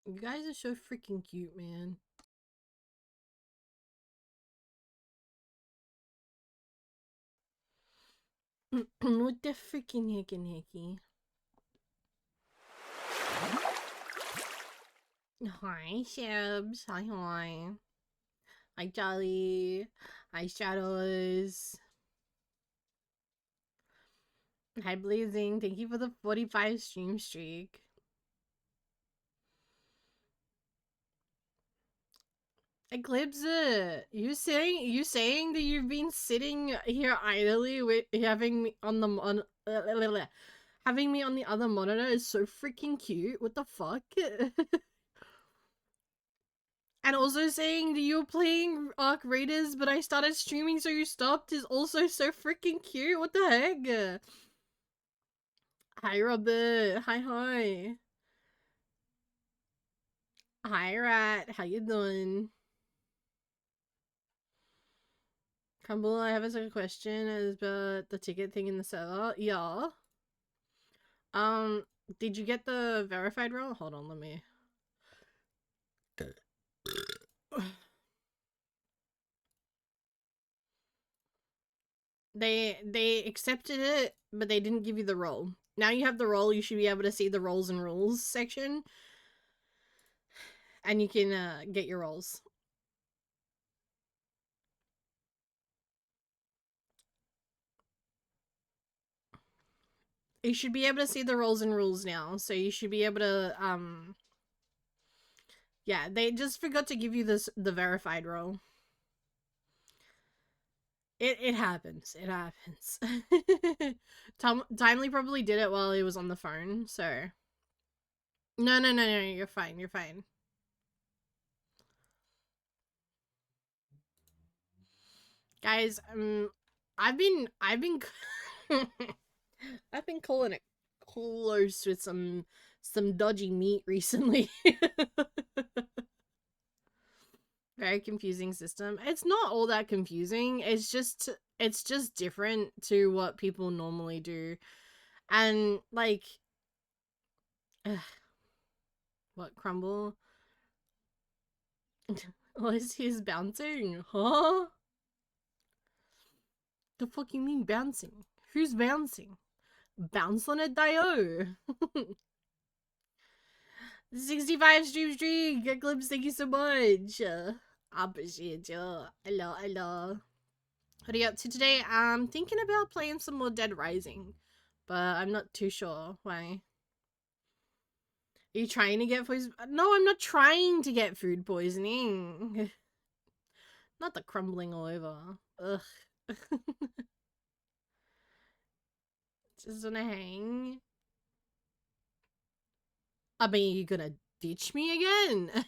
You guys are so freaking cute, man. What the freaking hickey? Hi, Shibs. Hi. Hi, Jolly. Hi, Shadows. Hi, Blazing. Thank you for the 45 stream streak. Eclipse, you saying that you've been sitting here idly with having me on the having me on the other monitor is so freaking cute. What the fuck? And also saying that you were playing Arc Raiders, but I started streaming, so you stopped is also so freaking cute. What the heck? Hi, Robert. Hi. Hi, Rat. How you doing? Crumble, I have a second question about the ticket thing in the server. Yeah. Did you get the verified role? Hold on, let me. They accepted it, but they didn't give you the role. Now you have the role, you should be able to see the roles and rules section. And you can get your roles. You should be able to see the roles and rules now, so you should be able to yeah, they just forgot to give you the verified role. It happens. It happens. Timely probably did it while he was on the phone, so no, you're fine. You're fine. Guys, I've been I've been calling it close with some dodgy meat recently. Very confusing system. It's not all that confusing. It's just different to what people normally do. And like what, Crumble? What is his bouncing? Huh? The fuck you mean bouncing? Who's bouncing? Bounce on it, Dio. 65 stream. Eclipse, thank you so much. I appreciate you. Hello. What are you up to today? I'm thinking about playing some more Dead Rising, but I'm not too sure. Why? Are you trying to get food? No, I'm not trying to get food poisoning. Not the crumbling all over. Ugh. Just wanna hang. I mean, you gonna ditch me again?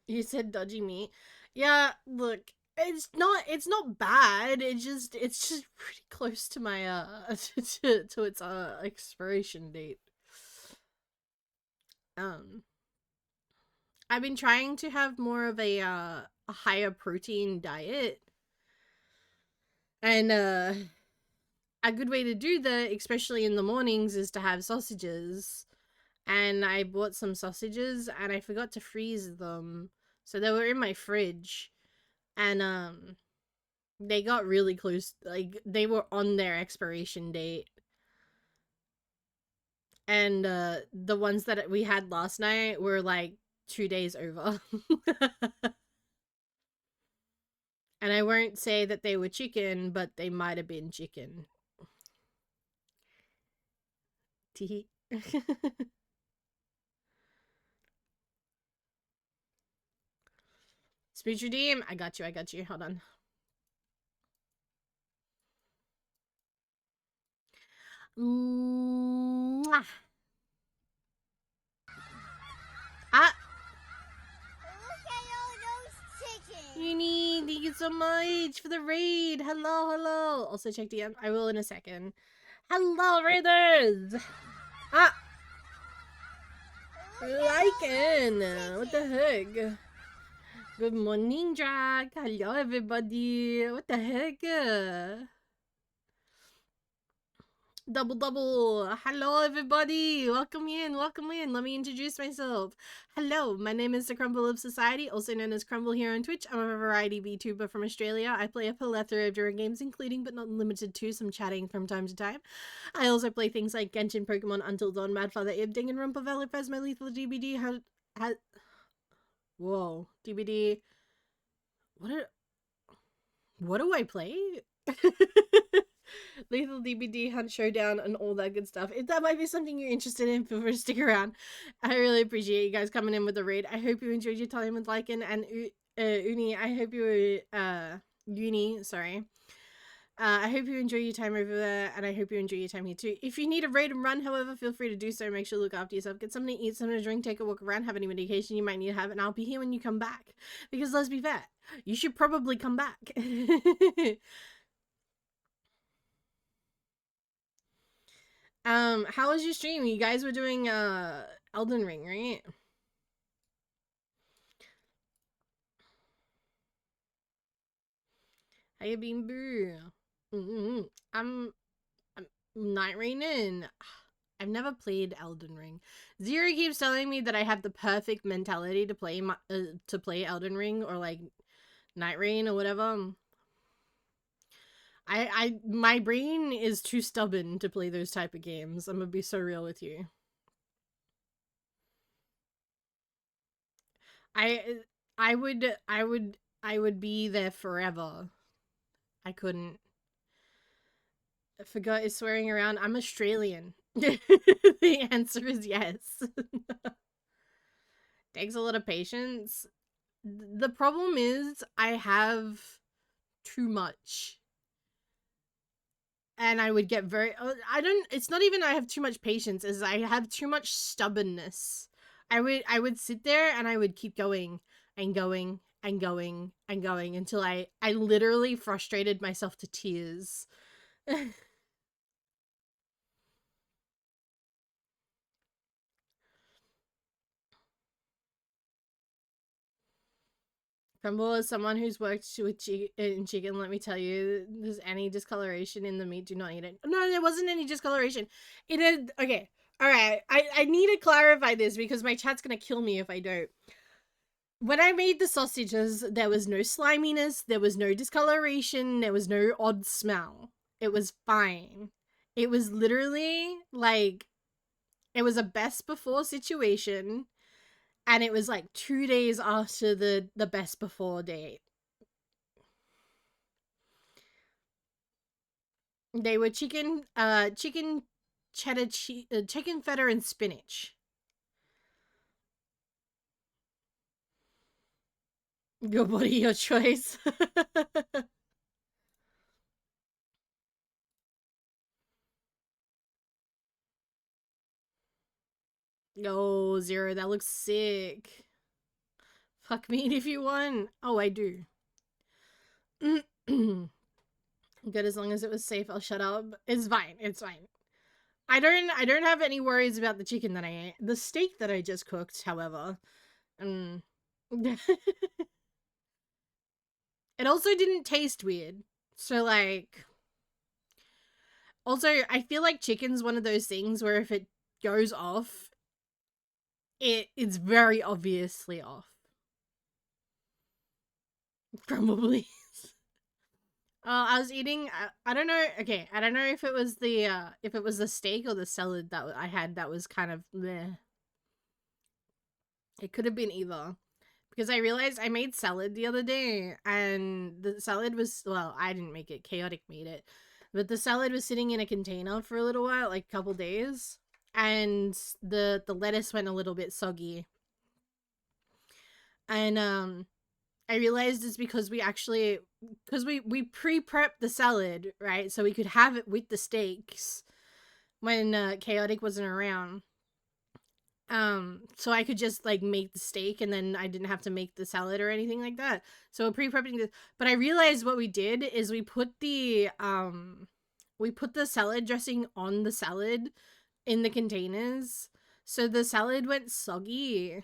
You said dodgy meat. Yeah, look, it's not bad. It's just pretty close to my to its expiration date. Um, I've been trying to have more of a higher protein diet, and a good way to do that, especially in the mornings, is to have sausages. And I bought some sausages and I forgot to freeze them, so they were in my fridge, and they got really close, like they were on their expiration date. And the ones that we had last night were like 2 days over. And I won't say that they were chicken, but they might have been chicken. Teehee. Speech redeem. I got you. Hold on. Mwah. Ah. Look at all those chickens. Uni, thank you so much for the raid. Hello. Also check DM. I will in a second. Hello, raiders. Ah. Lycan. What the heck? Good morning, Jack. Hello, everybody. What the heck? Double double. Hello, everybody. Welcome in. Welcome in. Let me introduce myself. Hello, my name is the Crumble of Society, also known as Crumble here on Twitch. I'm a variety VTuber from Australia. I play a plethora of different games, including but not limited to some chatting from time to time. I also play things like Genshin, Pokemon, Until Dawn, Madfather, Ib, Danganronpa, Valor, Phasma, Lethal, DBD, Whoa, DBD. What do I play? Lethal DBD, Hunt Showdown, and all that good stuff. If that might be something you're interested in, feel free to stick around. I really appreciate you guys coming in with the raid. I hope you enjoyed your time with Lycan and Uni. I hope you Uni, sorry. I hope you enjoy your time over there, and I hope you enjoy your time here too. If you need a raid and run, however, feel free to do so. Make sure to look after yourself. Get something to eat, something to drink, take a walk around, have any medication you might need to have, and I'll be here when you come back. Because let's be fair, you should probably come back. How was your stream? You guys were doing Elden Ring, right? How you been, boo? I'm Night Rainin. I've never played Elden Ring. Zero keeps telling me that I have the perfect mentality to play Elden Ring or like Night Rain or whatever. My brain is too stubborn to play those type of games. I'm gonna be so real with you. I would be there forever. I couldn't. I forgot is swearing around. I'm Australian. The answer is yes. Takes a lot of patience. The problem is I have too much. And I would get very it's not even I have too much patience, is I have too much stubbornness. I would sit there and I would keep going and going and going and going until I literally frustrated myself to tears. Crumble, as someone who's worked with in chicken, let me tell you, there's any discoloration in the meat, do not eat it. No, there wasn't any discoloration. It had, okay, alright, I need to clarify this because my chat's gonna kill me if I don't. When I made the sausages, there was no sliminess, there was no discoloration, there was no odd smell. It was fine. It was literally, like, it was a best before situation. And it was like 2 days after the best before date. They were chicken cheddar cheese, chicken feta and spinach. Your body, your choice. Oh, Zero, that looks sick. Fuck me if you want. Oh, I do. Good, as long as it was safe, I'll shut up. It's fine. It's fine. I don't have any worries about the chicken that I ate. The steak that I just cooked, however. It also didn't taste weird. So, like... Also, I feel like chicken's one of those things where if it goes off, it's very obviously off. Probably. I was eating. I don't know. Okay, I don't know if it was the steak or the salad that I had that was kind of bleh. It could have been either, because I realized I made salad the other day, and the salad was, well, I didn't make it. Chaotic made it, but the salad was sitting in a container for a little while, like a couple days, and the lettuce went a little bit soggy, and I realized it's because we pre-prepped the salad, right? So we could have it with the steaks when Chaotic wasn't around. So I could just like make the steak and then I didn't have to make the salad or anything like that. So pre-prepping this, but I realized what we did is we put the salad dressing on the salad in the containers. So the salad went soggy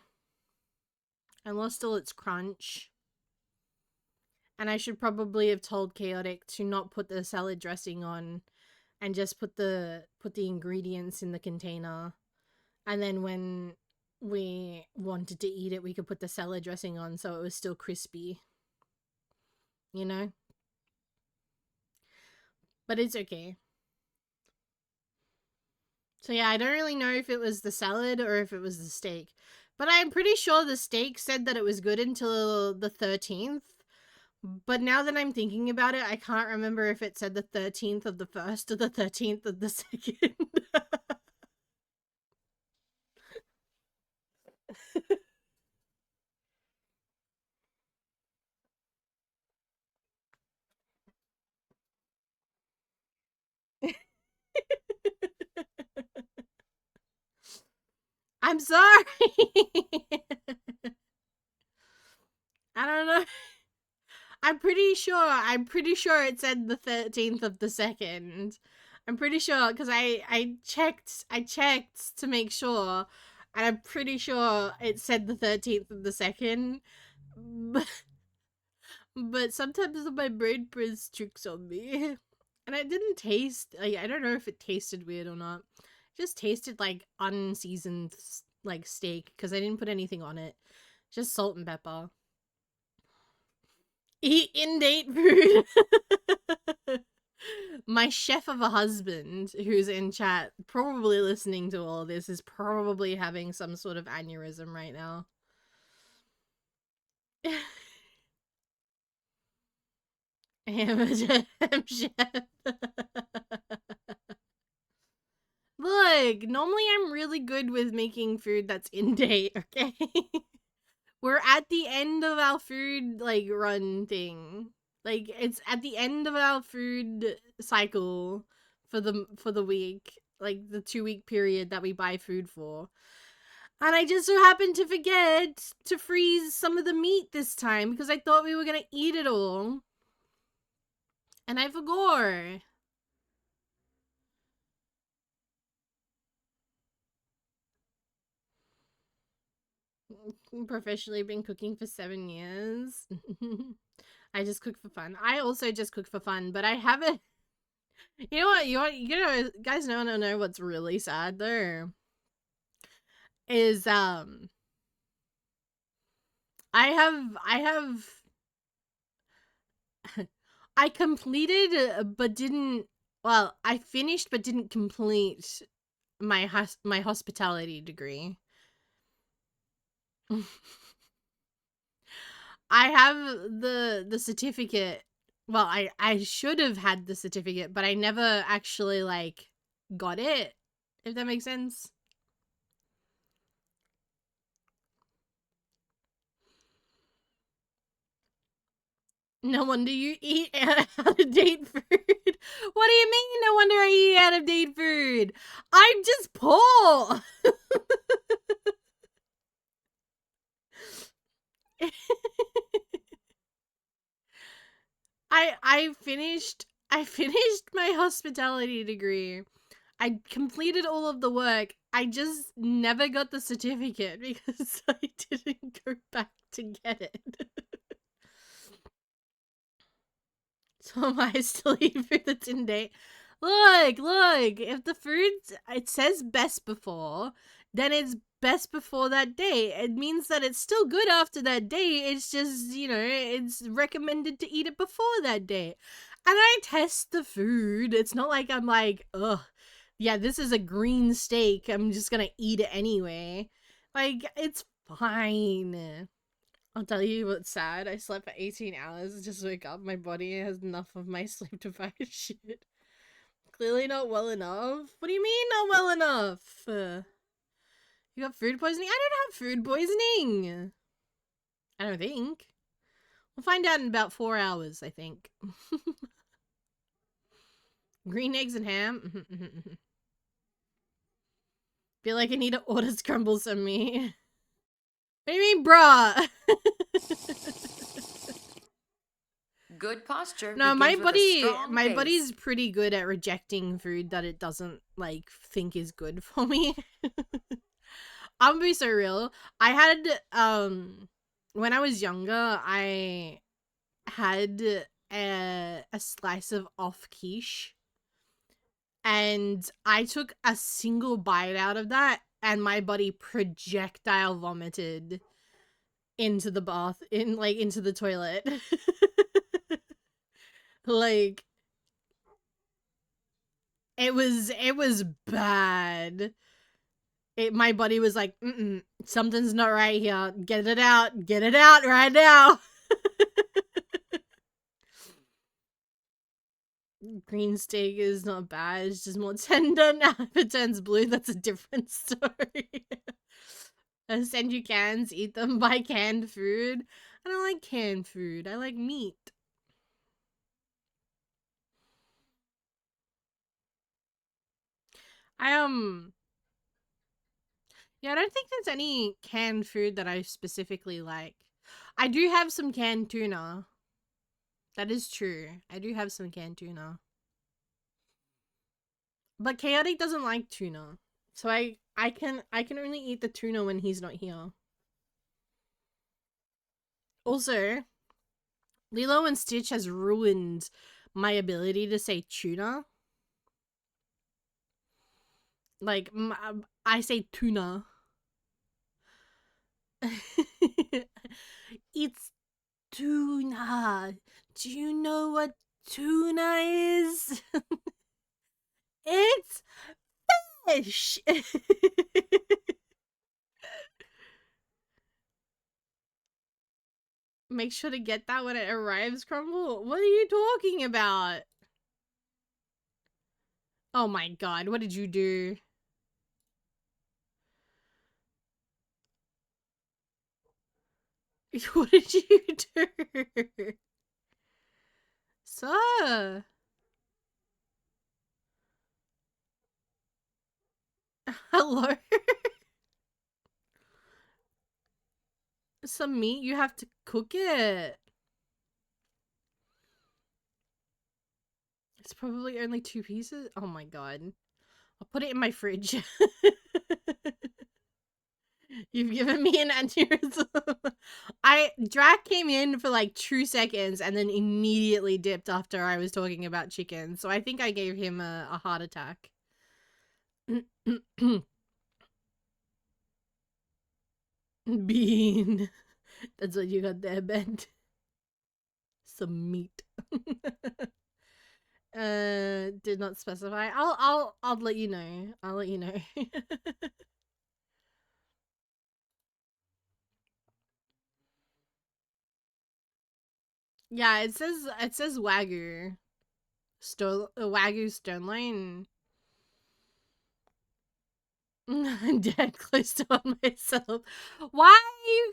and lost all its crunch. And I should probably have told Chaotic to not put the salad dressing on and just put the ingredients in the container. And then when we wanted to eat it, we could put the salad dressing on so it was still crispy. You know? But it's okay. So yeah, I don't really know if it was the salad or if it was the steak. But I'm pretty sure the steak said that it was good until the 13th. But now that I'm thinking about it, I can't remember if it said the 13th of the first or the 13th of the second. I'm sorry. I don't know. I'm pretty sure it said the 13th of the second. I'm pretty sure because I checked to make sure, and I'm pretty sure it said the 13th of the second. But sometimes my brain plays tricks on me. And it didn't taste like, I don't know if it tasted weird or not. It just tasted like unseasoned like steak because I didn't put anything on it. Just salt and pepper. Eat in-date food. My chef of a husband who's in chat, probably listening to all this, is probably having some sort of aneurysm right now. I am a chef. Look, normally I'm really good with making food that's in date, okay? We're at the end of our food, like, run thing. Like, it's at the end of our food cycle for the week. Like, the 2-week period that we buy food for. And I just so happened to forget to freeze some of the meat this time because I thought we were gonna eat it all. And I forgot. Professionally been cooking for 7 years. I just cook for fun. I also just cook for fun, but I haven't. You know what? You know, guys know what's really sad though is I have I completed but didn't. Well, I finished but didn't complete my hospitality degree. I have the certificate. Well, I should have had the certificate, but I never actually like got it. If that makes sense. No wonder you eat out of date food. What do you mean? No wonder I eat out of date food. I'm just poor. I finished my hospitality degree. I completed all of the work. I just never got the certificate because I didn't go back to get it. So am I still eating food that's in date? Look, if the food, it says best before, then it's best before that date. It means that it's still good after that date. It's just, you know, it's recommended to eat it before that date. And I test the food. It's not like I'm like, ugh, yeah, this is a green steak. I'm just gonna eat it anyway. Like, it's fine. I'll tell you what's sad. I slept for 18 hours. Just wake up. My body has enough of my sleep deprived shit. Clearly not well enough. What do you mean not well enough? You got food poisoning? I don't have food poisoning. I don't think. We'll find out in about 4 hours, I think. Green eggs and ham. Feel like I need to order scrambles on me. What do you mean, bruh? Good posture. No, my base. body's pretty good at rejecting food that it doesn't like think is good for me. I'm gonna be so real. I had when I was younger, I had a slice of off quiche, and I took a single bite out of that, and my body projectile vomited into the bath, into the toilet. Like, it was bad. My body was like, something's not right here. Get it out right now. Green steak is not bad. It's just more tender. Now if it turns blue, that's a different story. I'll send you cans, eat them, buy canned food. I don't like canned food. I like meat. Yeah, I don't think there's any canned food that I specifically like. I do have some canned tuna. That is true. I do have some canned tuna. But Chaotic doesn't like tuna. So I can only eat the tuna when he's not here. Also, Lilo and Stitch has ruined my ability to say tuna. Like, I say tuna. It's tuna. Do you know what tuna is? It's fish. Make sure to get that when it arrives, Crumble. What are you talking about? Oh my god, what did you do? What did you do? Sir. Hello? Some meat, you have to cook it. It's probably only 2 pieces. Oh my god. I'll put it in my fridge. You've given me an aneurysm. Drac came in for like 2 seconds and then immediately dipped after I was talking about chicken. So I think I gave him a heart attack. Bean. That's what you got there, Ben. Some meat. Did not specify. I'll let you know. I'll let you know. Yeah, it says Wagyu. Wagyu Stoneline. I'm dead close to on myself. Why are you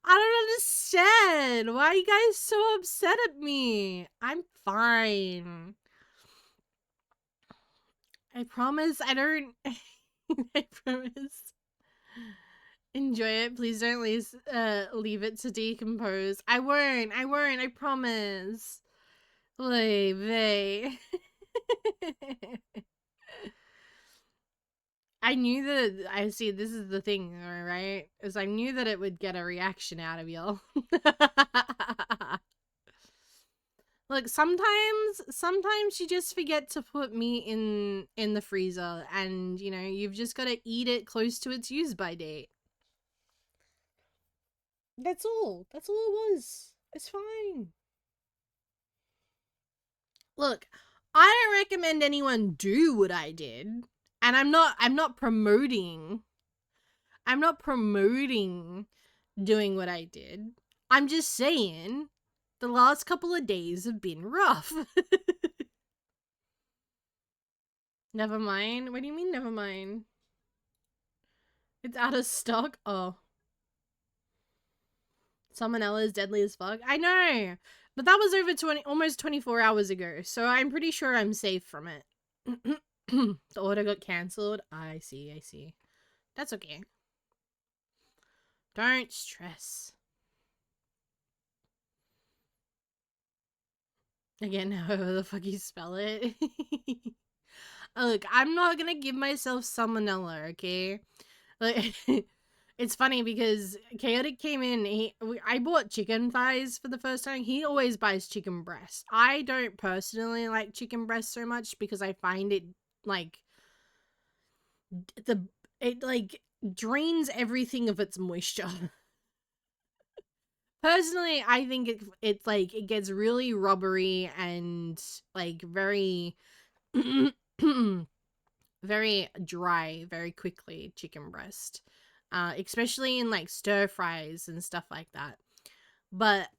I don't understand. Why are you guys so upset at me? I'm fine. I promise I don't I promise. Enjoy it. Please don't leave it to decompose. I won't. I promise. Oy vey. I knew that. I see. This is the thing, right? Is I knew that it would get a reaction out of y'all. Look, sometimes you just forget to put meat in the freezer, and you know you've just got to eat it close to its use by date. That's all. That's all it was. It's fine. Look, I don't recommend anyone do what I did. And I'm not promoting doing what I did. I'm just saying the last couple of days have been rough. Never mind. What do you mean never mind? It's out of stock? Oh. Salmonella is deadly as fuck. I know. But that was over almost 24 hours ago. So I'm pretty sure I'm safe from it. The order got cancelled. I see. That's okay. Don't stress. Again, however the fuck you spell it. Look, I'm not gonna give myself salmonella, okay? Like, It's funny because Chaotic came in. I bought chicken thighs for the first time. He always buys chicken breast. I don't personally like chicken breast so much because I find it like it like drains everything of its moisture. Personally, I think it's like it gets really rubbery and like very very dry very quickly, chicken breast. Especially in like stir fries and stuff like that. But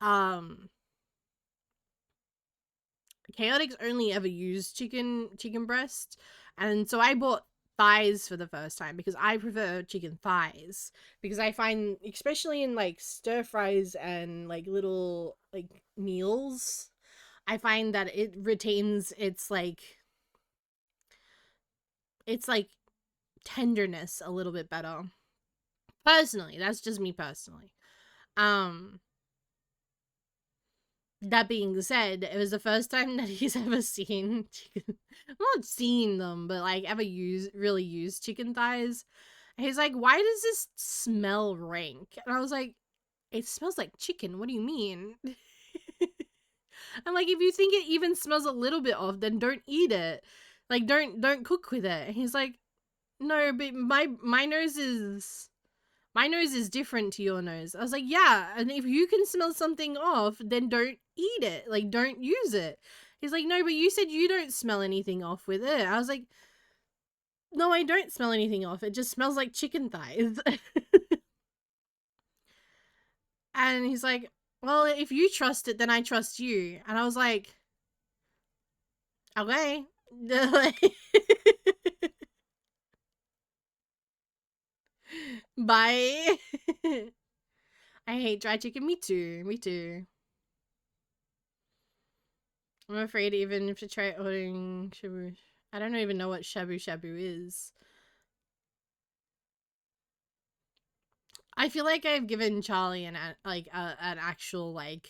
Chaotix only ever used chicken breast, and so I bought thighs for the first time because I prefer chicken thighs, because I find, especially in like stir fries and like little like meals, I find that it retains its like tenderness a little bit better. Personally, that's just me personally. Um that being said, it was the first time that he's ever seen chicken, not seen them, but like ever really used chicken thighs. And he's like, "Why does this smell rank?" And I was like, "It smells like chicken. What do you mean?" I'm like, "If you think it even smells a little bit off, then don't eat it. Like, don't cook with it." And he's like, "No, but my nose is different to your nose." I was like, "Yeah, and if you can smell something off, then don't eat it. Like, don't use it." He's like, "No, but you said you don't smell anything off with it." I was like, "No, I don't smell anything off. It just smells like chicken thighs." And he's like, "Well, if you trust it, then I trust you." And I was like, "Okay." Bye. I hate dry chicken. Me too. Me too. I'm afraid even if to try ordering shabu. I don't even know what shabu shabu is. I feel like I've given Charlie an actual I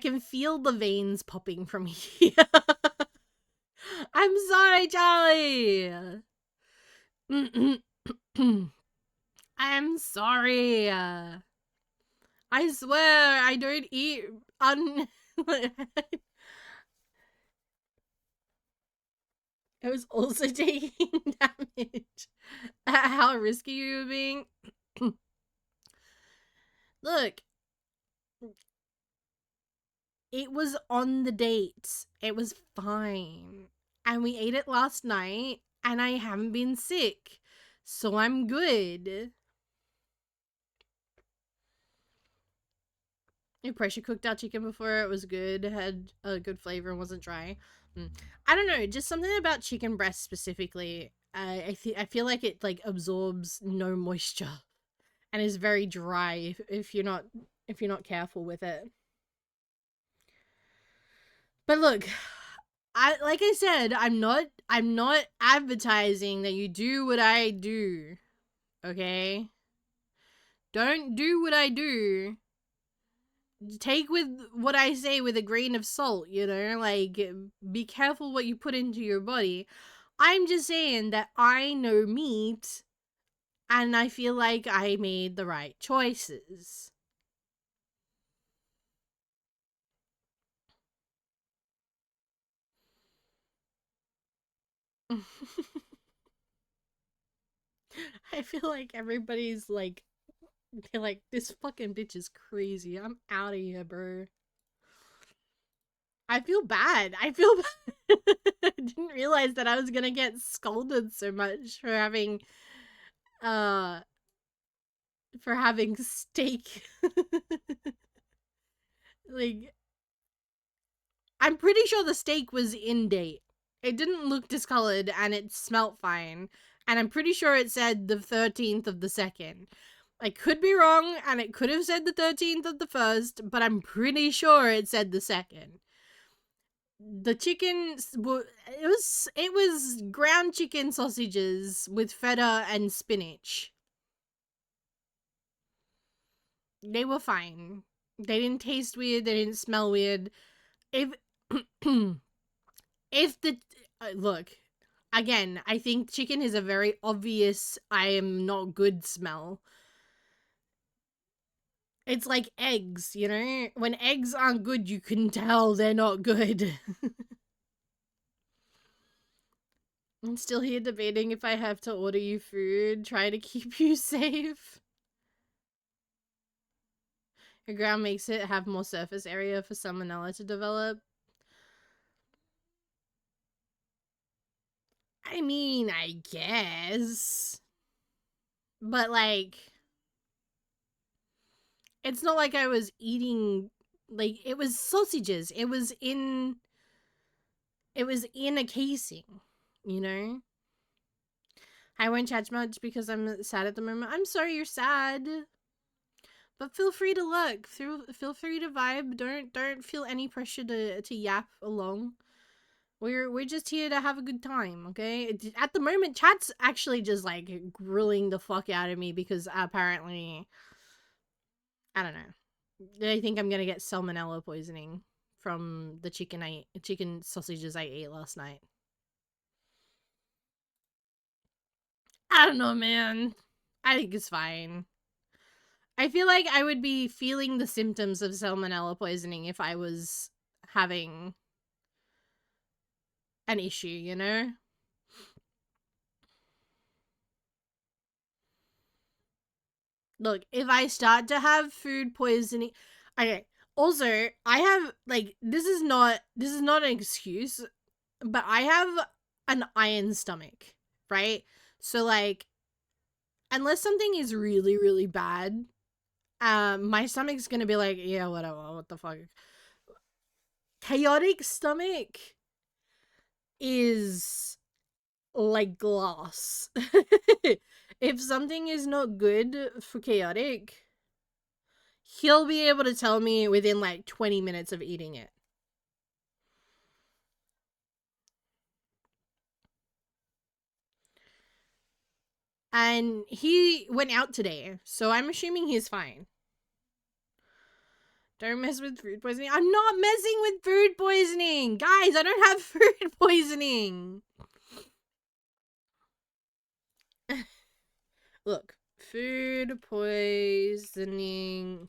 can feel the veins popping from here. I'm sorry, Charlie. I'm sorry. I swear I don't eat I was also taking damage at how risky you were being. Look, it was on the date. It was fine. And we ate it last night, and I haven't been sick. So I'm good. I pressure cooked our chicken before. It was good. It had a good flavor and wasn't dry. I don't know, just something about chicken breast specifically. I feel like it like absorbs no moisture and is very dry if you're not careful with it. But look, like I said, I'm not advertising that you do what I do. Okay? Don't do what I do. Take with what I say with a grain of salt, you know? Like, be careful what you put into your body. I'm just saying that I know meat and I feel like I made the right choices. I feel like everybody's like, they're like, "This fucking bitch is crazy. I'm out of here, bro." I feel bad. I feel bad. I didn't realize that I was gonna get scolded so much uh for having steak. Like, I'm pretty sure the steak was in date. It didn't look discolored and it smelt fine. And I'm pretty sure it said the 13th of the 2nd. I could be wrong and it could have said the 13th of the 1st, but I'm pretty sure it said the 2nd. The chicken, it was ground chicken sausages with feta and spinach. They were fine. They didn't taste weird. They didn't smell weird. If if the look, Again, I think chicken is a very obvious I am not good smell. It's like eggs, you know? When eggs aren't good, you can tell they're not good. I'm still here debating if I have to order you food, try to keep you safe. Your ground makes it have more surface area for salmonella to develop. I mean, I guess. But, like, it's not like I was eating, like, it was sausages. It was in a casing, you know? I won't chat much because I'm sad at the moment. I'm sorry you're sad. But feel free to look. Feel free to vibe. Don't feel any pressure to yap along. We're just here to have a good time, okay? At the moment, chat's actually just like grilling the fuck out of me because apparently, I don't know. They think I'm gonna get salmonella poisoning from the chicken sausages I ate last night. I don't know, man. I think it's fine. I feel like I would be feeling the symptoms of salmonella poisoning if I was having an issue, you know? Look, if I start to have food poisoning, okay. Also, I have like this is not an excuse, but I have an iron stomach, right? So like unless something is really really bad, my stomach's going to be like, yeah, whatever, what the fuck. Chaotic stomach is like glass. If something is not good for chaotic, he'll be able to tell me within like 20 minutes of eating it. And he went out today, so I'm assuming he's fine. Don't mess with food poisoning. I'm not messing with food poisoning! Guys, I don't have food poisoning! Look, food poisoning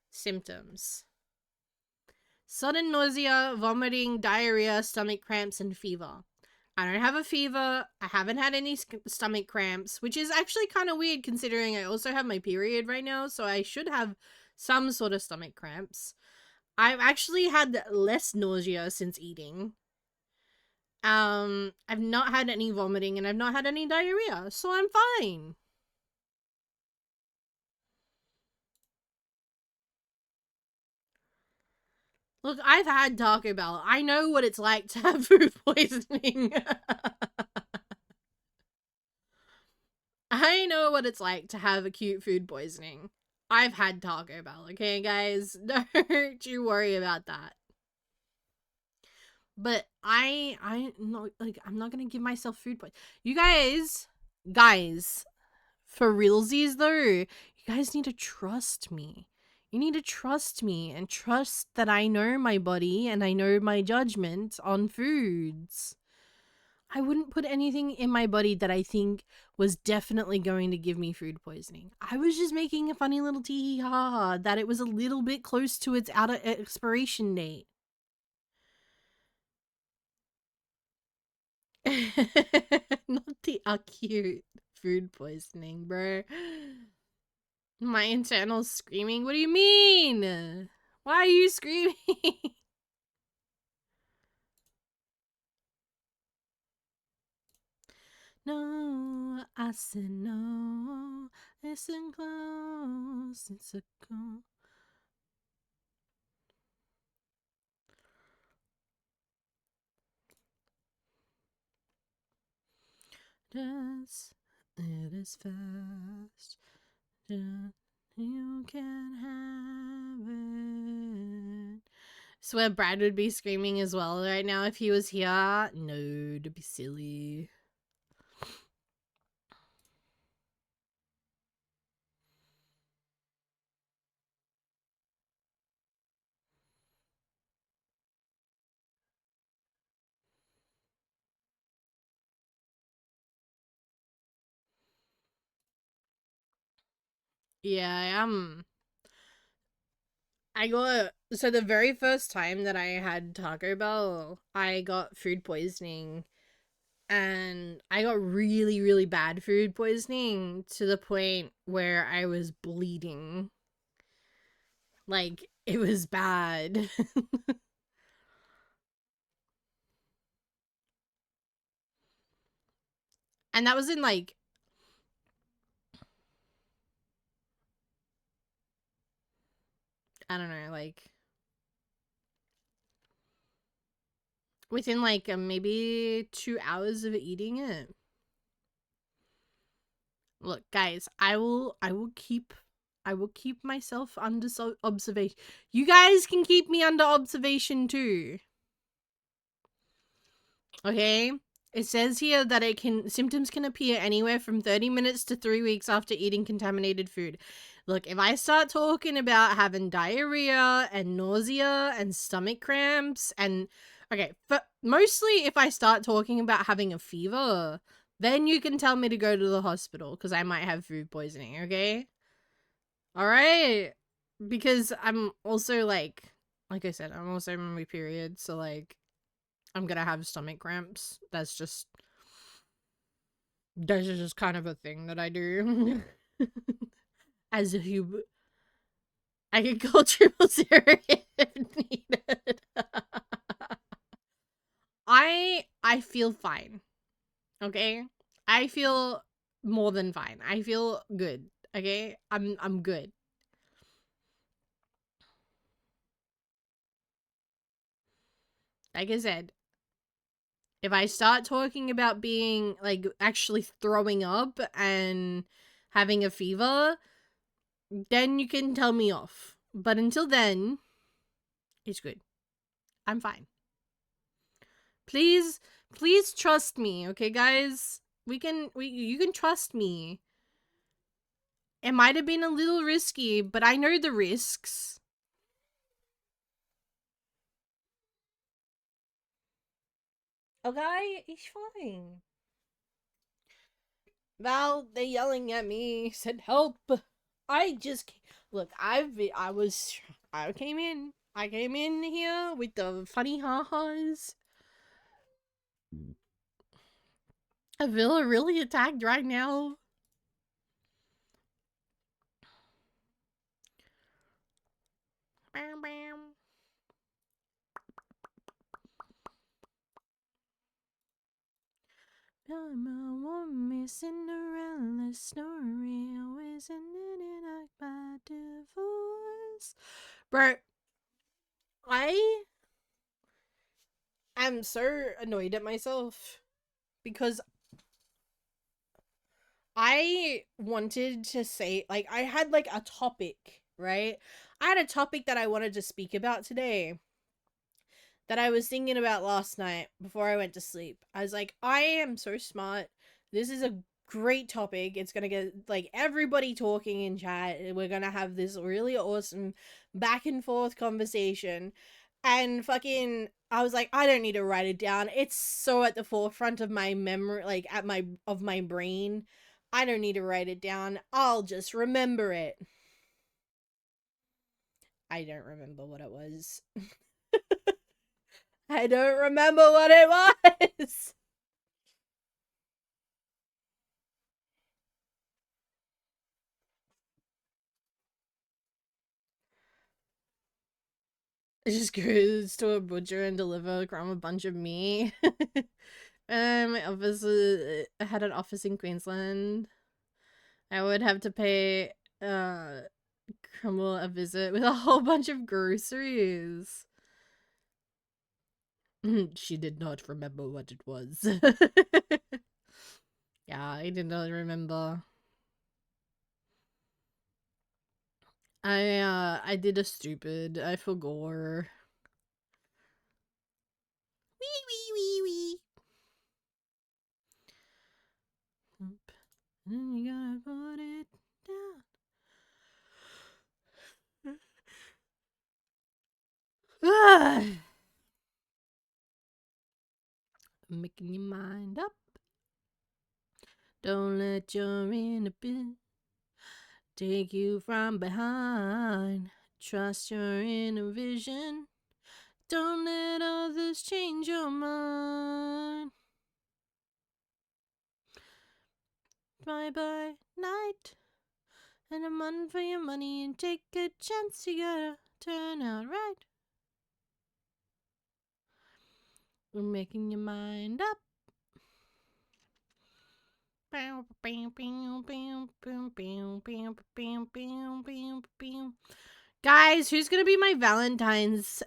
symptoms: sudden nausea, vomiting, diarrhea, stomach cramps, and fever. I don't have a fever. I haven't had any stomach cramps, which is actually kind of weird considering I also have my period right now, so I should have some sort of stomach cramps. I've actually had less nausea since eating. I've not had any vomiting and I've not had any diarrhea, so I'm fine. Look, I've had Taco Bell. I know what it's like to have food poisoning. I know what it's like to have acute food poisoning. I've had Taco Bell, okay, guys? Don't you worry about that. But I'm not gonna give myself food poisoning. You guys, for realsies though, you guys need to trust me. You need to trust me and trust that I know my body and I know my judgment on foods. I wouldn't put anything in my body that I think was definitely going to give me food poisoning. I was just making a funny little tee ha ha that it was a little bit close to its out of expiration date. Not the acute food poisoning, bro. My internal screaming. What do you mean? Why are you screaming? No, I said no. Listen close. It's a cool. Dance. It is fast. You can have it. Swear Brad would be screaming as well right now if he was here. No, to be silly. Yeah, I got so the very first time that I had Taco Bell, I got food poisoning, and I got really, really bad food poisoning to the point where I was bleeding. Like, it was bad. And that was in, like, I don't know, like, within, like, maybe 2 hours of eating it. Look, guys, I will keep myself under observation. You guys can keep me under observation too. Okay? It says here that symptoms can appear anywhere from 30 minutes to 3 weeks after eating contaminated food. Look, if I start talking about having diarrhea and nausea and stomach cramps and okay, mostly if I start talking about having a fever, then you can tell me to go to the hospital because I might have food poisoning, okay? All right? Because I'm also like I said, I'm also in my period, so like I'm gonna have stomach cramps. That's just kind of a thing that I do. As a human, I can call 000 if needed. I feel fine. Okay, I feel more than fine. I feel good. Okay, I'm good. Like I said, if I start talking about being like actually throwing up and having a fever, then you can tell me off. But until then, it's good. I'm fine. Please, please trust me, okay, guys? You can trust me. It might have been a little risky, but I know the risks. Okay, it's fine. Val, they're yelling at me. Said help. I just look. I came in. I came in here with the funny ha-has. I feel really attacked right now. Bam, bam. I'm a woman, Cinderella story. Always ended up by divorce. Bro, I am so annoyed at myself because I wanted to say, like, I had like a topic, right? I had a topic that I wanted to speak about today that I was thinking about last night before I went to sleep. I was like, I am so smart. This is a great topic. It's gonna get like everybody talking in chat. We're gonna have this really awesome back and forth conversation. And fucking I was like, I don't need to write it down. It's so at the forefront of my memory, like at my brain. I don't need to write it down. I'll just remember it. I don't remember what it was. I don't remember what it was. It just goes to a butcher and deliver from a bunch of meat. My office I had an office in Queensland. I would have to pay Crumble a visit with a whole bunch of groceries. She did not remember what it was. Yeah, I did not remember. I did a stupid. I forgot. Wee wee wee wee. And you gotta put it down. Making your mind up. Don't let your inhibition. take you from behind. Trust your inner vision. Don't let others change your mind. Bye bye night. And a month for your money and take a chance. You gotta turn out right. We're making your mind up. Guys, who's gonna be my Valentine's?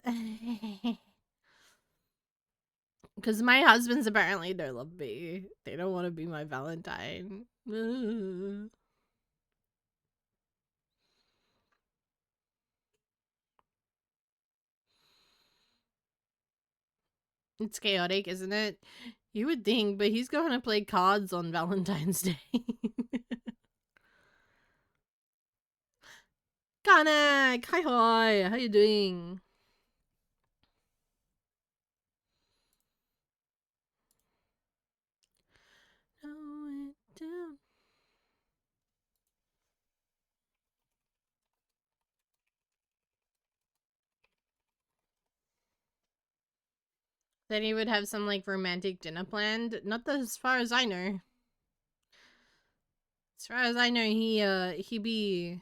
Because my husband's apparently don't love me. They don't want to be my Valentine. It's chaotic, isn't it? You would think, but he's going to play cards on Valentine's Day. Kanak! Hi, hi! How you doing? Slow it down. Then he would have some, like, romantic dinner planned. Not as far as I know. As far as I know, he be...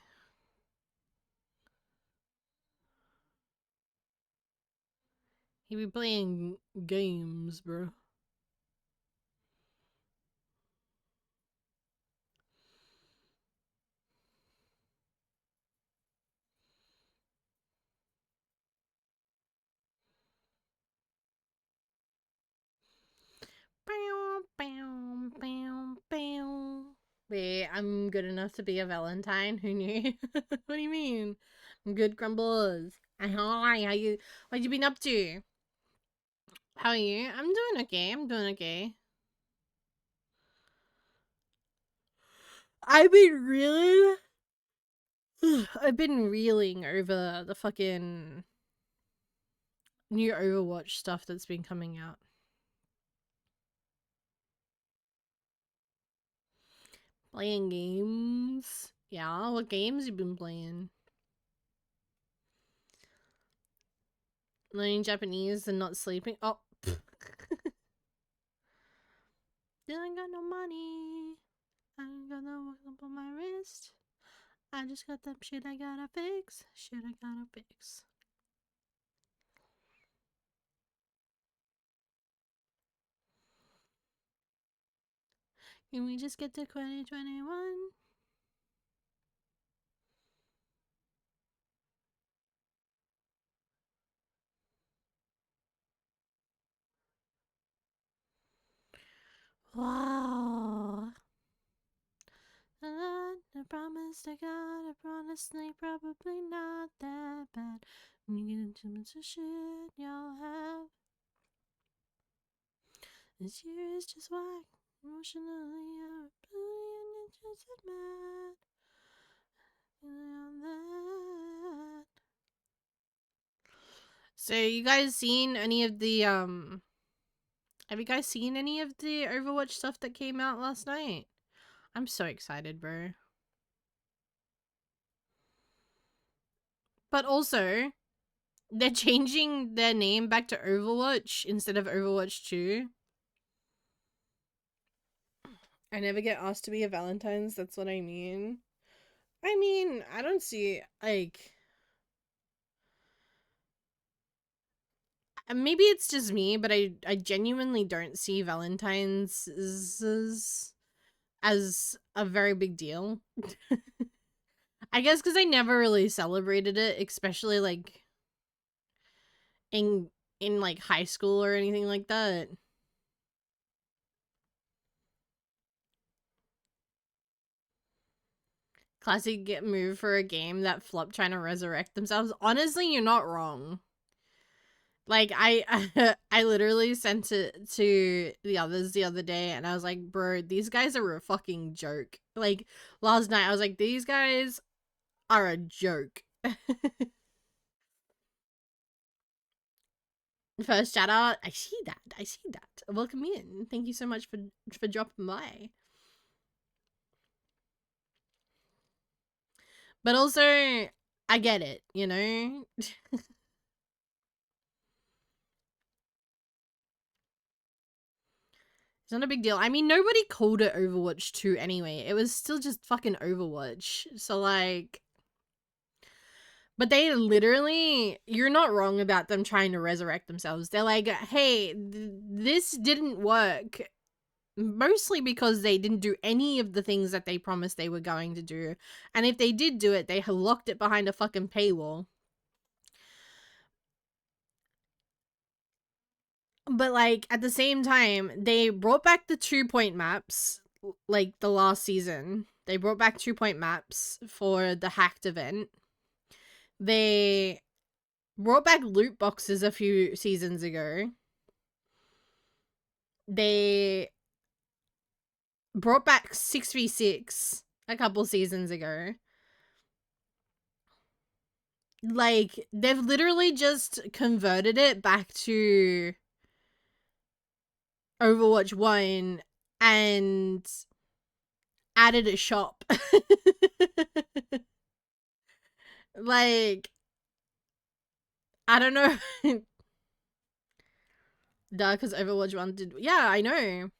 He be playing games, bro. Wait, I'm good enough to be a Valentine? Who knew? What do you mean? I'm good, Crumbles. Hi, how you? What you been up to? How are you? I'm doing okay. I'm doing okay. I've been reeling. I've been reeling over the fucking new Overwatch stuff that's been coming out. Playing games. Yeah, what games you been playing? Learning Japanese and not sleeping. Oh. Didn't got no money. I ain't got no up on my wrist. I just got that shit I gotta fix. Shit I gotta fix. Can we just get to 2021? Wow. I promised I got a promise they probably not that bad. When you get into much of shit y'all have. This year is just whack. Emotionally, I'm really just mad. That. So you guys seen any of the have you guys seen any of the Overwatch stuff that came out last night? I'm so excited, bro. But also, they're changing their name back to Overwatch instead of Overwatch 2. I never get asked to be a Valentine's, that's what I mean. I mean, I don't see, like... Maybe it's just me, but I genuinely don't see Valentine's as a very big deal. I guess because I never really celebrated it, especially, like, in like, high school or anything like that. Classic move for a game that flopped trying to resurrect themselves. Honestly, you're not wrong. Like, I I literally sent it to the others the other day, and I was like, bro, these guys are a fucking joke. Like, last night, I was like, these guys are a joke. First shout out, I see that. Welcome in. Thank you so much for dropping by. But also, I get it, you know? It's not a big deal. I mean, nobody called it Overwatch 2 anyway. It was still just fucking Overwatch. So, like... But they literally... You're not wrong about them trying to resurrect themselves. They're like, hey, this didn't work. Mostly because they didn't do any of the things that they promised they were going to do. And if they did do it, they locked it behind a fucking paywall. But, like, at the same time, they brought back the 2-point maps, like, the last season. They brought back 2-point maps for the hacked event. They brought back loot boxes a few seasons ago. They brought back 6v6 a couple seasons ago. Like, they've literally just converted it back to Overwatch 1 and added a shop. Like, I don't know. Duh, because Overwatch 1 did... Yeah, I know.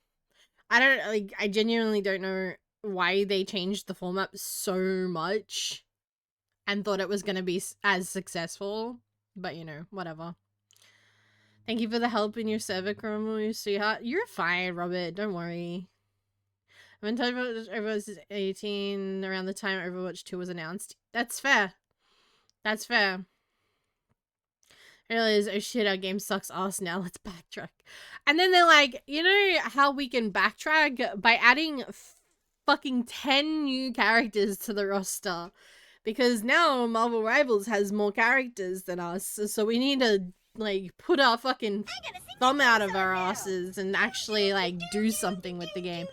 I don't... Like, I genuinely don't know why they changed the format so much and thought it was going to be as successful. But, you know, whatever. Thank you for the help in your server, Chromo, sweetheart. You're fine, Robert. Don't worry. I've been told Overwatch 18 around the time Overwatch 2 was announced. That's fair. That's fair. I realize, oh shit, our game sucks ass now. Let's backtrack. And then they're like, you know how we can backtrack? By adding fucking 10 new characters to the roster. Because now Marvel Rivals has more characters than us. So we need to, like, put our fucking thumb out of our asses and actually, like, do something with the game.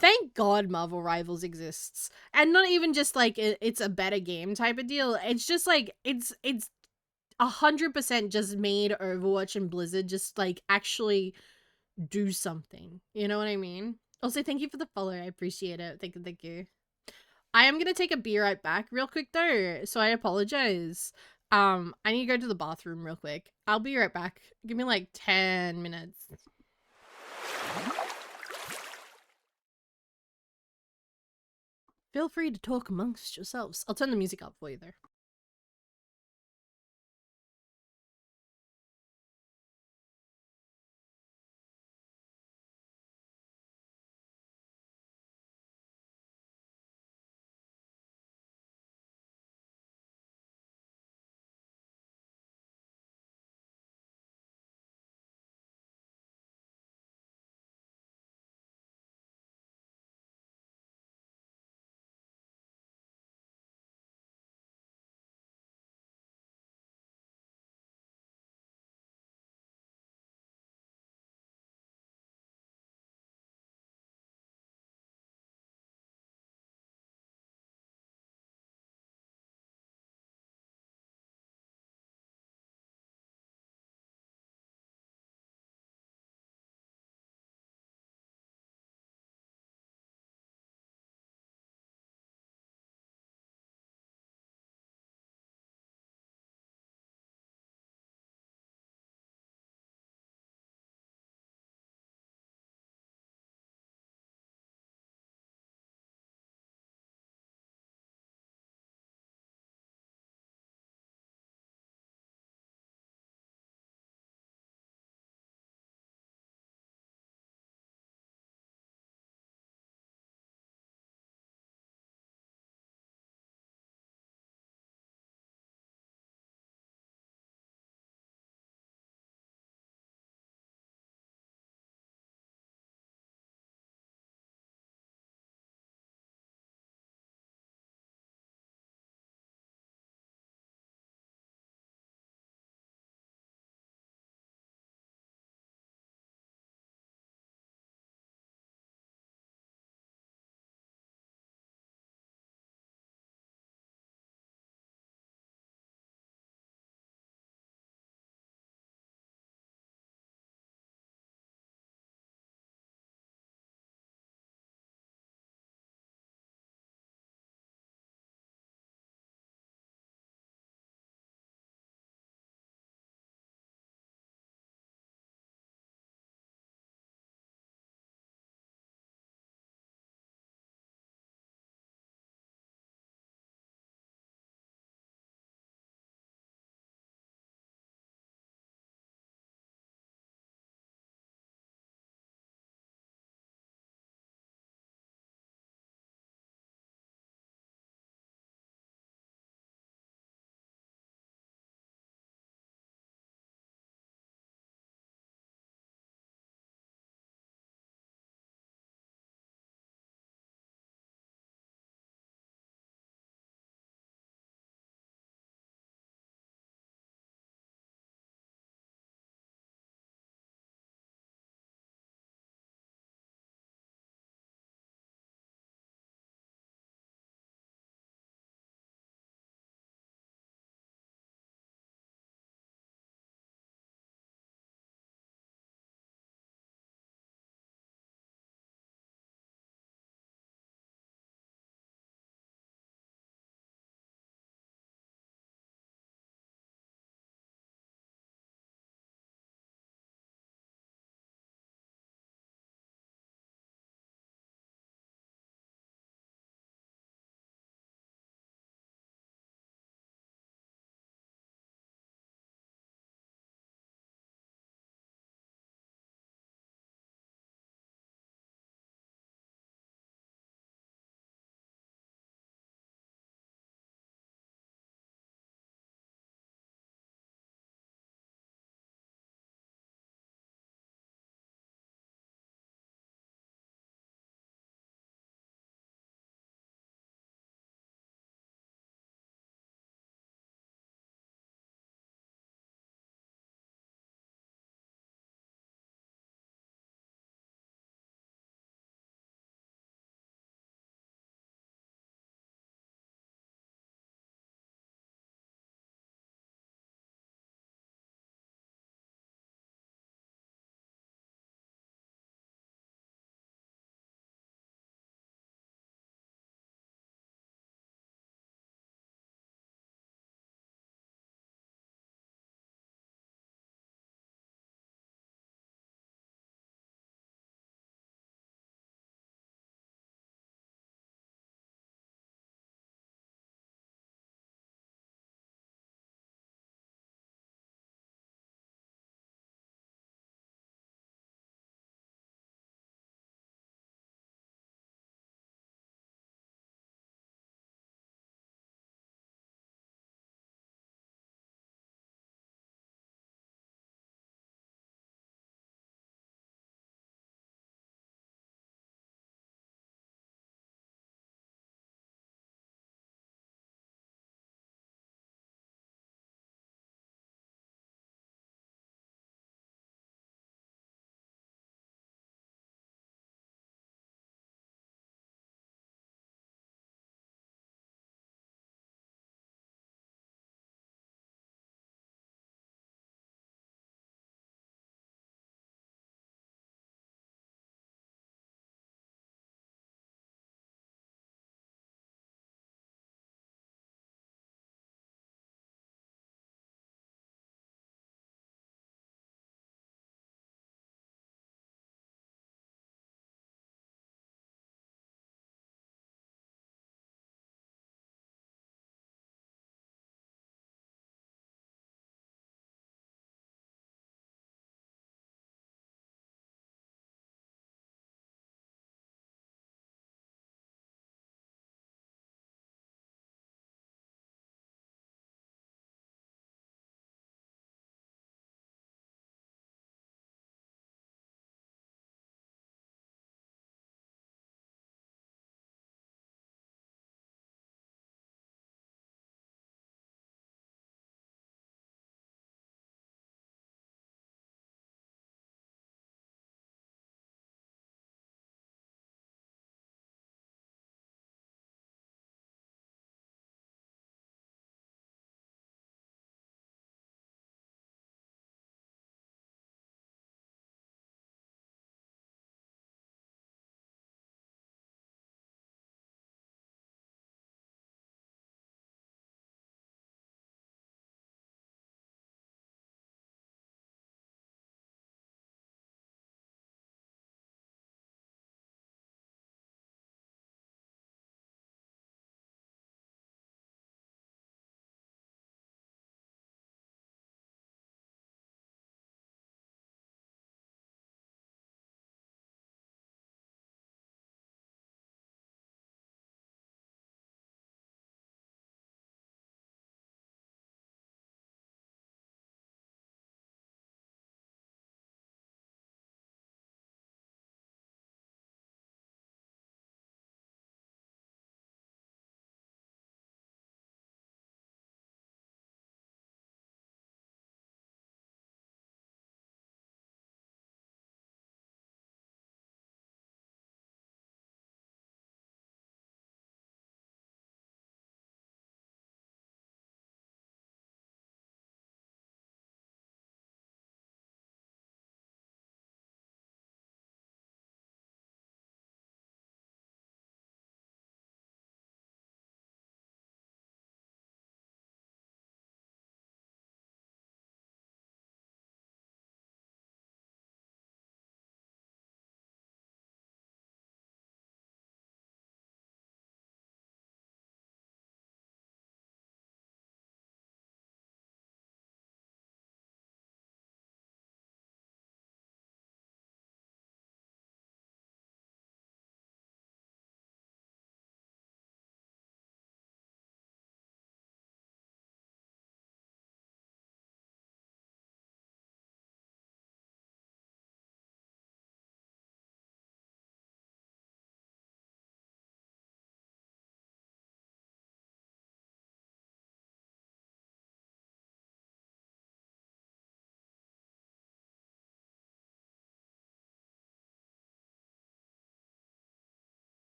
Thank God Marvel Rivals exists. And not even just, like, it's a better game type of deal. It's just, like, it's 100% just made Overwatch and Blizzard just, like, actually do something. You know what I mean? Also, thank you for the follow. I appreciate it. Thank you, thank you. I am gonna take a be right back real quick, though, so I apologize. I need to go to the bathroom real quick. I'll be right back. Give me, like, 10 minutes. Feel free to talk amongst yourselves. I'll turn the music up for you, though.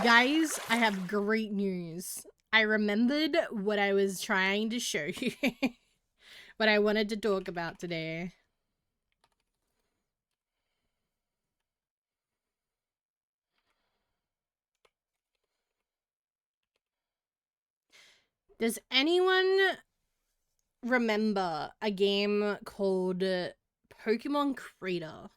Guys, I have great news. I remembered what I was trying to show you. What I wanted to talk about today. Does anyone remember a game called Pokemon Crater?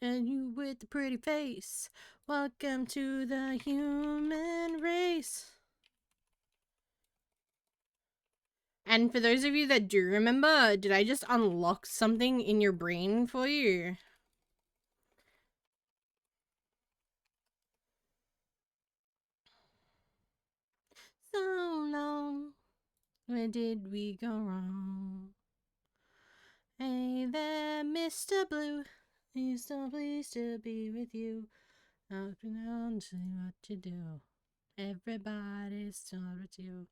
And you with the pretty face, welcome to the human race. And for those of you that do remember, did I just unlock something in your brain for you? So long, where did we go wrong? Hey there, Mr. Blue, he's so pleased to be with you. I'll be down to see what you do. Everybody's towards you.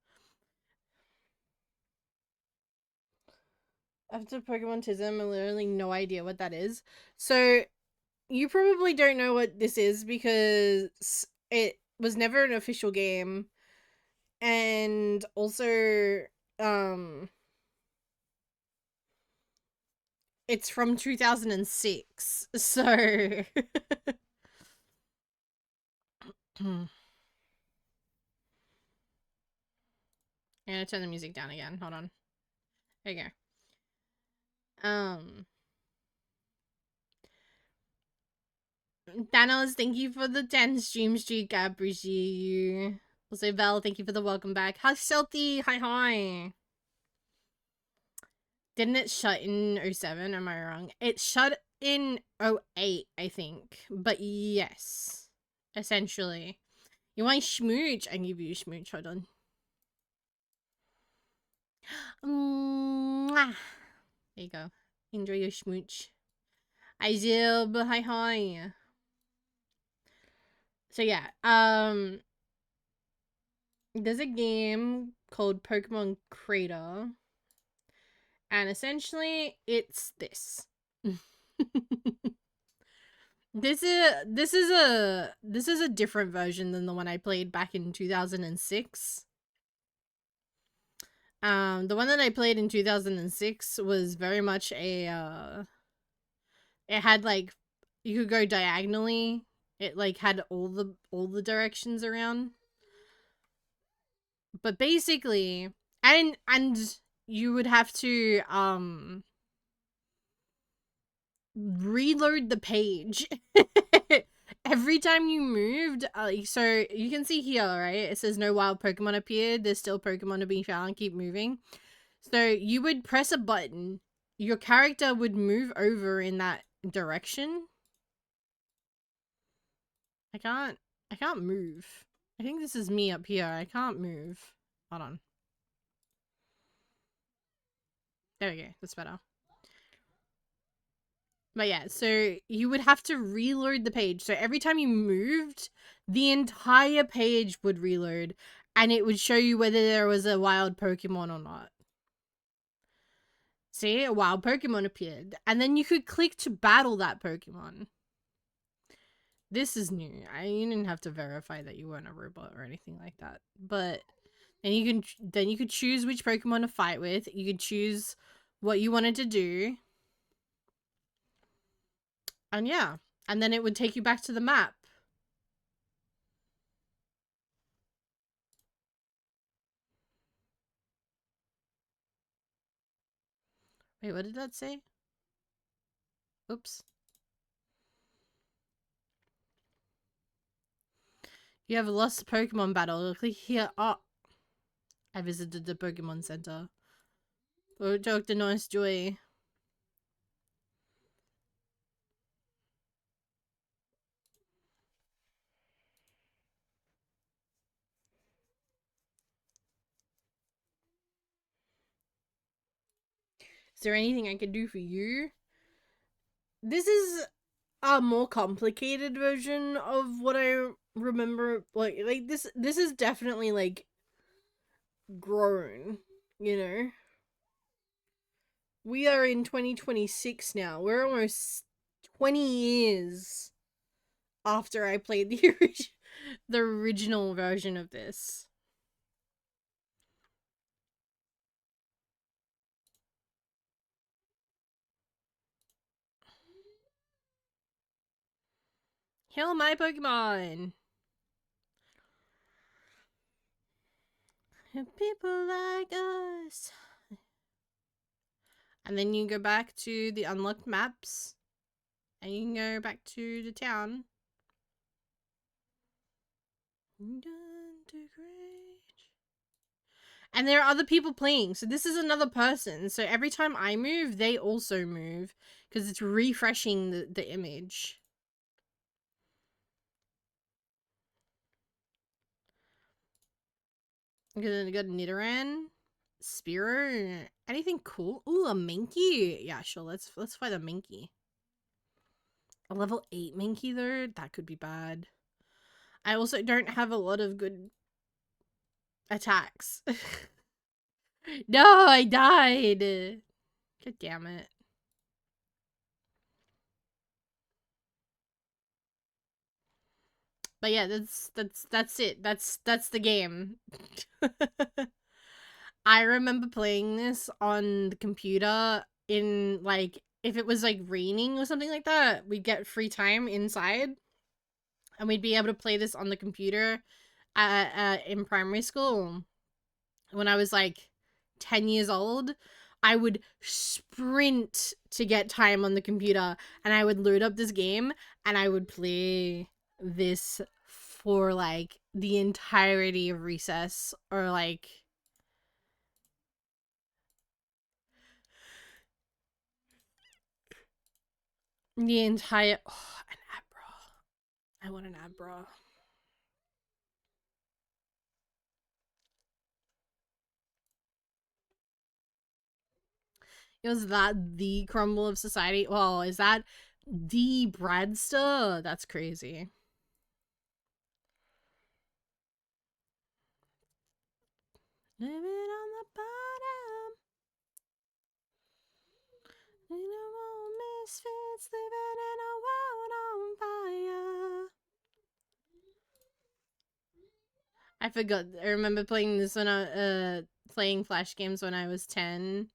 After Pokemon Tism, I literally no idea what that is. So, you probably don't know what this is because it was never an official game. And also, it's from 2006. So, I'm gonna turn the music down again. Hold on. There you go. Thanos, thank you for the 10 stream streak. I appreciate you. Also, Val, thank you for the welcome back. Hi, Salty. Hi. Didn't it shut in 07? Am I wrong? It shut in 08, I think. But yes. Essentially. You want schmooch? I give you a schmooch. Hold on. Mwah. There you go. Enjoy your schmooch. Hi, Zib. Hi. So yeah, there's a game called Pokemon Crater, and essentially it's this. This is a different version than the one I played back in 2006. The one that I played in 2006 was very much a it had like you could go diagonally. It like had all the directions around. But basically, and you would have to reload the page every time you moved. So you can see here, right? It says no wild Pokemon appeared. There's still Pokemon to be found. Keep moving. So you would press a button. Your character would move over in that direction. I can't move. I think this is me up here. I can't move. Hold on. There we go. That's better. But yeah, so you would have to reload the page. So every time you moved, the entire page would reload. And it would show you whether there was a wild Pokemon or not. See, a wild Pokemon appeared. And then you could click to battle that Pokemon. This is new. You didn't have to verify that you weren't a robot or anything like that. But then you could choose which Pokemon to fight with. You could choose what you wanted to do. And yeah. And then it would take you back to the map. Wait, what did that say? Oops. You have lost a Pokemon battle. Click here. Oh. I visited the Pokemon Center. Oh, talk to Nice Joy. Is there anything I can do for you? This is a more complicated version of what I remember. Like this is definitely like grown, you know. We are in 2026 now. We're almost 20 years after I played the original version of this. Heal my Pokemon. And people like us. And then you go back to the unlocked maps. And you can go back to the town. And there are other people playing. So this is another person. So every time I move, they also move. Because it's refreshing the image. Okay, I got Nidoran, Spearow, anything cool? Ooh, a Mankey. Yeah, sure. Let's fight a Mankey. A level 8 Mankey though, that could be bad. I also don't have a lot of good attacks. No, I died. God damn it. But yeah, that's it. That's the game. I remember playing this on the computer in like if it was like raining or something like that, we'd get free time inside and we'd be able to play this on the computer in primary school. When I was like 10 years old, I would sprint to get time on the computer and I would load up this game and I would play this for like the entirety of recess or like the entire an Abra. I want an Abra. Was that the crumble of society? Well, is that the Bradster? That's crazy. Living on the bottom. Little misfits living in a world on fire. I forgot. I remember playing this when I playing Flash games when I was 10.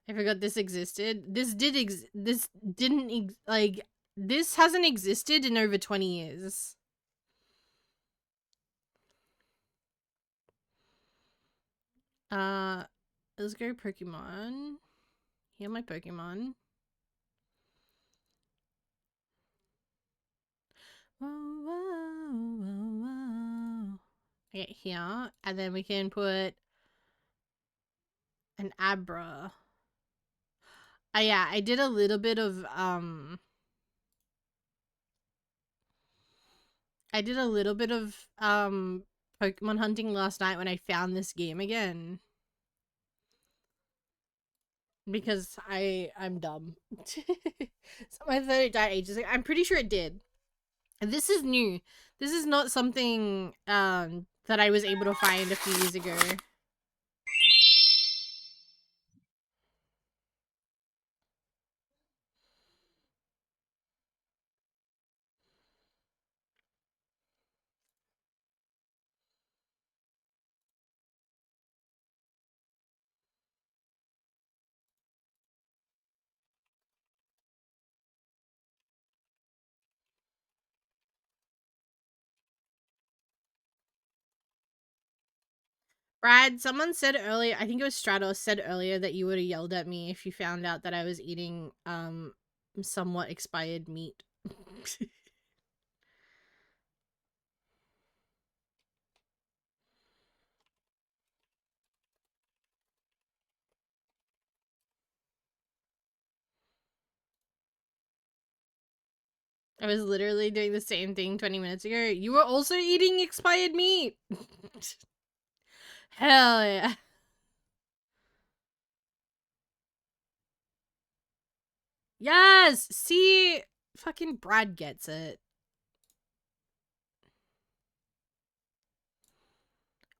I forgot this existed. This didn't like this hasn't existed in over 20 years. Let's go Pokemon. Heal my Pokemon. Whoa, whoa, whoa, whoa. Okay, here. And then we can put an Abra. Yeah, I did a little bit of Pokemon hunting last night when I found this game again. Because I'm dumb. So my third died ages ago. I'm pretty sure it did. And this is new. This is not something that I was able to find a few years ago. Brad, someone said earlier, I think it was Stratos said earlier that you would have yelled at me if you found out that I was eating somewhat expired meat. I was literally doing the same thing 20 minutes ago. You were also eating expired meat. Hell yeah. Yes! See? Fucking Brad gets it.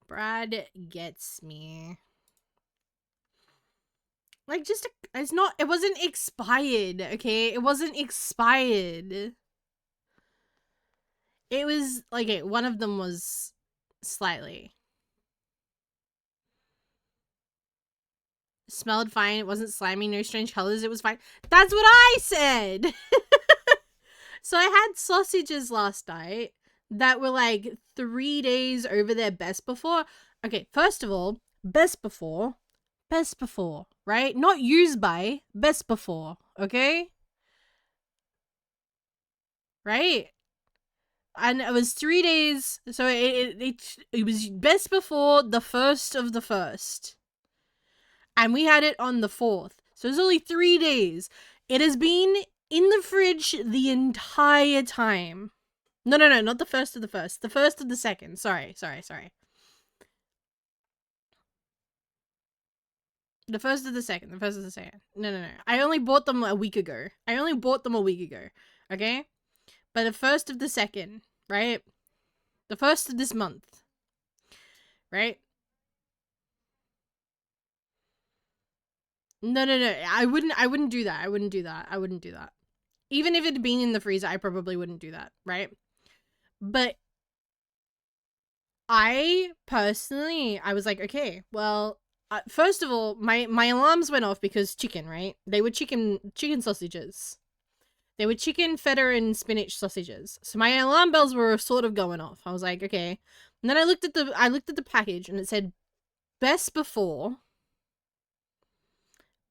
Brad gets me. Like, just, it wasn't expired, okay? It wasn't expired. It was, like, one of them was slightly. Smelled fine. It wasn't slimy. No strange colors. It was fine. That's what I said! So I had sausages last night that were, like, 3 days over their best before. Okay, first of all, best before, right? Not used by, best before, okay? Right? And it was 3 days, so it was best before the 1st of the 1st. And we had it on the 4th. So it was only 3 days. It has been in the fridge the entire time. No, not the 1st of the 1st. The 1st of the 2nd. Sorry. The 1st of the 2nd. No. I only bought them a week ago. Okay? But the 1st of the 2nd, right? The 1st of this month. Right? No. I wouldn't do that. Even if it had been in the freezer, I probably wouldn't do that, right? But I personally, I was like, okay, well, first of all, my alarms went off because chicken, right? They were chicken sausages. They were chicken, feta, and spinach sausages. So my alarm bells were sort of going off. I was like, okay. And then I looked at the package and it said best before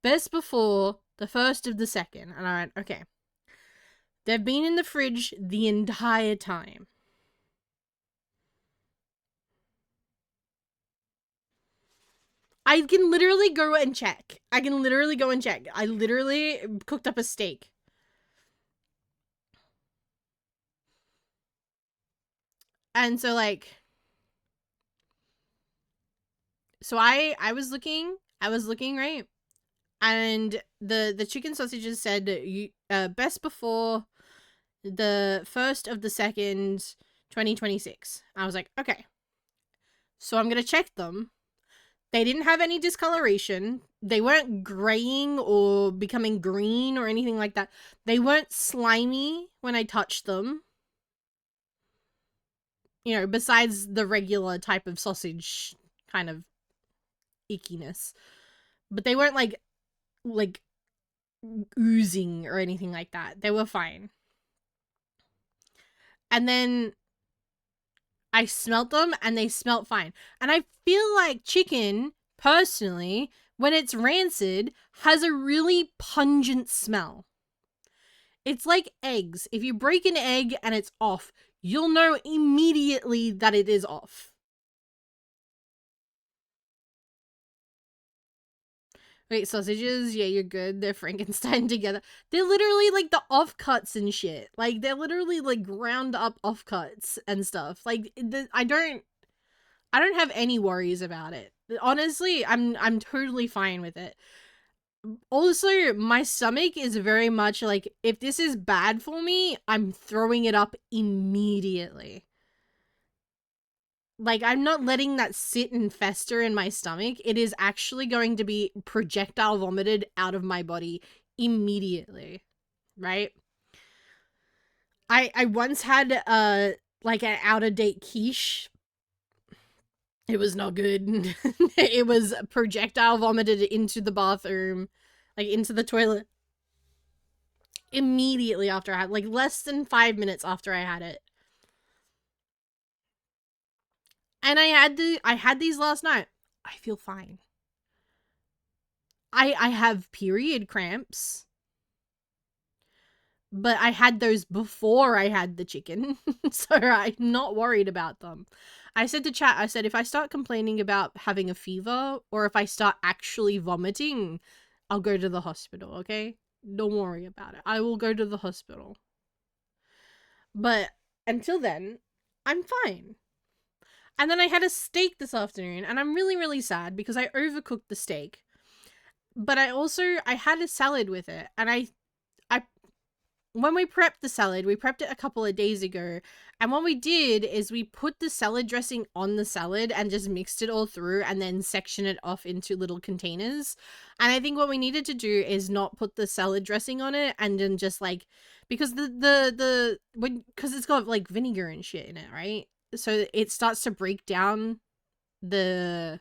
the 1st of the 2nd. And I went, okay. They've been in the fridge the entire time. I can literally go and check. I literally cooked up a steak. And so, like, so I was looking, right? And the chicken sausages said best before the 1st of the 2nd, 2026. I was like, okay. So I'm gonna check them. They didn't have any discoloration. They weren't graying or becoming green or anything like that. They weren't slimy when I touched them. You know, besides the regular type of sausage kind of ickiness. But they weren't like oozing or anything like that. They were fine. And then I smelt them and they smelt fine. And I feel like chicken, personally, when it's rancid, has a really pungent smell. It's like eggs. If you break an egg and it's off, you'll know immediately that it is off. Wait, sausages? Yeah, you're good. They're Frankenstein together. They're literally like the offcuts and shit. Like, they're literally like ground up offcuts and stuff. Like, I don't have any worries about it. Honestly, I'm totally fine with it. Also, my stomach is very much like, if this is bad for me, I'm throwing it up immediately. Like, I'm not letting that sit and fester in my stomach. It is actually going to be projectile vomited out of my body immediately. Right? I once had, like, an out-of-date quiche. It was not good. It was projectile vomited into the bathroom. Like, into the toilet. Immediately after I had, like, less than 5 minutes after I had it. And I had these last night. I feel fine. I have period cramps. But I had those before I had the chicken. So I'm not worried about them. I said to chat, I said, if I start complaining about having a fever or if I start actually vomiting, I'll go to the hospital, okay? Don't worry about it. I will go to the hospital. But until then, I'm fine. And then I had a steak this afternoon, and I'm really, really sad because I overcooked the steak. But I had a salad with it, and I when we prepped the salad, we prepped it a couple of days ago. And what we did is we put the salad dressing on the salad and just mixed it all through and then section it off into little containers. And I think what we needed to do is not put the salad dressing on it and then just like, because because it's got like vinegar and shit in it, right? So it starts to break down the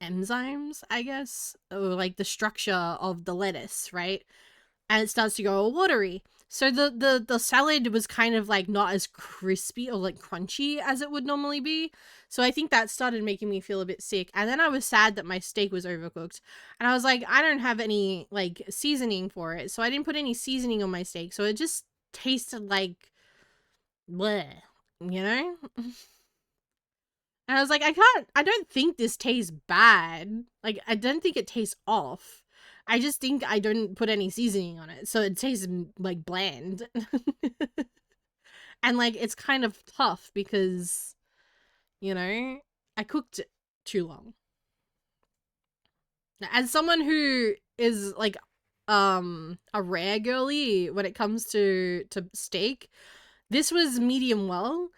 enzymes, I guess, or like the structure of the lettuce, right? And it starts to go all watery. So the salad was kind of like not as crispy or like crunchy as it would normally be. So I think that started making me feel a bit sick. And then I was sad that my steak was overcooked. And I was like, I don't have any like seasoning for it. So I didn't put any seasoning on my steak. So it just tasted like bleh, you know? And I was like, I don't think this tastes bad. Like, I don't think it tastes off. I just think I didn't put any seasoning on it. So it tastes like bland. And like, it's kind of tough because, you know, I cooked it too long. As someone who is like, a rare girly when it comes to steak, this was medium well.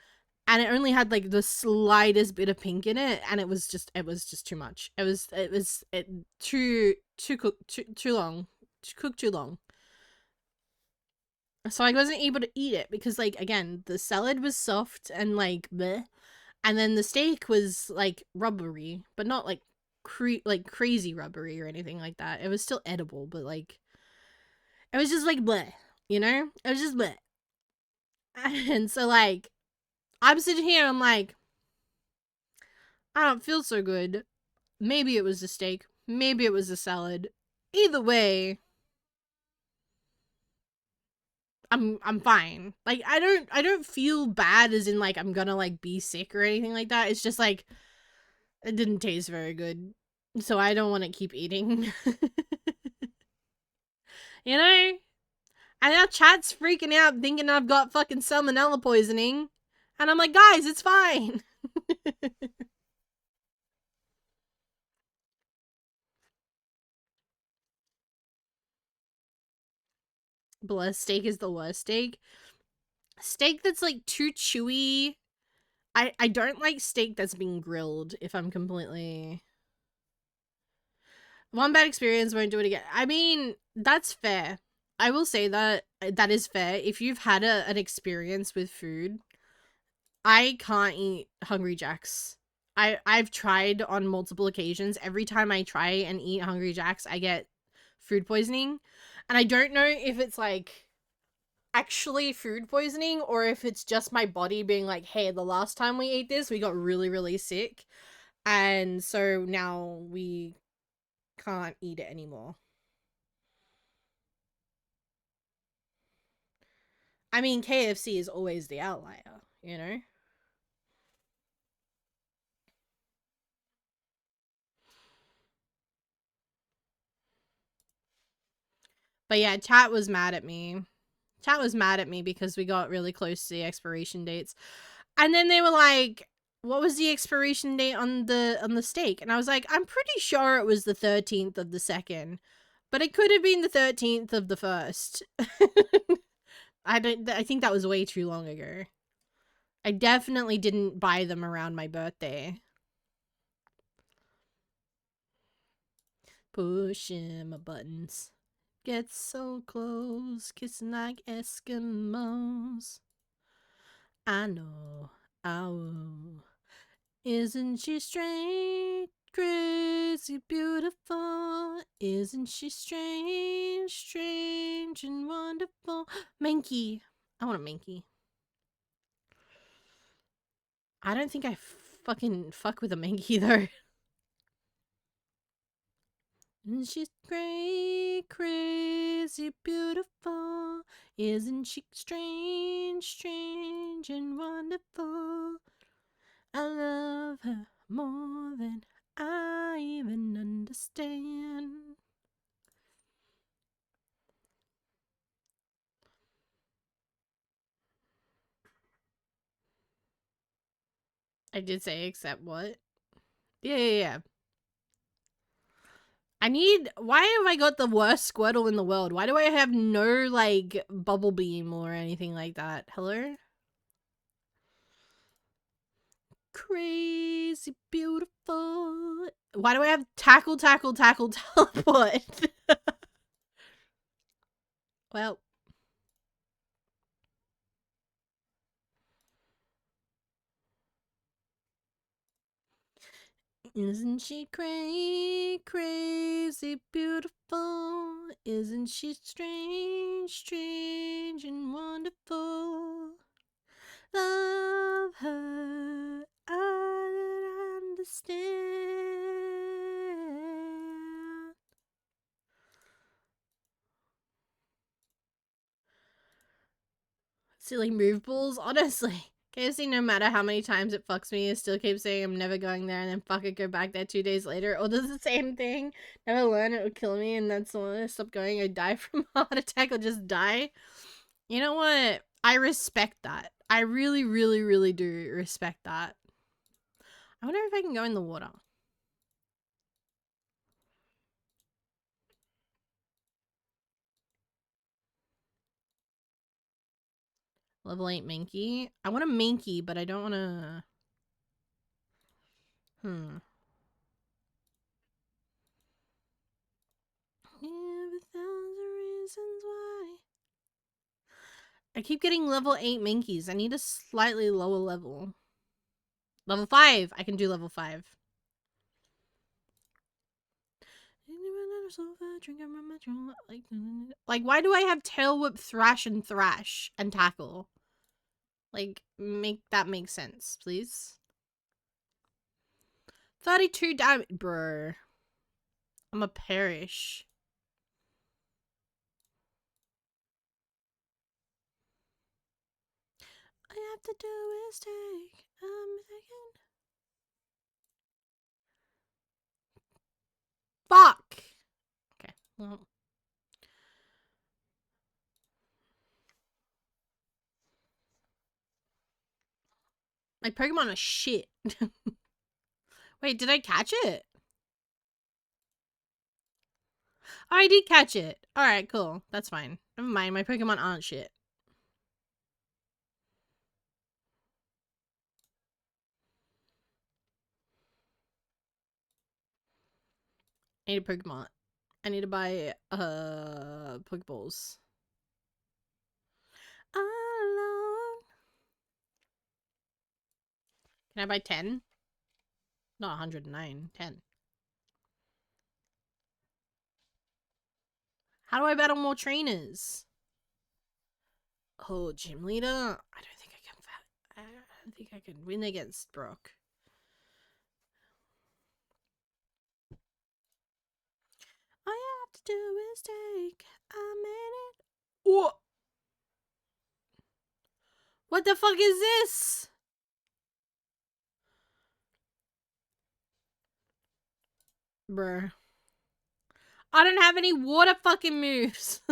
And it only had like the slightest bit of pink in it, and it was just too much. It was too long, cooked too long. So I wasn't able to eat it because, like, again, the salad was soft and like bleh, and then the steak was like rubbery, but not like crazy rubbery or anything like that. It was still edible, but like it was just like bleh, you know? It was just bleh. And so like I'm sitting here, I'm like, I don't feel so good. Maybe it was a steak. Maybe it was a salad. Either way, I'm fine. Like I don't feel bad as in like I'm gonna like be sick or anything like that. It's just like it didn't taste very good. So I don't want to keep eating. You know? And now chat's freaking out thinking I've got fucking salmonella poisoning. And I'm like, guys, it's fine. Blessed steak is the worst steak. Steak that's like too chewy. I don't like steak that's been grilled, if I'm completely... One bad experience, won't do it again. I mean, that's fair. I will say that that is fair. If you've had an experience with food, I can't eat Hungry Jacks. I've tried on multiple occasions. Every time I try and eat Hungry Jacks, I get food poisoning. And I don't know if it's like actually food poisoning or if it's just my body being like, hey, the last time we ate this, we got really, really sick. And so now we can't eat it anymore. I mean, KFC is always the outlier, you know? But yeah, chat was mad at me. Chat was mad at me because we got really close to the expiration dates. And then they were like, what was the expiration date on the steak? And I was like, I'm pretty sure it was the 13th of the 2nd. But it could have been the 13th of the 1st. I think that was way too long ago. I definitely didn't buy them around my birthday. Pushing my buttons. Get so close, kissing like Eskimos. I know, oh, isn't she strange, crazy, beautiful? Isn't she strange, strange and wonderful? Mankey. I want a Mankey. I don't think I fucking fuck with a Mankey though. Isn't she great, crazy, beautiful? Isn't she strange, strange and wonderful? I love her more than I even understand. I did say except what? Yeah. Why have I got the worst Squirtle in the world? Why do I have no, like, bubble beam or anything like that? Hello? Crazy beautiful. Why do I have tackle, teleport? Well. Isn't she crazy beautiful? Isn't she strange and wonderful? Love her, I understand. Silly movables, honestly. KFC, no matter how many times it fucks me, it still keeps saying I'm never going there and then fuck it, go back there 2 days later. Or does the same thing. Never learn, it would kill me, and that's when I stop going, I die from a heart attack or just die. You know what? I respect that. I really, really, really do respect that. I wonder if I can go in the water. Level 8 Minky. I want a Minky, but I don't want to... Have 1,000 reasons why. I keep getting level 8 Minkies. I need a slightly lower level. Level 5. I can do level 5. Like, why do I have Tail Whip, Thrash, and Tackle? Like, make that make sense, please. 32 damage. Brr. I'm a perish. All I have to do is take a second. Fuck! Okay, well. My Pokemon are shit. Wait, did I catch it? Oh, I did catch it. Alright, cool. That's fine. Never mind, my Pokemon aren't shit. I need a Pokemon. I need to buy, Pokeballs. Alone. Can I buy 10? Not 109. 10. How do I battle more trainers? Oh, gym leader? I don't think I can. I don't think I can win against Brock. All you have to do is take a minute. What? What the fuck is this? Bruh. I don't have any water fucking moves.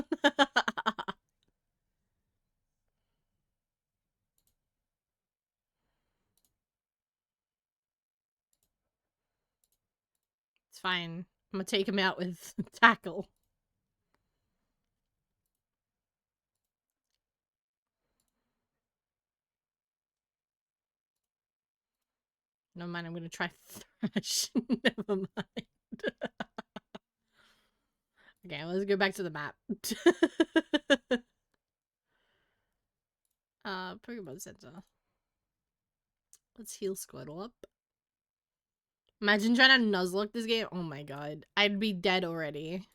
It's fine. I'm gonna take him out with tackle. Never mind, I'm gonna try Thrash. Never mind. Okay, let's go back to the map. Pokemon Center. Let's heal Squirtle up. Imagine trying to Nuzlocke this game. Oh my god. I'd be dead already.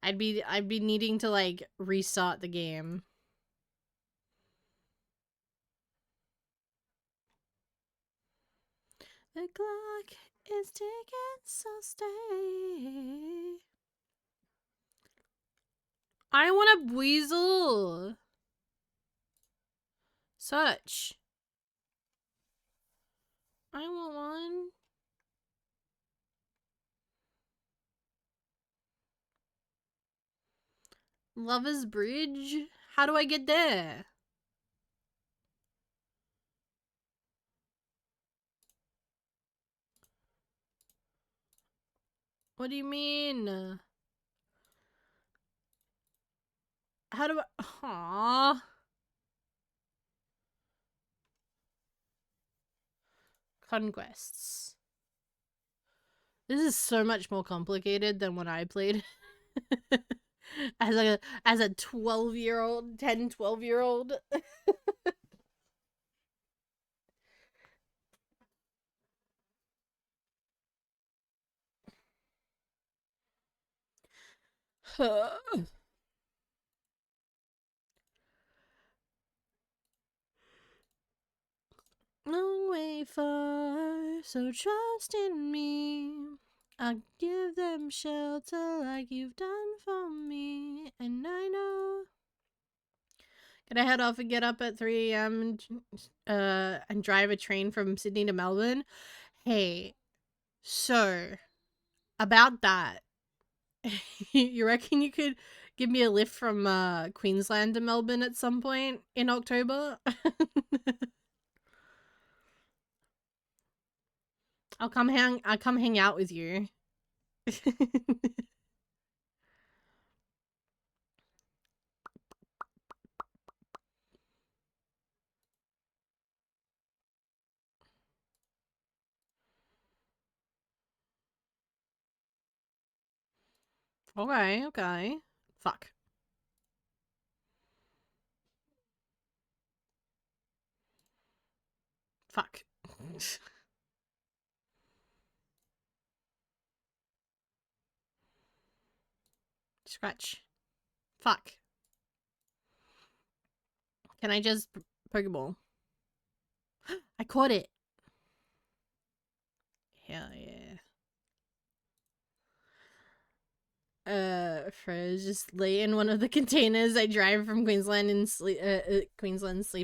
I'd be needing to, like, restart the game. The clock is ticking, so stay. I want a weasel. Search. I want one. Lover's Bridge? How do I get there? What do you mean? How do I... Aww. Conquests. This is so much more complicated than when I played. as a 12-year-old, 10, 12-year-old. Long way far, so trust in me. I'll give them shelter like you've done for me. And I know. Gonna head off and get up at 3 a.m. And drive a train from Sydney to Melbourne. Hey, so about that, you reckon you could give me a lift from Queensland to Melbourne at some point in October? I'll come hang out with you. Okay, okay. Fuck. Fuck. Scratch. Fuck. Can I just Pokeball? I caught it. Hell yeah. Froze, just lay in one of the containers. I drive from Queensland and sleep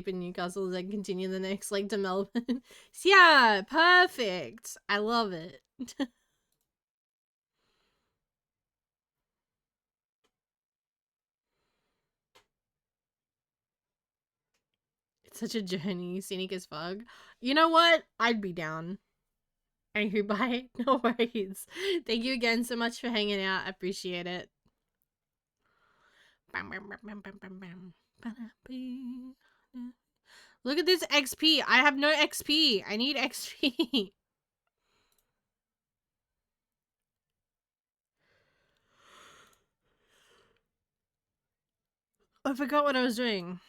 in Newcastle, then continue the next leg to Melbourne. Yeah, perfect. I love it. It's such a journey, scenic as fuck. You know what? I'd be down. Angry bye. No worries. Thank you again so much for hanging out. I appreciate it. Look at this XP. I have no XP. I need XP. I forgot what I was doing.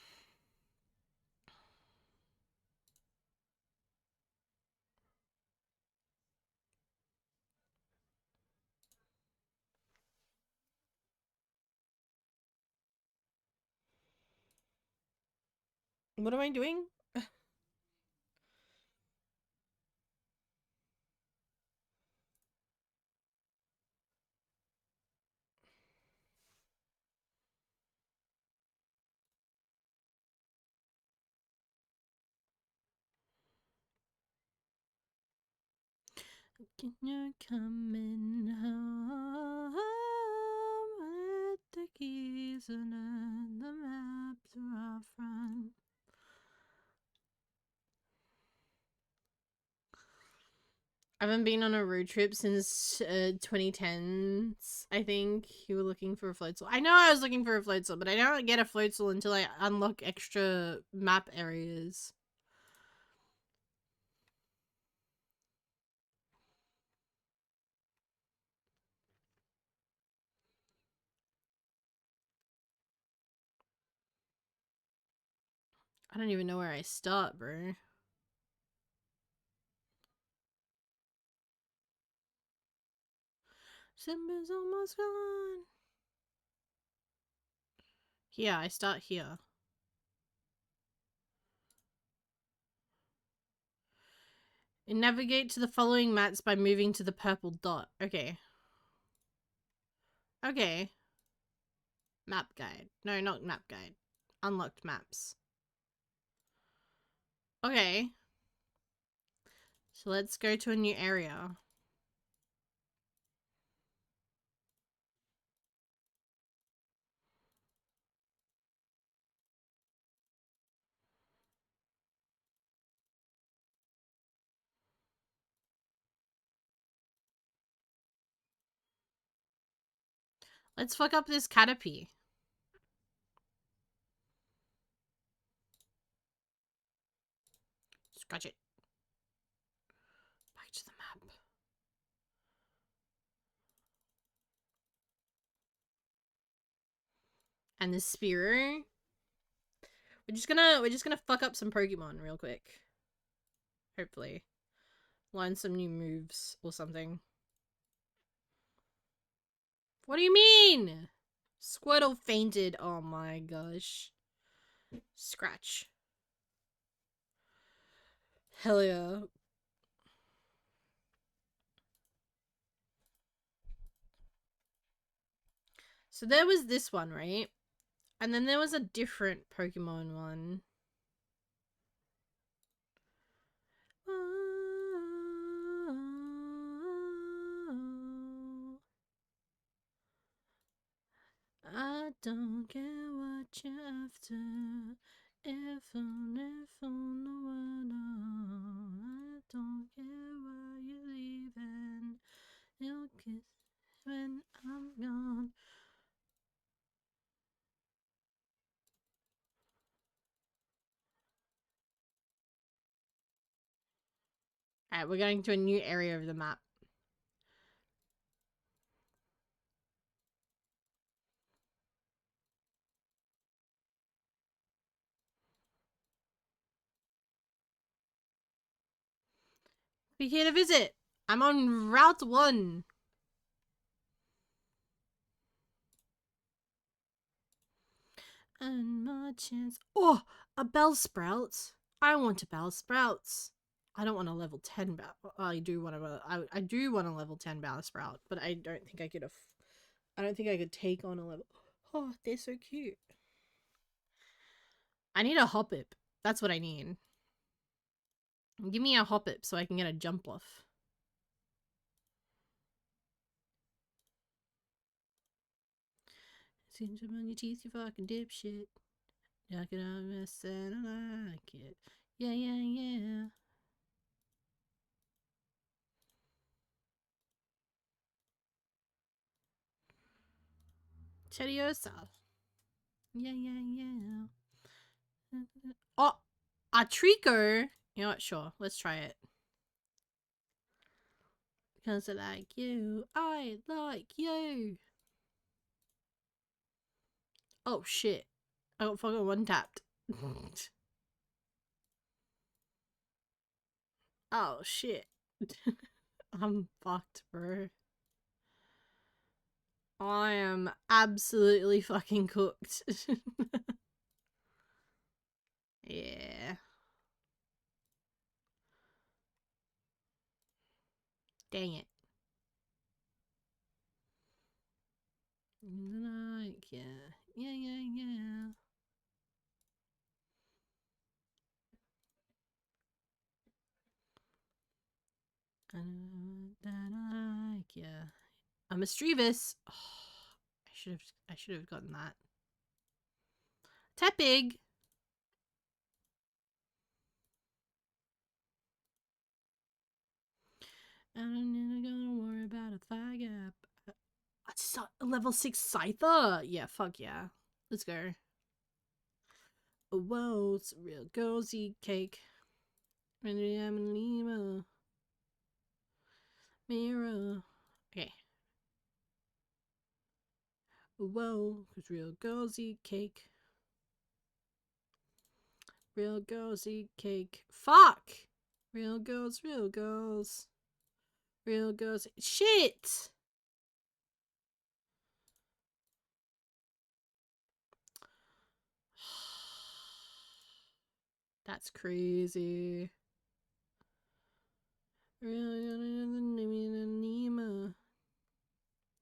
What am I doing? Can you coming home with the keys and the map to our front? I haven't been on a road trip since 2010s, I think. You were looking for a floatzel. I know I was looking for a floatzel, but I don't get a floatzel until I unlock extra map areas. I don't even know where I start, bro. Simba's almost gone. Here, I start here. And navigate to the following maps by moving to the purple dot. Okay. Okay. Map guide. No, not map guide. Unlocked maps. Okay. So let's go to a new area. Let's fuck up this Caterpie. Scratch it. Back to the map. And the Spearow. We're just gonna fuck up some Pokemon real quick. Hopefully. Learn some new moves or something. What do you mean? Squirtle fainted. Oh my gosh. Scratch. Hell yeah. So there was this one, right? And then there was a different Pokemon one. I don't care what you're after. If I'm on the world, I don't care why you're leaving. You'll kiss when I'm gone. Alright, we're going to a new area of the map. Be here to visit. I'm on Route 1. And my chance. Oh, a Bellsprout. I want a Bellsprout. I don't want a level 10 Bell. I do want I do want a level 10 Bellsprout, but I don't think I could I don't think I could take on a level. Oh, they're so cute. I need a Hoppip. That's what I need. Give me a Hoppip so I can get a jump off. Seems on your teeth, you fucking dipshit. Knock it out, mess and I like it. Yeah, yeah, yeah. Tediosa. Yeah, yeah, yeah. Oh, a Trico. You know what? Sure, let's try it. Because I like you. I like you. Oh shit. I got fucking one tapped. Oh shit. I'm fucked, bro. I am absolutely fucking cooked. Yeah. Dang it. Like, yeah. Yeah, yeah, yeah. Like, yeah. A Mischievous. Oh, I should have gotten that. Tepig. I'm never gonna worry about a thigh gap. A level 6 Scyther? Yeah, fuck yeah. Let's go. Oh, whoa, it's a real girls eat cake. Mirror. Okay. Whoa, cause real girls eat cake. Real girls eat cake. Fuck! Real girls, real girls. Real girls. Shit! That's crazy.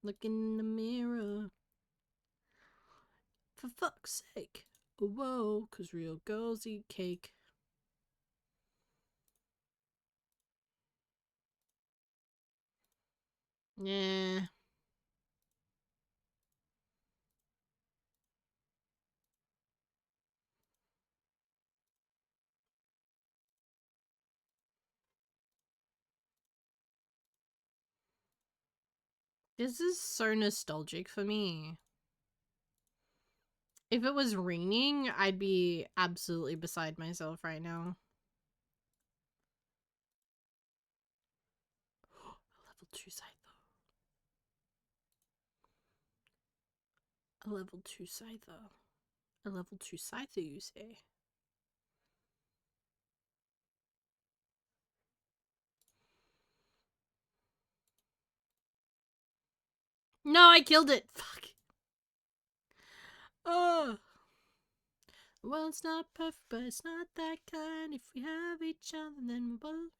Look in the mirror. For fuck's sake. Whoa, cause real girls eat cake. Yeah. This is so nostalgic for me. If it was raining, I'd be absolutely beside myself right now. A level 2 Scyther. A level 2 Scyther. A level 2 Scyther, you say? No, I killed it! Fuck. Oh. Well, it's not perfect, but it's not that kind. If we have each other, then we're both.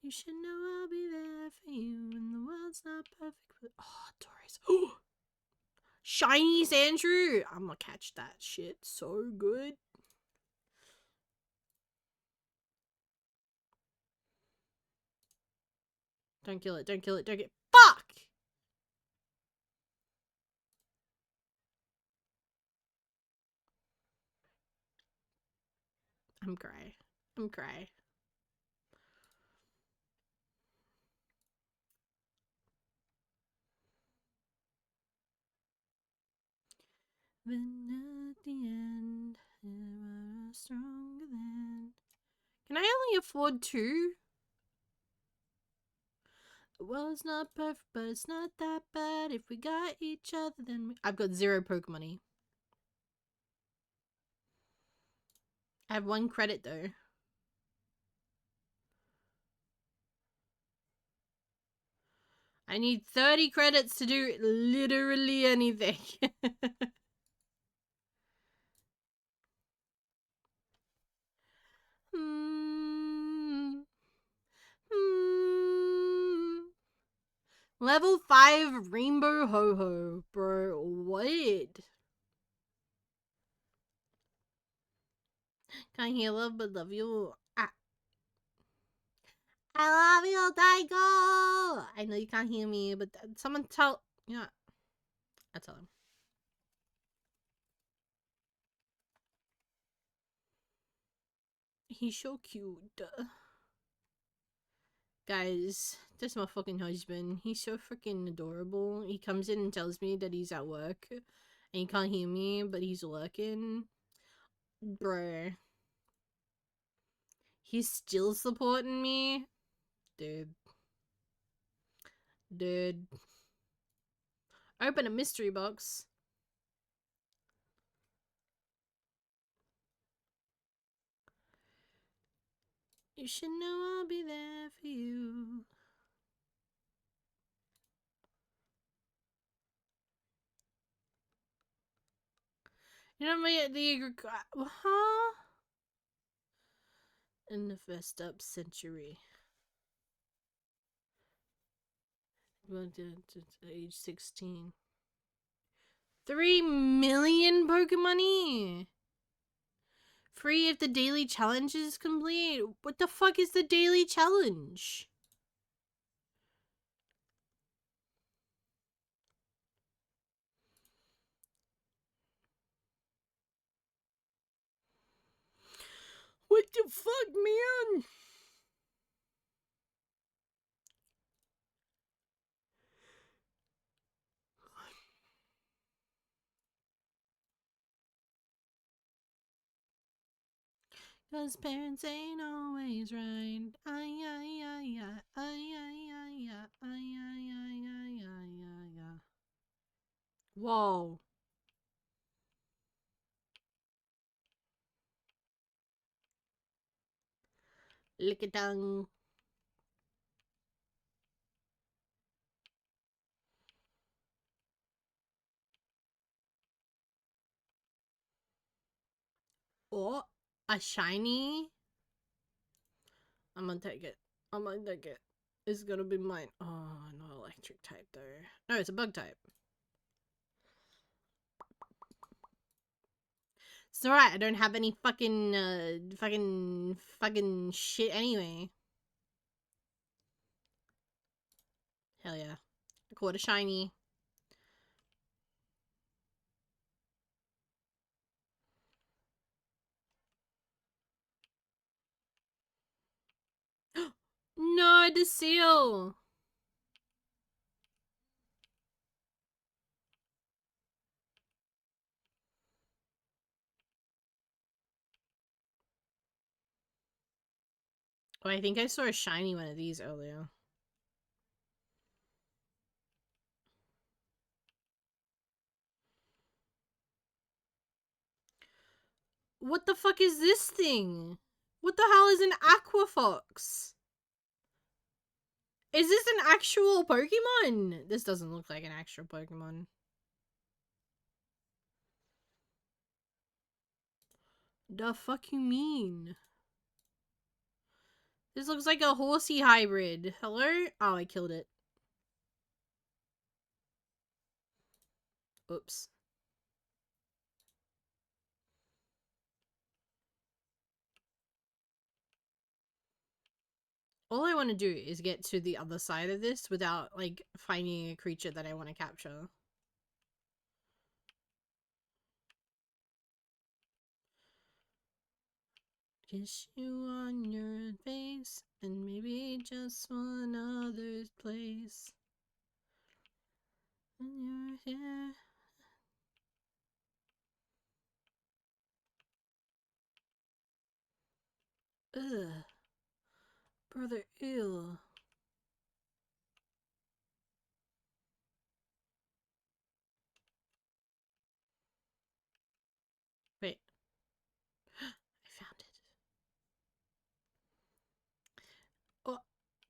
You should know I'll be there for you when the world's not perfect. But oh, Doris. Oh, shiny Sandshrew. I'm gonna catch that shit so good. Don't kill it. Don't kill it. Don't get. Fuck! I'm grey. I'm grey. But at the end, we're stronger than. Can I only afford 2? Well, it's not perfect, but it's not that bad. If we got each other, then I've got 0 Pokemon. I have 1 credit though. I need 30 credits to do literally anything. Level 5 Rainbow Ho-Ho. Bro, what? Can't hear love but love you. I love you, Daigo! I know you can't hear me, but someone tell... Yeah, I tell him. He's so cute. Guys, that's my fucking husband. He's so freaking adorable. He comes in and tells me that he's at work and he can't hear me, but he's working. Bruh. He's still supporting me? Dude. Dude. Open a mystery box. You should know I'll be there for you. You know the huh? In the first up century. Went to age 16. 3 million Pokemon! Free if the daily challenge is complete. What the fuck is the daily challenge? What the fuck, man? Cause parents ain't always right. Ay, ay, ay, ay, ay, ay, ay, ay, ay, ay, ay, ay, ay, ay. Whoa. Lick it down. Oh, a shiny. I'm gonna take it. I'm gonna take it. It's gonna be mine. Oh, not electric type though. No, it's a bug type. It's alright, I don't have any fucking shit anyway. Hell yeah. I caught a shiny. No, had to seal. Oh, I think I saw a shiny one of these earlier. What the fuck is this thing? What the hell is an Aquafox? Is this an actual Pokemon? This doesn't look like an actual Pokemon. The fuck you mean? This looks like a horsey hybrid. Hello? Oh, I killed it. Oops. All I want to do is get to the other side of this without, like, finding a creature that I want to capture. Kiss you on your face, and maybe just one other place. And you're here. Ugh. Brother, ew. Wait. I found it. Oh.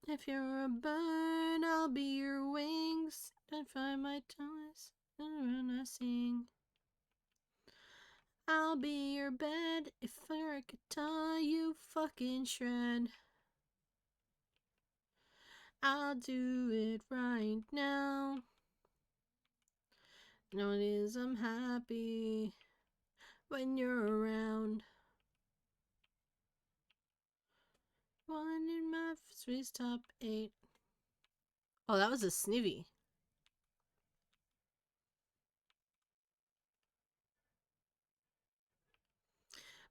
If you're a bird, I'll be your wings. And find my toes, and when I sing. I'll be your bed. If you're a guitar, you fucking shred. I'll do it right now. Notice I'm happy when you're around. One in my Swiss top 8. Oh, that was a snivy.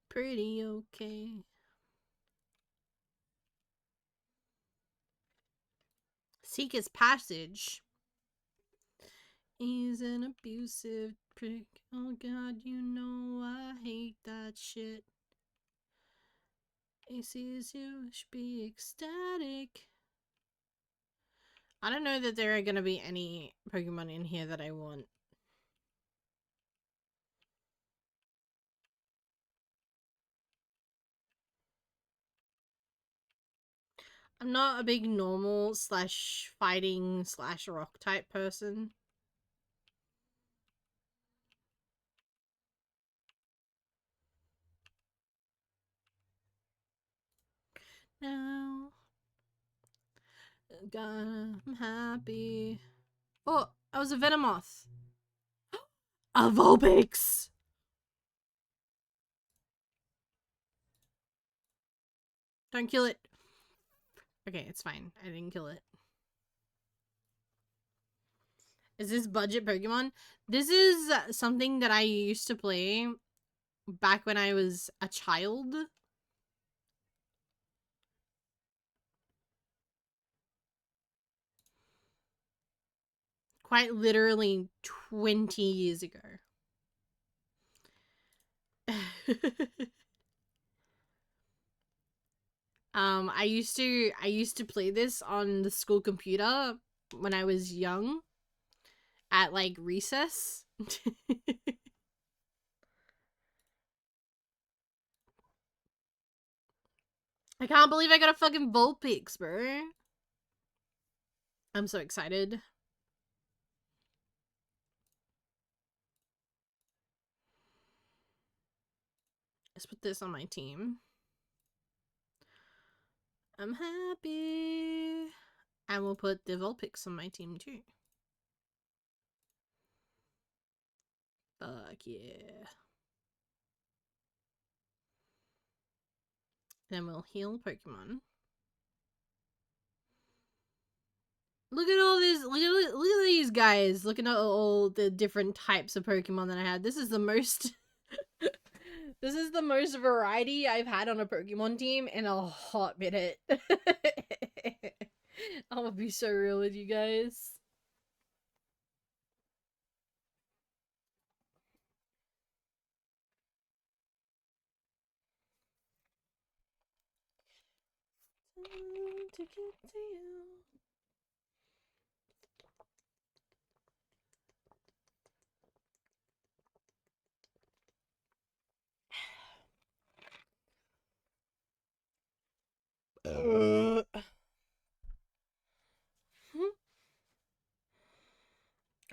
Pretty okay. Seek his passage. He's an abusive prick. Oh god, you know I hate that shit. He sees you, should be ecstatic. I don't know that there are gonna be any Pokemon in here that I want. I'm not a big normal slash fighting slash rock type person. Now, I'm happy. Oh, I was a Venomoth. A Vulpix! Don't kill it. Okay, it's fine. I didn't kill it. Is this budget Pokemon? This is something that I used to play back when I was a child. Quite literally 20 years ago. I used to play this on the school computer when I was young at like recess. I can't believe I got a fucking Vulpix, bro. I'm so excited. Let's put this on my team. I'm happy. And we'll put the Vulpix on my team too. Fuck yeah. Then we'll heal Pokemon. Look at all this. Look at these guys. Looking at all the different types of Pokemon that I had. This is the most. This is the most variety I've had on a Pokemon team in a hot minute. I'm gonna be so real with you guys. Time to get to you.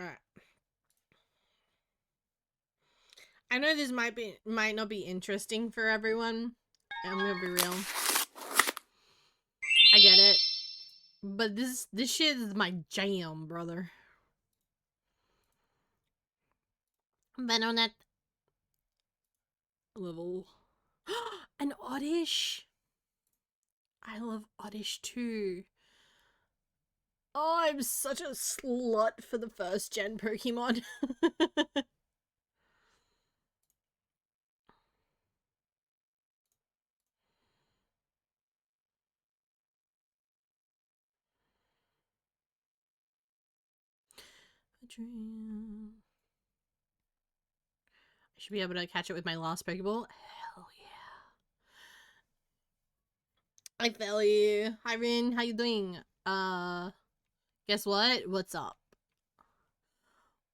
Alright. I know this might not be interesting for everyone. I'm gonna be real. I get it. But this shit is my jam, brother. Venonet level. An Oddish. I love Oddish too. Oh, I'm such a slut for the first gen Pokemon. A dream. I should be able to catch it with my last Pokeball. Hell yeah. I feel you. Hi Rin, how you doing? Guess what? What's up?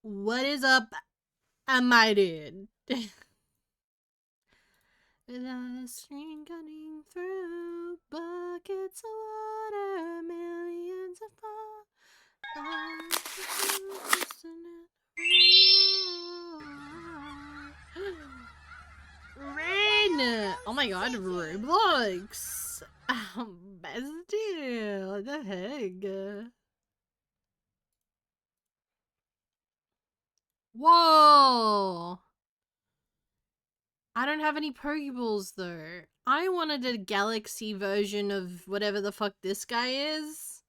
What is up, my dude? Without a stream cutting through buckets of water, millions of Rain! Oh my god, Roblox! Bestie, what the heck? Whoa! I don't have any Pokeballs though. I wanted a galaxy version of whatever the fuck this guy is.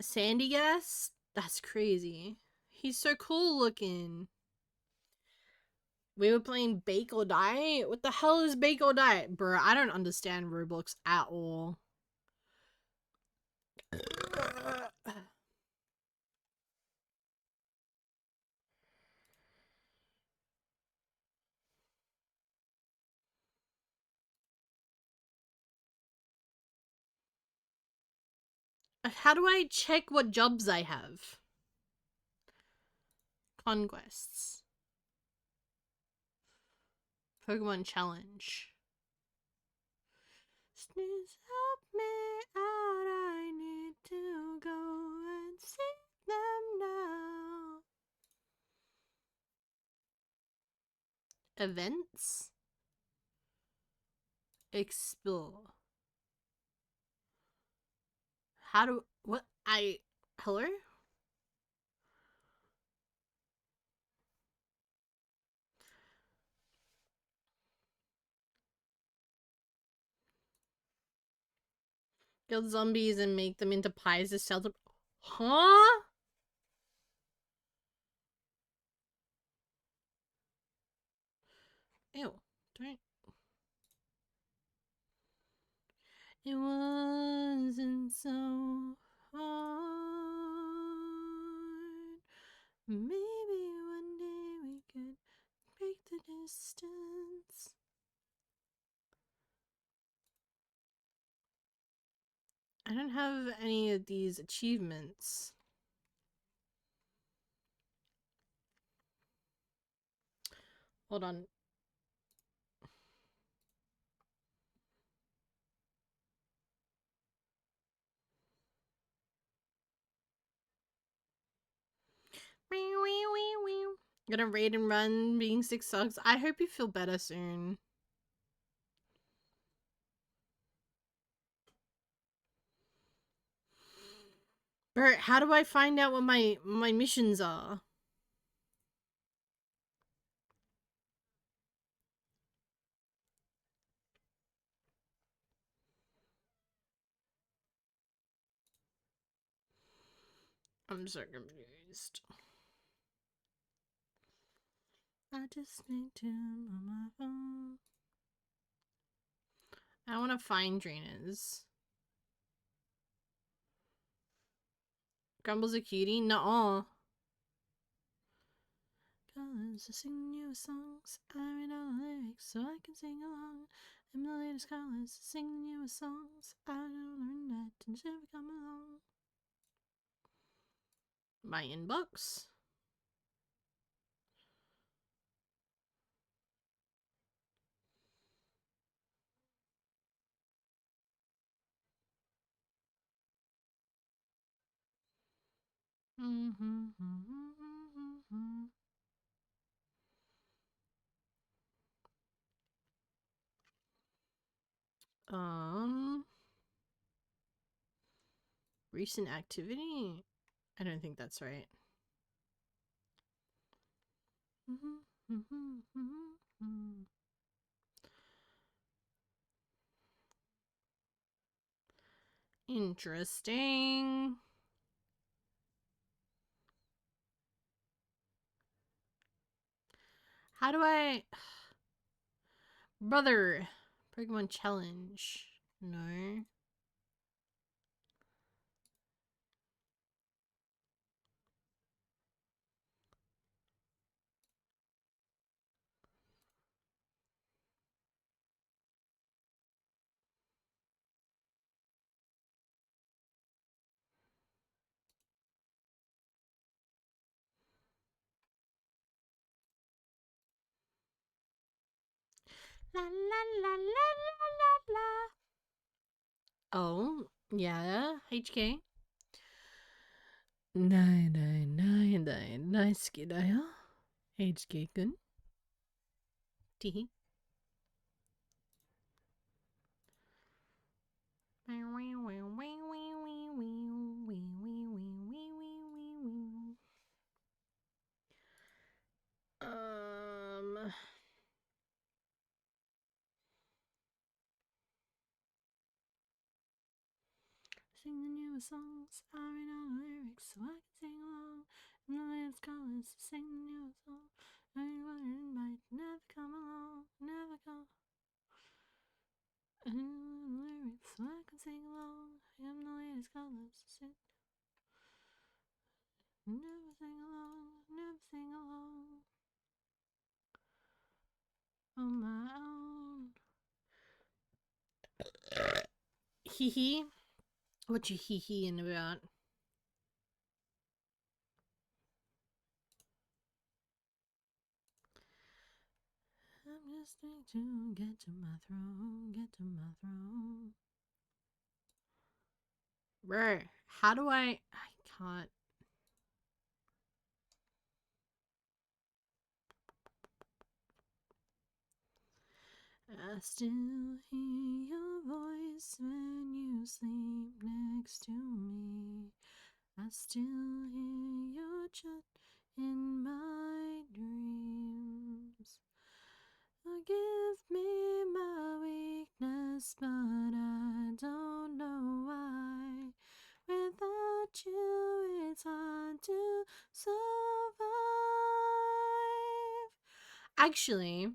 Sandy Gas? That's crazy. He's so cool looking. We were playing Bake or Die? What the hell is Bake or Die? Bruh, I don't understand Roblox at all. How do I check what jobs I have? Conquests. Pokemon Challenge. Snooze, help me out. I need to go and see them now. Events. Explore. How do... What? Hello? Kill zombies and make them into pies to sell them. Huh? Ew. Don't. It wasn't so hard. Maybe one day we could break the distance. I don't have any of these achievements. Hold on. Gonna raid and run, being sick sucks. I hope you feel better soon. Bert, how do I find out what my missions are? I'm so confused. I just need to on my phone. I want to find drainers. Grumble's a cutie? Nuh-uh. Colors, I sing you songs. I read all the lyrics so I can sing along. I'm the latest colors, singing you songs. I don't learn that until we come along. My inbox. Recent activity? I don't think that's right. Interesting. How do I... Brother. Pokemon challenge. No. La la la la la la. Oh, yeah, HK. Nice kidaya. HK kun. Teehee. Um, sing the newest songs. I read all the lyrics so I can sing along. And the latest colors, sing the newest song. Anyone might never come along, never come. And the lyrics so I can sing along. And the latest colors, sing. Never sing along, never sing along. On my own. Hee hee. What you hee heeing about? I'm just trying to get to my throne, get to my throne. Bruh, how do I can't. I still hear your voice when you sleep next to me. I still hear your chat in my dreams. Forgive me my weakness, but I don't know why. Without you, it's hard to survive. Actually,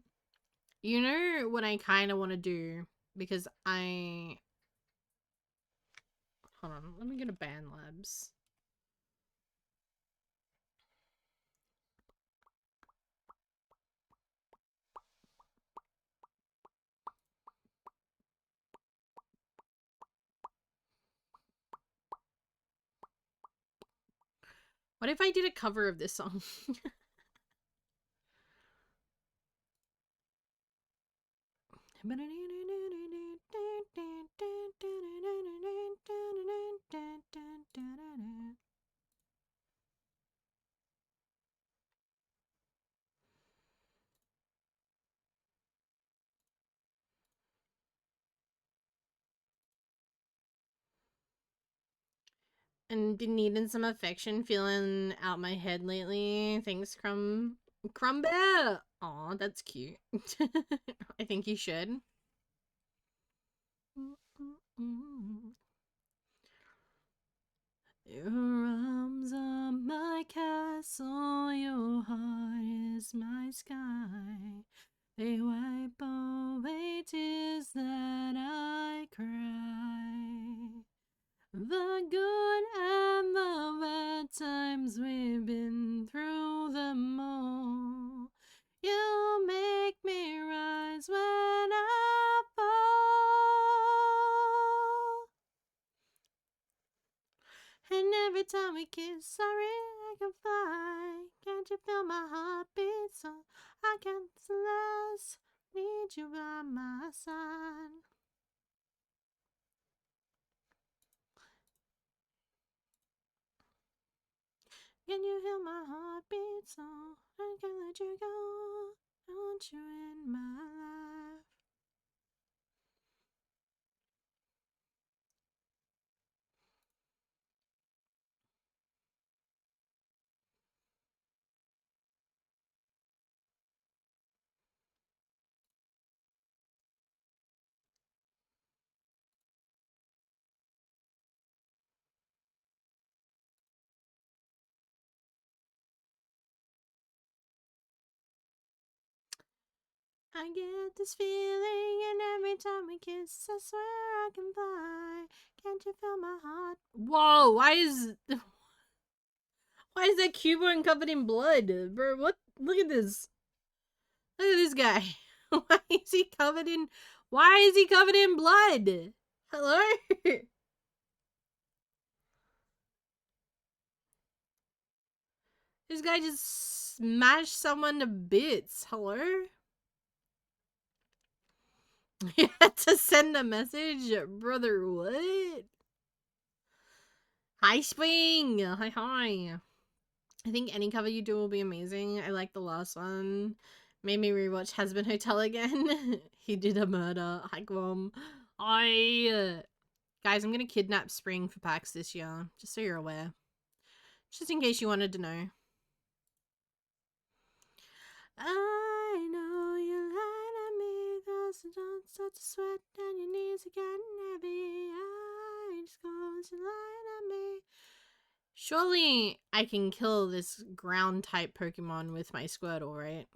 you know what I kind of want to do? Because I... Hold on, let me go to Band Labs. What if I did a cover of this song? And been needing some affection, feeling out my head lately. Thanks, Crumbear. Aw, that's cute. I think you should. Your arms are my castle, your heart is my sky. They wipe away tears that I cry. The good and the time we kiss, sorry I can fly. Can't you feel my heartbeat? So I can't last. Need you by my side. Can you hear my heartbeat? So I can't let you go. I want you in my life. I get this feeling, and every time we kiss, I swear I can fly. Can't you feel my heart? Whoa! Why is that keyboard covered in blood, bro? What? Look at this. Look at this guy. Why is he covered in? Why is he covered in blood? Hello? This guy just smashed someone to bits. Hello? You had to send a message? Brother, what? Hi, Spring! Hi. I think any cover you do will be amazing. I like the last one. Made me rewatch Hasbin Hotel again. He did a murder. Hi, Grom. Guys, I'm gonna kidnap Spring for PAX this year. Just so you're aware. Just in case you wanted to know. I know you lied at me, cause you don't start to sweat and your knees are getting heavy. I just cause you lied at me. Surely I can kill this ground type Pokemon with my Squirtle, right?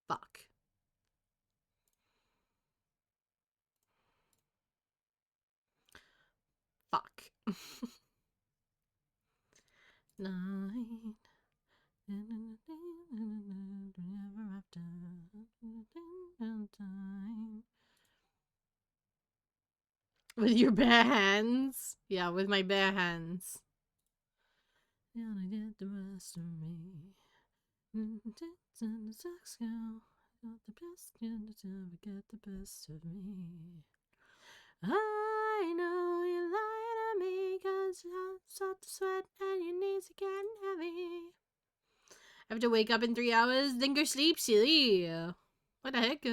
Fuck. Fuck. Nine. Never after time. With your bare hands? Yeah, with my bare hands. Gonna get the rest of me. And the sex girl. Got the best gonna never get the best of me. I know you lied at me, cause you start to sweat and your knees are getting heavy. I have to wake up in 3 hours, then go sleep, silly. What the heck?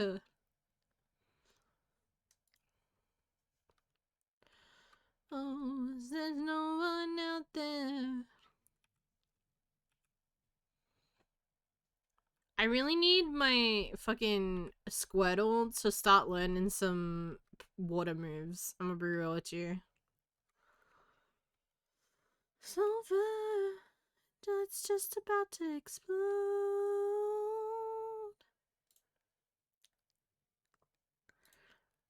Oh, there's no one out there. I really need my fucking Squirtle to start learning some water moves. I'm gonna be real with you. Silver, it's just about to explode.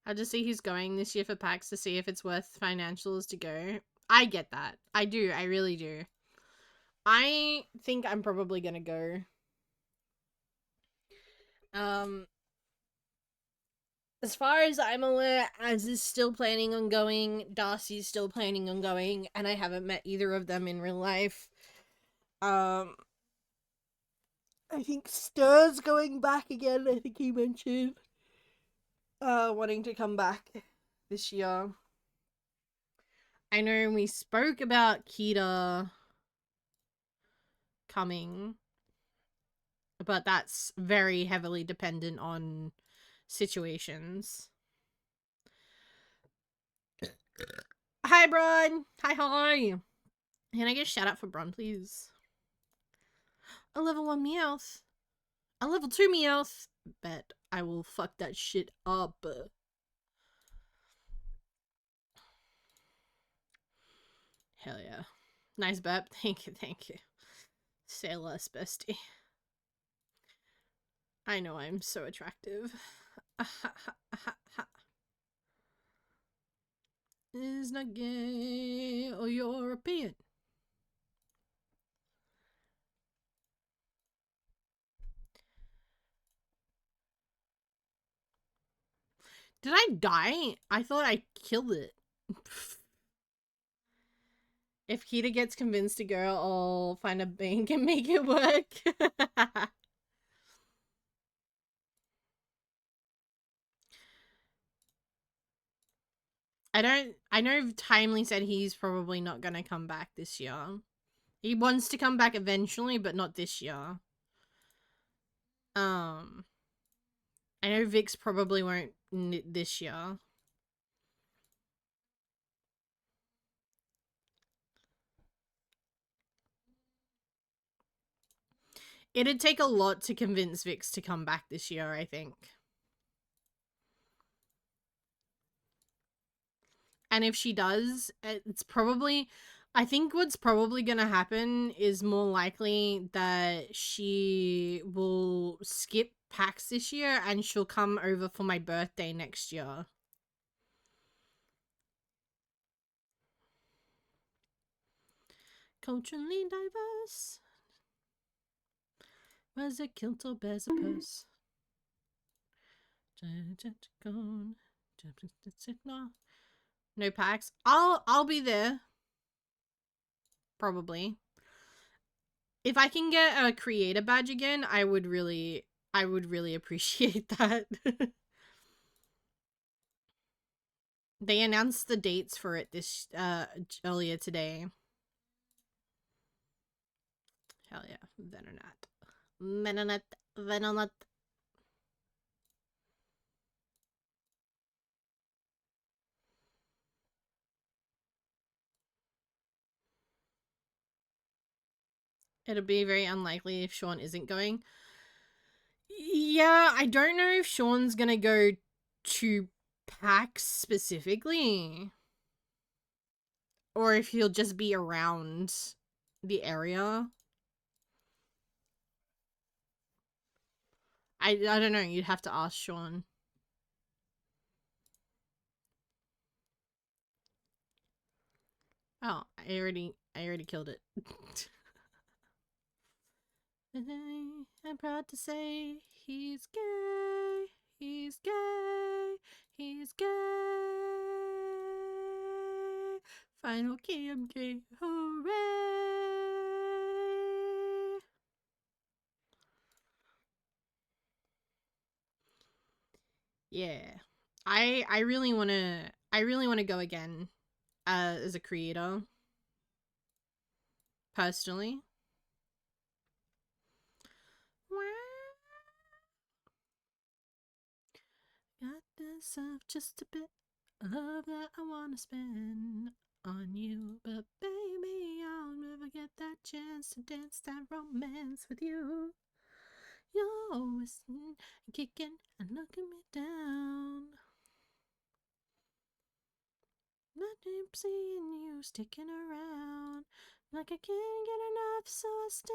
I'll just see who's going this year for PAX to see if it's worth financials to go. I get that. I do. I really do. I think I'm probably gonna go. As far as I'm aware, Az is still planning on going, Darcy's still planning on going, and I haven't met either of them in real life. I think Stir's going back again, I think he mentioned. Wanting to come back this year. I know we spoke about Kita coming, but that's very heavily dependent on situations. Hi, Bron! Hi! Can I get a shout out for Bron, please? A level 1 Meowth. A level 2 Meowth. Bet I will fuck that shit up. Hell yeah. Nice burp. Thank you. Say less, bestie. I know I'm so attractive. Is not gay or European. Did I die? I thought I killed it. If Kita gets convinced to go, I'll find a bank and make it work. I know Timely said he's probably not gonna come back this year. He wants to come back eventually, but not this year. I know Vix probably won't this year. It'd take a lot to convince Vix to come back this year, I think. And if she does, it's probably... I think what's probably going to happen is more likely that she will skip PAX this year and she'll come over for my birthday next year. Culturally diverse. Was a kilt or bears a purse? No PAX. I'll be there. Probably. If I can get a creator badge again, I would really appreciate that. They announced the dates for it this earlier today. Hell yeah, Venonat. Venonat. It'll be very unlikely if Sean isn't going. Yeah, I don't know if Sean's gonna go to PAX specifically. Or if he'll just be around the area. I don't know, you'd have to ask Sean. Oh, I already killed it. I'm proud to say he's gay, he's gay, he's gay. Final KMK, hooray! Yeah, I really wanna go again as a creator personally. Got myself just a bit of love that I wanna spend on you, but baby, I'll never get that chance to dance that romance with you. You're always kicking and knocking me down. Not seeing you sticking around, like I can't get enough, so I stay.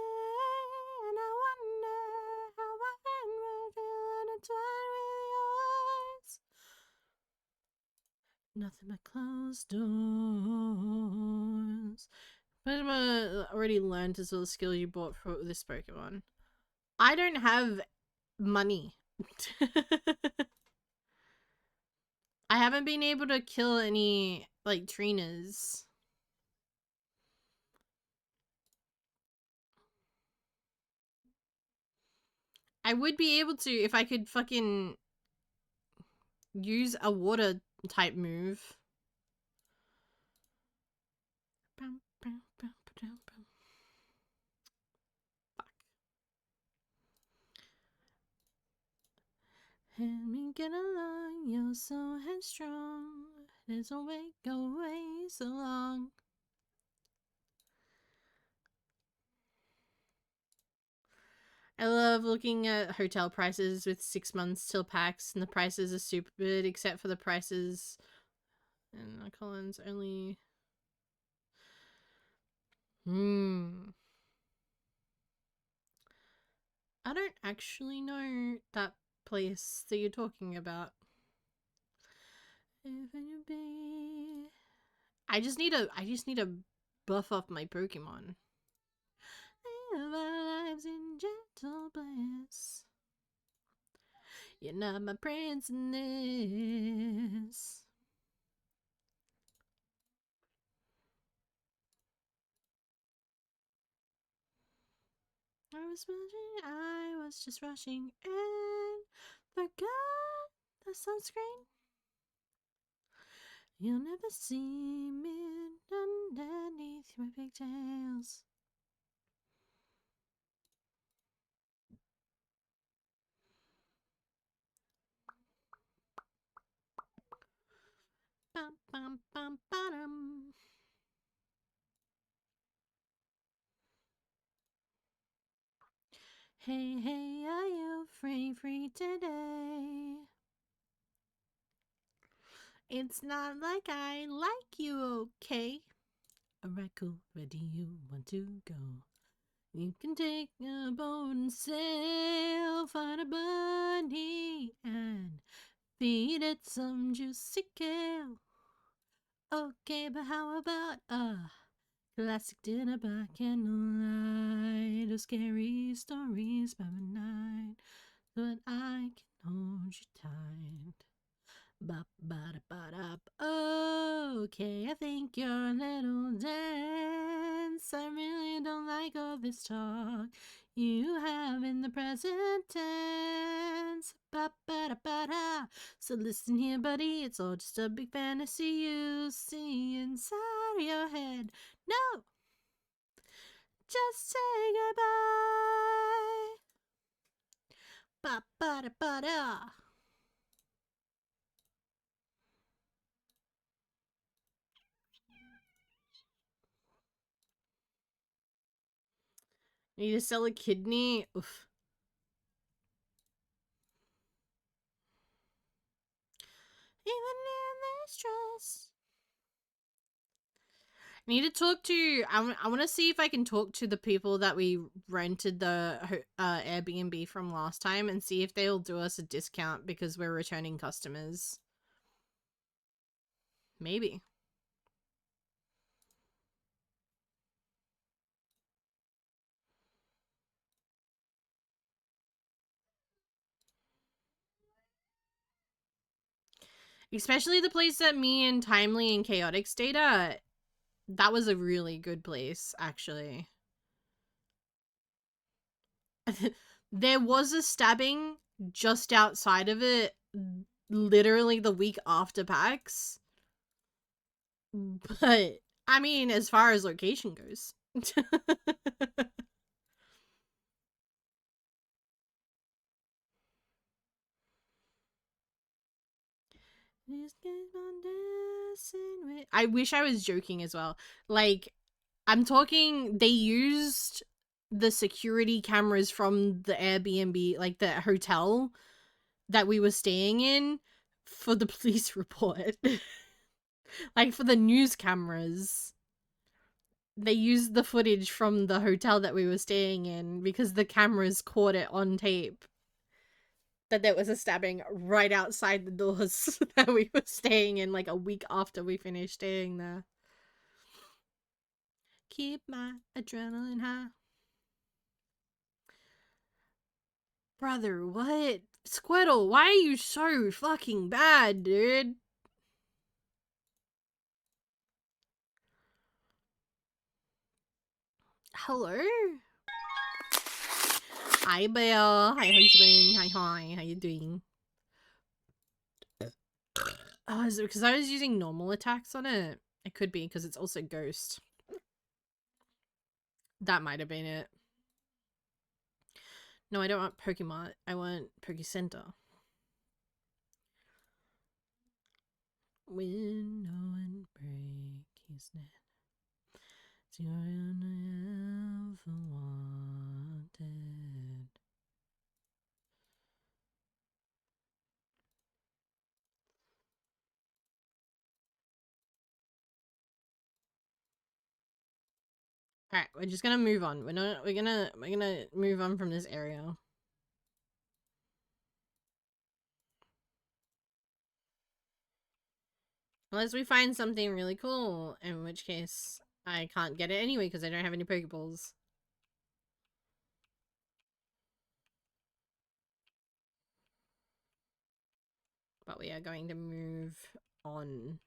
And I wonder how I can feel intertwined with yours. Nothing but closed doors. But I already learned as well the skill you bought for this Pokemon. I don't have money. I haven't been able to kill any, like, Trinas. I would be able to if I could fucking use a water type move. Fuck. Help me get along, you're so headstrong. There's a way, go away so long. I love looking at hotel prices with 6 months till PAX, and the prices are stupid except for the prices. And Collins only. I don't actually know that place that you're talking about. I just need to buff up my Pokemon. Live our lives in gentle bliss. You're not my prince in this. I was just rushing in. Forgot the sunscreen. You'll never see me underneath my pigtails. Bum, bum, bum, ba-dum. Hey, hey, are you free today? It's not like I like you, okay? Alright, cool. Where do you want to go? You can take a boat and sail, find a bunny and feed it some juicy kale. Okay, but how about a classic dinner by candlelight, or scary stories by midnight, but I can hold you tight. Bop, bada, bada, okay, I think you're a little dense. I really don't like all this talk you have in the present tense. Bop, bada, bada. So listen here, buddy, it's all just a big fantasy you see inside your head. No, just say goodbye. Bop, bada, bada. Need to sell a kidney? Oof. Even in this stress. I need to talk to. I want to see if I can talk to the people that we rented the Airbnb from last time and see if they'll do us a discount because we're returning customers. Maybe. Especially the place that me and Timely and Chaotic stayed at. That was a really good place, actually. There was a stabbing just outside of it, literally the week after PAX. But, I mean, as far as location goes. I wish I was joking as well. Like, I'm talking, they used the security cameras from the Airbnb, like the hotel that we were staying in, for the police report. Like, for the news cameras. They used the footage from the hotel that we were staying in because the cameras caught it on tape that there was a stabbing right outside the doors that we were staying in, like a week after we finished staying there. Keep my adrenaline high. Brother, what? Squirtle, why are you so fucking bad, dude? Hello? Hi, Belle. Hi, husband. Hi. How you doing? Oh, is it because I was using normal attacks on it? It could be because it's also Ghost. That might have been it. No, I don't want Pokemon. I want Pokecenter. Window and break his net. It's your ever wanted. Alright, we're just gonna move on. We're gonna move on from this area. Unless we find something really cool, in which case I can't get it anyway because I don't have any Pokeballs. But we are going to move on.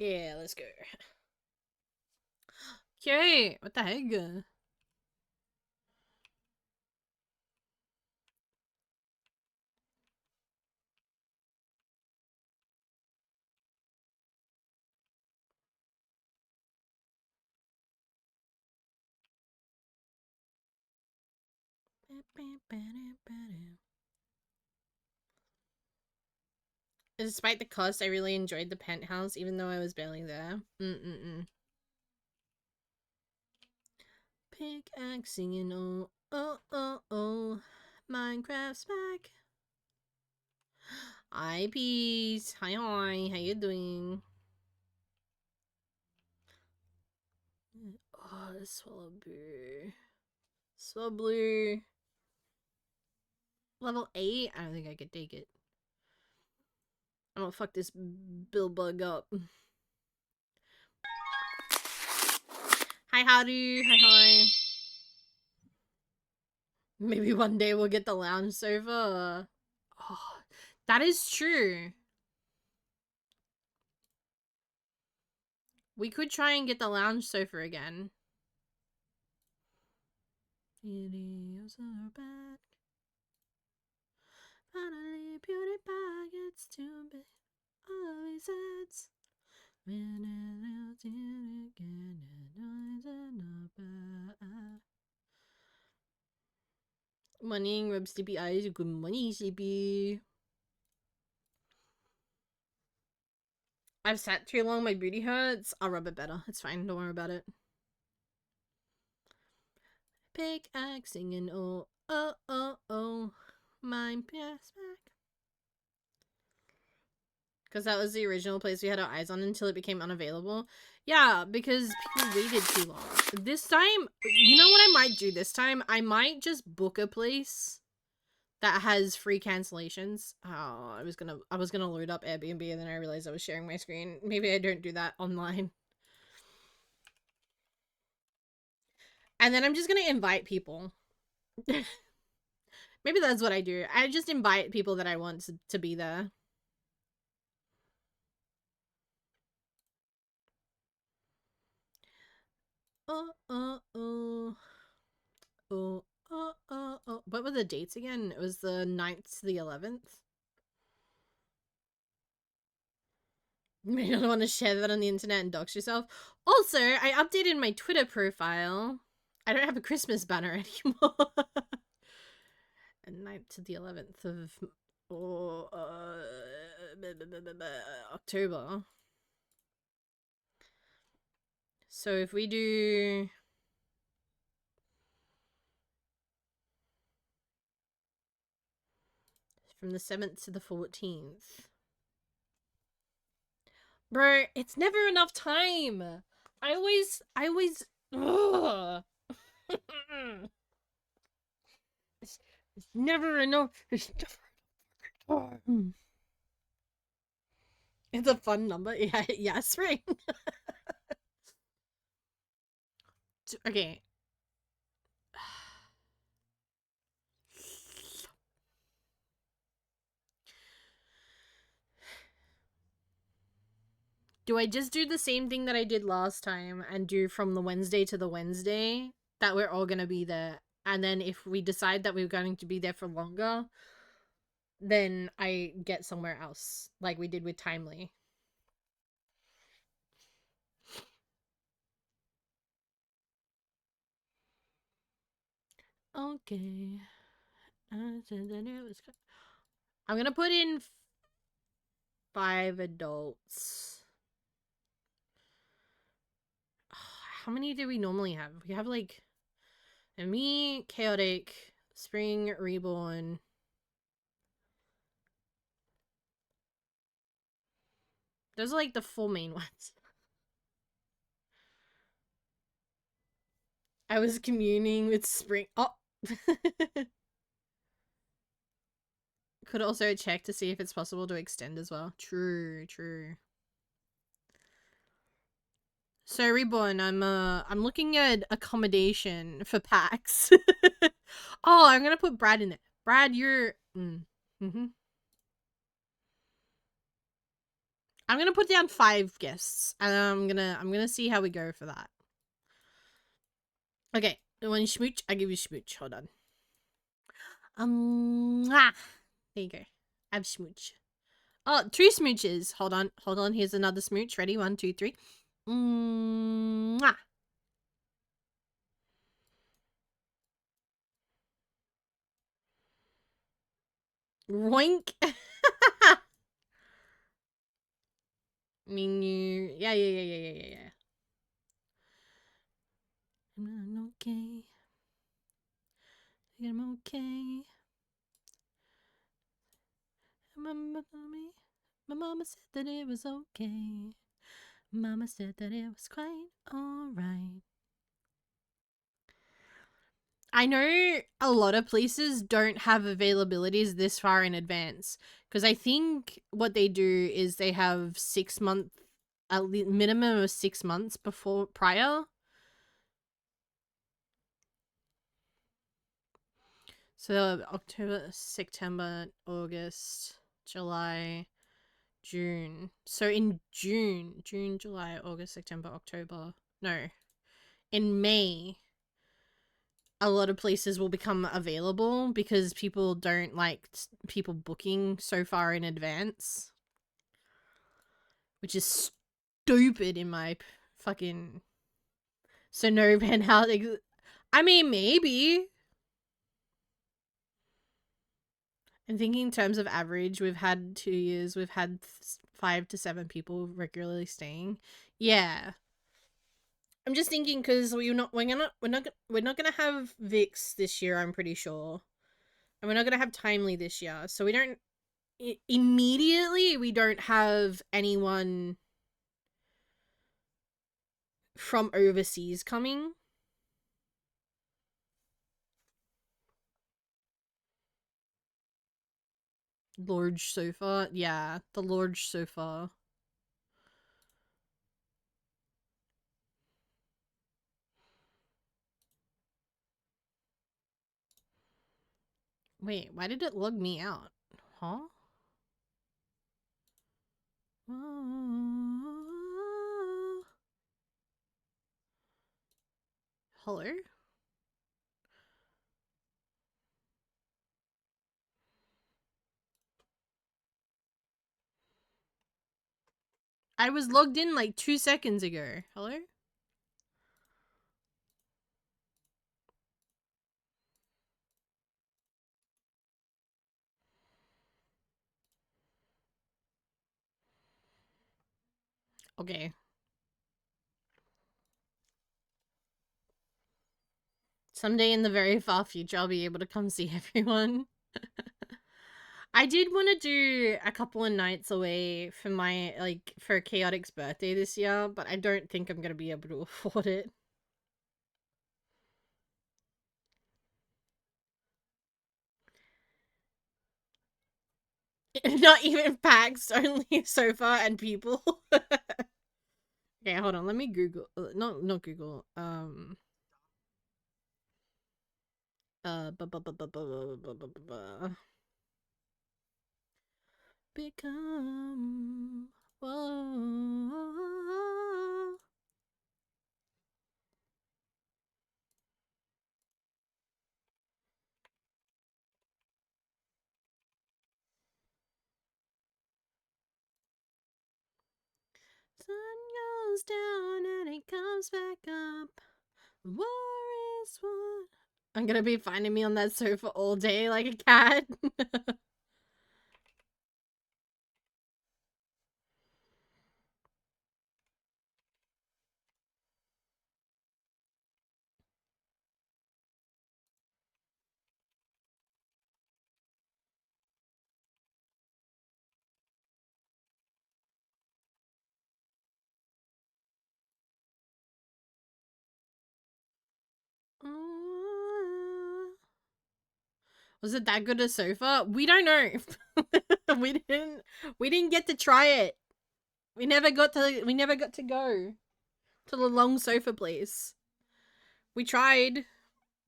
Yeah, let's go. Okay, what the heck? Despite the cost, I really enjoyed the penthouse, even though I was barely there. Pickaxing and oh. Minecraft's back. Hi, peace. Hi. How you doing? Oh, the swallow blue. Level 8? I don't think I could take it. I don't fuck this bill bug up. Hi, howdy. Hi. Maybe one day we'll get the lounge sofa. Oh, that is true. We could try and get the lounge sofa again. Videos are back. Finally, beauty pie gets too big. Always adds. When I do it again, morning, rub sleepy eyes. Good morning, sleepy. I've sat too long, my booty hurts. I'll rub it better. It's fine, don't worry about it. Pickaxing and oh. Mine pass back. Because that was the original place we had our eyes on until it became unavailable. Yeah, because people waited too long. This time, you know what I might do this time? I might just book a place that has free cancellations. Oh, I was gonna load up Airbnb and then I realized I was sharing my screen. Maybe I don't do that online. And then I'm just gonna invite people. Maybe that's what I do. I just invite people that I want to be there. Oh. What were the dates again? It was the 9th to the 11th. You may not want to share that on the internet and dox yourself. Also, I updated my Twitter profile. I don't have a Christmas banner anymore. And 9th to the 11th of October. So if we do from the 7th to the 14th. Bro, it's never enough time. I always ugh. It's never enough. It's never enough time. It's a fun number. Yeah, yes, right. Okay. Do I just do the same thing that I did last time and do from the Wednesday to the Wednesday that we're all gonna be there? And then if we decide that we're going to be there for longer, then I get somewhere else, like we did with Timely. Okay. I'm gonna put in 5 adults. How many do we normally have? We have like me, Chaotic, Spring, Reborn. Those are like the 4 main ones. I was communing with Spring. Oh! Could also check to see if it's possible to extend as well. True. So Reborn, I'm looking at accommodation for packs. Oh, I'm gonna put Brad in there. Brad, you're I'm gonna put down 5 guests, and I'm gonna see how we go for that. Okay, when you smooch, I give you smooch. Hold on. There you go. I have smooch. Oh, 2 smooches. Hold on. Here's another smooch. Ready? 1, 2, 3. Mwah. Roink. Menu. Yeah. I'm okay. I'm okay. My mama said that it was okay. Mama said that it was quite alright. I know a lot of places don't have availabilities this far in advance, because I think what they do is they have 6 month, a minimum of 6 months before prior. So October, September, August, July, June. So in June, July, August, September, October. No. In May, a lot of places will become available because people don't like people booking so far in advance, which is stupid in my fucking. So no penthouse. I mean, maybe. I'm thinking in terms of average, we've had 2 years, we've had 5 to 7 people regularly staying. Yeah. I'm just thinking because we're not gonna have Vix this year, I'm pretty sure. And we're not gonna have Timely this year. So we don't immediately we don't have anyone from overseas coming. Large sofa. Yeah, the large sofa. Wait, why did it log me out? Huh? Hello? I was logged in like 2 seconds ago. Hello? Okay. Someday in the very far future, I'll be able to come see everyone. I did want to do a couple of nights away for my, like, for Chaotic's birthday this year, but I don't think I'm going to be able to afford it. Not even packs, only a sofa and people. Okay, hold on. Let me Google. Not Google. Become. Whoa. Sun goes down and it comes back up. War is won. I'm gonna be finding me on that sofa all day like a cat. Was it that good a sofa? We don't know. we didn't get to try it. We never got to go to the long sofa place. We tried,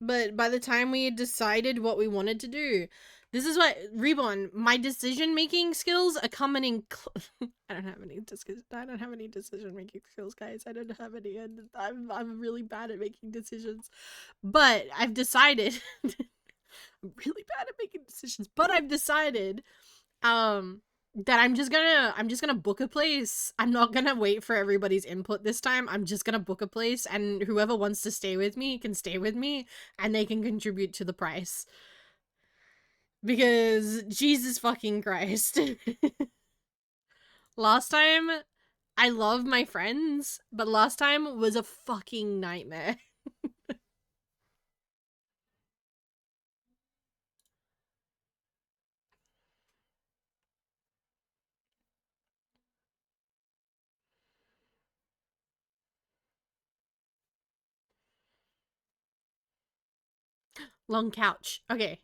but by the time we had decided what we wanted to do, This is what Reborn. My decision-making skills are coming in. I don't have any decision-making skills, guys. I don't have any, and I'm really bad at making decisions. But I've decided. I'm really bad at making decisions. But I've decided, that I'm just gonna book a place. I'm not gonna wait for everybody's input this time. I'm just gonna book a place, and whoever wants to stay with me can stay with me, and they can contribute to the price. Because Jesus fucking Christ. Last time, I love my friends, but last time was a fucking nightmare. Long couch. Okay.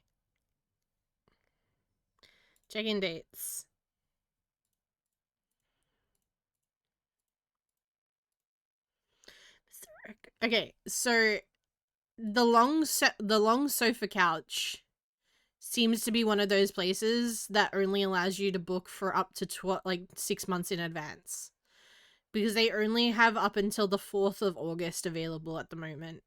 Check-in dates. Okay, so the long sofa couch seems to be one of those places that only allows you to book for up to like 6 months in advance, because they only have up until the 4th of August available at the moment.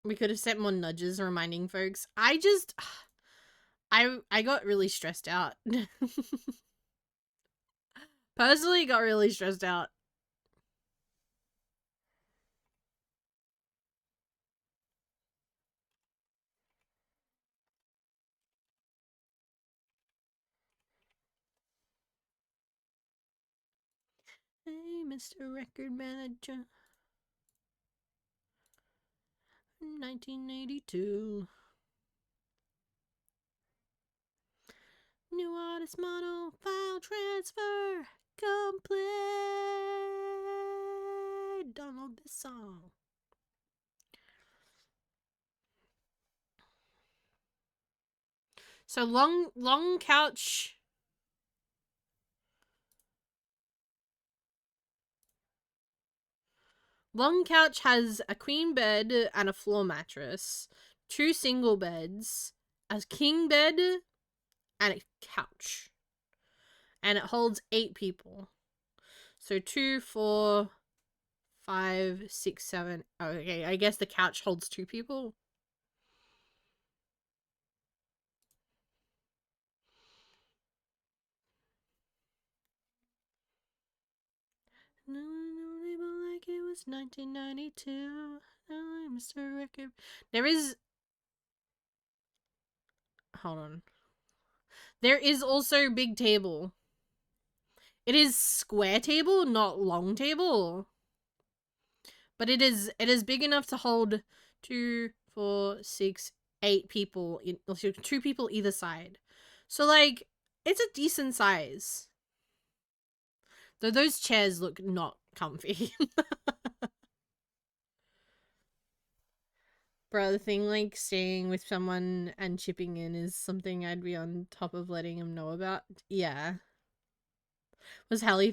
We could have set more nudges reminding folks. I got really stressed out. Personally, got really stressed out. Hey, Mr. Record Manager. 1982. New artist model, file transfer, complete. Download this song. So long couch. Long couch has a queen bed and a floor mattress, 2 single beds, a king bed, and a couch. And it holds 8 people. So 2, 4, 5, 6, 7. Oh, okay, I guess the couch holds 2 people. No, label like it was 1992. No, Mr. Record. There is. Hold on. There is also big table. It is square table, not long table. But it is big enough to hold 2, 4, 6, 8 people. 2 people either side. So, like, it's a decent size. Though those chairs look not comfy. Bro, the thing, like, staying with someone and chipping in is something I'd be on top of letting him know about. Yeah. Was hella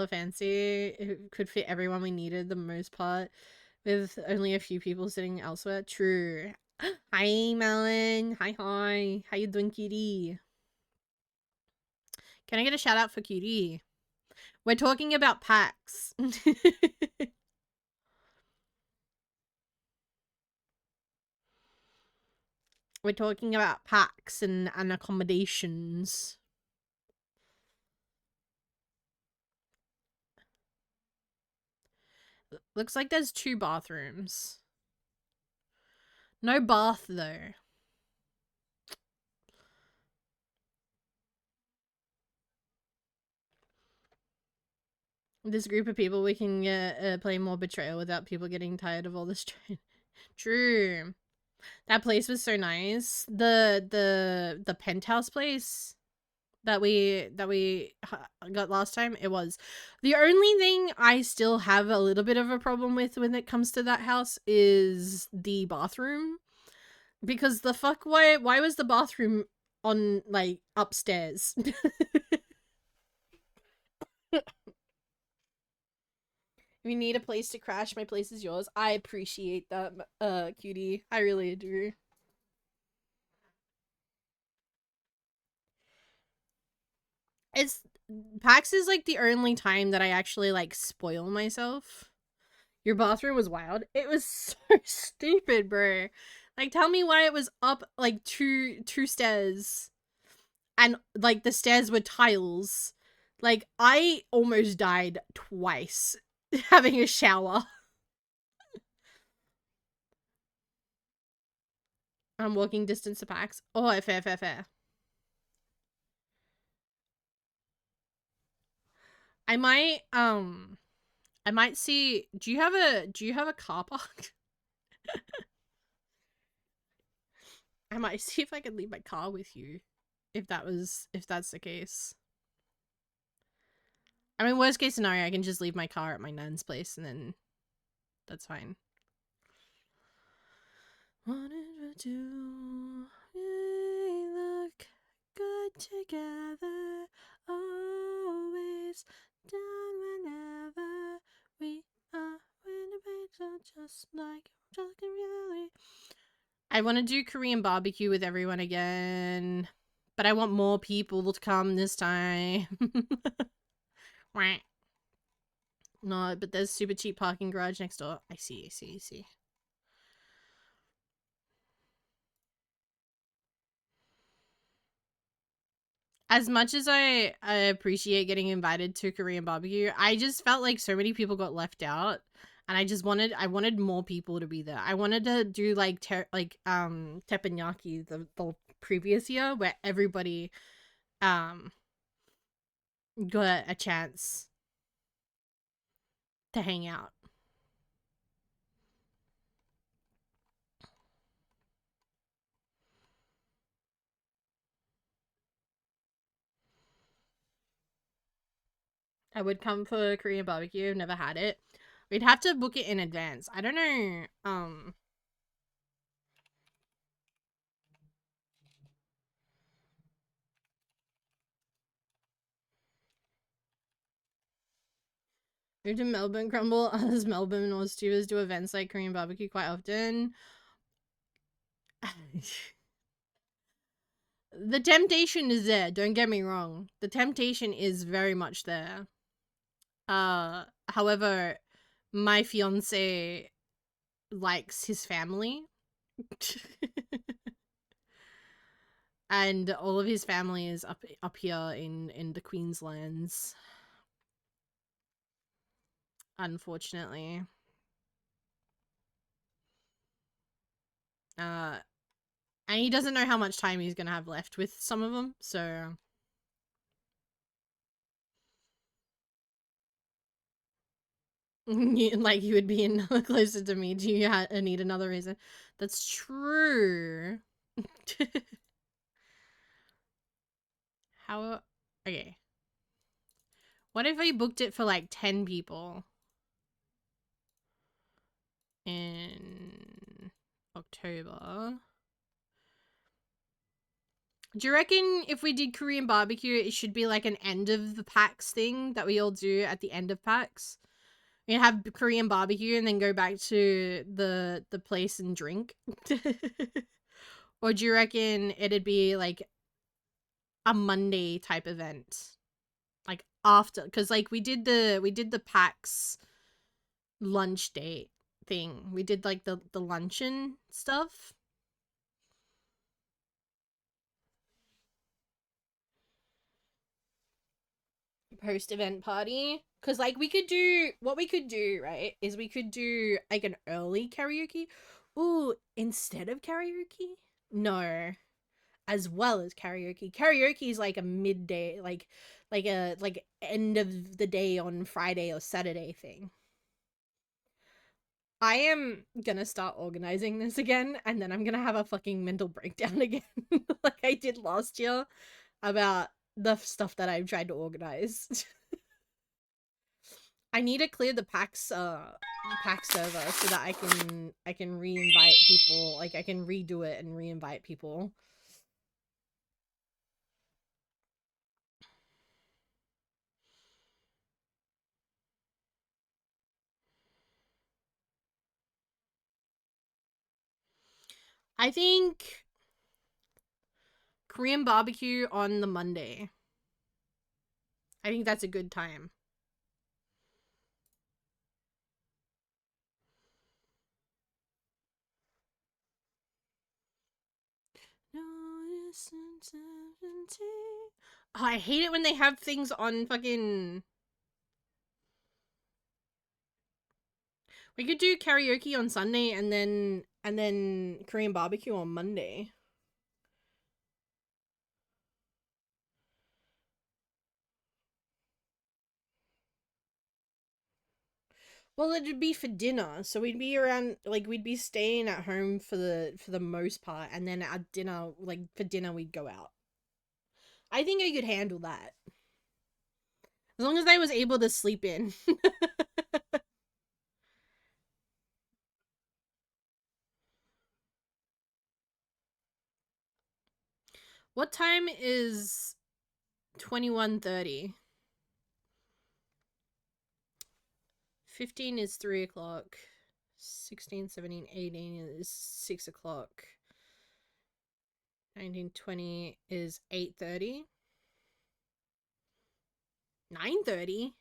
fancy. It could fit everyone we needed the most part, with only a few people sitting elsewhere. True. Hi, Melon. Hi. How you doing, cutie? Can I get a shout out for cutie? We're talking about packs. We're talking about packs and accommodations. Looks like there's 2 bathrooms. No bath, though. This group of people, we can play more Betrayal without people getting tired of all this. True. That place was so nice. The penthouse place that we got last time, it was. The only thing I still have a little bit of a problem with when it comes to that house is the bathroom. Because the fuck, why was the bathroom on like upstairs. If you need a place to crash, my place is yours. I appreciate that, cutie. I really do. It's PAX is like the only time that I actually like spoil myself. Your bathroom was wild. It was so stupid, bro. Like, tell me why it was up like two stairs, and like the stairs were tiles. Like, I almost died twice having a shower. I'm walking distance to PAX. Oh, fair. I might see. Do you have a car park? I might see if I can leave my car with you, if that's the case. I mean, worst case scenario, I can just leave my car at my nan's place, and then that's fine. Wanted to do, we look good together, always down whenever we are. When the breaks are just like talking reality. I want to do Korean barbecue with everyone again, but I want more people to come this time. No, but there's super cheap parking garage next door. I see. As much as I appreciate getting invited to Korean barbecue, I just felt like so many people got left out, and I wanted more people to be there. I wanted to do like teppanyaki the previous year, where everybody got a chance to hang out. I would come for Korean barbecue. Never had it. We'd have to book it in advance. I don't know. Moved to Melbourne, Crumble. As Melbourne Austubers do events like Korean barbecue quite often. The temptation is there. Don't get me wrong. The temptation is very much there. However, my fiance likes his family. And all of his family is up here in the Queenslands. Unfortunately. And he doesn't know how much time he's gonna have left with some of them, so like you would be closer to me. Do you need another reason? That's true. How? Okay. What if I booked it for like 10 people in October? Do you reckon if we did Korean barbecue, it should be like an end of the PAX thing that we all do at the end of PAX? We have Korean barbecue and then go back to the place and drink? Or do you reckon it'd be like a Monday type event? Like after, because like we did the PAX lunch date thing. We did like the luncheon stuff. Post event party, because like we could do right is we could do like an early karaoke. Ooh, instead of karaoke? No, as well as karaoke. Karaoke is like a midday, like a end of the day on Friday or Saturday thing. I am gonna start organizing this again, and then I'm gonna have a fucking mental breakdown again, like I did last year, about the stuff that I've tried to organize. I need to clear the PAX server so that I can re-invite people. Like I can redo it and re-invite people. I think Korean barbecue on the Monday. I think that's a good time. Oh, I hate it when they have things on fucking... We could do karaoke on Sunday and then Korean barbecue on Monday. Well, it'd be for dinner, so we'd be around, like, we'd be staying at home for the most part, and then at dinner, like, for dinner we'd go out. I think I could handle that. As long as I was able to sleep in. What time is 21:30? 15 is 3 o'clock. 16, 17, 18 is 6 o'clock. 19, 20 is 8:30. 9:30?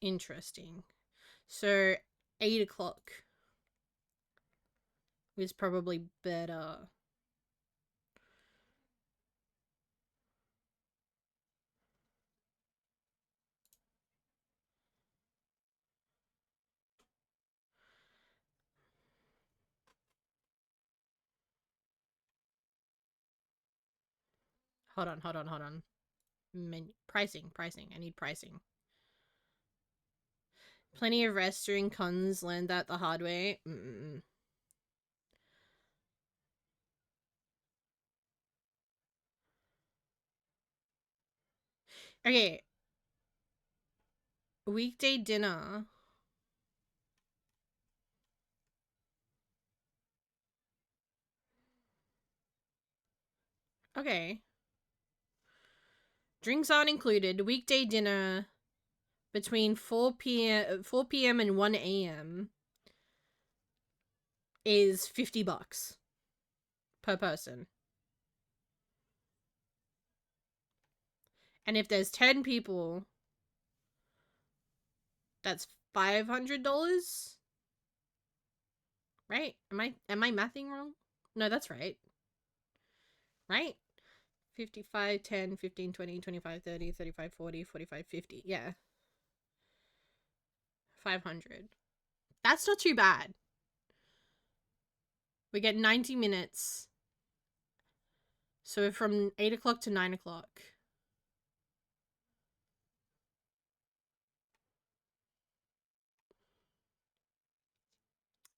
Interesting. So 8 o'clock is probably better. Hold on. Pricing. I need pricing. Plenty of rest during cons, learned that the hard way. Okay. Weekday dinner. Okay. Drinks aren't included. Weekday dinner between 4 p.m. and 1 a.m. is $50 per person. And if there's 10 people, that's $500? Right? Am I mathing wrong? No, that's right. Right? 55, 10, 15, 20, 25, 30, 35, 40, 45, 50. Yeah. 500. That's not too bad. We get 90 minutes. So from 8 o'clock to 9 o'clock.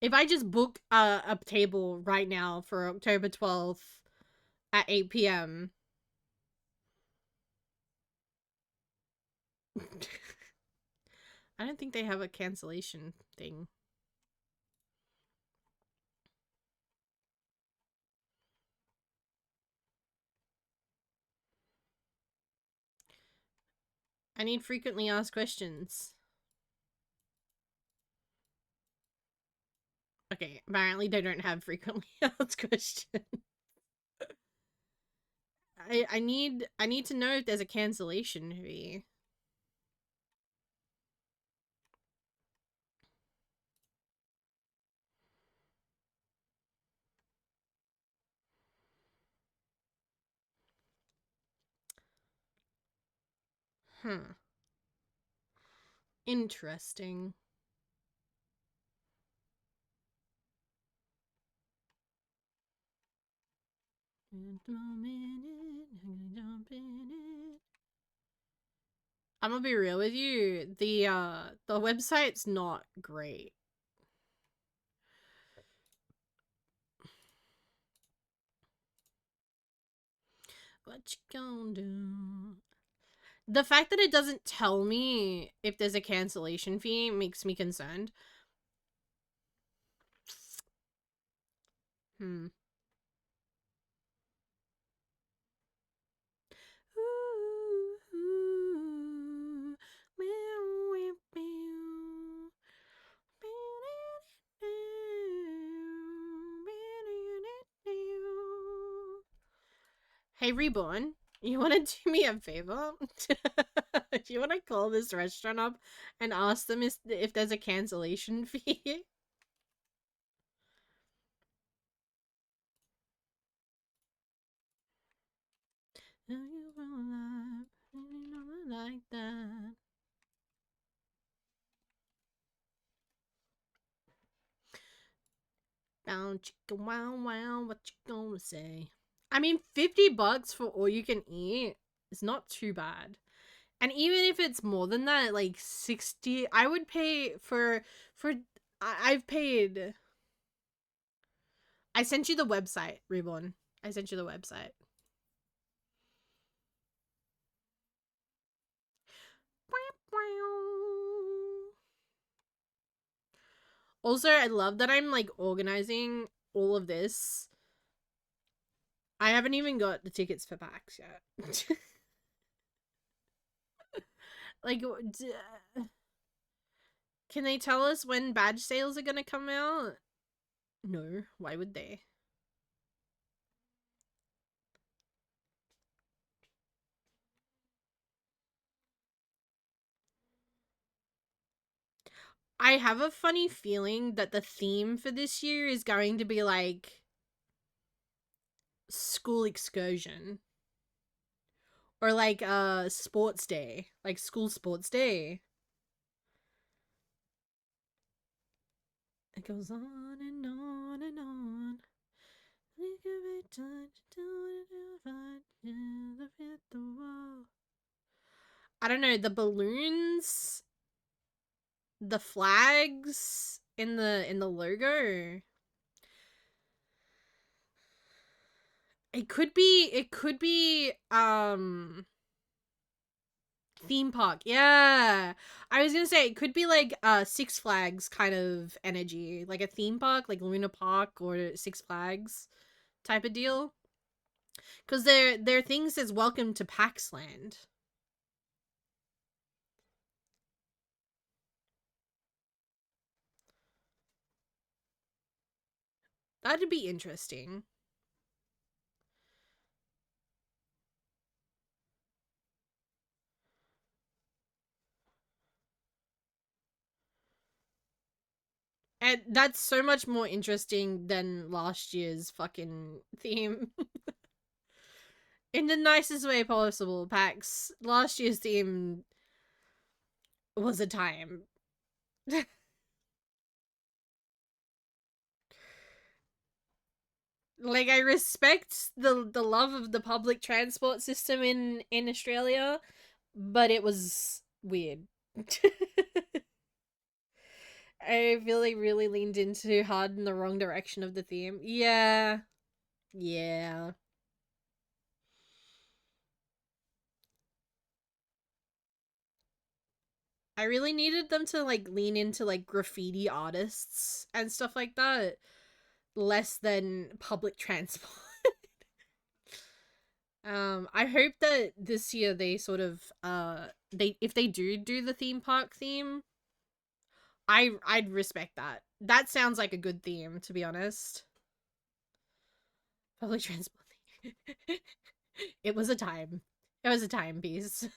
If I just book a table right now for October 12th at 8 p.m. I don't think they have a cancellation thing. I need frequently asked questions. Okay, apparently they don't have frequently asked questions. I need to know if there's a cancellation fee. Huh. Interesting. I'm gonna be real with you. The website's not great. What you gonna do? The fact that it doesn't tell me if there's a cancellation fee makes me concerned. Hey, Reborn, you want to do me a favor? Do you want to call this restaurant up and ask them if there's a cancellation fee? Like that. Down chicka wow wow, what you gonna say? I mean, $50 for all you can eat is not too bad. And even if it's more than that, like 60, I would pay for I've paid. I sent you the website, Reborn. I sent you the website. Also, I love that I'm like organizing all of this. I haven't even got the tickets for PAX yet. Like, can they tell us when badge sales are gonna come out? No, why would they? I have a funny feeling that the theme for this year is going to be like school excursion or like sports day, like school sports day. It goes on and on and on. I don't know, the balloons, the flags in the logo. It could be theme park. Yeah. I was going to say it could be like Six Flags kind of energy, like a theme park, like Luna Park or Six Flags type of deal. Cuz their thing says welcome to Paxland. That'd be interesting. And that's so much more interesting than last year's fucking theme. In the nicest way possible, Pax. Last year's theme was a time. Like, I respect the love of the public transport system in Australia, but it was weird. I feel like really leaned in too hard in the wrong direction of the theme. Yeah. Yeah. I really needed them to like lean into like graffiti artists and stuff like that, less than public transport. I hope that this year they sort of they if they do the theme park theme, I'd respect that. That sounds like a good theme, to be honest. Public transport theme. It was a time. It was a timepiece.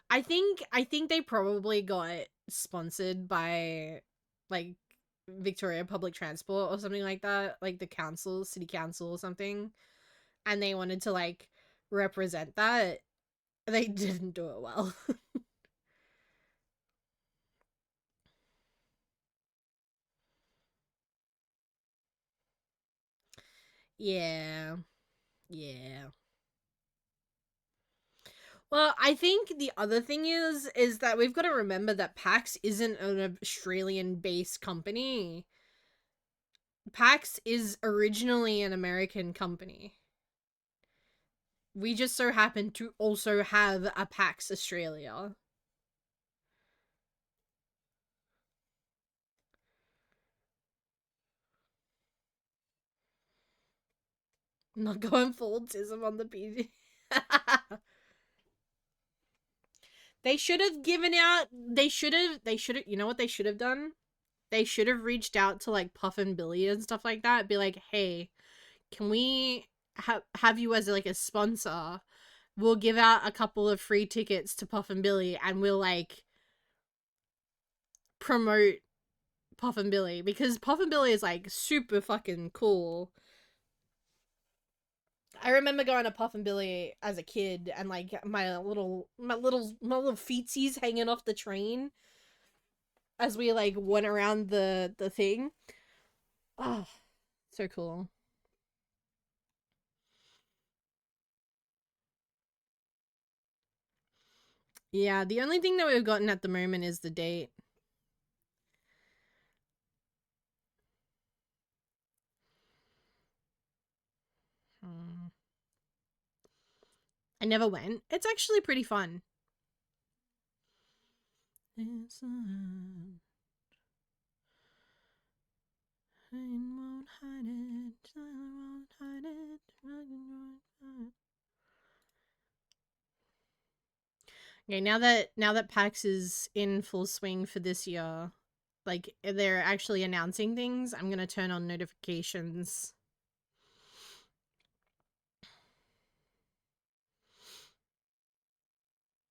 I think they probably got sponsored by like Victoria Public Transport or something like that, like the council, city council or something, and they wanted to like represent that. They didn't do it well. Yeah. Yeah. Well, I think the other thing is that we've got to remember that PAX isn't an Australian-based company. PAX is originally an American company. We just so happen to also have a PAX Australia. I'm not going full autism on the PG. They should have given out. They should have. You know what they should have done? they should have reached out to like Puff and Billy and stuff like that. Be like, hey, can we have you as like a sponsor? We'll give out a couple of free tickets to Puff and Billy, and we'll like promote Puff and Billy, because Puff and Billy is like super fucking cool. I remember going to Puff and Billy as a kid, and like my little feetsies hanging off the train as we like went around the thing. Oh, so cool. Yeah, the only thing that we've gotten at the moment is the date. I never went. It's actually pretty fun. Okay, now that PAX is in full swing for this year, like they're actually announcing things, I'm gonna turn on notifications.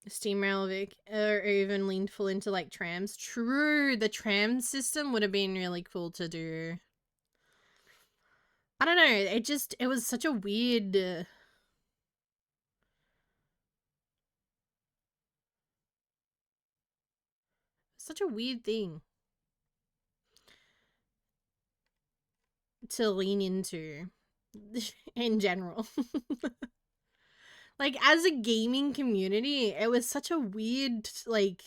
Steam Rail or even leaned full into like trams. True, the tram system would have been really cool to do. I don't know, it was such a weird thing to lean into in general. Like, as a gaming community, it was such a weird, like,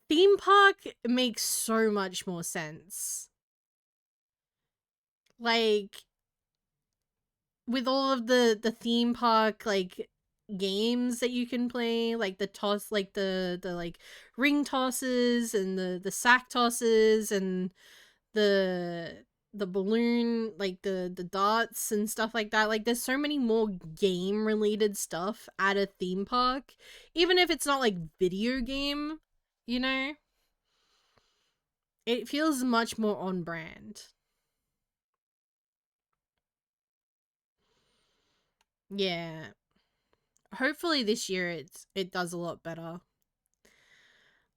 theme park makes so much more sense. Like, with all of the theme park, like, games that you can play, like the toss, like the like ring tosses and the sack tosses and the balloon, like the darts and stuff like that. Like, there's so many more game related stuff at a theme park, even if it's not like video game, you know, it feels much more on brand. Yeah, hopefully this year it does a lot better.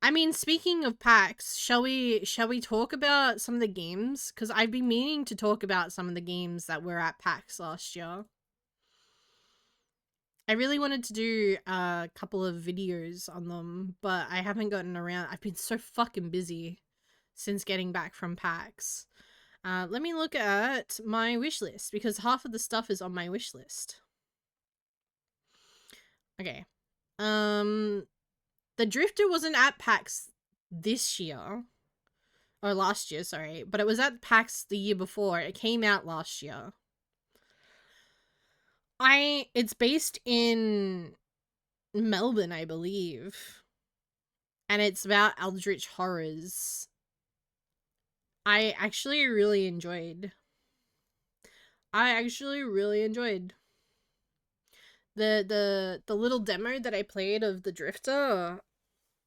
I mean, speaking of PAX, shall we talk about some of the games? Because I've been meaning to talk about some of the games that were at PAX last year. I really wanted to do a couple of videos on them, but I haven't gotten around. I've been so fucking busy since getting back from PAX. Let me look at my wish list, because half of the stuff is on my wish list. Okay. The Drifter wasn't at PAX this year. Or last year, sorry. But it was at PAX the year before. It came out last year. It's based in Melbourne, I believe. And it's about eldritch horrors. I actually really enjoyed. The little demo that I played of the Drifter.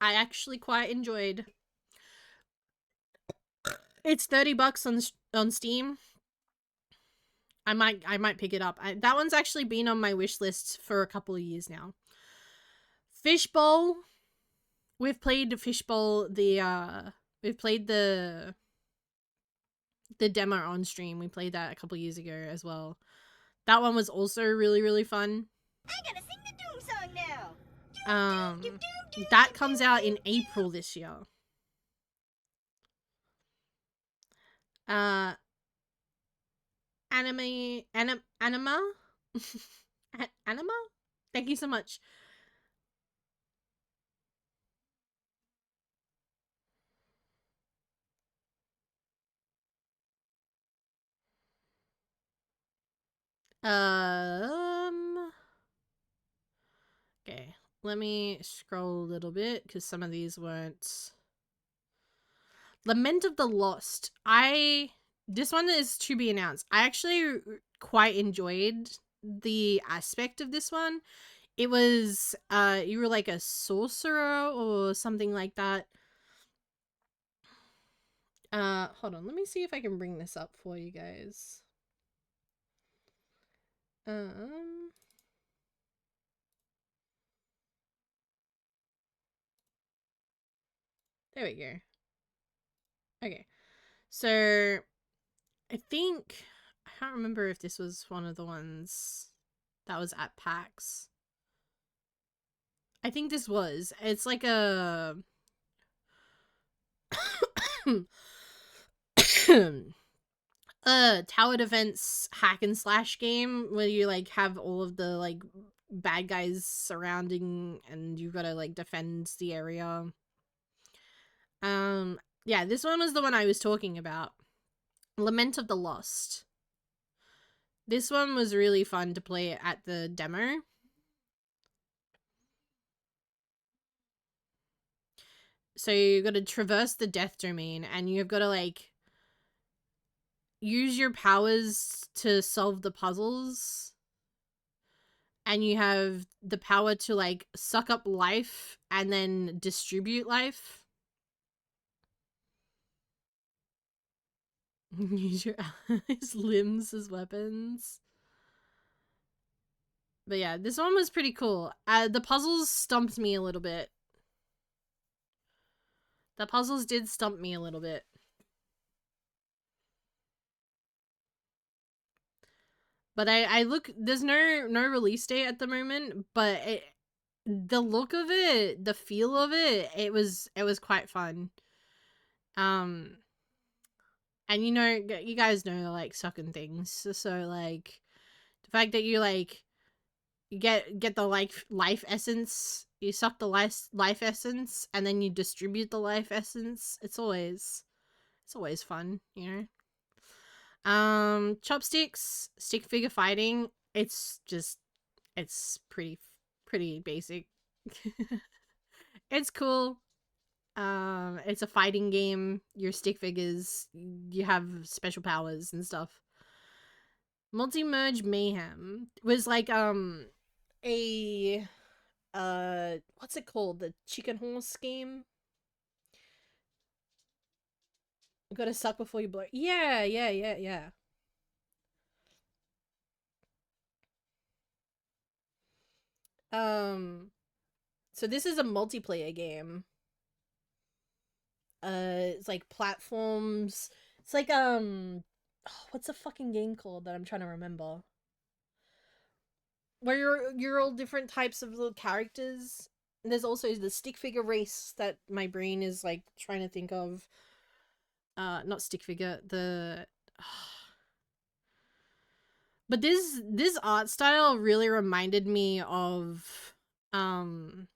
I actually quite enjoyed. It's $30 on Steam. I might pick it up. That one's actually been on my wish list for a couple of years now. Fishbowl. We've played Fishbowl. We've played the demo on stream. We played that a couple years ago as well. That one was also really, really fun. I gotta sing the Doom song now. That comes out in April this year. Anima? Anima? Thank you so much. Okay, let me scroll a little bit, because some of these weren't. Lament of the Lost. This one is to be announced. I actually quite enjoyed the aspect of this one. It was, you were like a sorcerer or something like that. Hold on, let me see if I can bring this up for you guys. There we go. Okay. So I think I can't remember if this was one of the ones that was at PAX. I think this was. It's like a tower defense hack and slash game where you like have all of the like bad guys surrounding and you've got to like defend the area. Yeah, this one was the one I was talking about. Lament of the Lost. This one was really fun to play at the demo. So you've got to traverse the death domain and you've got to like use your powers to solve the puzzles. And you have the power to like suck up life and then distribute life. Use your allies' limbs as weapons. But yeah, this one was pretty cool. The puzzles stumped me a little bit. The puzzles did stump me a little bit. But I look, there's no release date at the moment, but the look of it, the feel of it, it was quite fun. And you know, you guys know like sucking things, so like the fact that you like you get the life essence, you suck the life essence, and then you distribute the life essence. It's always fun, you know. Chopsticks, stick figure fighting. It's pretty basic. It's cool. It's a fighting game. Your stick figures, you have special powers and stuff. Multi-merge mayhem was like a what's it called? The chicken horse game. You gotta suck before you blow. Yeah. So this is a multiplayer game. It's like platforms. It's like what's the fucking game called that I'm trying to remember? Where you're all different types of little characters. And there's also the stick figure race that my brain is like trying to think of. Not stick figure, the but this art style really reminded me of the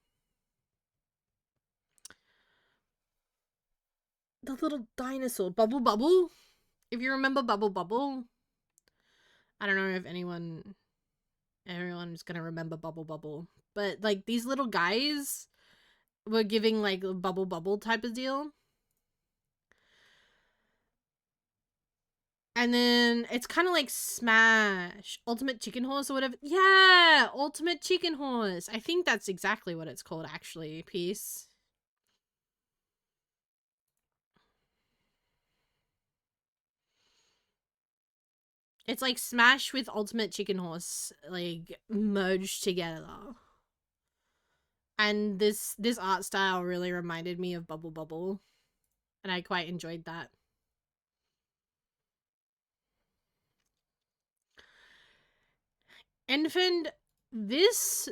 little dinosaur Bubble Bubble. If you remember Bubble Bubble, I don't know if everyone's gonna remember Bubble Bubble, but like these little guys were giving like a Bubble Bubble type of deal. And then it's kind of like Smash, Ultimate Chicken Horse or whatever. Yeah, Ultimate Chicken Horse. I think that's exactly what it's called, actually. Peace. It's like Smash with Ultimate Chicken Horse, like, merged together. And this art style really reminded me of Bubble Bubble. And I quite enjoyed that. Infant, this...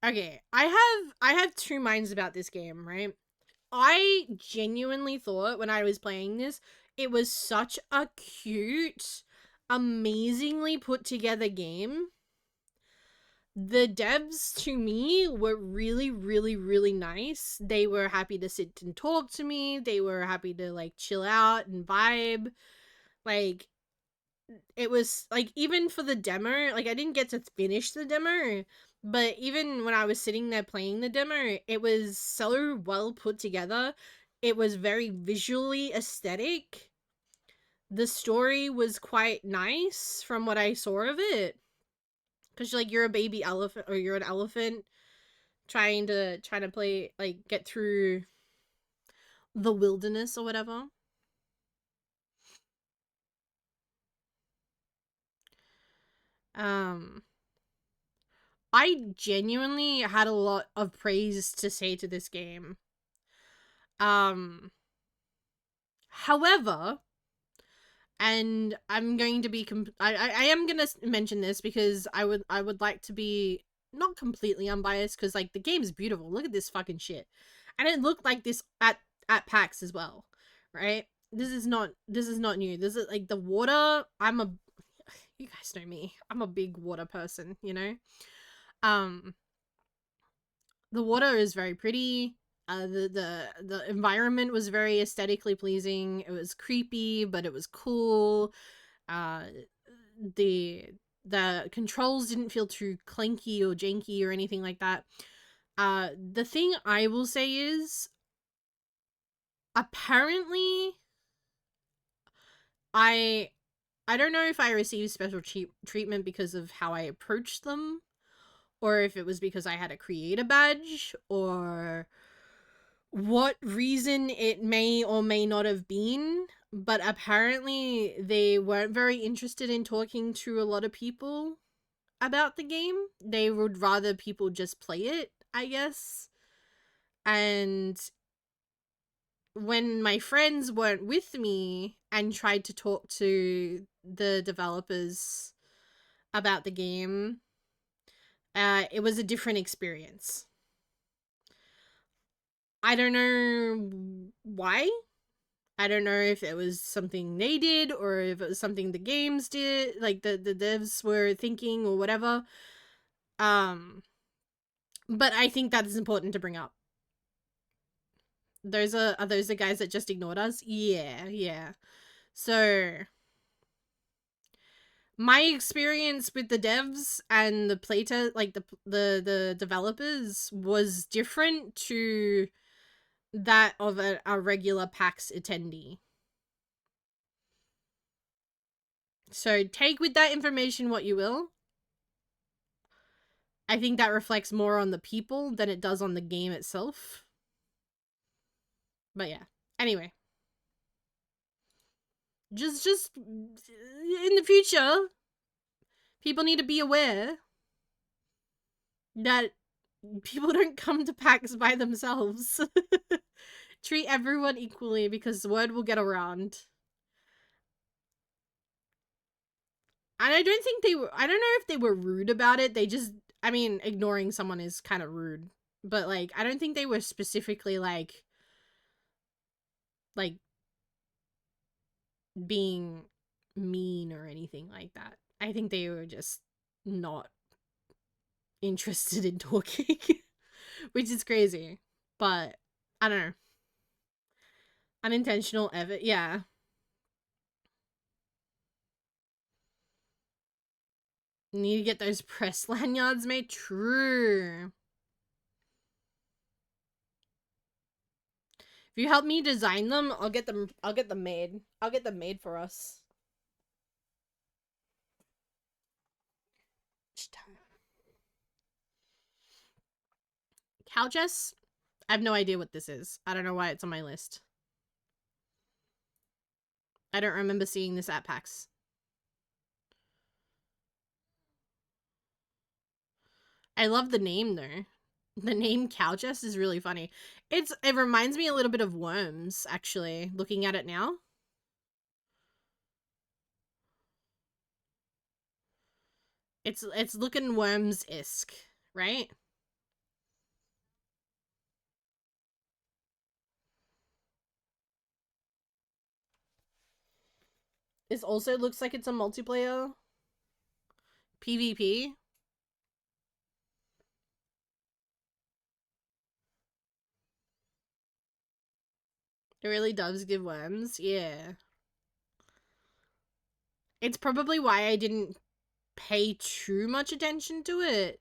Okay, I have two minds about this game, right? I genuinely thought when I was playing this, it was such a cute, amazingly put together game. The devs, to me, were really, really, really nice. They were happy to sit and talk to me. They were happy to, like, chill out and vibe. Like, it was, like, even for the demo, like, I didn't get to finish the demo, but even when I was sitting there playing the demo, it was so well put together. It was very visually aesthetic. The story was quite nice from what I saw of it. Because, like, you're a baby elephant, or you're an elephant trying to play, like, get through the wilderness or whatever. Um, I genuinely had a lot of praise to say to this game. However, and I'm going to be I am gonna mention this because I would like to be not completely unbiased, because like the game is beautiful. Look at this fucking shit, and it looked like this at PAX as well, right? This is not new. This is like the water. You guys know me. I'm a big water person, you know. Um, the water is very pretty. The environment was very aesthetically pleasing. It was creepy, but it was cool. Uh, the the controls didn't feel too clanky or janky or anything like that. The thing I will say is, apparently, I I don't know if I received special treatment because of how I approached them, or if it was because I had a creator badge, or what reason it may or may not have been, but apparently they weren't very interested in talking to a lot of people about the game. They would rather people just play it, I guess. And when my friends weren't with me and tried to talk to the developers about the game, it was a different experience. I don't know why. I don't know if it was something they did or if it was something the games did, like the devs were thinking or whatever. But I think that is important to bring up. Are those the guys that just ignored us? Yeah. So my experience with the devs and the playtest, like the developers, was different to that of a regular PAX attendee. So take with that information what you will. I think that reflects more on the people than it does on the game itself. But yeah. Anyway. Just in the future, people need to be aware that people don't come to PAX by themselves. Treat everyone equally, because the word will get around. And I don't think I don't know if they were rude about it. They just, I mean, ignoring someone is kind of rude. But like, I don't think they were specifically like being mean or anything like that. I think they were just not interested in talking, which is crazy. But I don't know. Unintentional ever, yeah. Need to get those press lanyards made. True. If you help me design them, I'll get them made. I'll get them made for us. Couchess? I have no idea what this is. I don't know why it's on my list. I don't remember seeing this at PAX. I love the name though. The name Couchess is really funny. It reminds me a little bit of Worms, actually, looking at it now. It's looking Worms-esque, right? This also looks like it's a multiplayer PvP. It really does give Worms, yeah. It's probably why I didn't pay too much attention to it.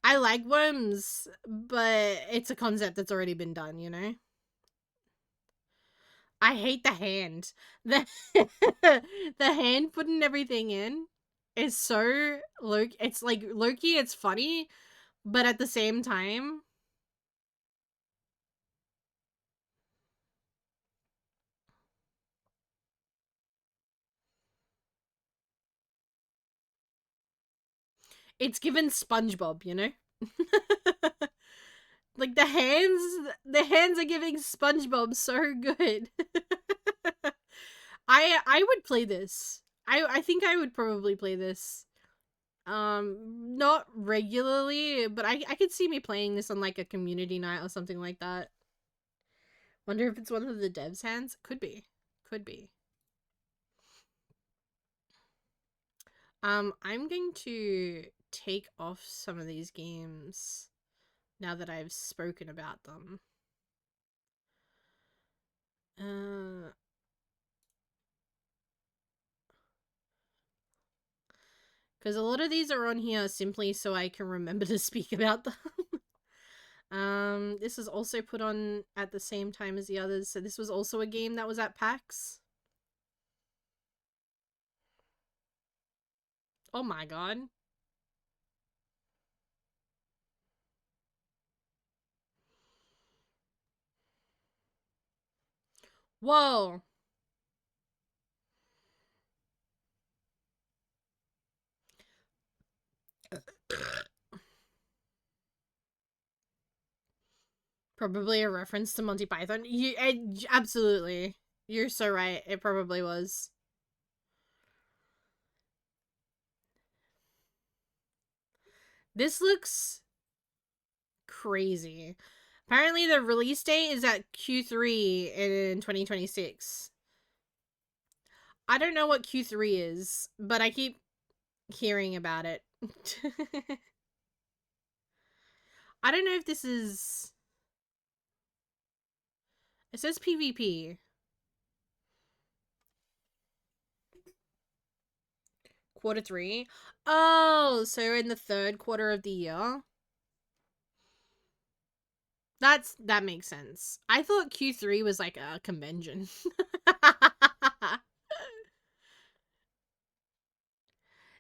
I like Worms, but it's a concept that's already been done, you know? I hate the hand. The the hand putting everything in is so it's like Loki, it's funny, but at the same time, It's given SpongeBob, you know? Like the hands are giving SpongeBob so good. I would play this. I think I would probably play this. Not regularly, but I could see me playing this on like a community night or something like that. Wonder if it's one of the devs' hands? Could be. Could be. I'm going to take off some of these games now that I've spoken about them. Because a lot of these are on here simply so I can remember to speak about them. This is also put on at the same time as the others, so this was also a game that was at PAX. Oh my god. Whoa. Probably a reference to Monty Python. Absolutely. You're so right. It probably was. This looks crazy. Apparently the release date is at Q3 in 2026. I don't know what Q3 is, but I keep hearing about it. I don't know if this is... It says PvP. Q3. Oh, so in the third quarter of the year. That makes sense. I thought Q3 was like a convention.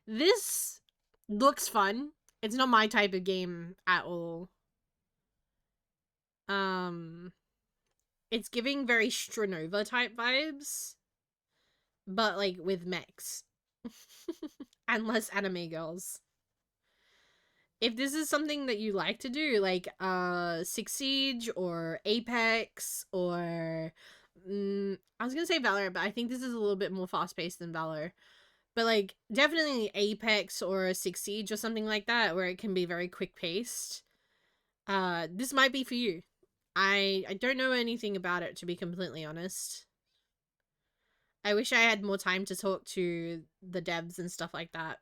This looks fun. It's not my type of game at all. It's giving very Stranova type vibes, but like with mechs and less anime girls. If this is something that you like to do, like Six Siege or Apex or I was gonna say Valor, but I think this is a little bit more fast paced than Valor. But like definitely Apex or Six Siege or something like that, where it can be very quick paced. This might be for you. I don't know anything about it, to be completely honest. I wish I had more time to talk to the devs and stuff like that.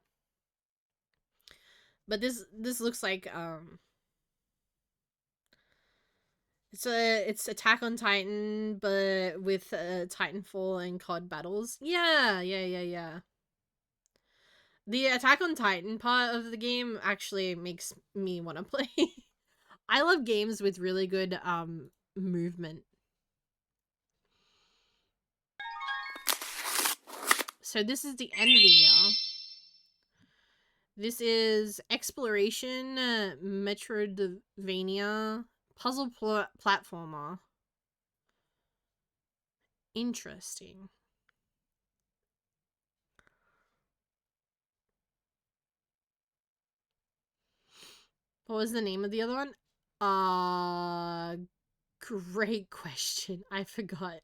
But this looks like it's Attack on Titan, but with Titanfall and COD battles. Yeah. The Attack on Titan part of the game actually makes me want to play. I love games with really good movement. So this is the end of the year. This is Exploration Metroidvania Puzzle Platformer. Interesting. What was the name of the other one? Great question. I forgot.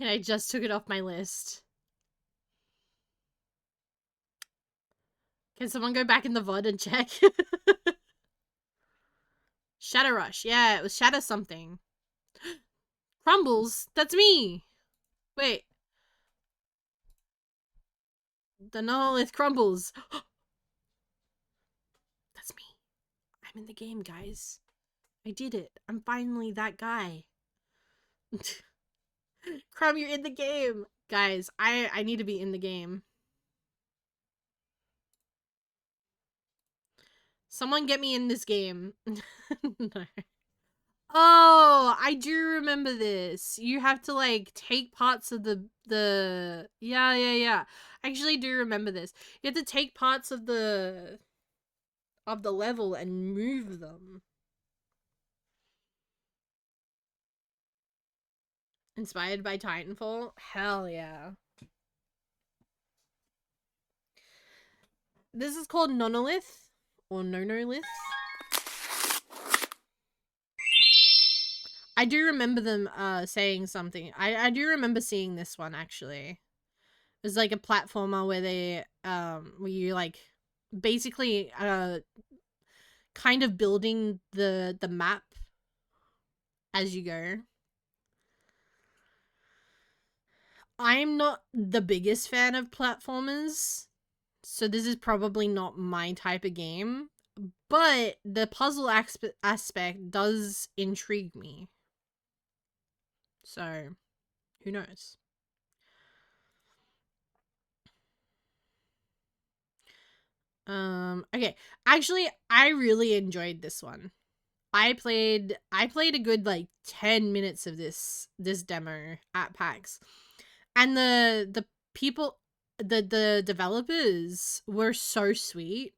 And I just took it off my list. Can someone go back in the VOD and check? Shadow Rush. Yeah, it was Shadow something. Crumbles. That's me. Wait. The Nolith Crumbles. That's me. I'm in the game, guys. I did it. I'm finally that guy. Crumb, you're in the game. Guys, I need to be in the game. Someone get me in this game. No. Oh, I do remember this. You have to like take parts of the yeah. I actually do remember this. You have to take parts of the level and move them. Inspired by Titanfall? Hell yeah. This is called Nonolith or Nonolith. I do remember them saying something. I do remember seeing this one actually. It was like a platformer where they where you like basically kind of building the map as you go. I'm not the biggest fan of platformers, so this is probably not my type of game, but the puzzle aspect does intrigue me. So, who knows? Okay. Actually, I really enjoyed this one. I played a good like 10 minutes of this demo at PAX. And the people the developers were so sweet.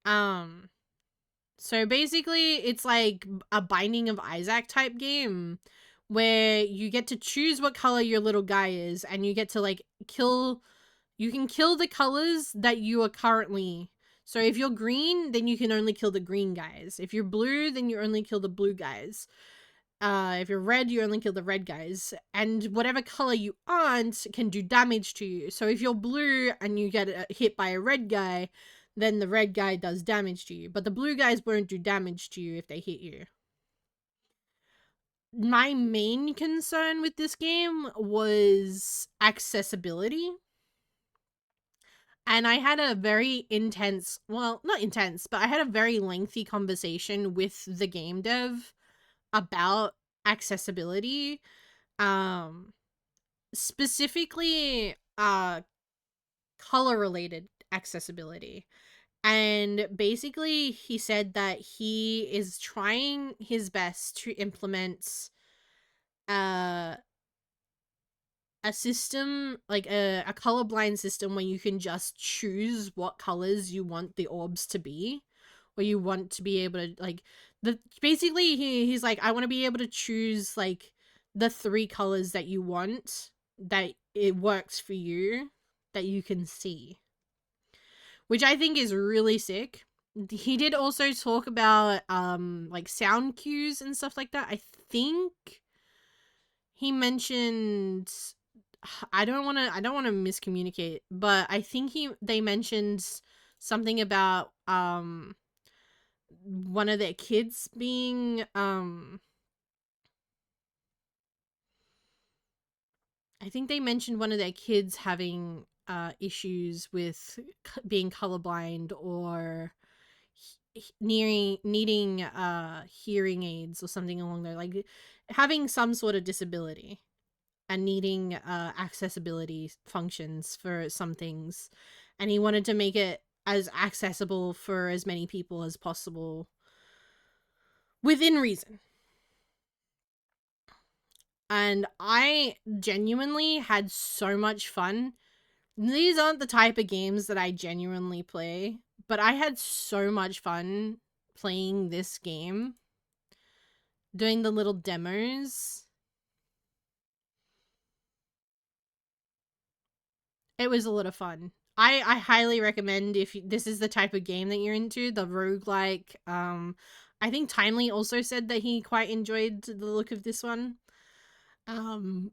So basically it's like a Binding of Isaac type game where you get to choose what color your little guy is and you get to like you can kill the colors that you are currently. So if you're green, then you can only kill the green guys. If you're blue, then you only kill the blue guys. If you're red, you only kill the red guys. And whatever color you aren't can do damage to you. So if you're blue and you get hit by a red guy, then the red guy does damage to you. But the blue guys won't do damage to you if they hit you. My main concern with this game was accessibility. And I had a very intense, well, not intense, but I had a very lengthy conversation with the game dev about accessibility. Specifically, color related accessibility. And basically, he said that he is trying his best to implement a system, like a colorblind system where you can just choose what colors you want the orbs to be, where you want to be able to like basically he's like, I want to be able to choose like the 3 colors that you want, that it works for you, that you can see, which I think is really sick. He did also talk about like sound cues and stuff like that. I think he mentioned, I don't want to miscommunicate, but I think they mentioned something about one of their kids being I think they mentioned one of their kids having issues with being colorblind or needing hearing aids or something along there, like having some sort of disability and needing accessibility functions for some things, and he wanted to make it as accessible for as many people as possible within reason. And I genuinely had so much fun. These aren't the type of games that I genuinely play, but I had so much fun playing this game, doing the little demos. It was a lot of fun. I highly recommend, if this is the type of game that you're into, the roguelike. I think Timely also said that he quite enjoyed the look of this one. But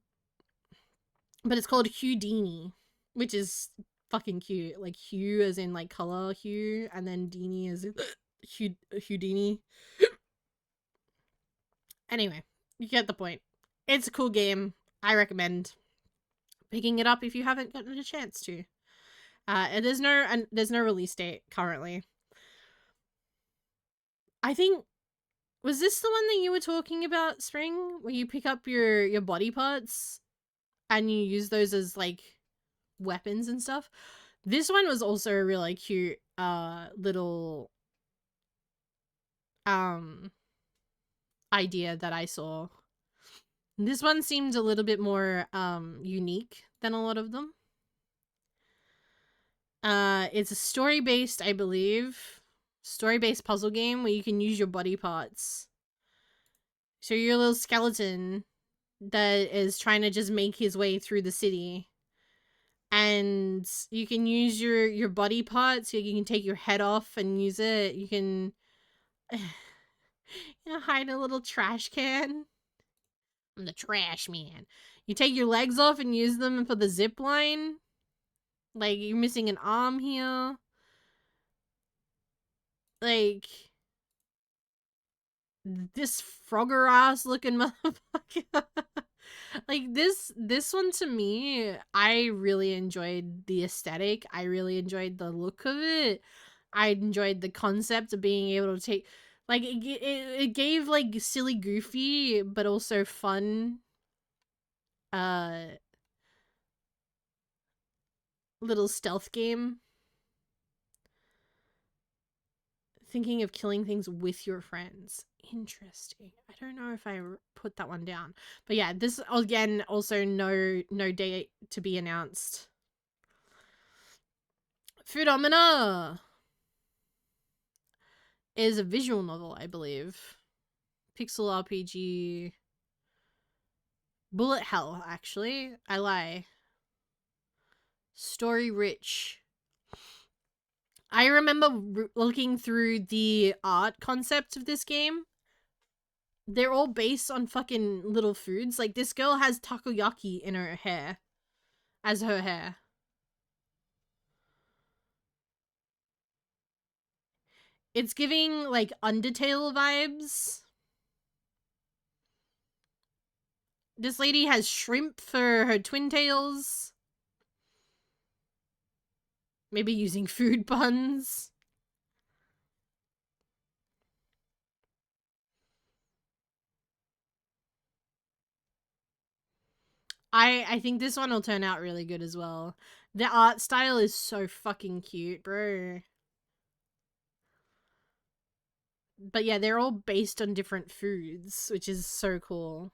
it's called Houdini, which is fucking cute. Like hue as in like color hue, and then Dini as in Houdini. Anyway, you get the point. It's a cool game. I recommend picking it up if you haven't gotten a chance to. And there's no release date currently. I think, was this the one that you were talking about, Spring, where you pick up your body parts and you use those as like weapons and stuff? This one was also a really cute little idea that I saw. This one seemed a little bit more unique than a lot of them. It's a story-based, I believe, story-based puzzle game where you can use your body parts. So you're a little skeleton that is trying to just make his way through the city. and you can use your body parts. You can take your head off and use it. You can hide a little trash can. I'm the trash man. You take your legs off and use them for the zip line. Like, you're missing an arm here. Like, this Frogger ass looking motherfucker. Like, this one to me, I really enjoyed the aesthetic. I really enjoyed the look of it. I enjoyed the concept of being able to take, like, it gave like silly, goofy, but also fun little stealth game. Thinking of killing things with your friends. Interesting. I don't know if I put that one down. But yeah, this again also no date to be announced. Phenomena is a visual novel, I believe. Pixel RPG. Bullet hell, actually. I lie. Story rich. I remember looking through the art concept of this game. They're all based on fucking little foods. Like, this girl has takoyaki in her hair. As her hair. It's giving, like, Undertale vibes. This lady has shrimp for her twin tails. Maybe using food puns. I think this one will turn out really good as well. The art style is so fucking cute, bro. But yeah, they're all based on different foods, which is so cool.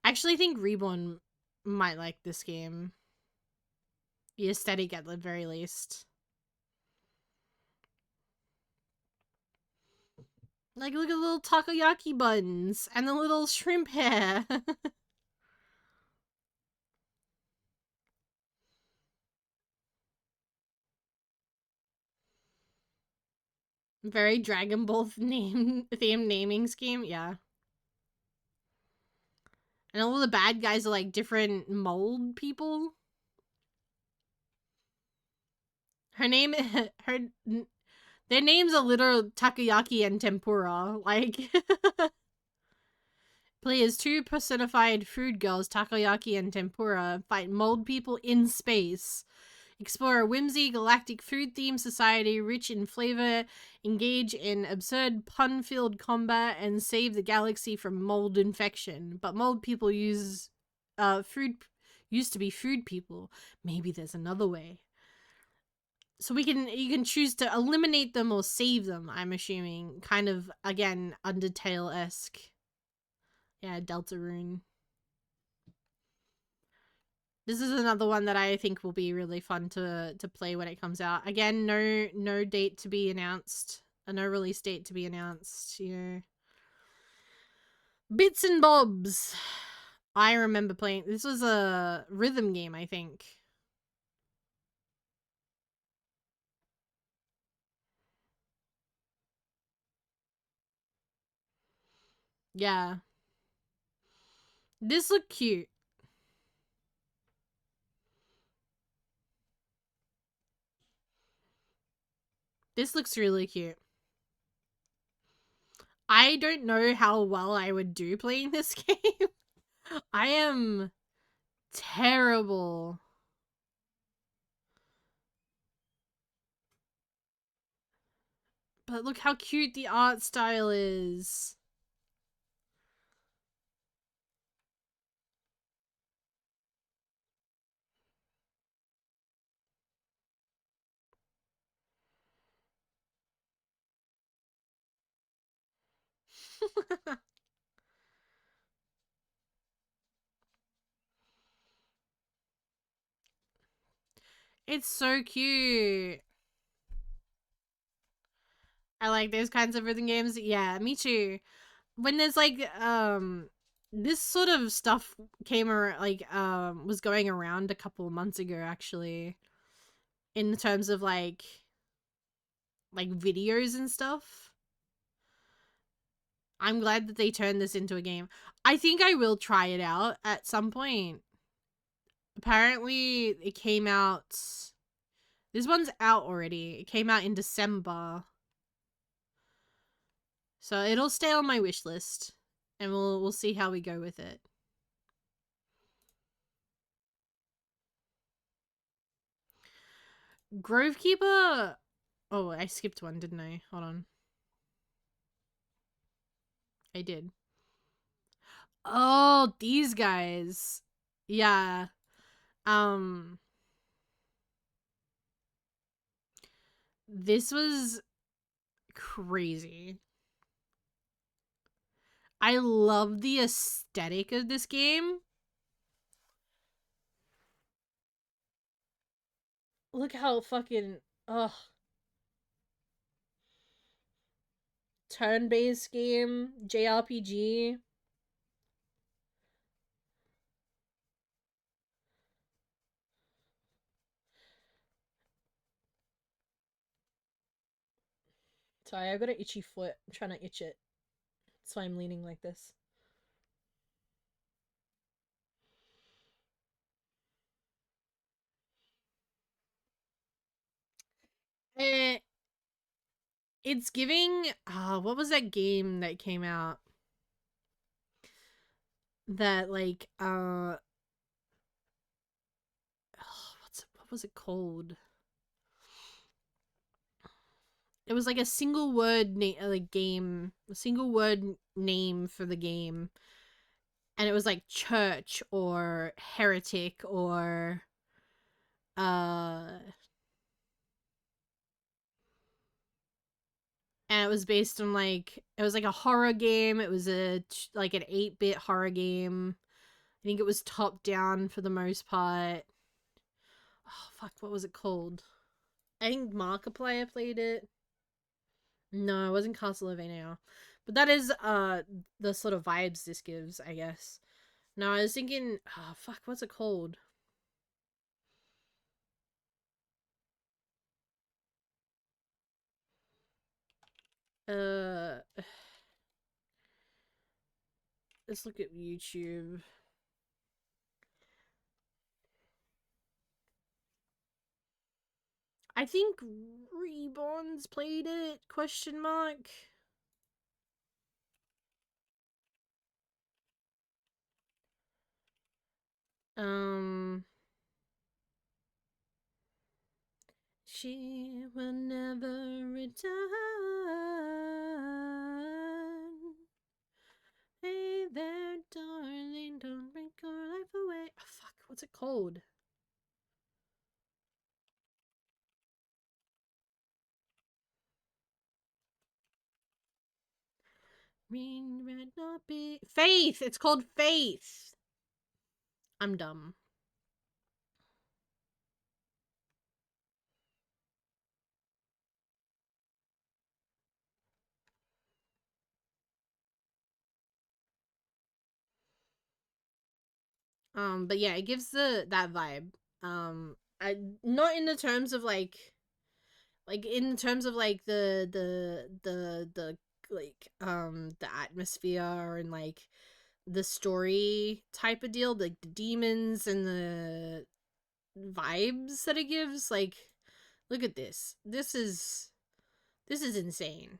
I actually think Reborn might like this game. The aesthetic at the very least. Like, look at the little takoyaki buns and the little shrimp hair. Very Dragon Ball theme naming scheme, yeah. And all the bad guys are like different mold people. Her name, their names are literal takoyaki and tempura. Like, play as two personified food girls, takoyaki and tempura, fight mold people in space. Explore a whimsy, galactic food-themed society rich in flavor, engage in absurd pun-filled combat, and save the galaxy from mold infection. But mold people used to be food people. Maybe there's another way. So you can choose to eliminate them or save them, I'm assuming. Kind of, again, Undertale-esque. Yeah, Deltarune. This is another one that I think will be really fun to play when it comes out. Again, no date to be announced. No release date to be announced, you know. Bits and Bobs. I remember playing. This was a rhythm game, I think. Yeah. This looked cute. This looks really cute. I don't know how well I would do playing this game. I am terrible. But look how cute the art style is. It's so cute. I like those kinds of rhythm games. Yeah, me too. When there's like this sort of stuff came around, like, was going around a couple of months ago, actually, in terms of, like videos and stuff. I'm glad that they turned this into a game. I think I will try it out at some point. Apparently, it came out... This one's out already. It came out in December. So it'll stay on my wish list. And we'll see how we go with it. Grovekeeper... Oh, I skipped one, didn't I? Hold on. I did. Oh, these guys. Yeah. This was crazy. I love the aesthetic of this game. Look how fucking... Ugh. Turn-based game. JRPG. Sorry, I got an itchy foot. I'm trying to itch it. That's why I'm leaning like this. Eh, it's giving... what was that game that came out? That, like, what was it called? It was like a single word game, a single word name for the game. And it was like church or heretic or and it was based on like, it was like a horror game. It was like an 8-bit horror game. I think it was top down for the most part. Oh fuck, what was it called? I think Markiplier played it. No, it wasn't Castlevania. But that is the sort of vibes this gives, I guess. No, I was thinking, oh fuck, what's it called? Uh let's look at YouTube. I think Reborn's played it, question mark. She will never return. Hey there, darling, don't break your life away. Oh, fuck, what's it called? Mean might not be Faith. It's called Faith. I'm dumb. But yeah, it gives that vibe. I not in the terms of like in terms of like the like the atmosphere and like the story type of deal, like the demons and the vibes that it gives. Like, look at this. This is insane.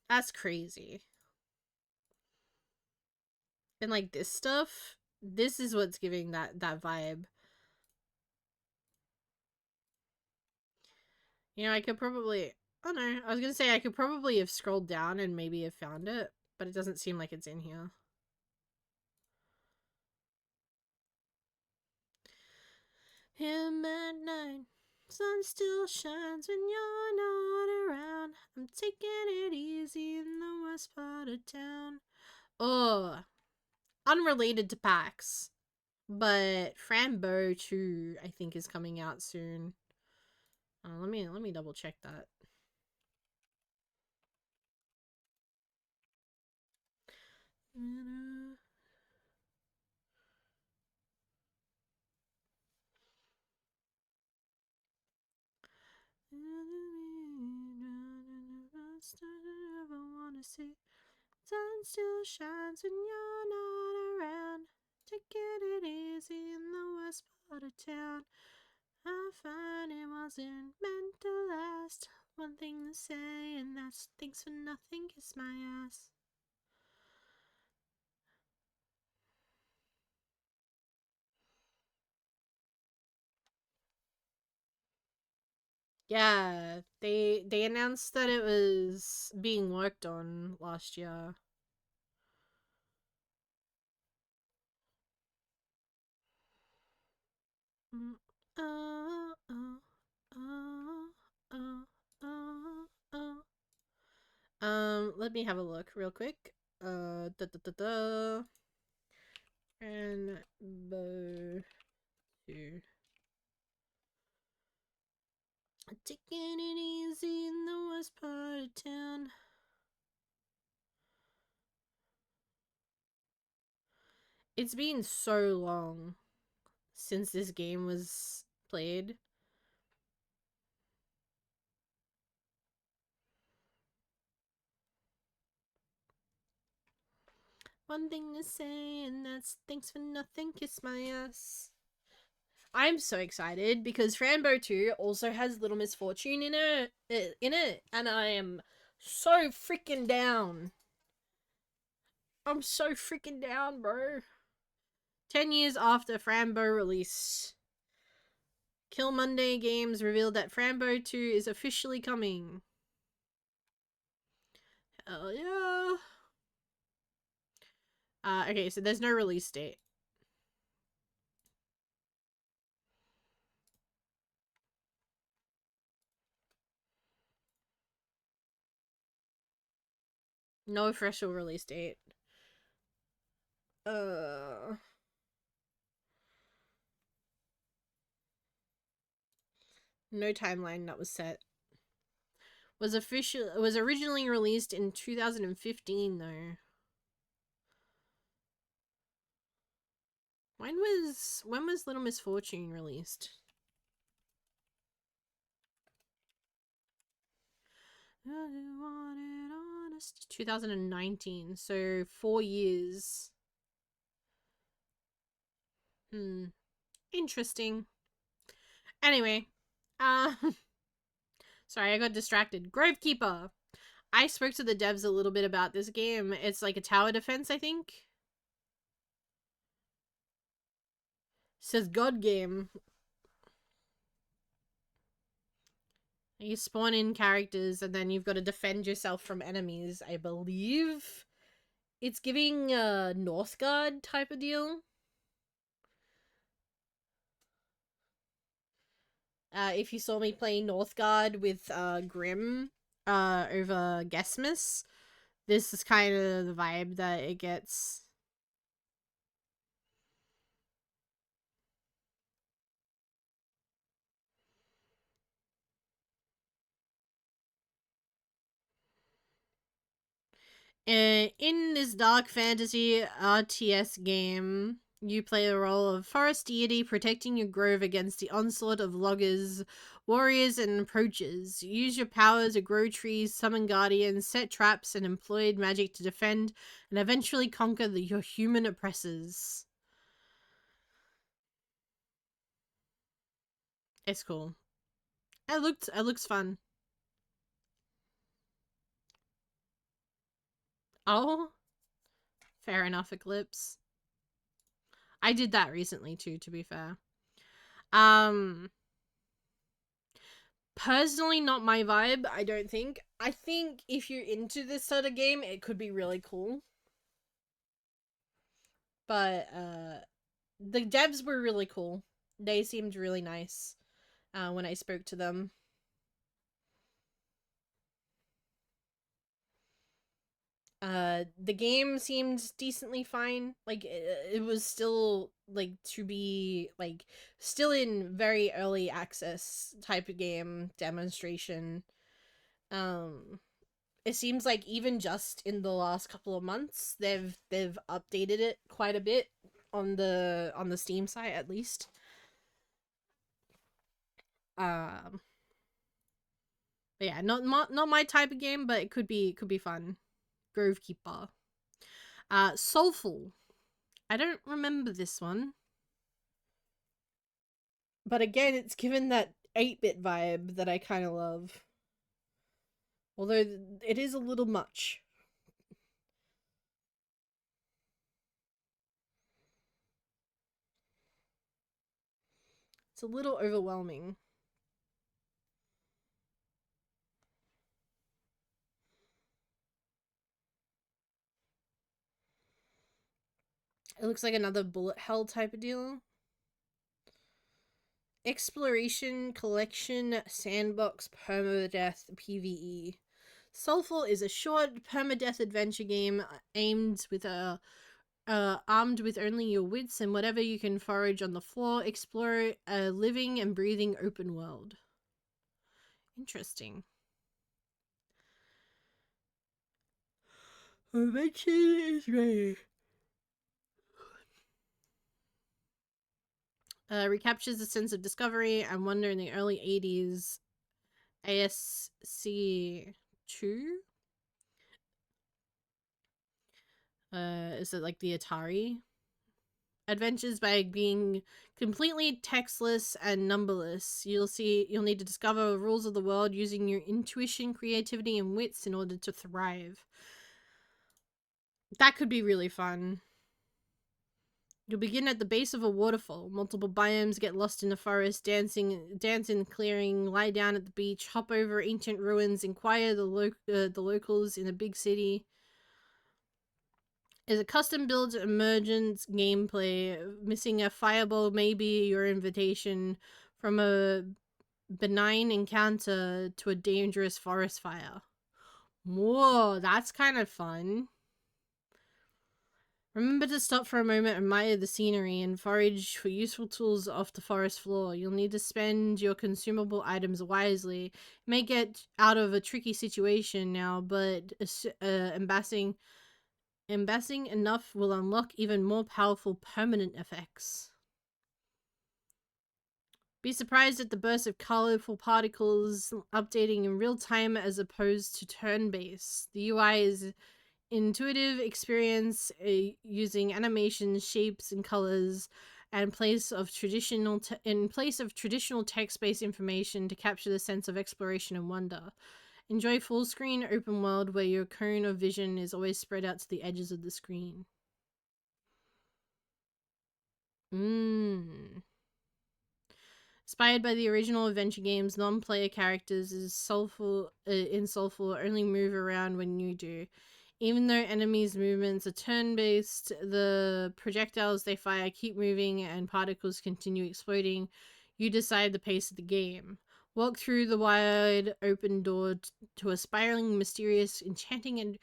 That's crazy. And like this stuff, this is what's giving that vibe. You know, I could probably... Oh no, I was gonna say I could probably have scrolled down and maybe have found it, but it doesn't seem like it's in here. Him at night, sun still shines when you're not around. I'm taking it easy in the west part of town. Oh, unrelated to PAX, but Frambo 2, I think, is coming out soon. Let me double check that. I ever wanna see. Sun still shines when you're not around. Taking it easy in the west part of town. I find it wasn't meant to last. One thing to say, and that's thanks for nothing, kiss my ass. Yeah, they announced that it was being worked on last year. Oh, oh, oh, oh, oh, oh. Let me have a look real quick. Da da da da. Rainbow 2. Taking it easy in the west part of town. It's been so long since this game was played. One thing to say, and that's thanks for nothing, kiss my ass. I'm so excited because Frambo 2 also has Little Misfortune in it, and I am so freaking down. I'm so freaking down, bro. 10 years after Frambo release, Kill Monday Games revealed that Frambo 2 is officially coming. Hell yeah. Okay, so there's no release date. No official release date. No timeline that was set. Was originally released in 2015 though. When was Little Misfortune released? 2019, so 4 years. Interesting. Anyway, sorry, I got distracted. Gravekeeper. I spoke to the devs a little bit about this game. It's like a tower defense, I think. Says God game. You spawn in characters and then you've got to defend yourself from enemies, I believe. It's giving a Northgard type of deal. If you saw me playing Northgard with Grim over Gesmus, this is kind of the vibe that it gets. In this dark fantasy RTS game, you play the role of forest deity protecting your grove against the onslaught of loggers, warriors, and approaches. Use your powers to grow trees, summon guardians, set traps, and employ magic to defend and eventually conquer your human oppressors. It's cool. It looks fun. Oh, fair enough, Eclipse. I did that recently too, to be fair. Personally, not my vibe, I don't think. I think if you're into this sort of game, it could be really cool. But, the devs were really cool. They seemed really nice, when I spoke to them. The game seemed decently fine. Like, it was still, like, to be, like, still in very early access type of game demonstration. It seems like even just in the last couple of months, they've updated it quite a bit on the Steam site, at least. Um, But yeah, not my type of game, but it could be fun. Grovekeeper. Soulful. I don't remember this one. But again, it's given that 8-bit vibe that I kind of love. Although it is a little much. It's a little overwhelming. It looks like another bullet hell type of deal. Exploration, collection, sandbox, permadeath, PvE. Soulful is a short permadeath adventure game aimed with armed with only your wits and whatever you can forage on the floor. Explore a living and breathing open world. Interesting. Adventure is great. Recaptures a sense of discovery and wonder in the early 80s ASC 2? Is it like the Atari? Adventures by being completely textless and numberless. You'll need to discover the rules of the world using your intuition, creativity, and wits in order to thrive. That could be really fun. You'll begin at the base of a waterfall. Multiple biomes, get lost in the forest, dance in the clearing, lie down at the beach, hop over ancient ruins, inquire the locals in a big city. Is a custom-built emergent gameplay. Missing a fireball may be your invitation from a benign encounter to a dangerous forest fire. Whoa, that's kind of fun. Remember to stop for a moment, admire the scenery, and forage for useful tools off the forest floor. You'll need to spend your consumable items wisely. You may get out of a tricky situation now, but embassing enough will unlock even more powerful permanent effects. Be surprised at the burst of colorful particles updating in real time as opposed to turn-based. The UI is intuitive experience using animations, shapes, and colors, and in place of traditional text-based information to capture the sense of exploration and wonder. Enjoy full screen open world where your cone of vision is always spread out to the edges of the screen. Inspired by the original adventure games, non-player characters in Soulful only move around when you do. Even though enemies' movements are turn-based, the projectiles they fire keep moving and particles continue exploding. You decide the pace of the game. Walk through the wide open door to a spiraling, mysterious, enchanting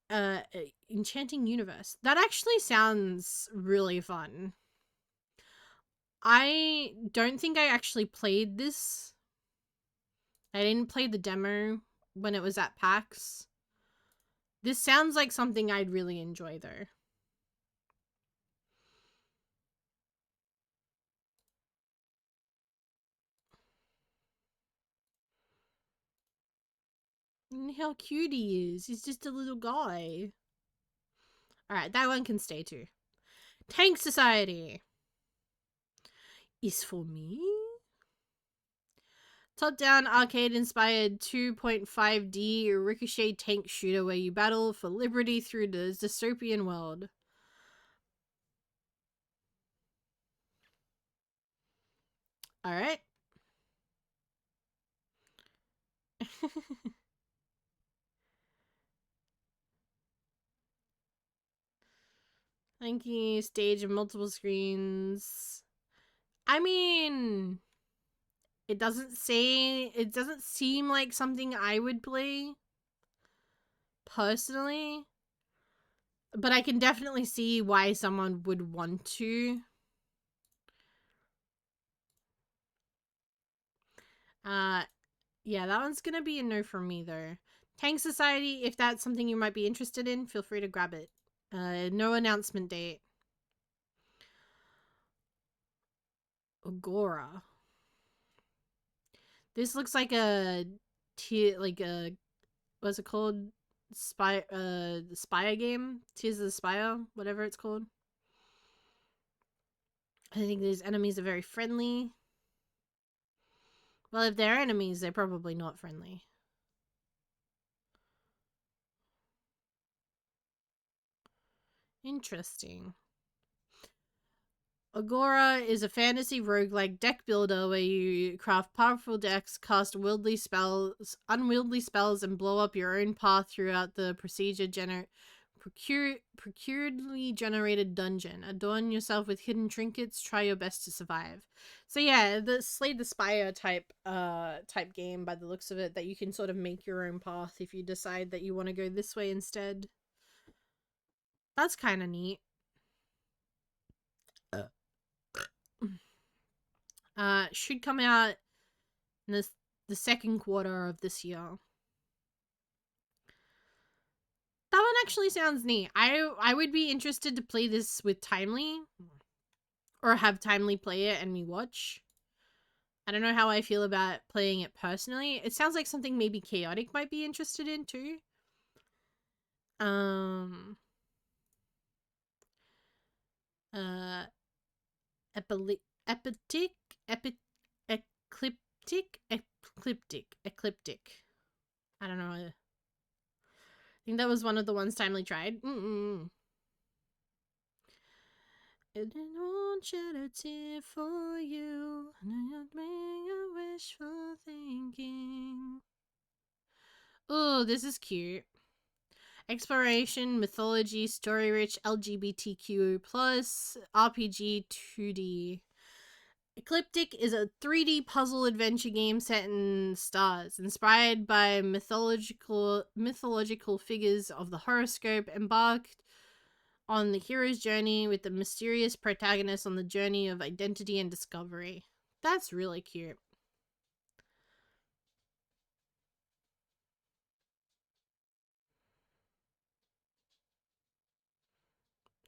universe. That actually sounds really fun. I don't think I actually played this. I didn't play the demo when it was at PAX. This sounds like something I'd really enjoy, though. And how cute he is. He's just a little guy. Alright, that one can stay too. Tank Society is for me. Top-down arcade-inspired 2.5D ricochet tank shooter where you battle for liberty through the dystopian world. Alright. Thank you. Stage of multiple screens. I mean, it doesn't seem like something I would play personally, but I can definitely see why someone would want to. Yeah, that one's gonna be a no for me though. Tank Society, if that's something you might be interested in, feel free to grab it. No announcement date. Agora. This looks like a like a what's it called? The Spire game? Tears of the Spire, whatever it's called. I think these enemies are very friendly. Well, if they're enemies, they're probably not friendly. Interesting. Agora is a fantasy roguelike deck builder where you craft powerful decks, cast unwieldy spells, and blow up your own path throughout the procuredly generated dungeon. Adorn yourself with hidden trinkets, try your best to survive. So yeah, the Slay the Spire type game by the looks of it, that you can sort of make your own path if you decide that you want to go this way instead. That's kind of neat. Should come out in the second quarter of this year. That one actually sounds neat. I would be interested to play this with Timely, or have Timely play it and me watch. I don't know how I feel about playing it personally. It sounds like something maybe Chaotic might be interested in too. Ecliptic. I don't know. I think that was one of the ones Timely tried. I didn't want shed a tear for you, and I not make a wishful thinking. Oh, this is cute. Exploration, mythology, story-rich, LGBTQ+, RPG 2D. Ecliptic is a 3D puzzle adventure game set in stars, inspired by mythological figures of the horoscope, embarked on the hero's journey with the mysterious protagonist on the journey of identity and discovery. That's really cute.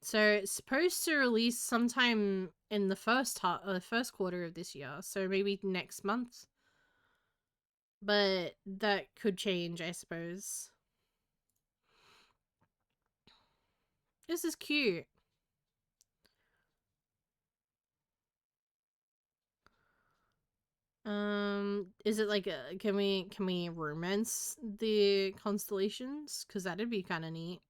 So it's supposed to release sometime in the first quarter of this year, so maybe next month. But that could change, I suppose. This is cute. Is it like can we romance the constellations? Because that'd be kind of neat.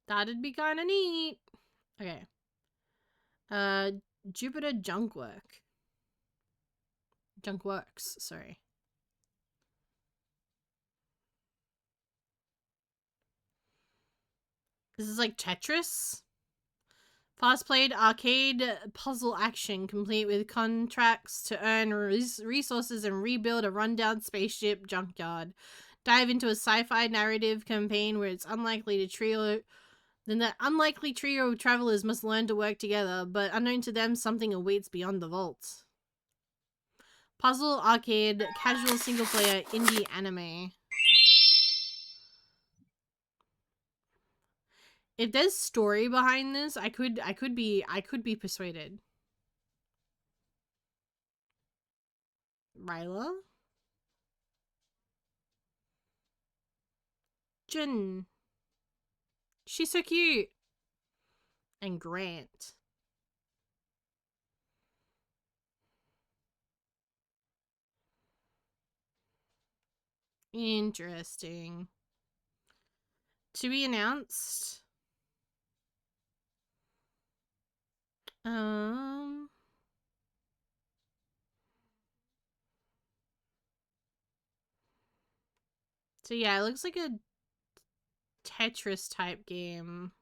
That'd be kind of neat. Okay. Jupiter Junkworks, sorry. This is like Tetris. Fast-played arcade puzzle action, complete with contracts to earn resources and rebuild a rundown spaceship junkyard. Dive into a sci-fi narrative campaign where the unlikely trio of travelers must learn to work together, but unknown to them, something awaits beyond the vault. Puzzle, arcade, casual single-player, indie anime. If there's story behind this, I could be persuaded. Ryla? Jin. She's so cute. And Grant. Interesting. To be announced. So yeah, it looks like a Tetris type game.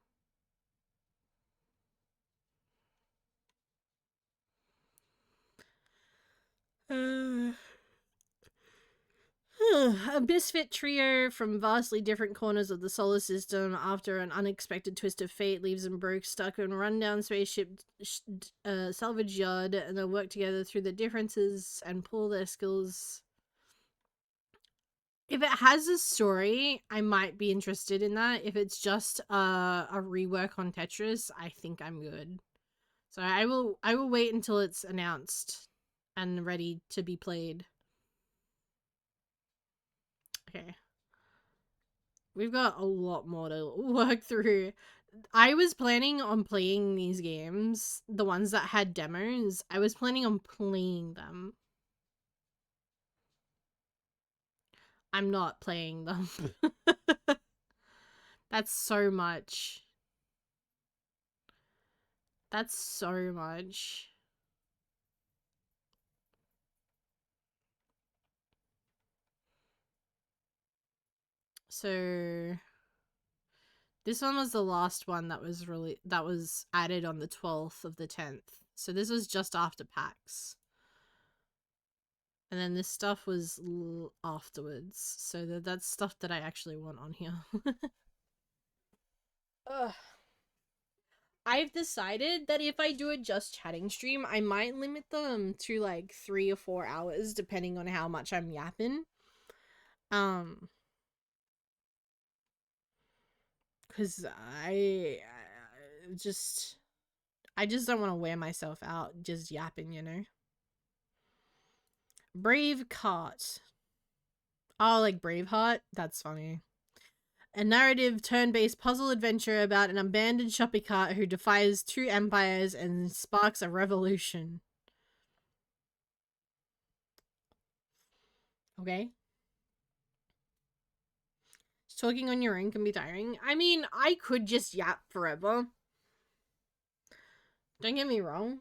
A misfit trio from vastly different corners of the solar system, after an unexpected twist of fate leaves them broke, stuck in a rundown spaceship salvage yard, and they'll work together through their differences and pull their skills If it has a story, I might be interested in that. If it's just a rework on Tetris, I think I'm good. So I will wait until it's announced and ready to be played. Okay. We've got a lot more to work through. I was planning on playing these games, the ones that had demos. I was planning on playing them. I'm not playing them. That's so much. That's so much. So this one was the last one that was added on the 12th of the 10th. So this was just after PAX. And then this stuff was afterwards. So that's stuff that I actually want on here. Ugh. I've decided that if I do a just chatting stream, I might limit them to like 3 or 4 hours depending on how much I'm yapping. Cuz just I just don't want to wear myself out just yapping, you know. Brave Cart. Oh, like Braveheart? That's funny. A narrative turn-based puzzle adventure about an abandoned shopping cart who defies two empires and sparks a revolution. Okay. Talking on your own can be tiring. I mean, I could just yap forever. Don't get me wrong.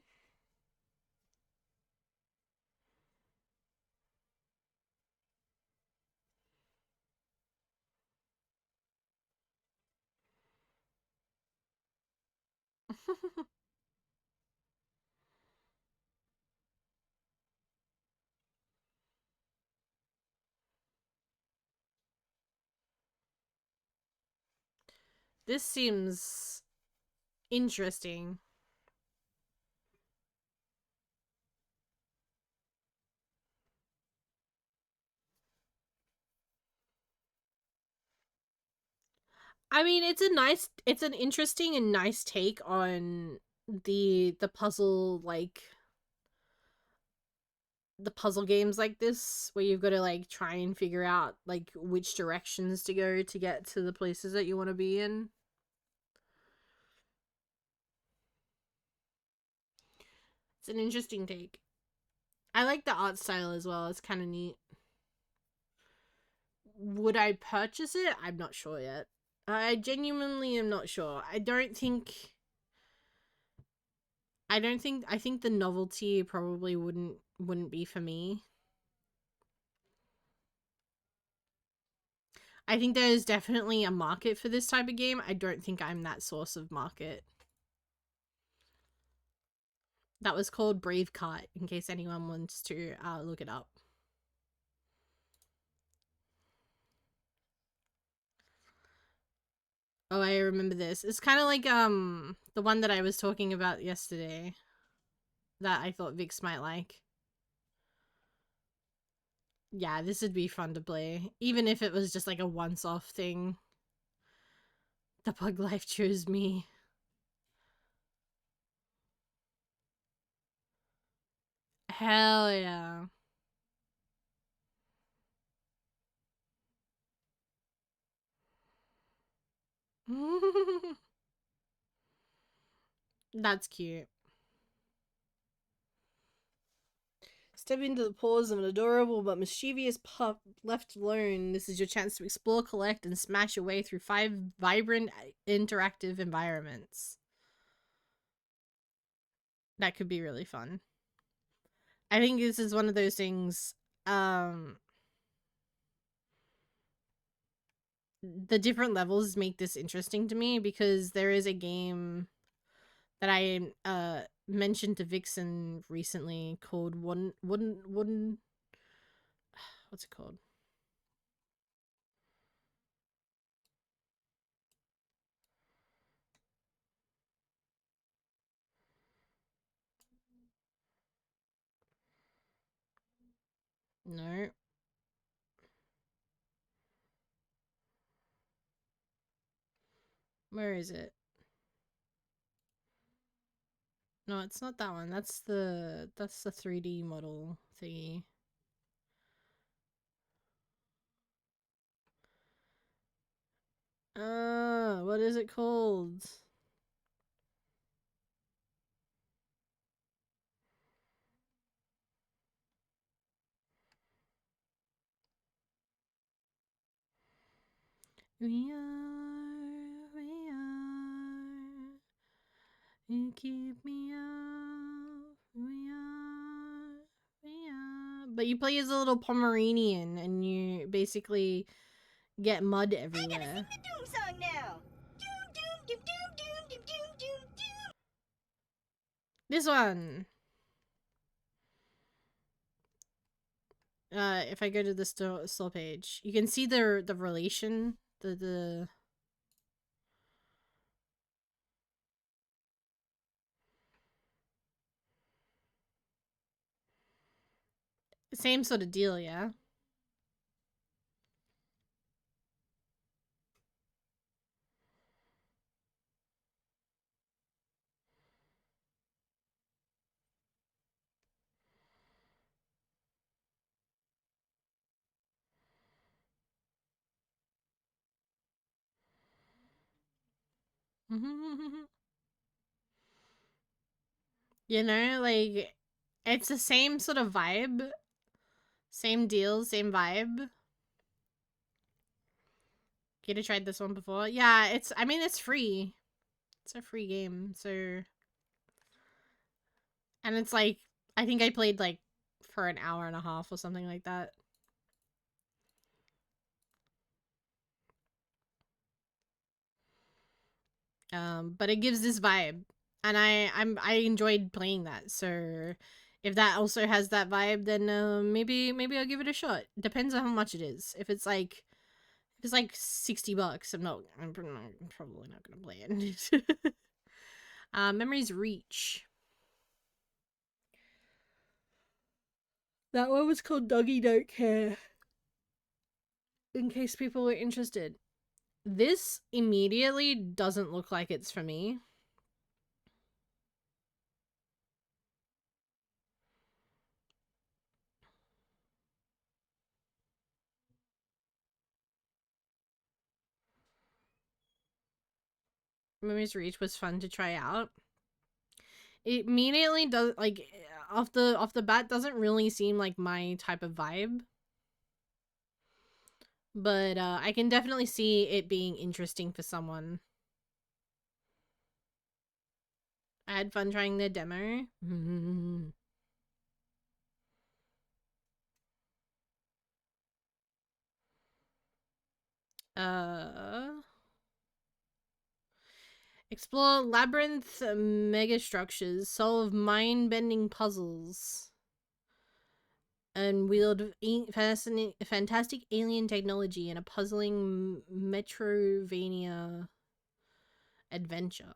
This seems interesting. I mean, it's an interesting and nice take on the puzzle, like the puzzle games like this where you've got to like try and figure out like which directions to go to get to the places that you want to be in. It's an interesting take. I like the art style as well. It's kind of neat. Would I purchase it? I'm not sure yet. I genuinely am not sure. I think the novelty probably wouldn't be for me. I think there is definitely a market for this type of game. I don't think I'm that source of market. That was called Brave Cart, in case anyone wants to look it up. Oh, I remember this. It's kind of like the one that I was talking about yesterday that I thought Vix might like. Yeah, this would be fun to play, even if it was just like a once-off thing. The Pug Life chose me. Hell yeah. That's cute. Step into the paws of an adorable but mischievous pup left alone. This is your chance to explore, collect, and smash your way through 5 vibrant, interactive environments. That could be really fun. I think this is one of those things, the different levels make this interesting to me because there is a game that I mentioned to Vixen recently called wooden what's it called? No. Where is it? No, it's not that one. That's the 3D model thingy. What is it called? We are, you keep me up, we are. But you play as a little Pomeranian and you basically get mud I gotta sing everywhere. the doom song now. Doom, doom, doom, doom, doom, doom, doom, doom. This one. If I go to the store page, you can see the relation, the same sort of deal, yeah. You know, like it's the same sort of vibe, same deal, same vibe. Kid tried this one before. Yeah, I mean it's free. It's a free game, so and it's like I think I played like for an hour and a half or something like that. But it gives this vibe, and I enjoyed playing that. So if that also has that vibe, then maybe I'll give it a shot. Depends on how much it is. If it's like $60, I'm probably not gonna play it. Memories Reach. That one was called Doggy Don't Care. In case people were interested. This immediately doesn't look like it's for me. Memories Reach was fun to try out. It immediately does like off the bat doesn't really seem like my type of vibe. But I can definitely see it being interesting for someone. I had fun trying the demo. Explore labyrinth megastructures, solve mind-bending puzzles, and wield fantastic alien technology in a puzzling Metrovania adventure.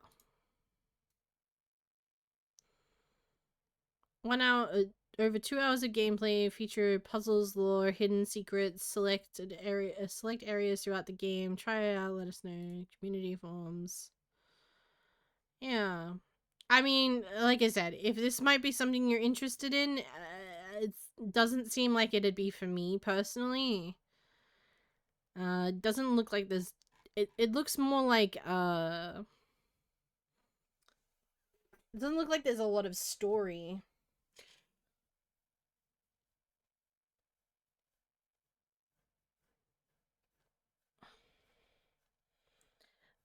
1 hour, over 2 hours of gameplay, feature puzzles, lore, hidden secrets, select areas throughout the game. Try it out, let us know. Community forums. Yeah. I mean, like I said, if this might be something you're interested in, it doesn't seem like it'd be for me personally. It doesn't look like this. It looks more like it doesn't look like there's a lot of story.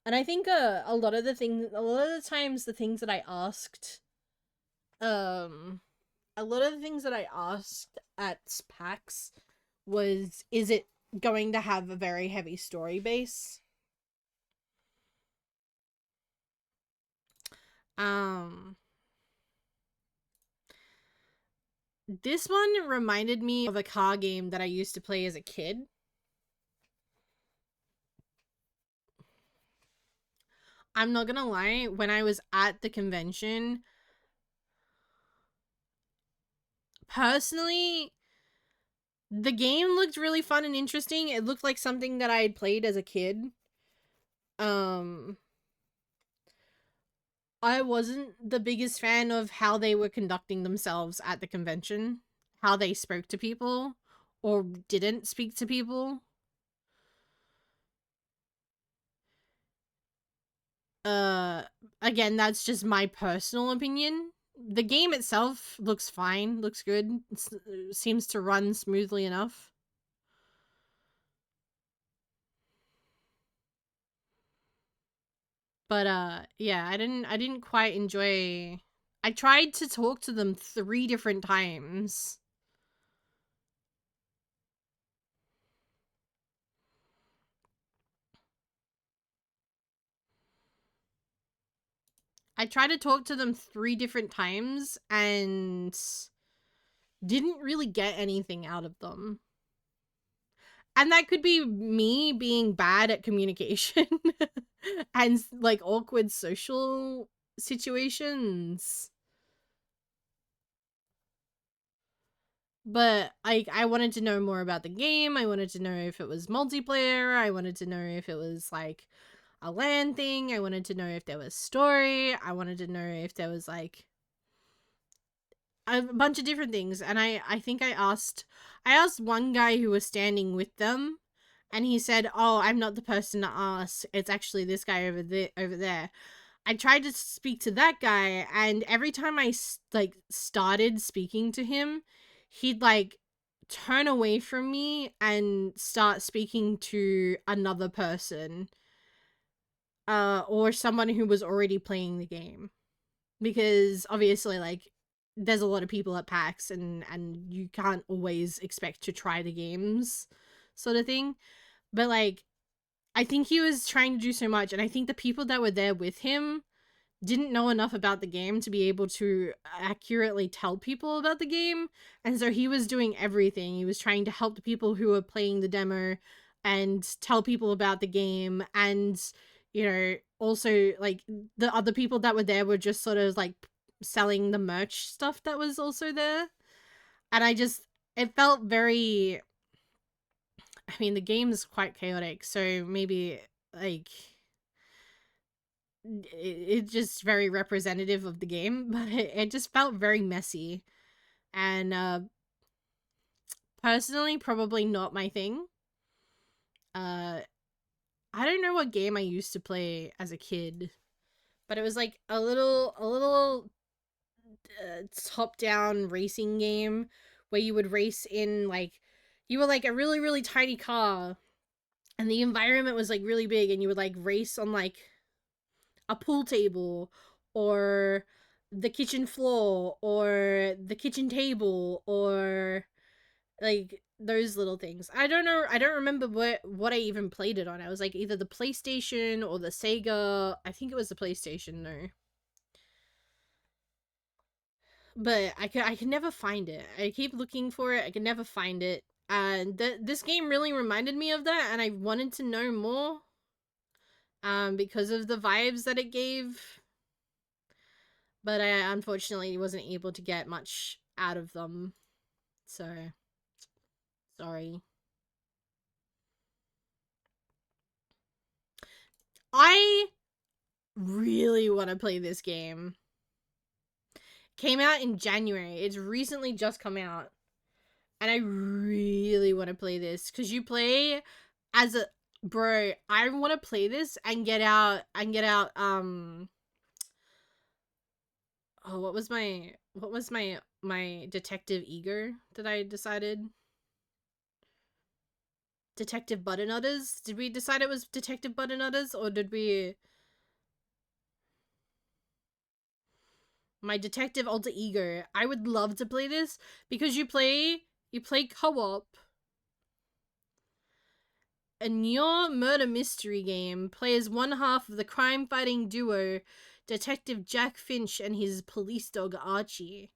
And I think a lot of the times, the things that I asked, a lot of the things that I asked at PAX was, is it going to have a very heavy story base? This one reminded me of a car game that I used to play as a kid. I'm not gonna lie, when I was at the convention, personally, the game looked really fun and interesting. It looked like something that I had played as a kid. I wasn't the biggest fan of how they were conducting themselves at the convention, how they spoke to people or didn't speak to people. Again, that's just my personal opinion. The game itself looks fine, looks good, seems to run smoothly enough. But yeah, I didn't quite enjoy. I tried to talk to them 3 different times. I tried to talk to them 3 different times and didn't really get anything out of them. And that could be me being bad at communication and like awkward social situations. But I wanted to know more about the game. I wanted to know if it was multiplayer. I wanted to know if it was like a LAN thing. I wanted to know if there was story. I wanted to know if there was like a bunch of different things. And I think I asked one guy who was standing with them, and he said, "Oh, I'm not the person to ask. It's actually this guy over there." I tried to speak to that guy, and every time I like started speaking to him, he'd like turn away from me and start speaking to another person, or someone who was already playing the game, because obviously like there's a lot of people at PAX, and you can't always expect to try the games, sort of thing. But like, I think he was trying to do so much, and I think the people that were there with him didn't know enough about the game to be able to accurately tell people about the game. And so he was doing everything. He was trying to help the people who were playing the demo and tell people about the game. And, you know, also like the other people that were there were just sort of like selling the merch stuff that was also there. And it felt very, I mean, the game is quite chaotic. So maybe like it's just very representative of the game, but it just felt very messy. And personally, probably not my thing. uh I don't know what game I used to play as a kid, but it was like a little top down racing game where you would race in like, you were like a really tiny car, and the environment was like really big, and you would like race on like a pool table, or the kitchen floor, or the kitchen table, or like those little things. I don't know. I don't remember what I even played it on. I was like either the PlayStation or the Sega. I think it was the PlayStation though. But I can never find it. I keep looking for it. I can never find it. And this game really reminded me of that, and I wanted to know more. Because of the vibes that it gave, but I unfortunately wasn't able to get much out of them. So, sorry. I really want to play this game. Came out in January. It's recently just come out. And I really want to play this, because you play as a bro. I want to play this and get out oh, what was my detective ego that I decided? Detective Butternutters? Did we decide it was Detective Butternutters, or did we... My Detective Alter Ego. I would love to play this, because you play co-op. A new murder mystery game plays one half of the crime-fighting duo Detective Jack Finch and his police dog Archie.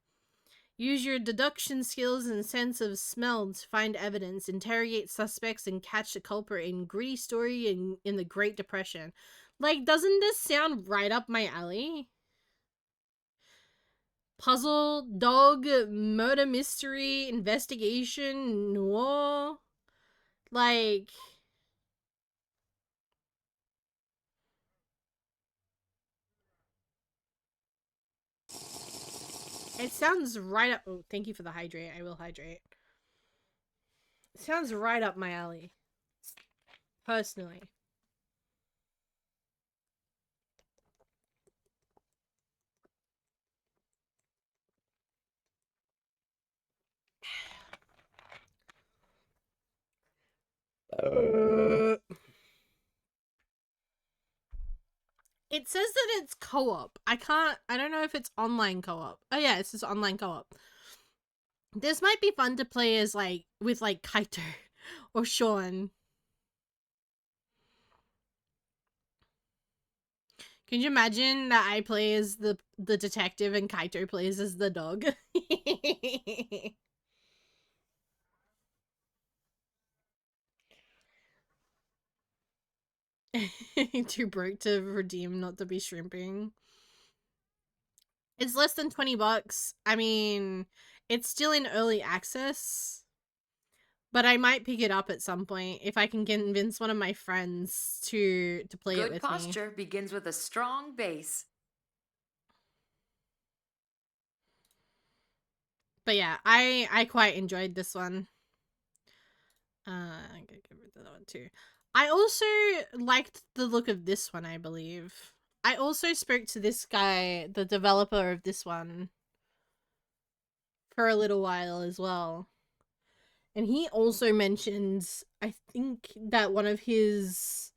Use your deduction skills and sense of smell to find evidence, interrogate suspects, and catch the culprit in gritty story in the Great Depression. Like, doesn't this sound right up my alley? Puzzle, dog, murder mystery, investigation, noir. Like, It sounds right up. Oh, thank you for the hydrate. I will hydrate. It sounds right up my alley. Personally. It says that it's co-op. I don't know if it's online co-op. Oh yeah, it says online co-op. This might be fun to play as like with like Kaito or Sean. Can you imagine that I play as the detective and Kaito plays as the dog? Too broke to redeem, not to be shrimping. It's less than 20 bucks. I mean, it's still in early access, but I might pick it up at some point if I can convince one of my friends to play it with me. Good posture begins with a strong base. But yeah, I quite enjoyed this one. I'm gonna give it that one too. I also liked the look of this one, I believe. I also spoke to this guy, the developer of this one, for a little while as well. And he also mentions, I think, that one of his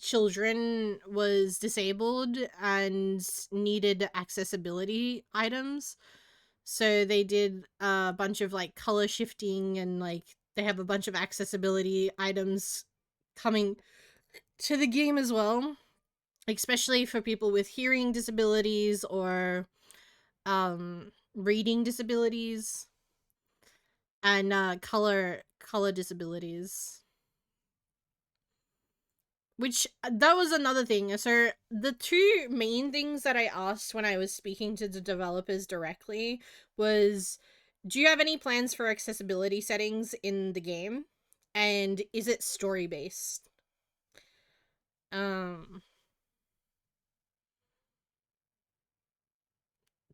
children was disabled and needed accessibility items. So they did a bunch of like color shifting and like they have a bunch of accessibility items coming to the game as well, especially for people with hearing disabilities or reading disabilities and color disabilities. Which that was another thing. So the two main things that I asked when I was speaking to the developers directly was, do you have any plans for accessibility settings in the game? And is it story based?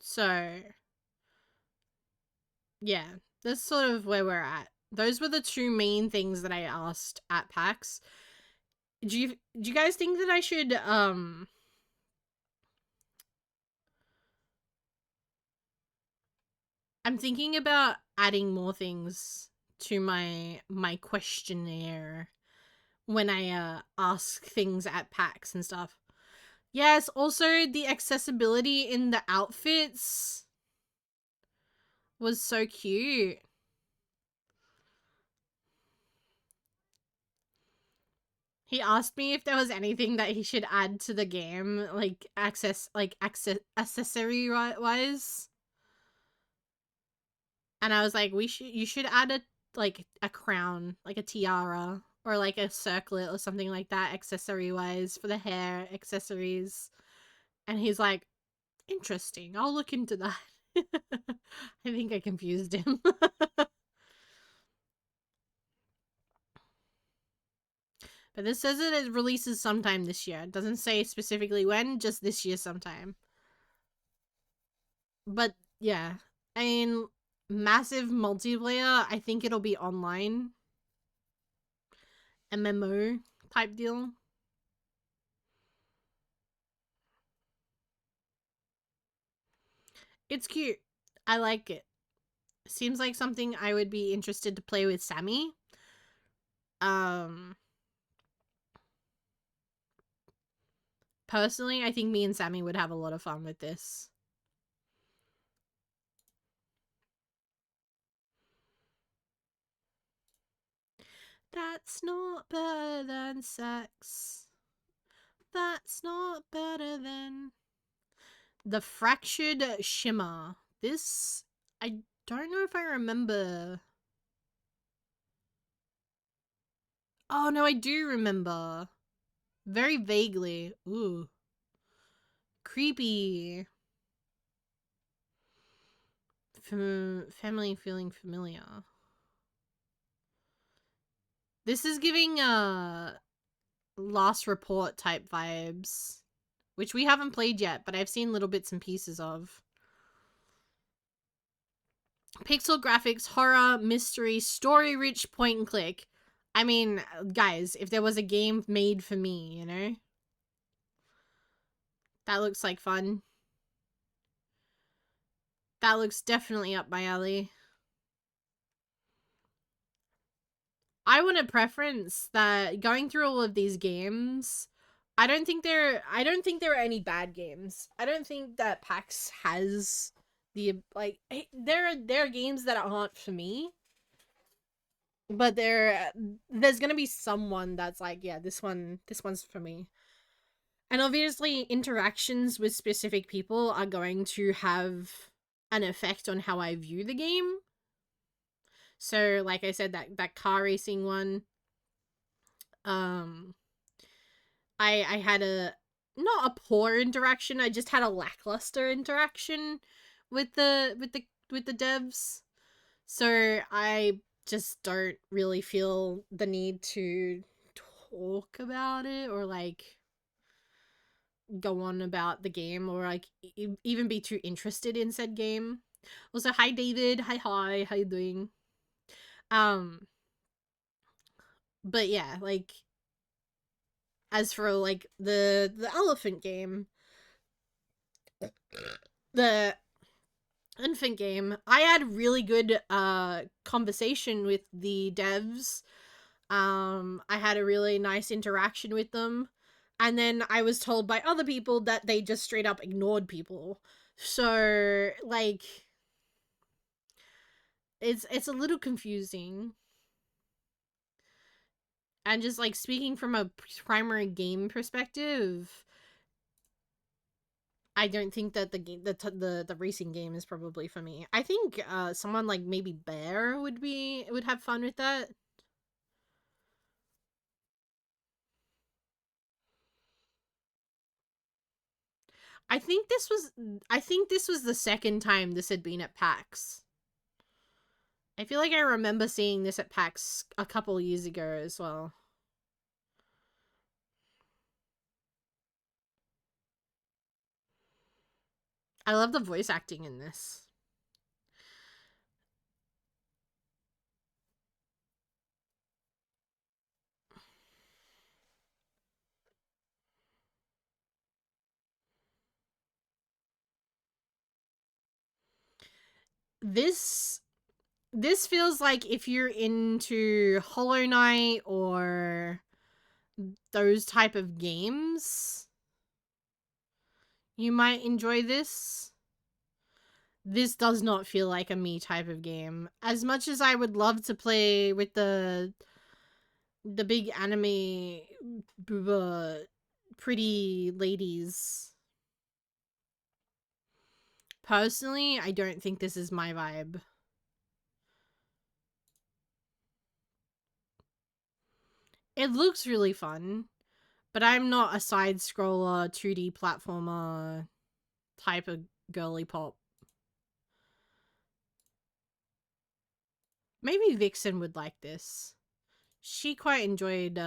So yeah, that's sort of where we're at. Those were the two main things that I asked at PAX. Do you guys think that I should I'm thinking about adding more things to my questionnaire when I ask things at PAX and stuff. Yes, also the accessibility in the outfits was so cute. He asked me if there was anything that he should add to the game, like accessory wise. And I was like, you should add a crown, like a tiara or like a circlet or something like that accessory wise for the hair accessories. And he's like, interesting, I'll look into that. I think I confused him. But this says it releases sometime this year. It doesn't say specifically when, just this year sometime. But yeah, I mean, massive multiplayer, I think it'll be online. MMO type deal. It's cute. I like it. Seems like something I would be interested to play with Sammy. Personally, I think me and Sammy would have a lot of fun with this. That's not better than sex. That's not better than... The Fractured Shimmer. This, I don't know if I remember. Oh, no, I do remember. Very vaguely. Ooh. Creepy. Family feeling familiar. This is giving Last Report type vibes, which we haven't played yet, but I've seen little bits and pieces of. Pixel graphics, horror, mystery, story-rich, point and click. I mean, guys, if there was a game made for me, you know? That looks like fun. That looks definitely up my alley. I want a preference that going through all of these games, I don't think there are any bad games. I don't think that PAX has the like there are games that aren't for me, but there's going to be someone that's like, yeah, this one's for me. And obviously interactions with specific people are going to have an effect on how I view the game. So like I said, that car racing one, um I had a not a poor interaction, I just had a lackluster interaction with the devs. So I just don't really feel the need to talk about it or like go on about the game or like even be too interested in said game. Also, hi David, hi, how you doing? Um but yeah, like as for like the elephant game, the infant game, I had really good conversation with the devs. I had a really nice interaction with them, and then I was told by other people that they just straight up ignored people. So like it's a little confusing. And just like speaking from a primary game perspective, I don't think that the game, the racing game is probably for me. I think someone like maybe Bear would have fun with that. I think this was the second time this had been at PAX. I feel like I remember seeing this at PAX a couple years ago as well. I love the voice acting in this. This this feels like if you're into Hollow Knight or those type of games, you might enjoy this. This does not feel like a me type of game. As much as I would love to play with the big anime pretty ladies, personally, I don't think this is my vibe. It looks really fun, but I'm not a side scroller 2D platformer type of girly pop. Maybe Vixen would like this. She quite enjoyed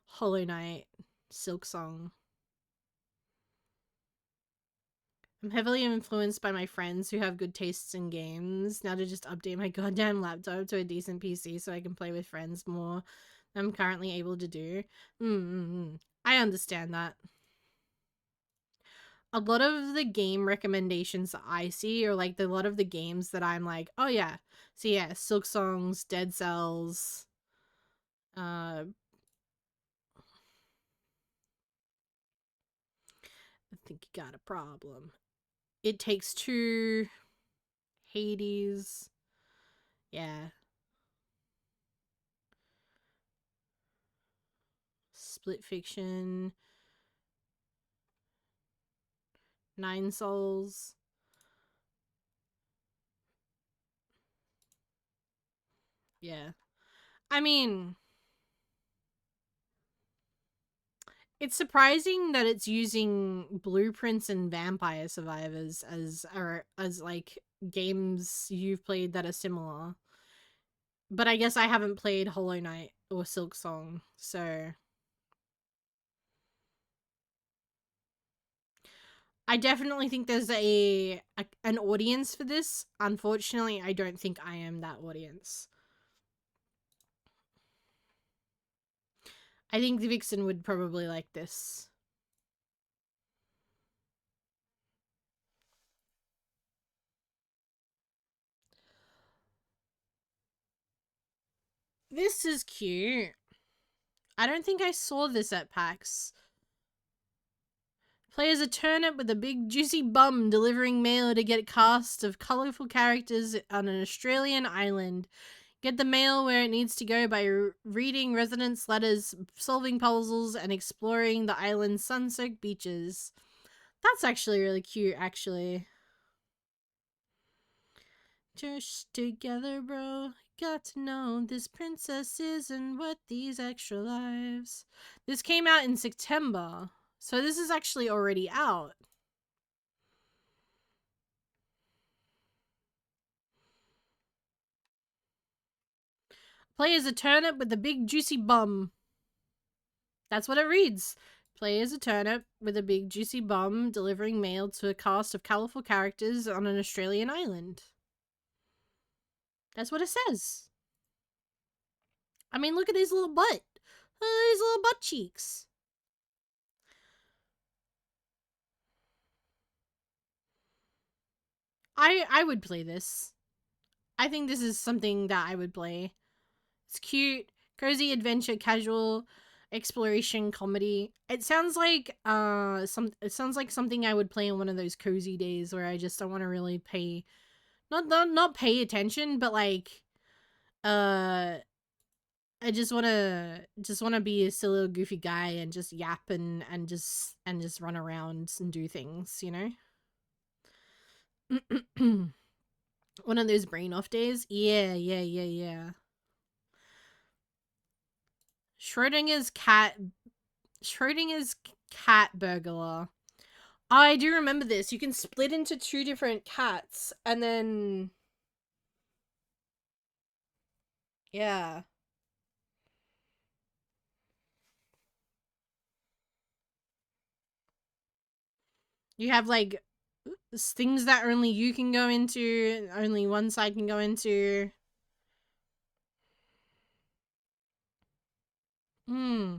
Hollow Knight, Silk Song. I'm heavily influenced by my friends who have good tastes in games. Now to just update my goddamn laptop to a decent PC so I can play with friends more than I'm currently able to do. I understand that. A lot of the game recommendations that I see are like a lot of the games that I'm like, oh yeah. So yeah, Silk Songs, Dead Cells, I think you got a problem. It Takes Two, Hades, yeah. Split Fiction, Nine Souls. Yeah. I mean, it's surprising that it's using Blueprints and Vampire Survivors as like games you've played that are similar. But I guess I haven't played Hollow Knight or Silk Song, so I definitely think there's an audience for this. Unfortunately, I don't think I am that audience. I think the Vixen would probably like this. This is cute. I don't think I saw this at PAX. Play as a turnip with a big juicy bum delivering mail to get a cast of colourful characters on an Australian island. Get the mail where it needs to go by reading residents' letters, solving puzzles, and exploring the island's sun-soaked beaches. That's actually really cute, actually. Just together, bro. Got to know this princess isn't worth these extra lives. This came out in September, so this is actually already out. Play as a turnip with a big juicy bum. That's what it reads. Play as a turnip with a big juicy bum delivering mail to a cast of colourful characters on an Australian island. That's what it says. I mean, look at his little butt. Look at his little butt cheeks. I would play this. I think this is something that I would play. It's cute, cozy adventure, casual exploration comedy. It sounds like something I would play on one of those cozy days where I just don't want to really pay not pay attention, but like I just wanna be a silly little goofy guy and just yap and just run around and do things, you know? One of those brain off days. Yeah. Schrodinger's cat burglar. I do remember this. You can split into 2 different cats and then yeah. You have like things that only you can go into, only one side can go into. Hmm.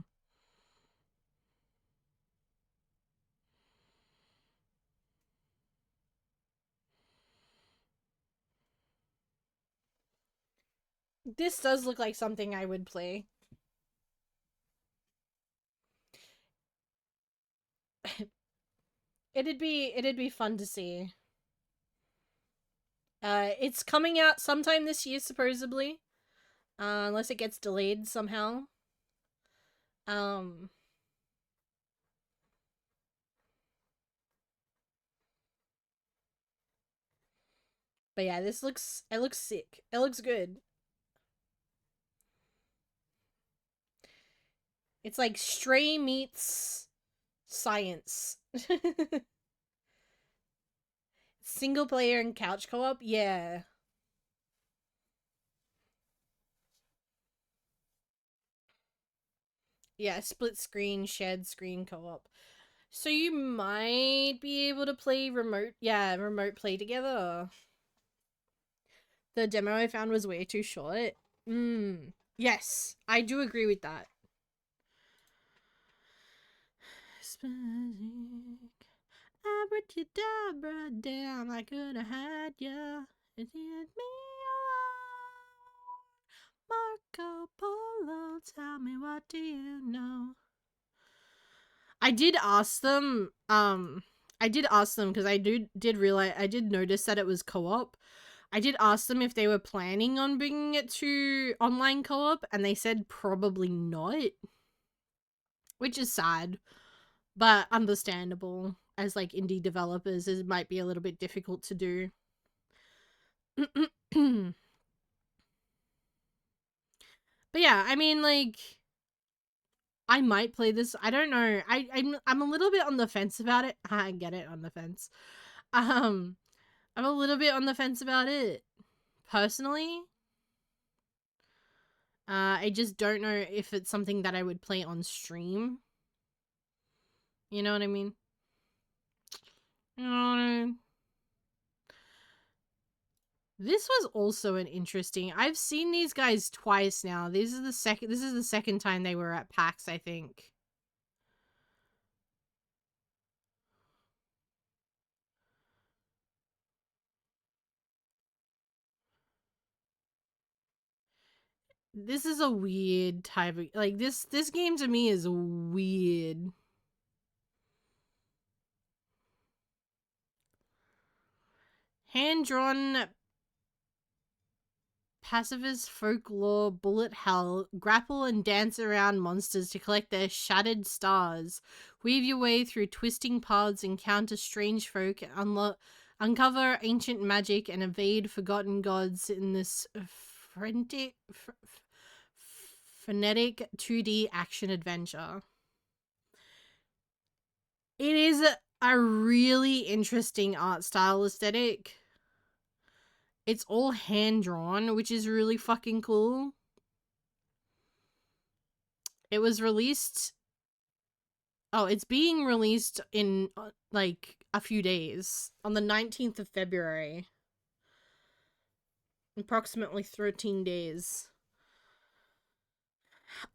This does look like something I would play. It'd be fun to see. It's coming out sometime this year supposedly. Unless it gets delayed somehow. Um but yeah, it looks sick. It looks good. It's like Stray meets science. Single player and couch co-op? Yeah. Yeah, split screen, shared screen co-op. So you might be able to play remote play together. The demo I found was way too short. Yes, I do agree with that. Abracadabra, damn, I could have had ya. It hit me alone. Marco Polo, tell me what do you know? I did ask them, because I did notice that it was co-op. I did ask them if they were planning on bringing it to online co-op, and they said probably not. Which is sad, but understandable. As like indie developers, it might be a little bit difficult to do. But yeah, I mean, like, I might play this. I don't know. I'm a little bit on the fence about it. I get it, on the fence. I'm a little bit on the fence about it personally. I just don't know if it's something that I would play on stream. You know what I mean? Mm. This was also an interesting. I've seen these guys twice now. This is the second time they were at PAX, I think. This is a weird type of, like, this game to me is weird. Hand-drawn pacifist folklore bullet hell, grapple and dance around monsters to collect their shattered stars. Weave your way through twisting paths, encounter strange folk, uncover ancient magic, and evade forgotten gods in this frenetic 2D action adventure. It is a really interesting art style aesthetic. It's all hand-drawn, which is really fucking cool. It was released... Oh, it's being released in, like, a few days. On the 19th of February. Approximately 13 days.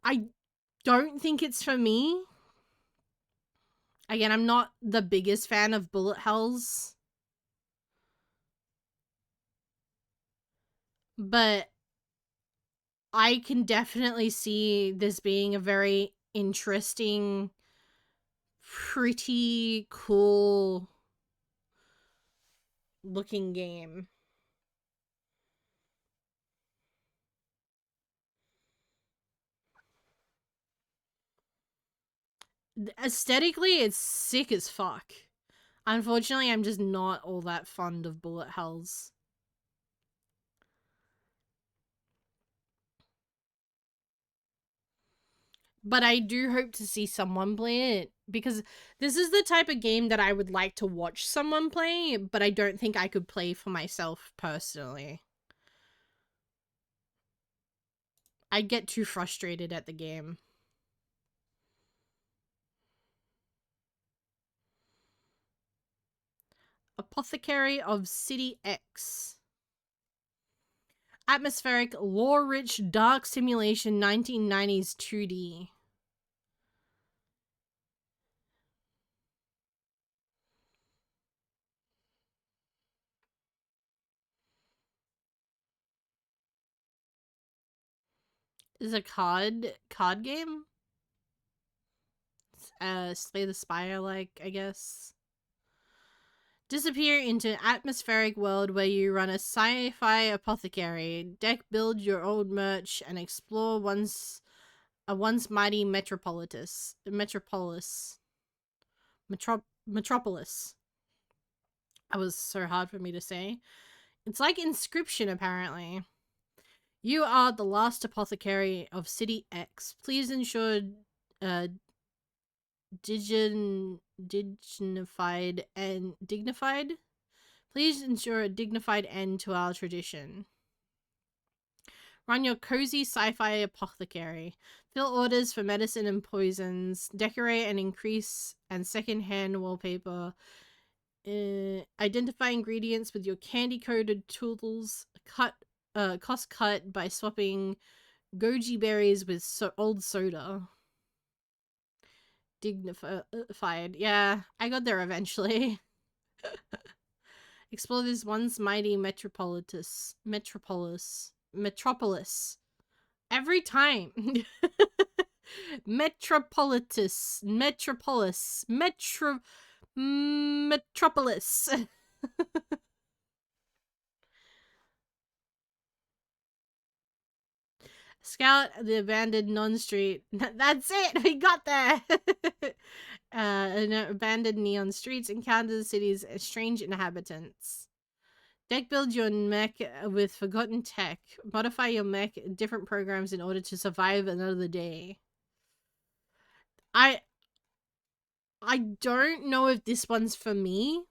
I don't think it's for me. Again, I'm not the biggest fan of bullet hells. But I can definitely see this being a very interesting, pretty cool looking game. Aesthetically, it's sick as fuck. Unfortunately, I'm just not all that fond of bullet hells. But I do hope to see someone play it, because this is the type of game that I would like to watch someone play, but I don't think I could play for myself personally. I'd get too frustrated at the game. Apothecary of City X. Atmospheric, lore-rich, dark simulation 1990s 2D. Is a card game? Slay the Spire, like, I guess. Disappear into an atmospheric world where you run a sci-fi apothecary, deck build your old merch, and explore a once mighty metropolis. Metropolis. That was so hard for me to say. It's like Inscription, apparently. You are the last apothecary of City X. Please ensure dignified and dignified. Please ensure a dignified end to our tradition. Run your cozy sci-fi apothecary. Fill orders for medicine and poisons. Decorate and increase and second-hand wallpaper. Identify ingredients with your candy-coated tools. Cost cut by swapping goji berries with old soda. Dignified. Yeah, I got there eventually. Explore this once mighty metropolis. Every time. Metropolis. Scout the abandoned non-street. That's it! We got there! An abandoned neon streets encounter the city's strange inhabitants. Deck build your mech with forgotten tech. Modify your mech in different programs in order to survive another day. I don't know if this one's for me.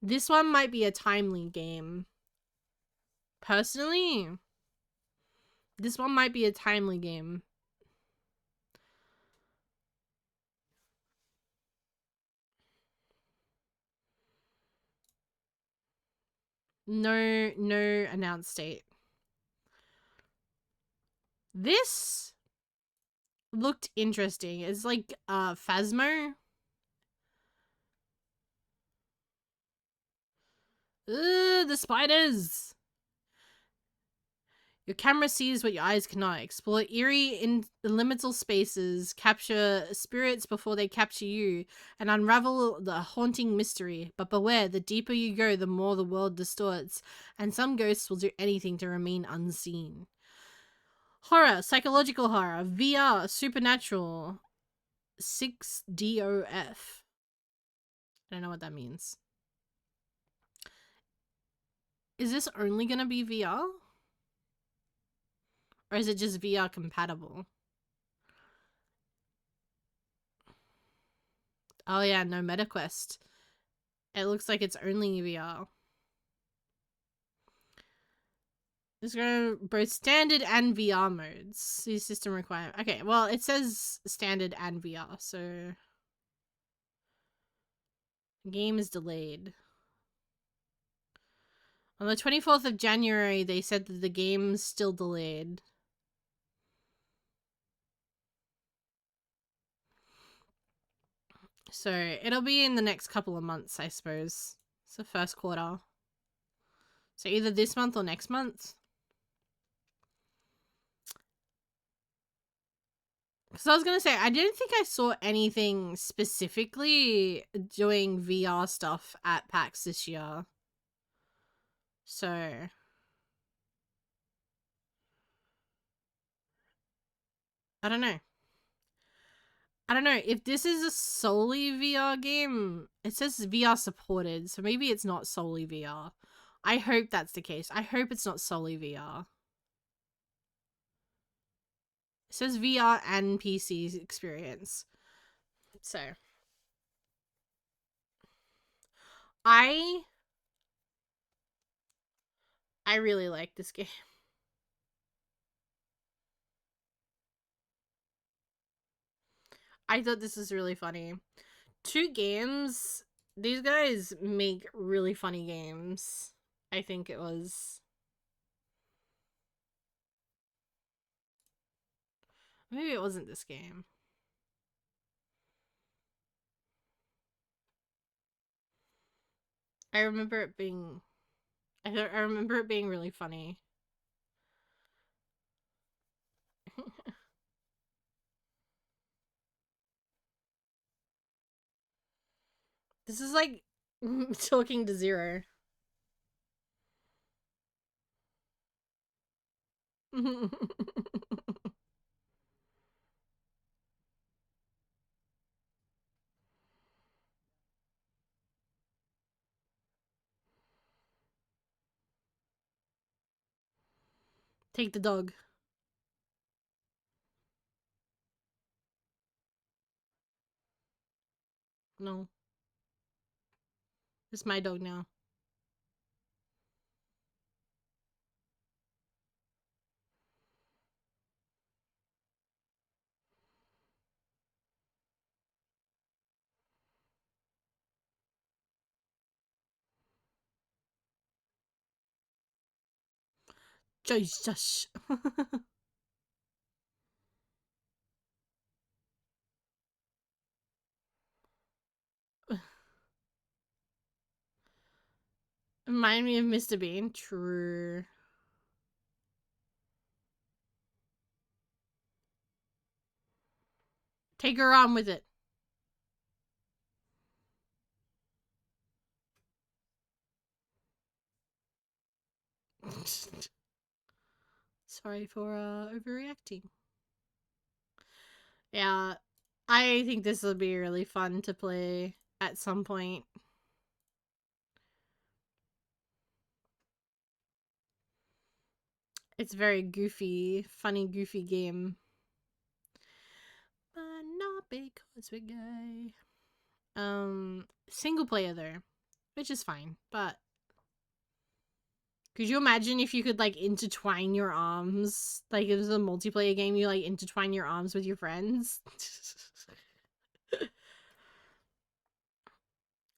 This one might be a timely game. Personally, this one might be a timely game. No announced date. This looked interesting. It's like Phasmo. Ugh, the spiders. Your camera sees what your eyes cannot. Explore eerie, illimitable spaces, capture spirits before they capture you, and unravel the haunting mystery. But beware, the deeper you go, the more the world distorts, and some ghosts will do anything to remain unseen. Horror, psychological horror, VR, supernatural, 6DOF. I don't know what that means. Is this only going to be VR? Or is it just VR compatible? Oh yeah, no MetaQuest. It looks like it's only VR. It's going to both standard and VR modes. See system requirement. Okay, well, it says standard and VR, so... Game is delayed. On the 24th of January, they said that the game's still delayed. So, it'll be in the next couple of months, I suppose. It's the first quarter. So either this month or next month. Because I was going to say, I didn't think I saw anything specifically doing VR stuff at PAX this year. So... I don't know. I don't know. If this is a solely VR game, it says VR supported, so maybe it's not solely VR. I hope that's the case. I hope it's not solely VR. It says VR and PC experience. So. I really like this game. I thought this was really funny. 2 games. These guys make really funny games. I think it was. Maybe it wasn't this game. I remember it being... I remember it being really funny. This is like talking to Zero. Take the dog. No. It's my dog now. Jesus. Remind me of Mr. Bean. True. Take her on with it. Sorry for overreacting. Yeah, I think this will be really fun to play at some point. It's very goofy, funny, goofy game. But not because we're gay. Single player though, which is fine, but could you imagine if you could like intertwine your arms? Like it was a multiplayer game, you like intertwine your arms with your friends.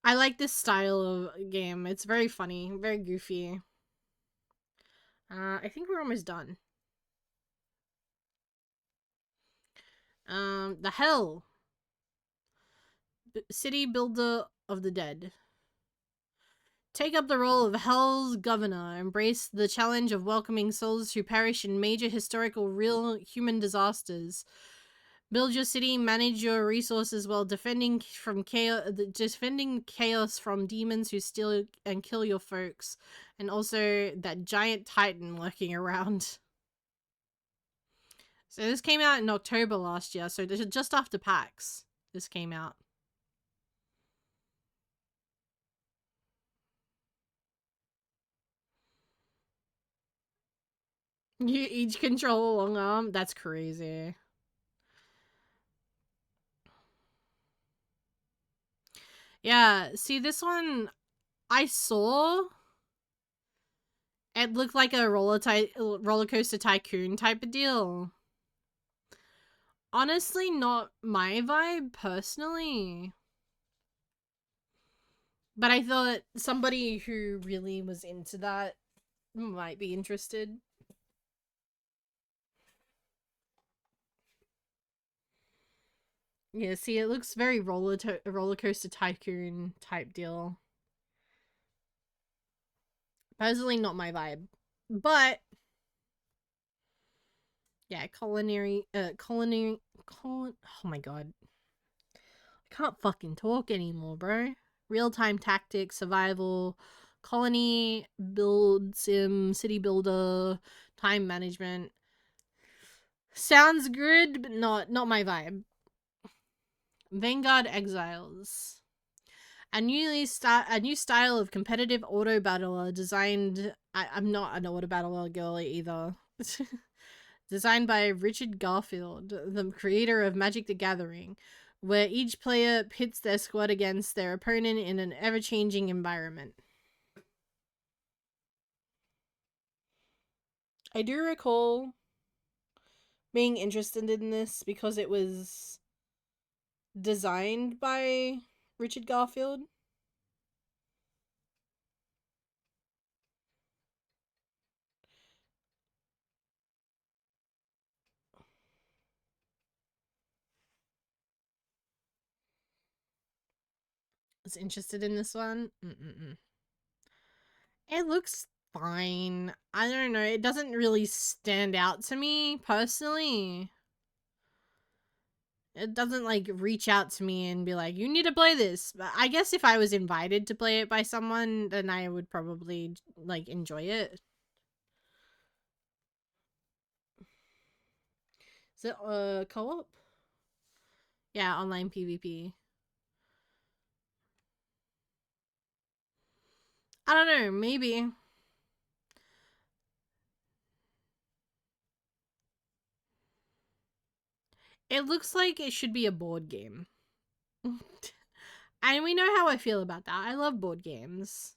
I like this style of game. It's very funny, very goofy. I think we're almost done. The Hell. City Builder of the Dead. Take up the role of Hell's governor. Embrace the challenge of welcoming souls who perish in major historical real human disasters. Build your city, manage your resources while defending chaos from demons who steal and kill your folks, and also that giant titan lurking around. So this came out in October last year, so this is just after PAX. This came out. You each control a long arm? That's crazy. Yeah, see this one I saw. It looked like a roller coaster tycoon type of deal. Honestly, not my vibe personally. But I thought somebody who really was into that might be interested. Yeah, see, it looks very roller coaster tycoon type deal. Personally, not my vibe. But yeah, oh my god. I can't fucking talk anymore, bro. Real-time tactics, survival, colony, build sim, city builder, time management. Sounds good, but not my vibe. Vanguard Exiles. A new style of competitive auto battler designed. I'm not an auto battler girly either. Designed by Richard Garfield, the creator of Magic the Gathering, where each player pits their squad against their opponent in an ever-changing environment. I do recall being interested in this because it was designed by Richard Garfield. I was interested in this one. It looks fine. I don't know. It doesn't really stand out to me personally. It doesn't like reach out to me and be like, you need to play this. But I guess if I was invited to play it by someone, then I would probably like enjoy it. Is it co-op? Yeah, online PvP. I don't know, maybe. It looks like it should be a board game. And we know how I feel about that. I love board games.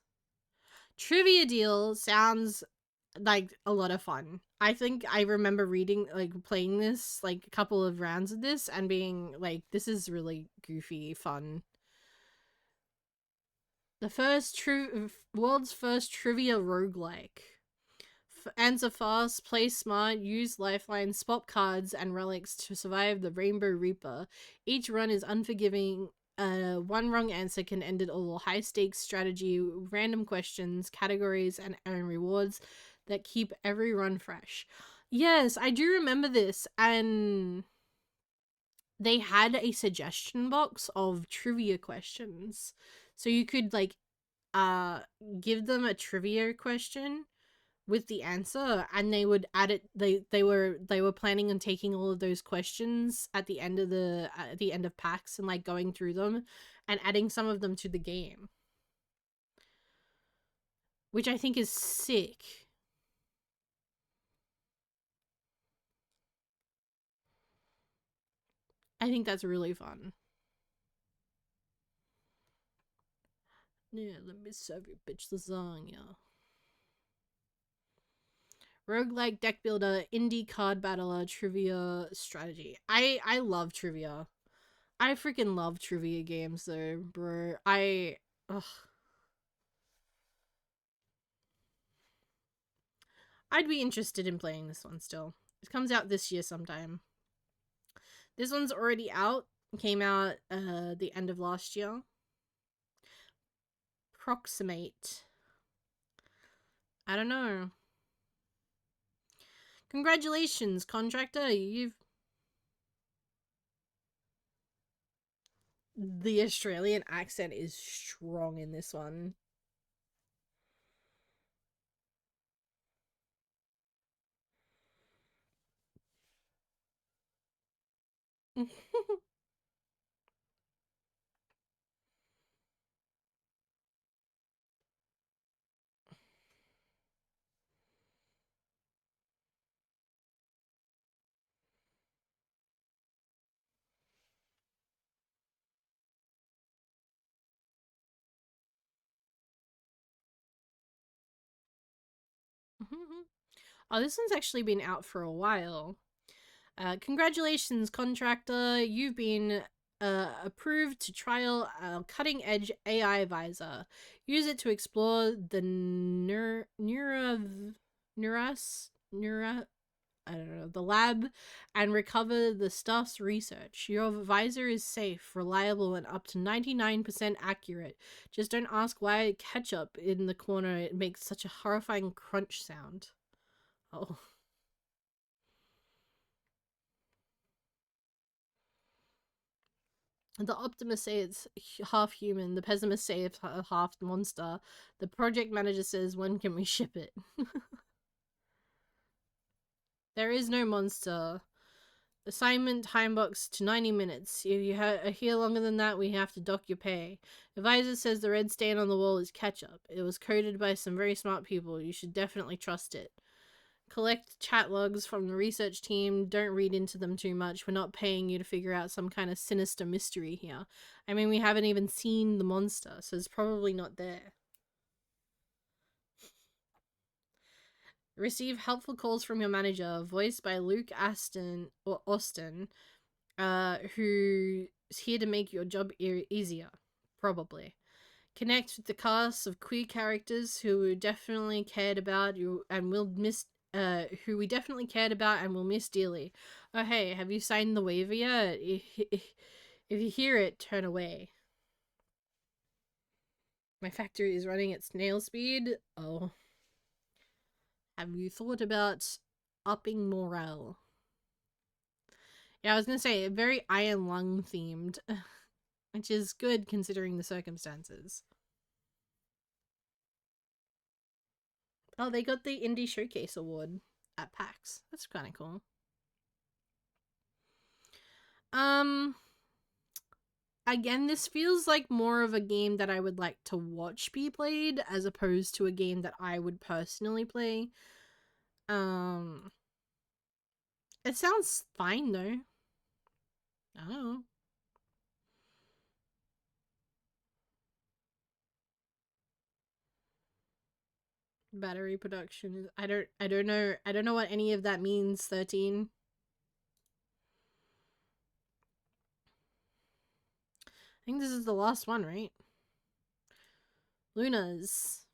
Trivia Deal sounds like a lot of fun. I think I remember reading, like, playing this, like, a couple of rounds of this and being like, this is really goofy fun. The world's first trivia roguelike. Answer fast, play smart, use lifelines, swap cards and relics to survive the Rainbow Reaper. Each run is unforgiving. One wrong answer can end it all. High stakes strategy, random questions, categories, and earn rewards that keep every run fresh. Yes, I do remember this, and they had a suggestion box of trivia questions. So you could like give them a trivia question with the answer, and they would add it. They were planning on taking all of those questions at the end of packs and like going through them and adding some of them to the game, which I think is sick. I think that's really fun. Yeah, let me serve you bitch lasagna. Roguelike deck builder, indie card battler, trivia strategy. I love trivia. I freaking love trivia games though, bro. Ugh. I'd be interested in playing this one still. It comes out this year sometime. This one's already out. Came out the end of last year. Proximate. I don't know. Congratulations, contractor. The Australian accent is strong in this one. Oh, this one's actually been out for a while. Congratulations, contractor. You've been approved to trial a cutting edge AI visor. Use it to explore the I don't know, the lab and recover the stuff's research. Your visor is safe, reliable, and up to 99% accurate. Just don't ask why ketchup in the corner it makes such a horrifying crunch sound. Oh. The optimists say it's half human. The pessimists say it's half monster. The project manager says, when can we ship it? There is no monster. Assignment time box to 90 minutes. If you are here longer than that, we have to dock your pay. Advisor says the red stain on the wall is ketchup. It was coded by some very smart people. You should definitely trust it. Collect chat logs from the research team. Don't read into them too much. We're not paying you to figure out some kind of sinister mystery here. I mean, we haven't even seen the monster, so it's probably not there. Receive helpful calls from your manager, voiced by Luke Austin, who's here to make your job easier. Probably. Connect with the cast of queer characters who definitely cared about you and will miss who we definitely cared about and will miss dearly. Oh hey, have you signed the waiver yet? If you hear it, turn away. My factory is running at snail speed. Oh. Have you thought about upping morale? Yeah, I was gonna say, very Iron Lung themed, which is good considering the circumstances. Oh, they got the Indie Showcase Award at PAX. That's kind of cool. Again, this feels like more of a game that I would like to watch be played as opposed to a game that I would personally play. It sounds fine though. I don't know. Battery production is I don't know what any of that means, 13. I think this is the last one, right? Luna's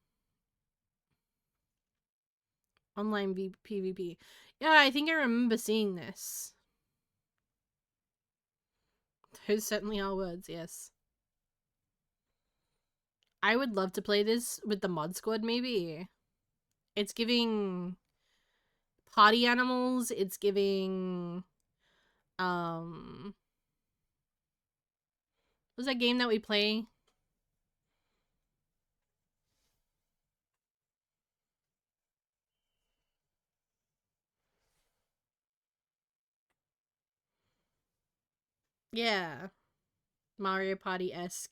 online PvP. Yeah, I think I remember seeing this. Those certainly are words, yes. I would love to play this with the mod squad, maybe. It's giving party animals, it's giving what's that game that we play? Yeah. Mario Party-esque.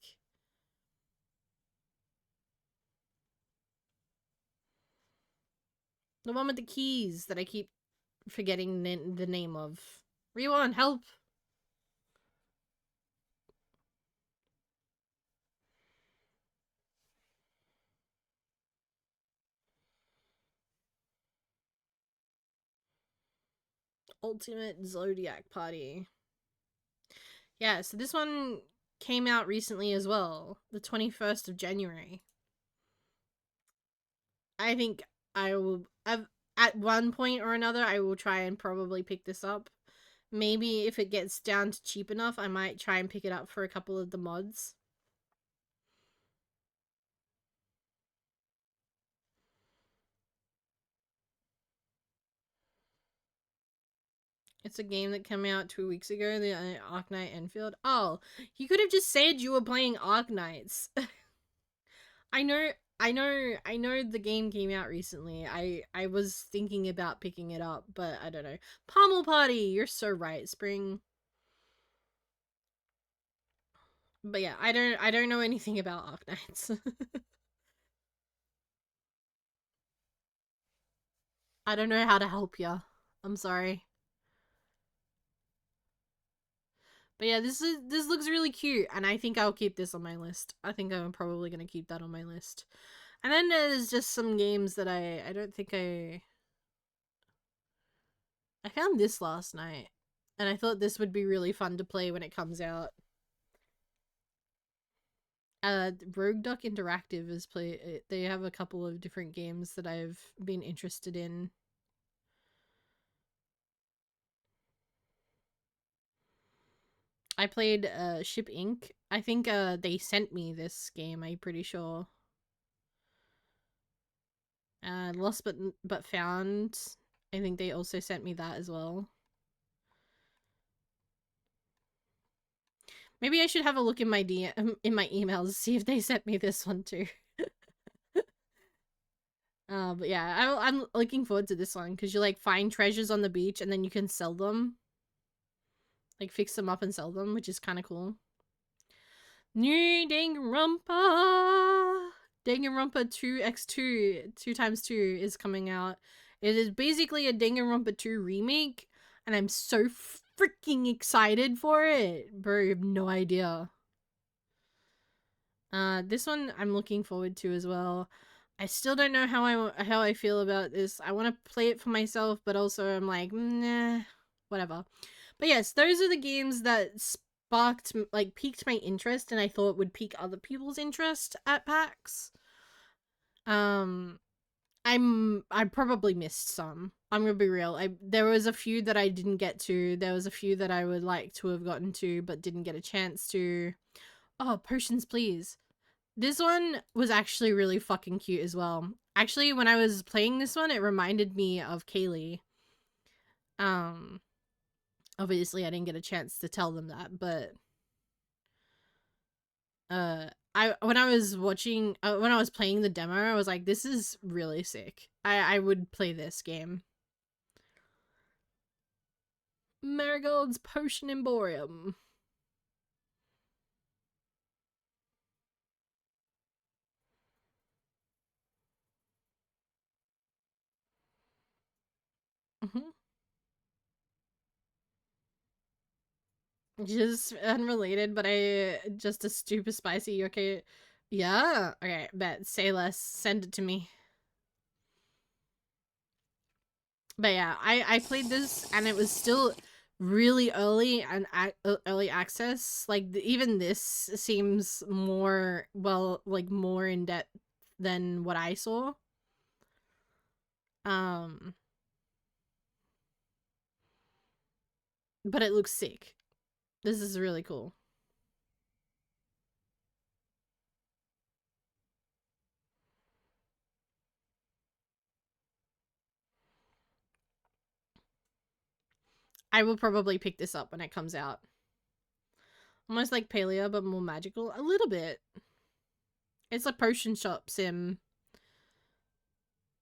The one with the keys that I keep forgetting the name of. Rewan, help! Ultimate Zodiac Party. Yeah, so this one came out recently as well, the 21st of January. I think I will, at one point or another, I will try and probably pick this up. Maybe if it gets down to cheap enough, I might try and pick it up for a couple of the mods. It's a game that came out 2 weeks ago, the Arknight Enfield. Oh, you could have just said you were playing Arknights. I know the game came out recently. I was thinking about picking it up, but I don't know. Pommel Party, you're so right, Spring. But yeah, I don't know anything about Arknights. I don't know how to help you. I'm sorry. But yeah, this looks really cute, and I think I'll keep this on my list. I think I'm probably gonna keep that on my list. And then there's just some games that I don't think I found this last night, and I thought this would be really fun to play when it comes out. Rogue Duck Interactive is they have a couple of different games that I've been interested in. I played Ship Inc. I think they sent me this game, I'm pretty sure. Lost but Found. I think they also sent me that as well. Maybe I should have a look in my in my emails, see if they sent me this one too. But yeah, I'm looking forward to this one because you like find treasures on the beach and then you can sell them, like fix them up and sell them, which is kind of cool. New Danganronpa, Danganronpa 2x2, 2x2 is coming out. It is basically a Danganronpa 2 remake, and I'm so freaking excited for it, bro. You have no idea. This one I'm looking forward to as well. I still don't know how I feel about this. I want to play it for myself, but also I'm like, nah, whatever. But yes, those are the games that sparked, like, piqued my interest, and I thought would pique other people's interest at PAX. I probably missed some. I'm gonna be real. There was a few that I didn't get to. There was a few that I would like to have gotten to, but didn't get a chance to. Oh, potions, please. This one was actually really fucking cute as well. Actually, when I was playing this one, it reminded me of Kaylee. Obviously I didn't get a chance to tell them that, but when I was watching when I was playing the demo, I was like, this is really sick. I would play this game. Marigold's Potion Emporium. Just unrelated, but just a stupid spicy. You okay? Yeah. Okay. Bet. Say less. Send it to me. But yeah, I played this and it was still really early and early access. Like even this seems more more in depth than what I saw. But it looks sick. This is really cool. I will probably pick this up when it comes out. Almost like Paleo, but more magical. A little bit. It's a potion shop sim.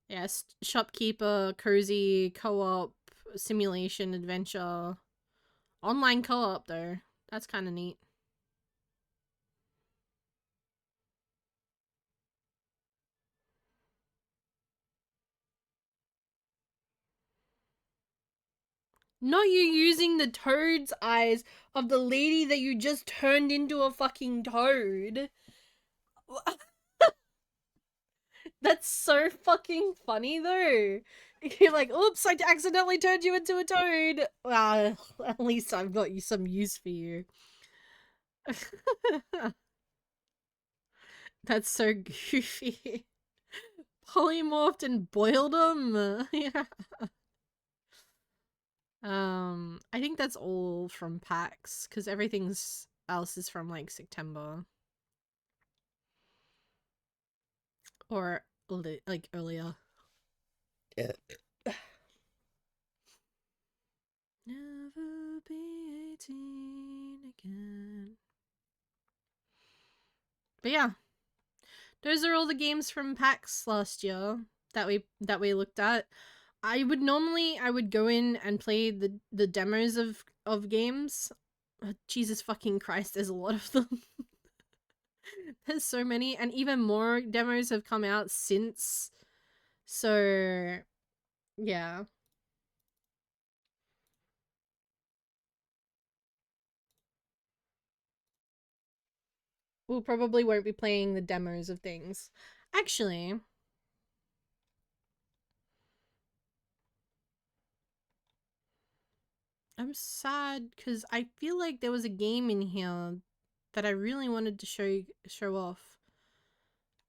Yes, shopkeeper, cozy, co-op, simulation, adventure. Online co-op, though. That's kind of neat. Not you using the toad's eyes of the lady that you just turned into a fucking toad. That's so fucking funny, though. You're like, oops, I accidentally turned you into a toad. Well, at least I've got you some use for you. That's so goofy. Polymorphed and boiled them. Yeah. I think that's all from PAX because everything's else is from like September or like earlier. Yeah. Never be 18 again. But yeah, those are all the games from PAX last year that we looked at. I would go in and play the demos of games. Jesus fucking Christ, there's a lot of them. There's so many, and even more demos have come out since. So, yeah. We'll probably won't be playing the demos of things. Actually, I'm sad because I feel like there was a game in here that I really wanted to show off.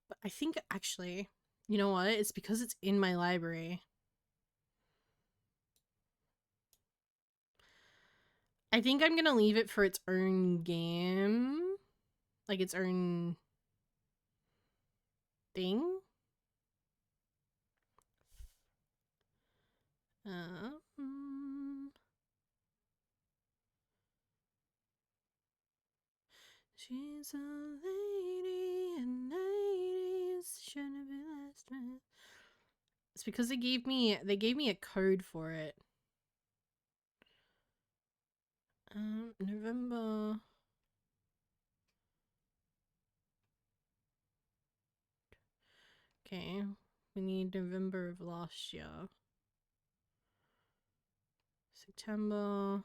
But I think actually, you know what? It's because it's in my library. I think I'm gonna leave it for its own game. Like its own thing. Um, she's a lady in 90s, shouldn't be last man. It's because they gave me a code for it. November. Okay, we need November of last year. September.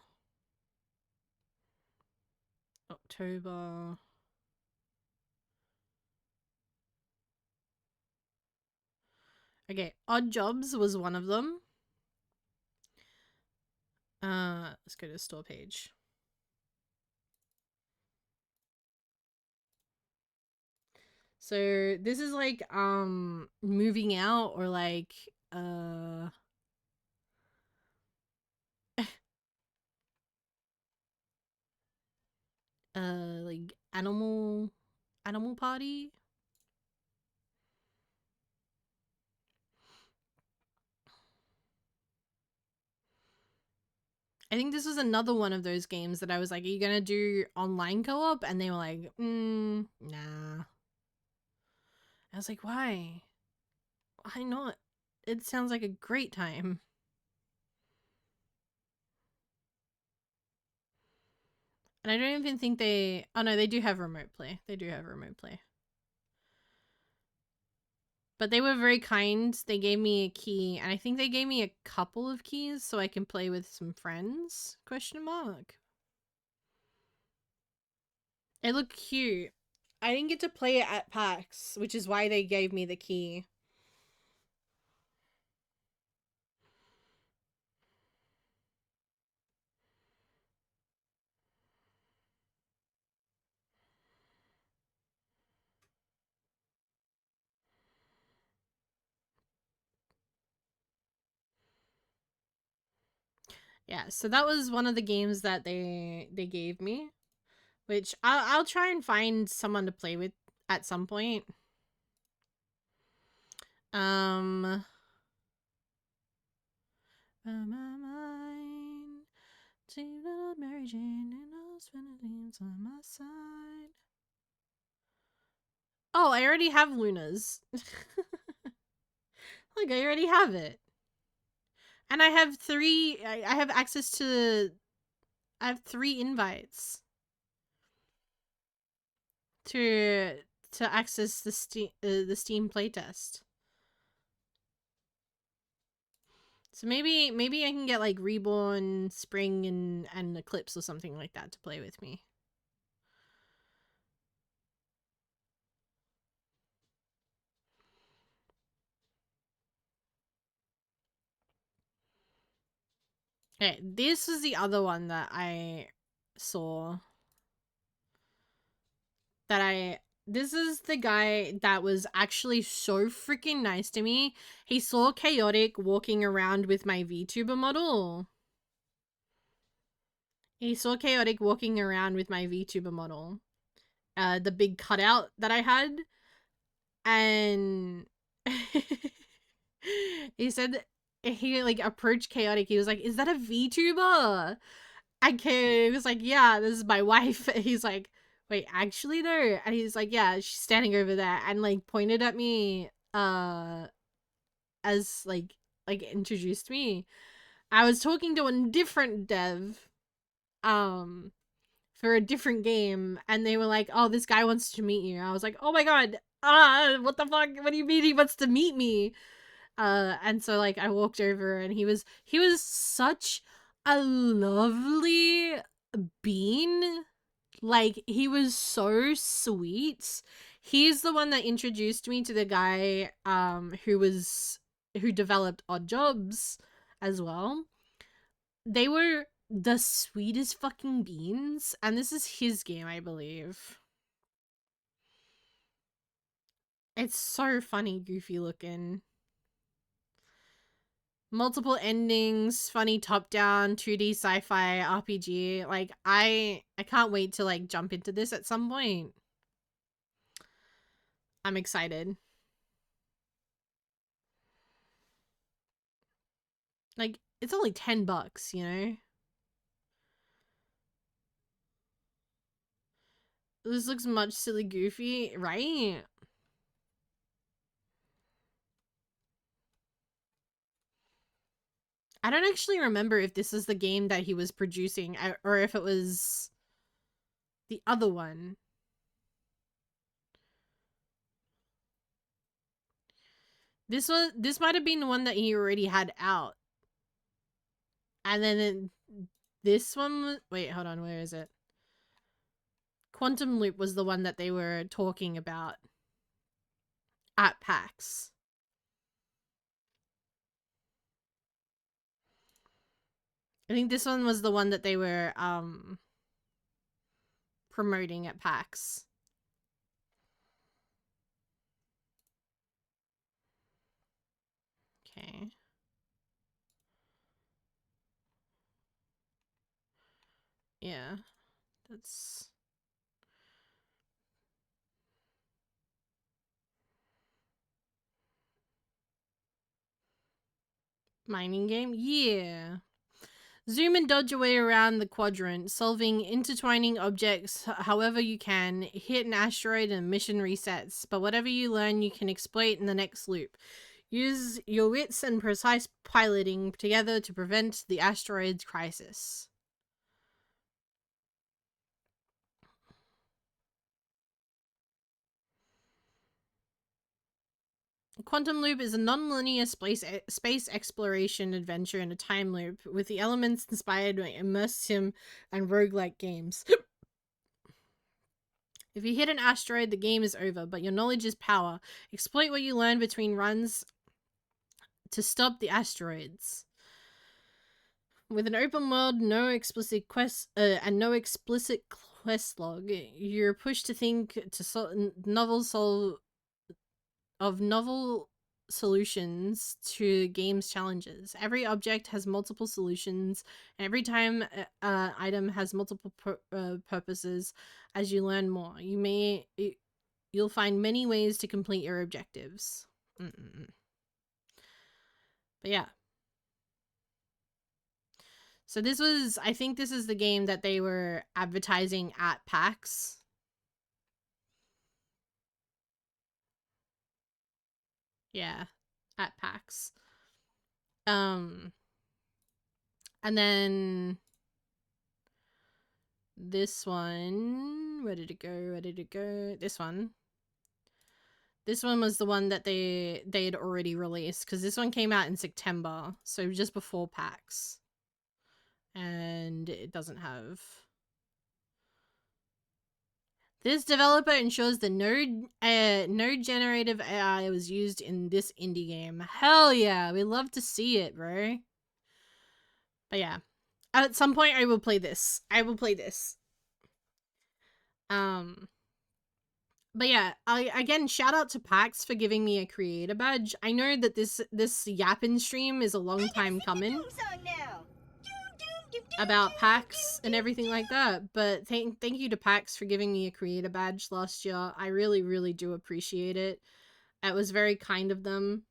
October. Okay, Odd Jobs was one of them. Let's go to the store page. So this is like moving out or like like animal party. I think this was another one of those games that I was like, are you gonna do online co-op? And they were like, nah. I was like, why? Why not? It sounds like a great time. And I don't even think they... Oh no, they do have remote play. They do have remote play. But they were very kind. They gave me a key. And I think they gave me a couple of keys so I can play with some friends? Question mark. It looked cute. I didn't get to play it at PAX, which is why they gave me the key. Yeah, so that was one of the games that they gave me, which I'll try and find someone to play with at some point. My mind, little Mary Jane, and all Svenadines on my side. Oh, I already have Luna's. Look, I already have it. And I have I have access to, I have 3 invites to access the Steam playtest. So maybe I can get like Reborn, Spring, and Eclipse or something like that to play with me. Okay, this was the other one that I saw. that this is the guy that was actually so freaking nice to me. He saw Chaotic walking around with my VTuber model. He saw Chaotic walking around with my VTuber model. The big cutout that I had. And he said he like approached Chaotic. He was like, "Is that a VTuber?" And Chaotic was like, "Yeah, this is my wife." He's like, "Wait, actually though?" And he's like, "Yeah, she's standing over there," and like pointed at me as like introduced me. I was talking to a different dev for a different game, and they were like, "Oh, this guy wants to meet you." I was like, "Oh my god, what the fuck? What do you mean he wants to meet me?" And so like I walked over, and he was such a lovely bean. Like, he was so sweet. He's the one that introduced me to the guy who developed Odd Jobs as well. They were the sweetest fucking beans, and this is his game, I believe. It's so funny, goofy looking. Multiple endings, funny top-down 2D sci-fi RPG. Like, I can't wait to like jump into this at some point. I'm excited. Like, it's only $10, you know? This looks much silly goofy, right? I don't actually remember if this is the game that he was producing or if it was the other one. This might have been the one that he already had out. And then this one, wait, hold on, where is it? Quantum Loop was the one that they were talking about at PAX. I think this one was the one that they were promoting at PAX. Okay. Yeah. That's mining game? Yeah. Zoom and dodge your way around the quadrant, solving intertwining objects however you can. Hit an asteroid and mission resets, but whatever you learn you can exploit in the next loop. Use your wits and precise piloting together to prevent the asteroid's crisis. Quantum Loop is a non-linear space exploration adventure in a time loop, with the elements inspired by immersive sim and roguelike games. If you hit an asteroid, the game is over, but your knowledge is power. Exploit what you learn between runs to stop the asteroids. With an open world, no explicit quest, and no explicit quest log, you're pushed to think to novel solutions to game's challenges. Every object has multiple solutions, and every time item has multiple purposes. As you learn more, you'll find many ways to complete your objectives. But yeah. So this was, I think this is the game that they were advertising at PAX. Yeah, at PAX. And then this one, where did it go? Where did it go? This one. This one was the one that they had already released, because this one came out in September, so just before PAX. And it doesn't have... This developer ensures the node generative AI was used in this indie game. Hell yeah, we love to see it, bro. But yeah, at some point I will play this. I will play this. But yeah, again, shout out to Pax for giving me a creator badge. I know that this yapping stream is a long time coming about PAX and everything like that, but thank you to PAX for giving me a creator badge last year. I really do appreciate it. It was very kind of them.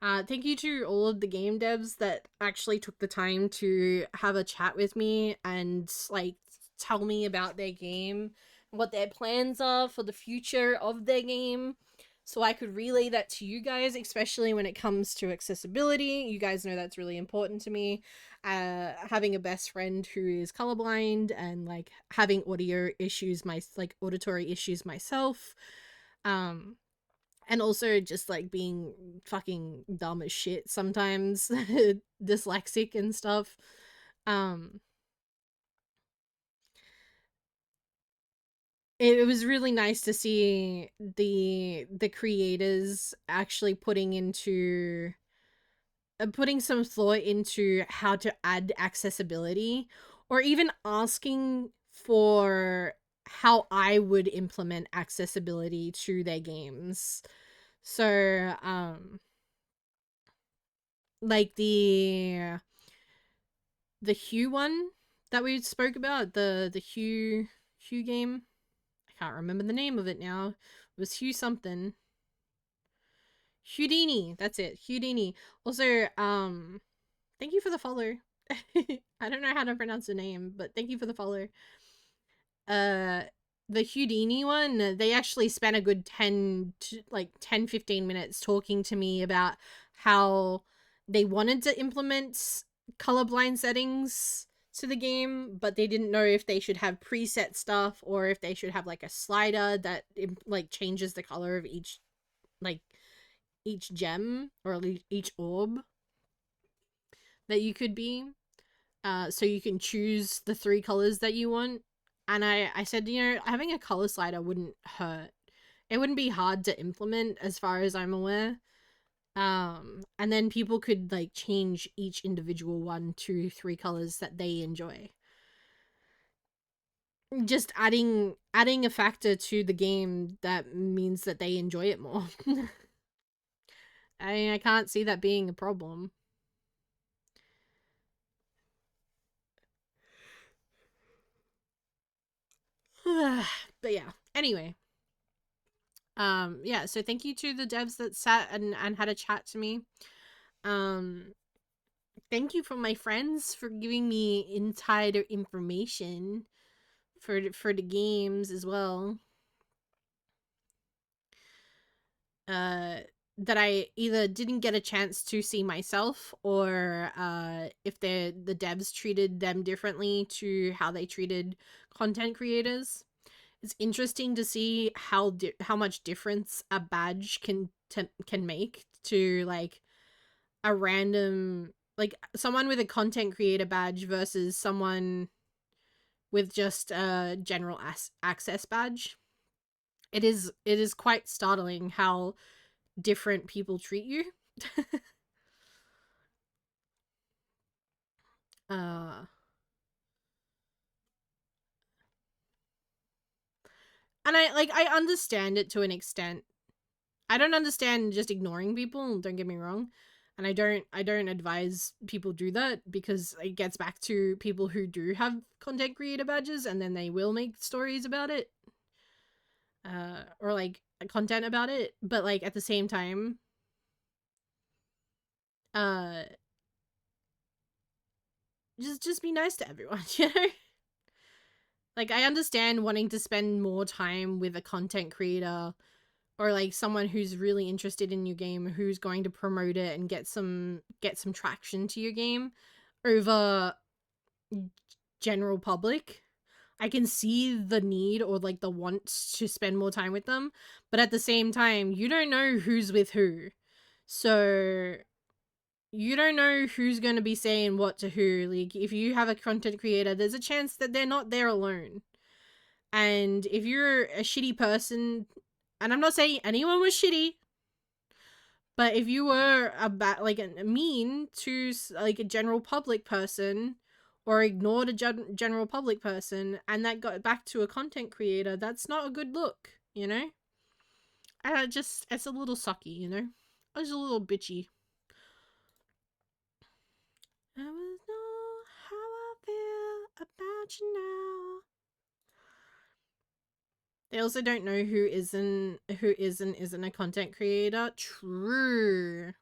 Thank you to all of the game devs that actually took the time to have a chat with me and like tell me about their game, what their plans are for the future of their game, so I could relay that to you guys, especially when it comes to accessibility. You guys know that's really important to me. Having a best friend who is colorblind and like having audio issues, auditory issues myself. And also just like being fucking dumb as shit sometimes, dyslexic and stuff. It was really nice to see the creators actually putting some thought into how to add accessibility, or even asking for how I would implement accessibility to their games. So, like the Hue one that we spoke about, the Hue game. I can't remember the name of it now. It was Hue something. Houdini, that's it. Houdini. Also, thank you for the follow. I don't know how to pronounce the name, but thank you for the follow. The Houdini one, they actually spent a good 10 to 15 minutes talking to me about how they wanted to implement colorblind settings to the game, but they didn't know if they should have preset stuff or if they should have like a slider that like changes the color of each gem or each orb that you could be, so you can choose the 3 colors that you want. And I said, you know, having a color slider wouldn't hurt. It wouldn't be hard to implement as far as I'm aware. And then people could like change each individual 1, 2, 3 colors that they enjoy. Just adding a factor to the game that means that they enjoy it more. I mean, I can't see that being a problem. But yeah, anyway. Yeah, so thank you to the devs that sat and had a chat to me. Thank you for my friends for giving me insider information for the games as well. That I either didn't get a chance to see myself, or if the devs treated them differently to how they treated content creators. It's interesting to see how much difference a badge can make to like a random, like someone with a content creator badge versus someone with just a general access badge. It is quite startling how different people treat you. uh and I understand it to an extent. I don't understand just ignoring people, don't get me wrong. And I don't advise people do that, because it gets back to people who do have content creator badges and then they will make stories about it. Or like content about it. But like at the same time, just be nice to everyone, you know? Like, I understand wanting to spend more time with a content creator or like someone who's really interested in your game, who's going to promote it and get some traction to your game over general public. I can see the need or like the want to spend more time with them, but at the same time, you don't know who's with who. So you don't know who's going to be saying what to who. Like, if you have a content creator, there's a chance that they're not there alone. And if you're a shitty person, and I'm not saying anyone was shitty, but if you were a mean to like a general public person, or ignored a general public person, and that got back to a content creator, that's not a good look. you know? It's a little sucky, you know? It's a little bitchy. I was know how I feel about you now. They also don't know who isn't a content creator. True.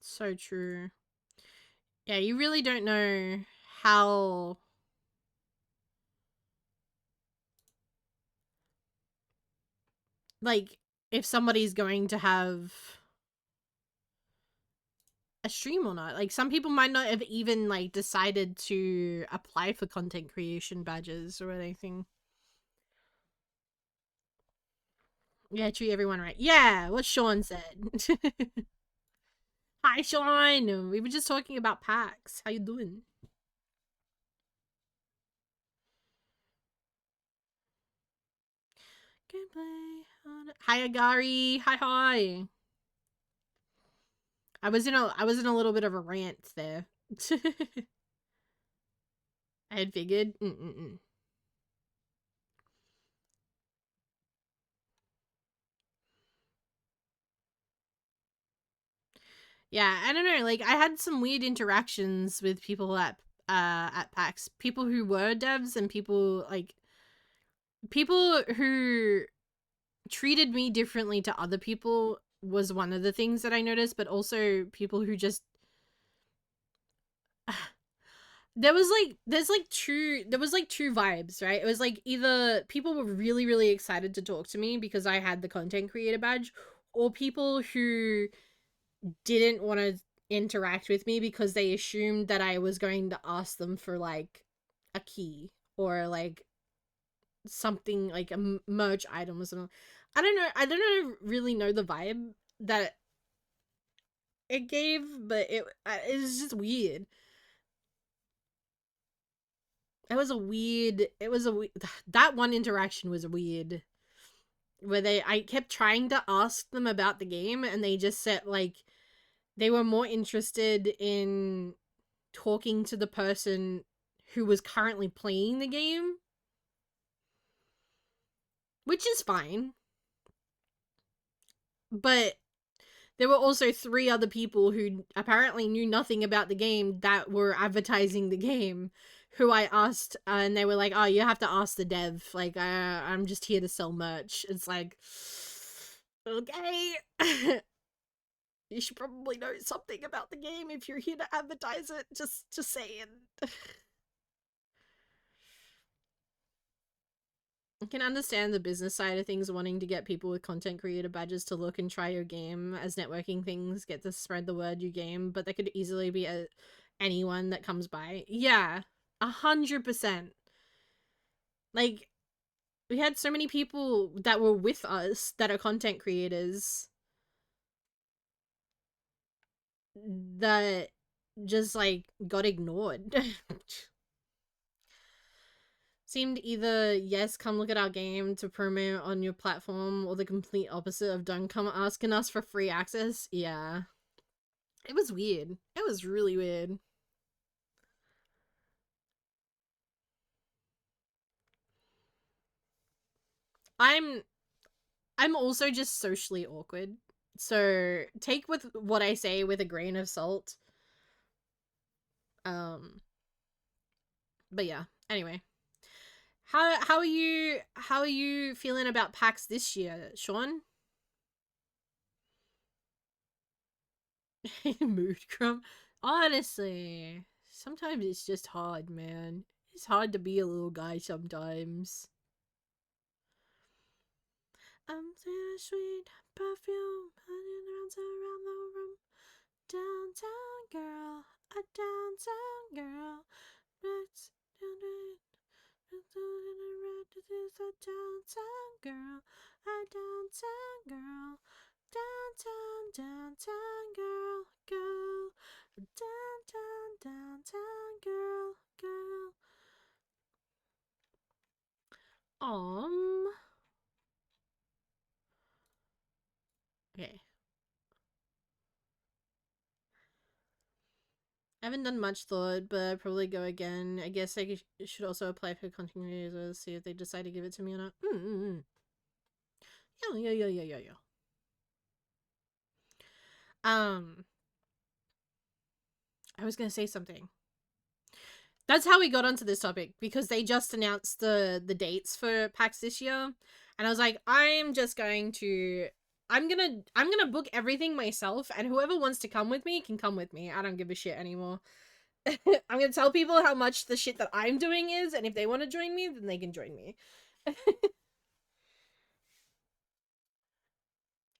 So true. Yeah, you really don't know how like if somebody's going to have a stream or not. Like some people might not have even like decided to apply for content creation badges or anything. Yeah, treat everyone right. Yeah, what Sean said. Hi Sean. We were just talking about packs. How you doing? Gameplay. Hi Agari. Hi. I was in a little bit of a rant there. I had figured. Yeah, I don't know. Like I had some weird interactions with people at PAX. People who were devs and people who treated me differently to other people was one of the things that I noticed, but also people who just there was like two vibes, right? It was like either people were really really excited to talk to me because I had the content creator badge, or people who didn't want to interact with me because they assumed that I was going to ask them for like a key or like something like a merch item or something. I don't really know the vibe that it gave, but it was just weird. That one interaction was weird where I kept trying to ask them about the game and they just said like they were more interested in talking to the person who was currently playing the game, which is fine. But there were also three other people who apparently knew nothing about the game that were advertising the game, who I asked, and they were like, "Oh, you have to ask the dev. Like, I'm just here to sell merch." It's like, okay. You should probably know something about the game if you're here to advertise it. Just saying. I can understand the business side of things, wanting to get people with content creator badges to look and try your game as networking things get to spread the word you game, but that could easily be anyone that comes by. Yeah, 100%. Like, we had so many people that were with us that are content creators that just like got ignored. Seemed either yes, come look at our game to promote on your platform, or the complete opposite of don't come asking us for free access. Yeah. It was weird. It was really weird. I'm I'm also just socially awkward. So take with what I say with a grain of salt. Um but yeah. Anyway. How are you feeling about PAX this year, Sean? Mood crumb. Honestly, sometimes it's just hard, man. It's hard to be a little guy sometimes. I'm so sweet perfume runs around the room. Downtown girl, a downtown girl. Let's this is a downtown girl, a downtown girl, downtown girl, girl, downtown girl, girl. Um, Okay. I haven't done much thought, but I'd probably go again. I guess I should also apply for continuity as well, see if they decide to give it to me or not. Yeah. I was gonna say something. That's how we got onto this topic, because they just announced the dates for PAX this year, and I was like, I'm gonna book everything myself, and whoever wants to come with me can come with me. I don't give a shit anymore. I'm gonna tell people how much the shit that I'm doing is, and if they want to join me, then they can join me.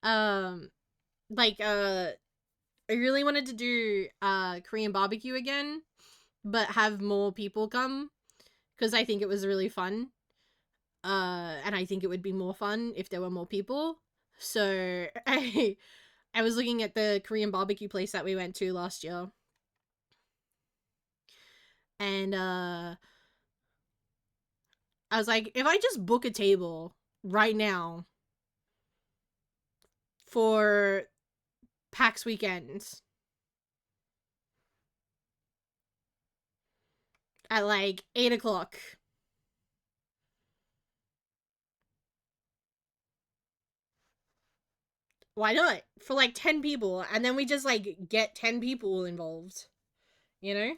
um, like I really wanted to do Korean barbecue again, but have more people come, because I think it was really fun. And I think it would be more fun if there were more people. So I was looking at the Korean barbecue place that we went to last year. And I was like, if I just book a table right now for PAX weekend at like 8 o'clock, why not? For like 10 people, and then we just like get 10 people involved, you know?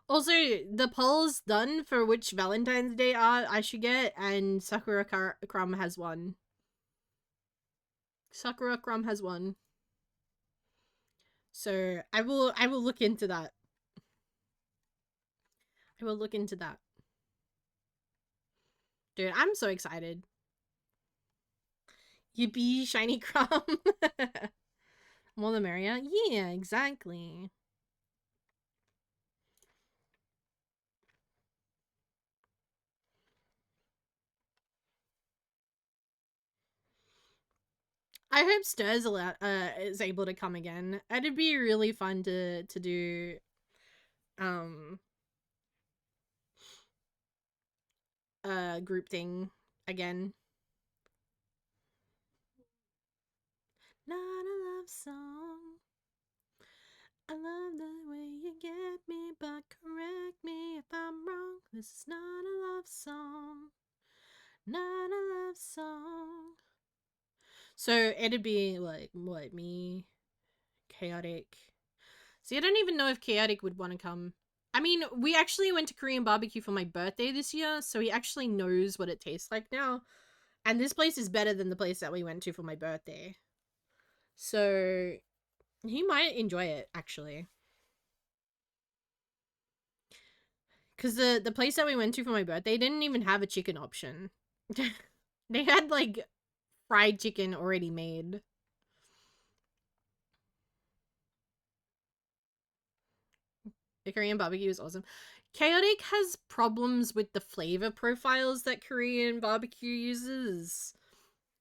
Also, the poll's done for which Valentine's Day art I should get, and Sakura Crumb has one. Sakura Crumb has one. So I will look into that. I will look into that. Dude, I'm so excited. Yippee, shiny crumb. More the merrier. Yeah, exactly. I hope Stirs is able to come again. It'd be really fun to do a group thing again. Not a love song. I love the way you get me, but correct me if I'm wrong. This is not a love song. Not a love song. So it'd be like, what, me, Chaotic. See, I don't even know if Chaotic would want to come. I mean, we actually went to Korean barbecue for my birthday this year, so he actually knows what it tastes like now. And this place is better than the place that we went to for my birthday. So he might enjoy it, actually. Because the place that we went to for my birthday didn't even have a chicken option. They had, like, fried chicken already made. The Korean barbecue is awesome. Chaotic has problems with the flavor profiles that Korean barbecue uses.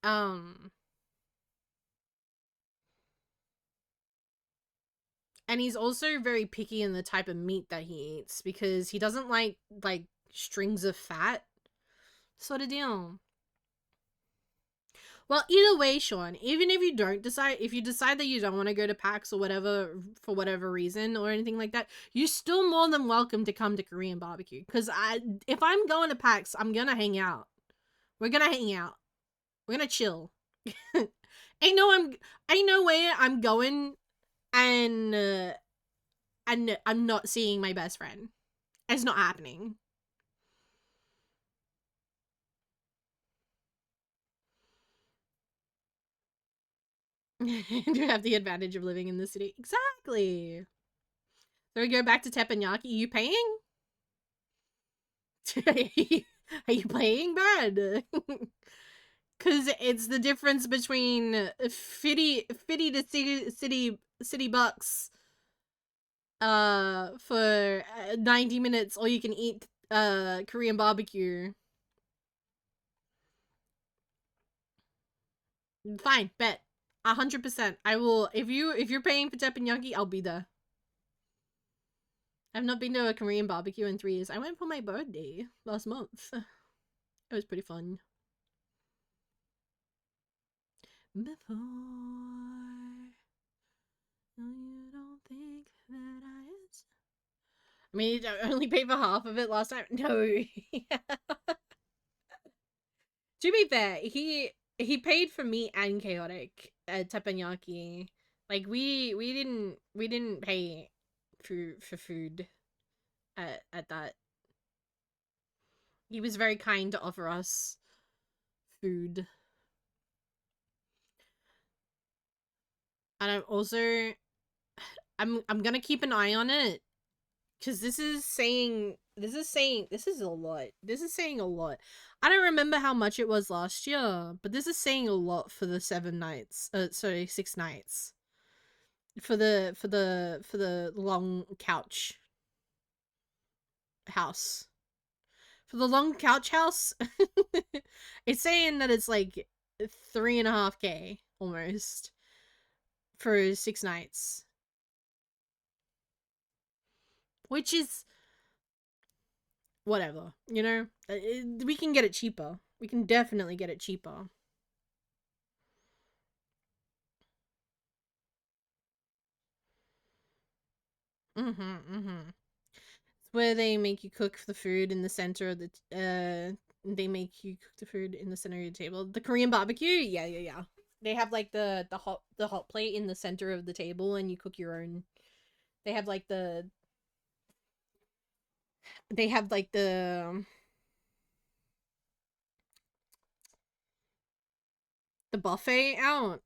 And he's also very picky in the type of meat that he eats, because he doesn't like strings of fat sort of deal. Well, either way, Sean, even if you decide that you don't want to go to PAX or whatever, for whatever reason or anything like that, you're still more than welcome to come to Korean barbecue. Because if I'm going to PAX, I'm gonna hang out. We're gonna hang out. We're gonna chill. Ain't no way I'm going and I'm not seeing my best friend. It's not happening. Do have the advantage of living in the city. Exactly. So we go back to teppanyaki. You paying? Are you paying bad? Because it's the difference between 50 to city bucks for 90 minutes, or you can eat Korean barbecue. Fine, bet. 100%. I will, if you're paying for teppanyaki, I'll be there. I've not been to a Korean barbecue in 3 years. I went for my birthday last month. It was pretty fun. Before, no, you don't think that I mean, I only paid for half of it last time. No. To be fair, he paid for me and chaotic at teppanyaki. Like we didn't pay for food at that. He was very kind to offer us food. And I'm also I'm gonna keep an eye on it because this is saying this is a lot. This is saying a lot. I don't remember how much it was last year, but this is saying a lot for the 7 nights. Sorry, 6 nights. For the long couch house. For the long couch house, it's saying that it's like 3.5K almost for 6 nights. Which is whatever, you know? We can get it cheaper. We can definitely get it cheaper. It's where they make you cook the food in the center of the they make you cook the food in the center of the table. The Korean barbecue? Yeah. They have like the hot plate in the center of the table and you cook your own. They have like the buffet out.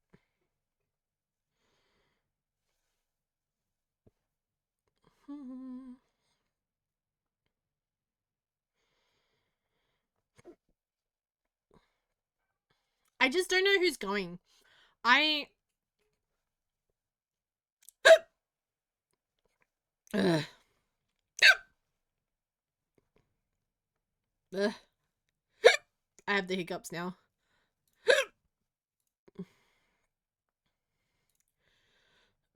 I just don't know who's going. I Ugh. Ugh. I have the hiccups now.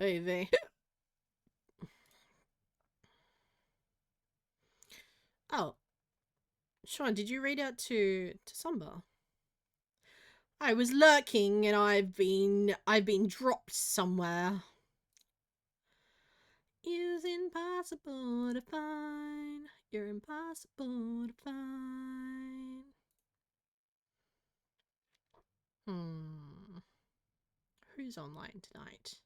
Oy vey. Oh, Sean, did you read out to Samba? I was lurking and I've been dropped somewhere. Is impossible to find. You're impossible to find. Who's online tonight?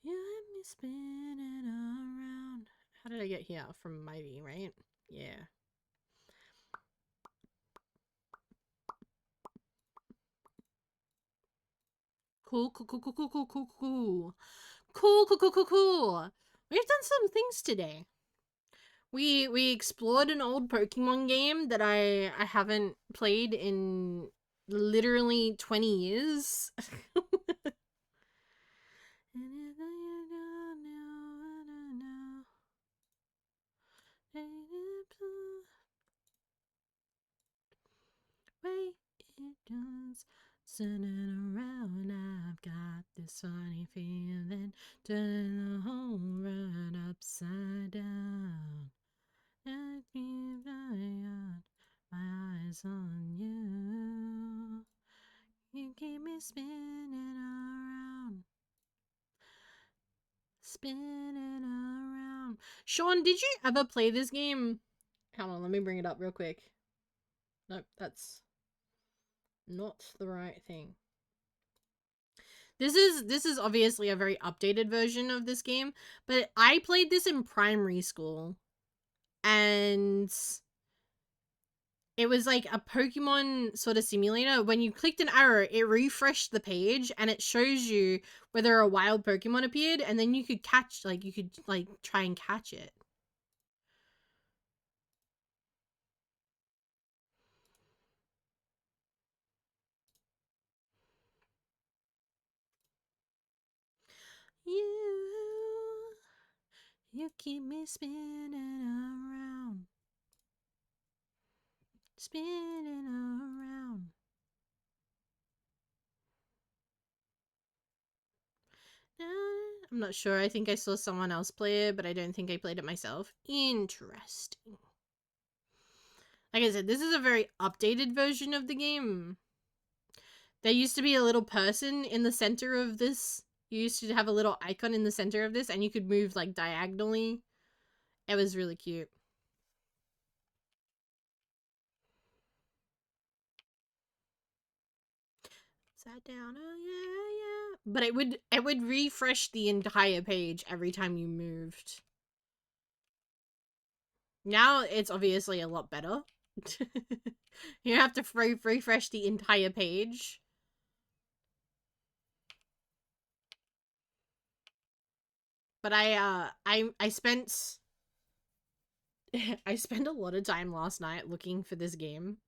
You let me spin it around. How did I get here? From Ivy, right? Yeah. Cool. We've done some things today. We explored an old Pokemon game that I haven't played in literally 20 years. Way it does, turning around, I've got this funny feeling, turning the whole world upside down. I keep my eyes on you. You keep me spinning around. Sean, did you ever play this game? Hold on, let me bring it up real quick. Nope, that's not the right thing. This is obviously a very updated version of this game, but I played this in primary school. And it was like a Pokemon sort of simulator. When you clicked an arrow, it refreshed the page and it shows you whether a wild Pokemon appeared, and then you could catch, like, you could, like, try and catch it. You keep me spinning around. Spinning around. I'm not sure. I think I saw someone else play it, but I don't think I played it myself. Interesting. Like I said, this is a very updated version of the game. There used to be a little person in the center of this. You used to have a little icon in the center of this, and you could move like diagonally. It was really cute. Sat down, oh yeah, yeah. But it would refresh the entire page every time you moved. Now it's obviously a lot better. You have to refresh the entire page. But I spent I spent a lot of time last night looking for this game.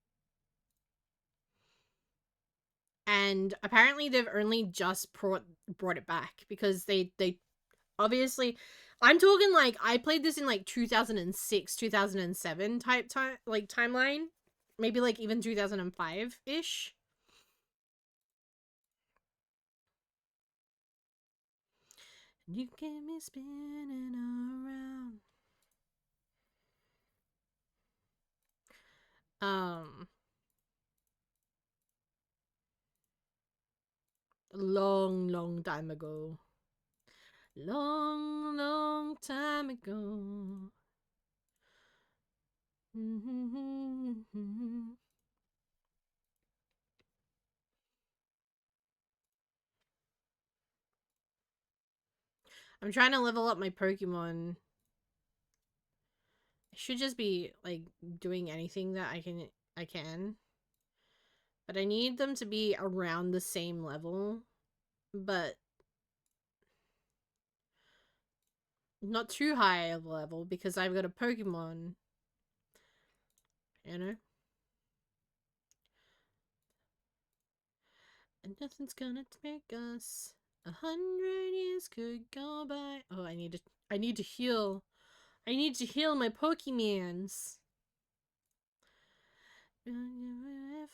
And apparently they've only just brought it back because they obviously, I'm talking like I played this in like 2006, 2007 type time, like timeline. Maybe like even 2005-ish. You get me spinning around. Long time ago. Long time ago. I'm trying to level up my Pokemon. I should just be like doing anything that I can. But I need them to be around the same level. But not too high of a level because I've got a Pokemon. You know? And nothing's gonna make us. 100 years could go by. Oh, I need to heal. I need to heal my Pokemons.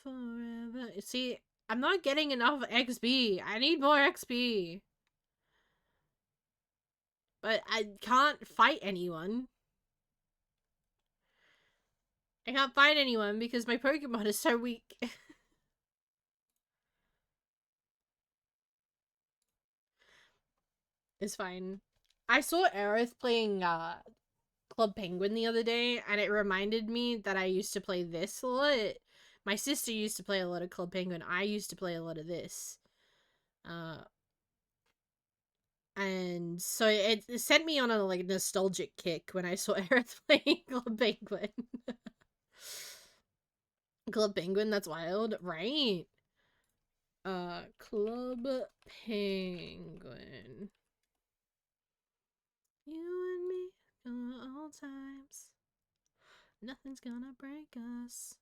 Forever. See, I'm not getting enough XP. I need more XP. But I can't fight anyone. I can't fight anyone because my Pokemon is so weak. It's fine. I saw Aerith playing Club Penguin the other day, and it reminded me that I used to play this a lot. My sister used to play a lot of Club Penguin. I used to play a lot of this. And so it sent me on a like nostalgic kick when I saw Aerith playing Club Penguin. Club Penguin, that's wild, right? Club Penguin. You and me for all times. Nothing's gonna break us.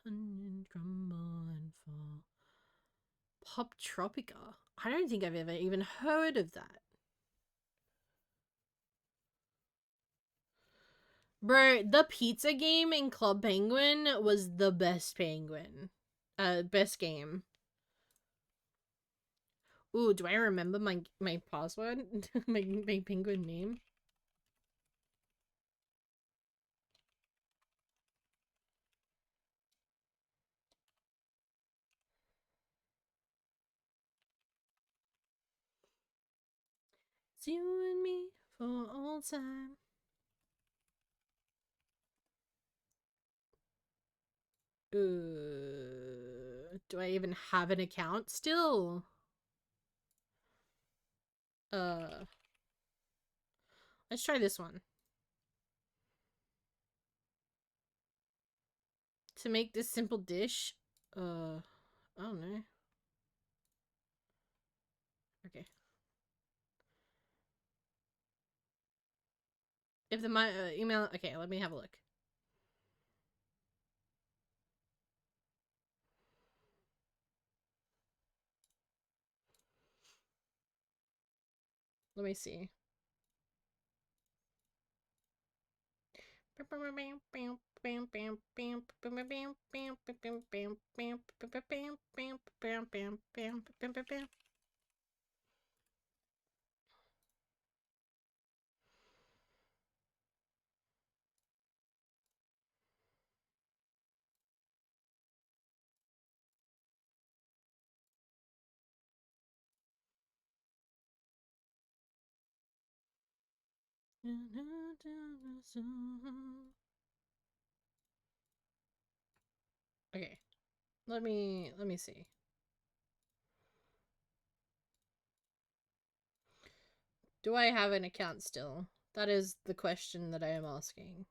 Onion crumble and fall. Pop Tropica. I don't think I've ever even heard of that. Bro, the pizza game in Club Penguin was the best penguin. Best game. Ooh, do I remember my password? my penguin name? It's you and me for all time. Do I even have an account still? Let's try this one. To make this simple dish, I don't know. Okay. If the email, okay, let me have a look. Let me see. Okay. Let me see. Do I have an account still? That is the question that I am asking.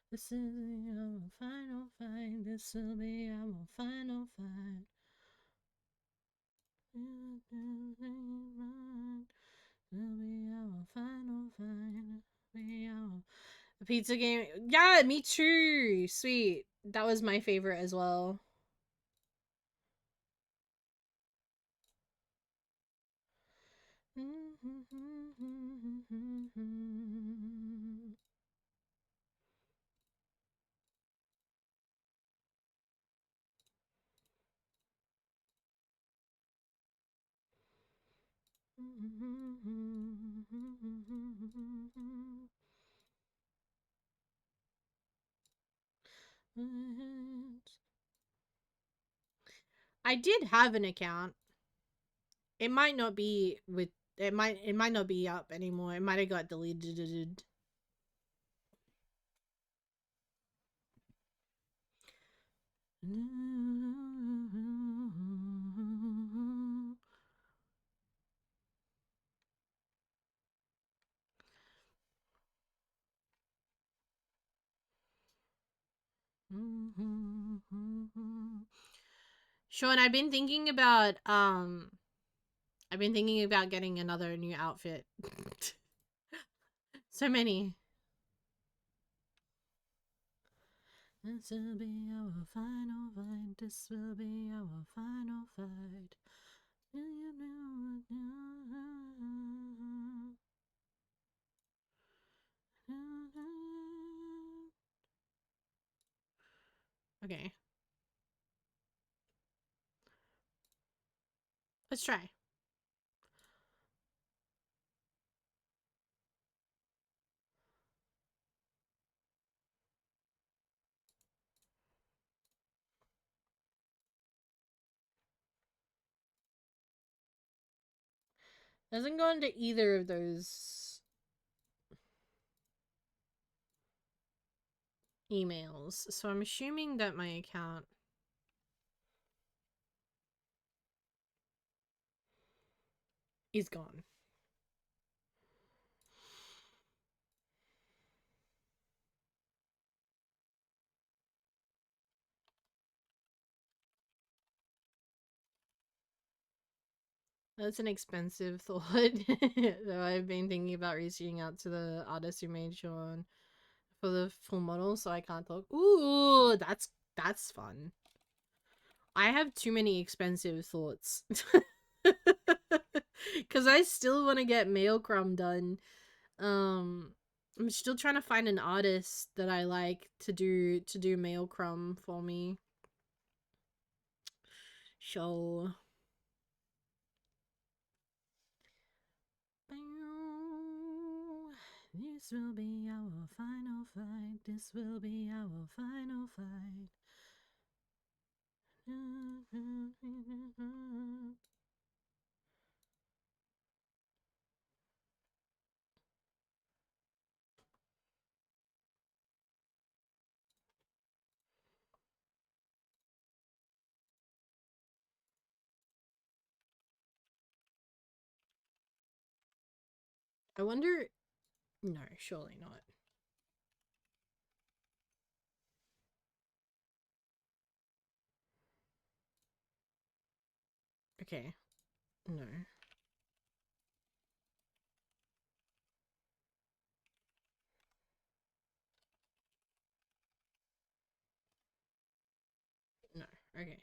This is our final fight. This will be our final fight. Will be our final fight. Be our the pizza game. Yeah, me too. Sweet. That was my favorite as well. I did have an account. It might not be with it might not be up anymore. It might have got deleted. Sean, I've been thinking about getting another new outfit. So many. This will be our final fight. This will be our final fight. Okay. Let's try. Doesn't go into either of those emails. So I'm assuming that my account is gone. That's an expensive thought. Though I've been thinking about reaching out to the artist who made Sean for the full model, so I can't talk. Ooh, that's fun. I have too many expensive thoughts. Cause I still want to get Mail Crumb done. I'm still trying to find an artist that I like to do Mail Crumb for me. So this will be our final fight. This will be our final fight. I wonder. No, surely not. Okay. No. No. Okay.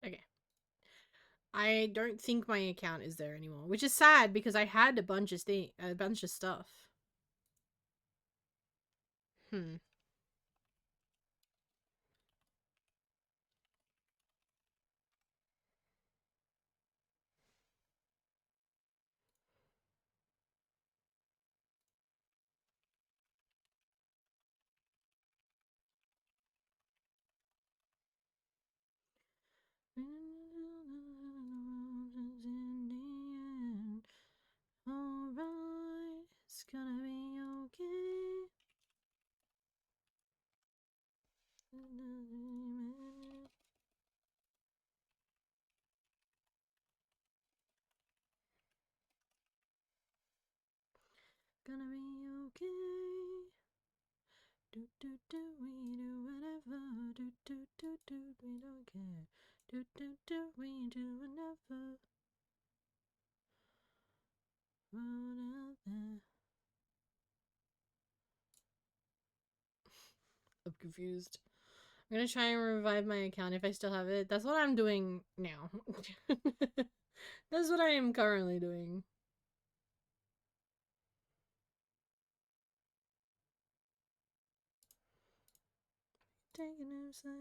Okay. I don't think my account is there anymore, which is sad because I had a bunch of stuff. Hmm. Alright, it's gonna be okay. Gonna be okay. Do do do, we do whatever. Do do do do, we don't care. Do do do, we do whatever. Road out there. I'm confused. I'm gonna try and revive my account if I still have it. That's what I'm doing now. That's what I am currently doing. Taking upside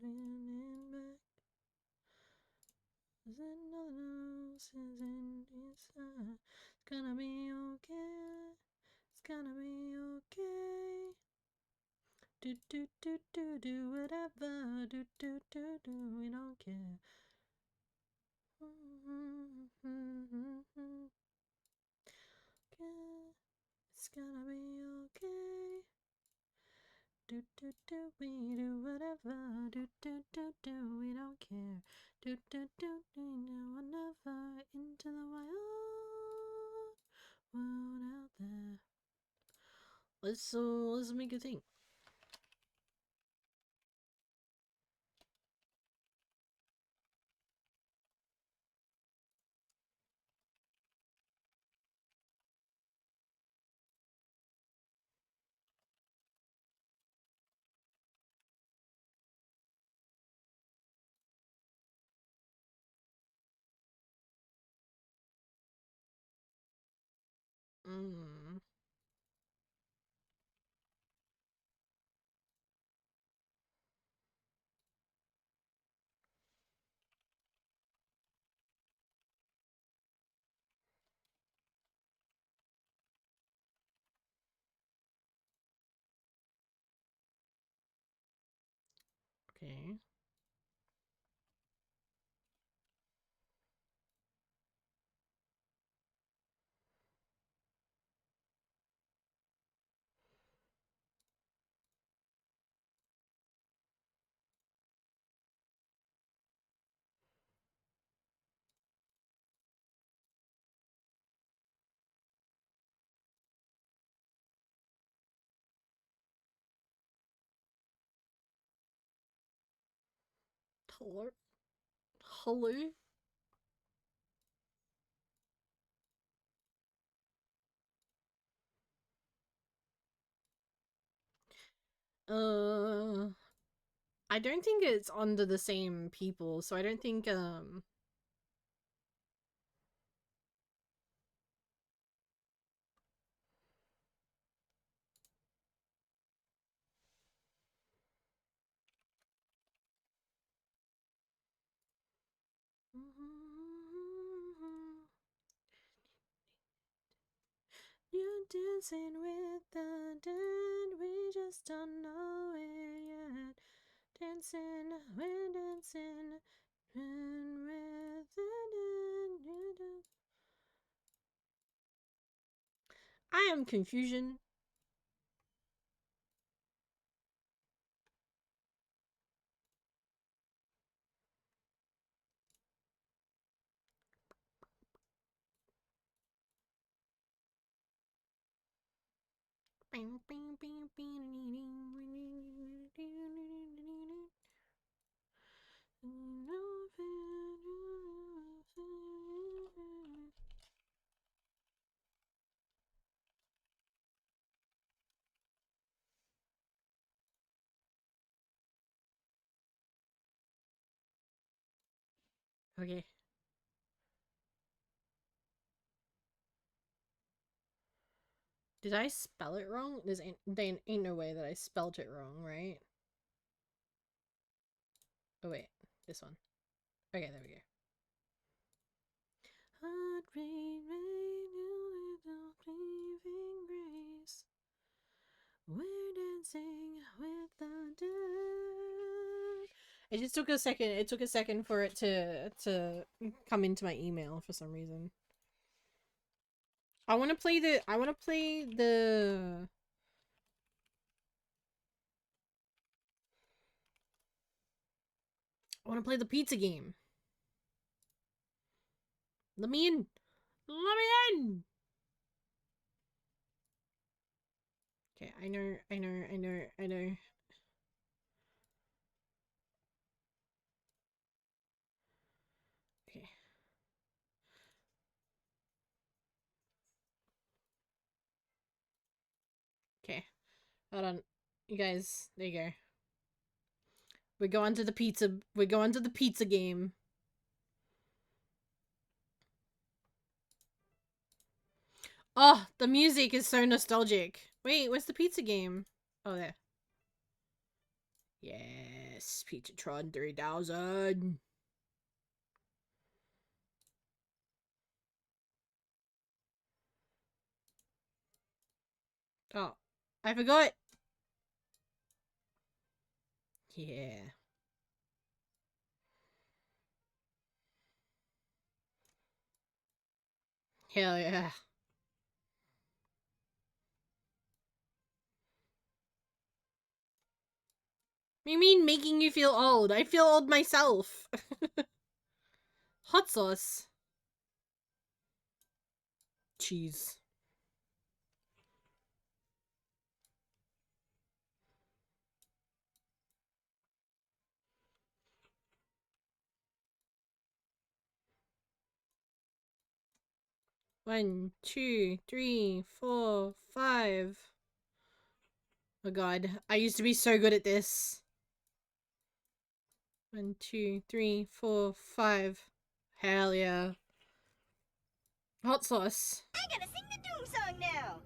down and back. There's another nose in inside. It's gonna be okay. It's gonna be okay. Do do do do do whatever. Do do do do. We don't care. It's gonna be okay. Do do do, we do whatever. Do do do do, we don't care. Do do do, we do whatever. Into the wild world out there. Let's make a thing. Mm. Okay. Hello? Hello? Uh, I don't think it's under the same people, so I don't think, You're dancing with the dead, we just don't know it yet. Dancing, we're dancing, and with the dead, you do. I am confusion. Okay. Did I spell it wrong? There ain't no way that I spelled it wrong, right? Oh wait, this one. Okay, there we go. Heart rate, little breathing grace. We're dancing with the dead. It just took a second. It took a second for it to come into my email for some reason. I want to play the. I want to play the. I want to play the pizza game. Let me in. Let me in. Okay, I know. Okay. Okay. Hold on. You guys, there you go. We're going to the pizza. We're going to the pizza game. Oh, the music is so nostalgic. Wait, where's the pizza game? Oh, there. Yes, Pizzatron 3000. Oh, I forgot. Yeah. Hell yeah. What do you mean making you feel old? I feel old myself. Hot sauce. Cheese. One, two, three, four, five. Oh god, I used to be so good at this. 1, 2, 3, 4, 5. Hell yeah. Hot sauce. I gotta sing the doom song now.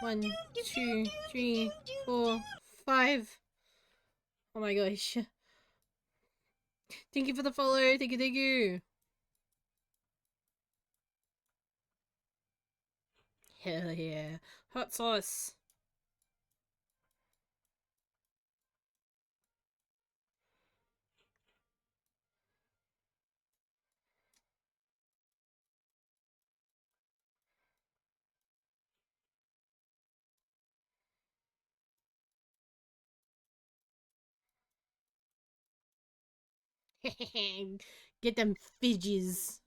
1, 2, 3, 4, 5. Oh my gosh. Thank you for the follow. Thank you. Hell yeah. Hot sauce. Get them fidges.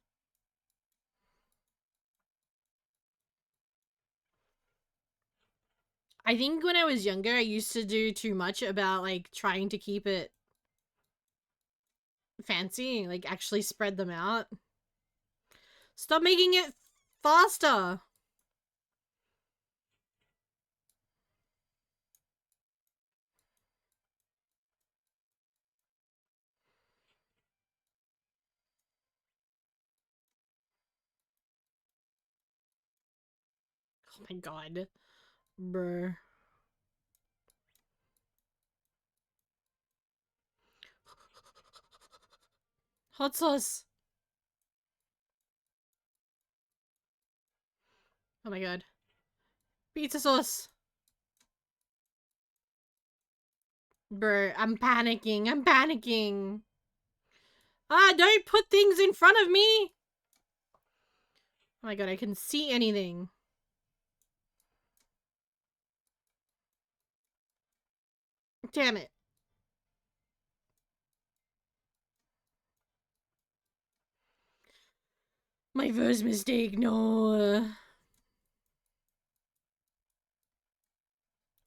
I think when I was younger, I used to do too much about, like, trying to keep it fancy. Like, actually spread them out. Stop making it faster. Oh my god. Brr. Hot sauce. Oh my god. Pizza sauce. Brr, I'm panicking. Ah, don't put things in front of me! Oh my god, I can see anything. Damn it. My first mistake, no.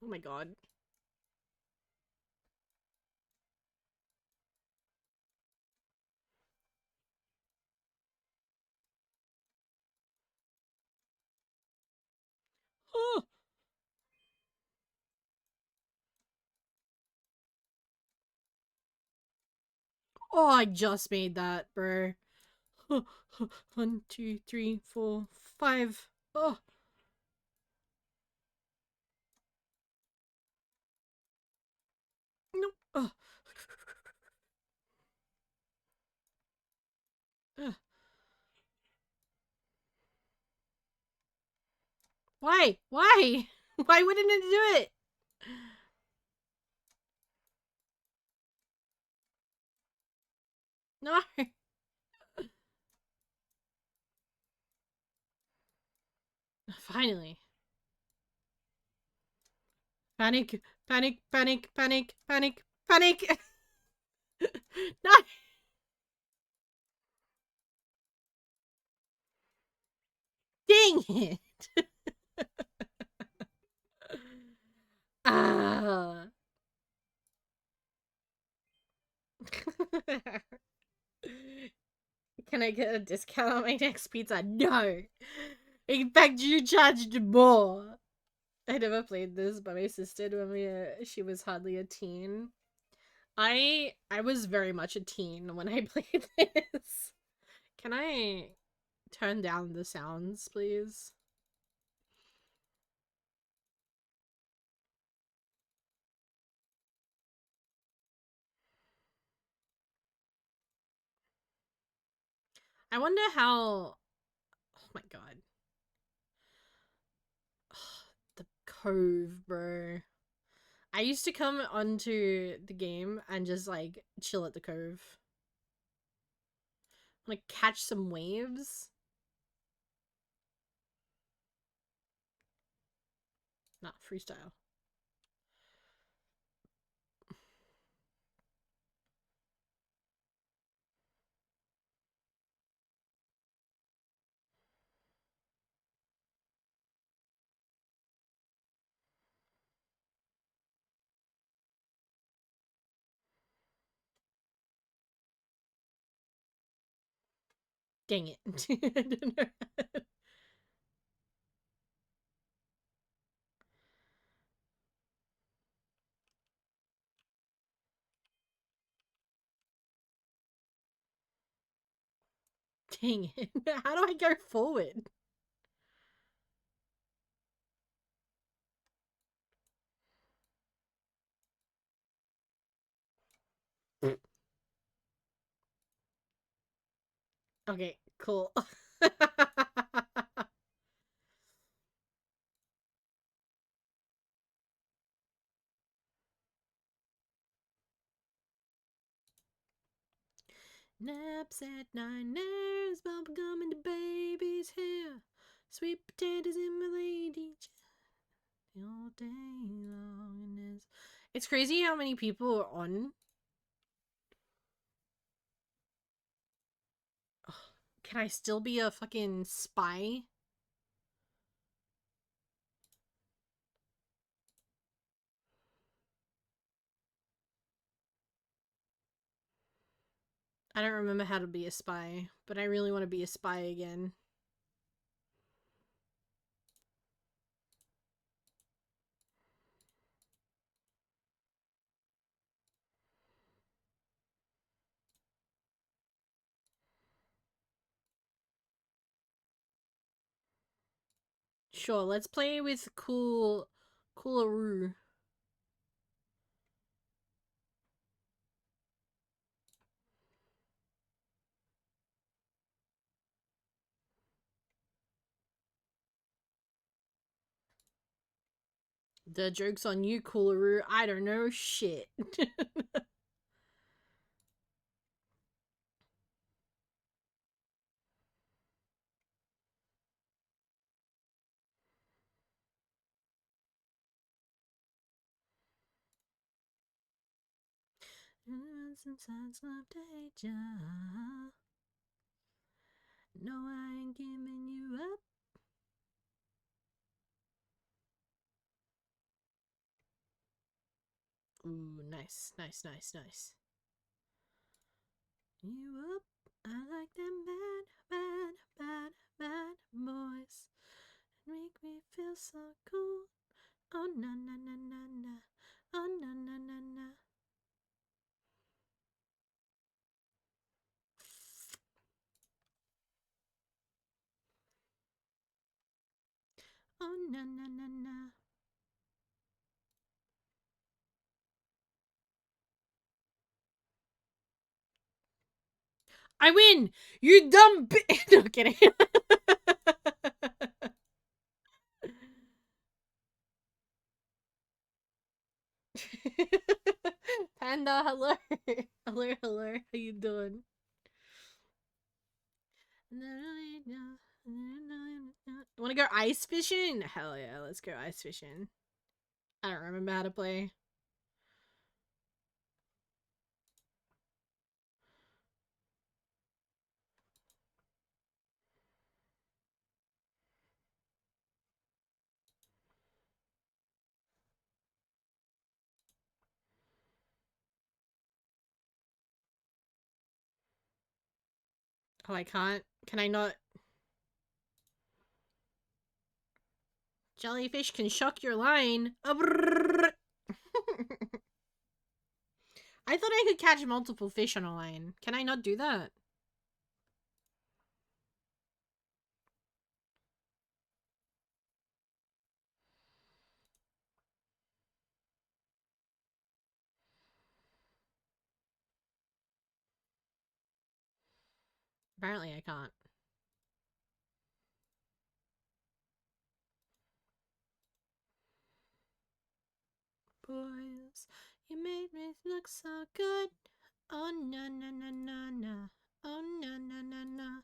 Oh my god. Oh, oh, I just made that, bruh. 1, 2, 3, 4, 5. Oh. Oh. Ugh. Why? Why? Why wouldn't it do it? No. Finally. Panic, panic, panic, panic, panic, panic. No. Dang it. Ah. Can I get a discount on my next pizza? No. In fact, you charged more. I never played this, but my sister did when she was hardly a teen. I was very much a teen when I played this. Can I turn down the sounds, please? I wonder how. Oh my god. The Cove, bro. I used to come onto the game and just like chill at the Cove. Like catch some waves. Not freestyle. Dang it. I don't know. Dang it. How do I go forward? Okay, cool. Naps at night, nares, bubblegum in the baby's hair. Sweet potatoes in my lady chair. All day long and it's crazy how many people are on. Ugh, can I still be a fucking spy? I don't remember how to be a spy, but I really want to be a spy again. Sure, let's play with Coolaroo. The joke's on you, Coolaroo. I don't know shit. Sometimes love to hate ya. No, I ain't giving you up. Ooh, nice, nice, nice, nice. You up? I like them bad, bad, bad, bad boys. Make me feel so cool. Oh na na na na na. Oh na na na na. Oh na na na na. I win! You dumb No, kidding. Panda, hello. Hello, hello. How you doing? Wanna go ice fishing? Hell yeah, let's go ice fishing. I don't remember how to play. Oh, I can't. Can I not? Jellyfish can shock your line. I thought I could catch multiple fish on a line. Can I not do that? Apparently I can't. Boys, you made me look so good. Oh na na na na na. Oh na na na na.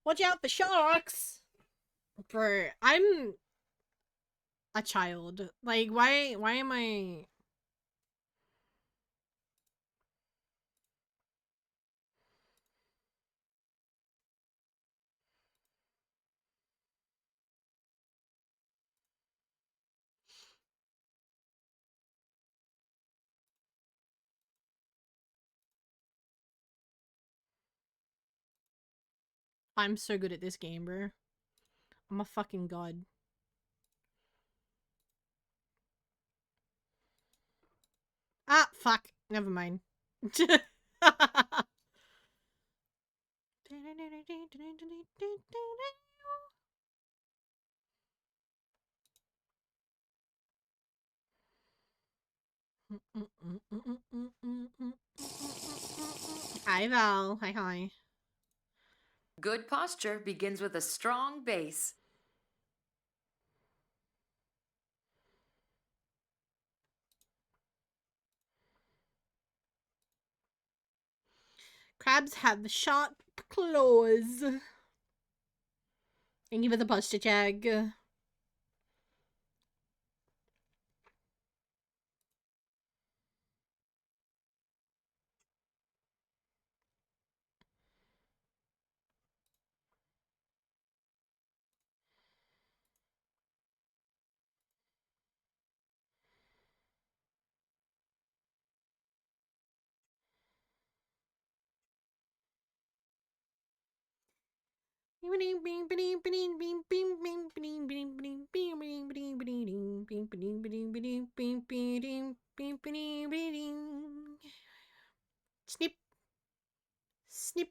Watch out for sharks! Bro, I'm a child. Like, why am I... I'm so good at this game, bro. I'm a fucking god. Ah, fuck. Never mind. Hi, Val. Hi, hi. Good posture begins with a strong base. Crabs have sharp claws. Thank you for the posture tag. Snip. Snip.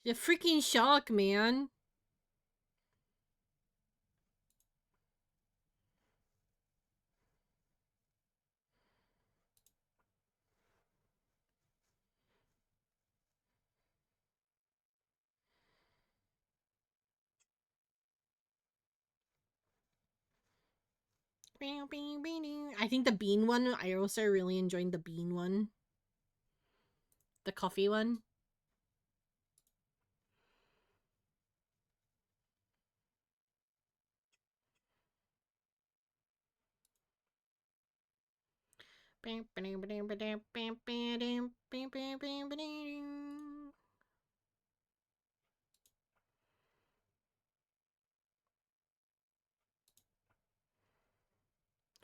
The freaking shark, man. I think the bean one, I also really enjoyed the bean one. The coffee one.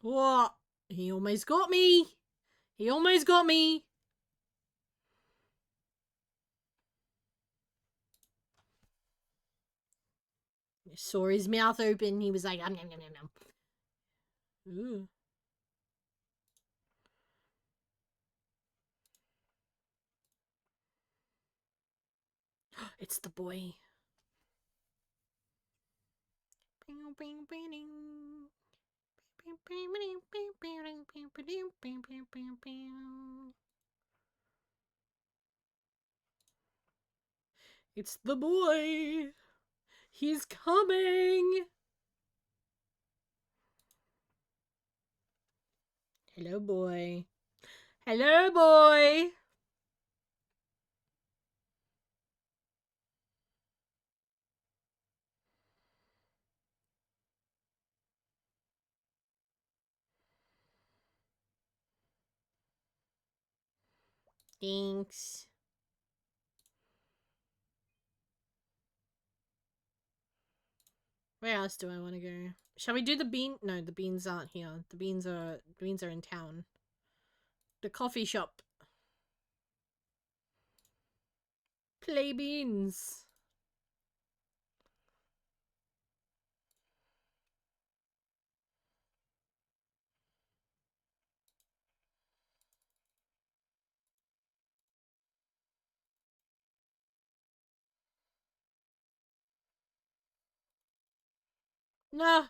What? He almost got me. He almost got me. I saw his mouth open. He was like, nom, nom, nom, nom. Ooh. It's the boy. It's the boy. He's coming. Hello, boy. Hello, boy. Thanks. Where else do I want to go? Shall we do the bean? No, the beans aren't here. The beans are in town. The coffee shop. Play beans. No.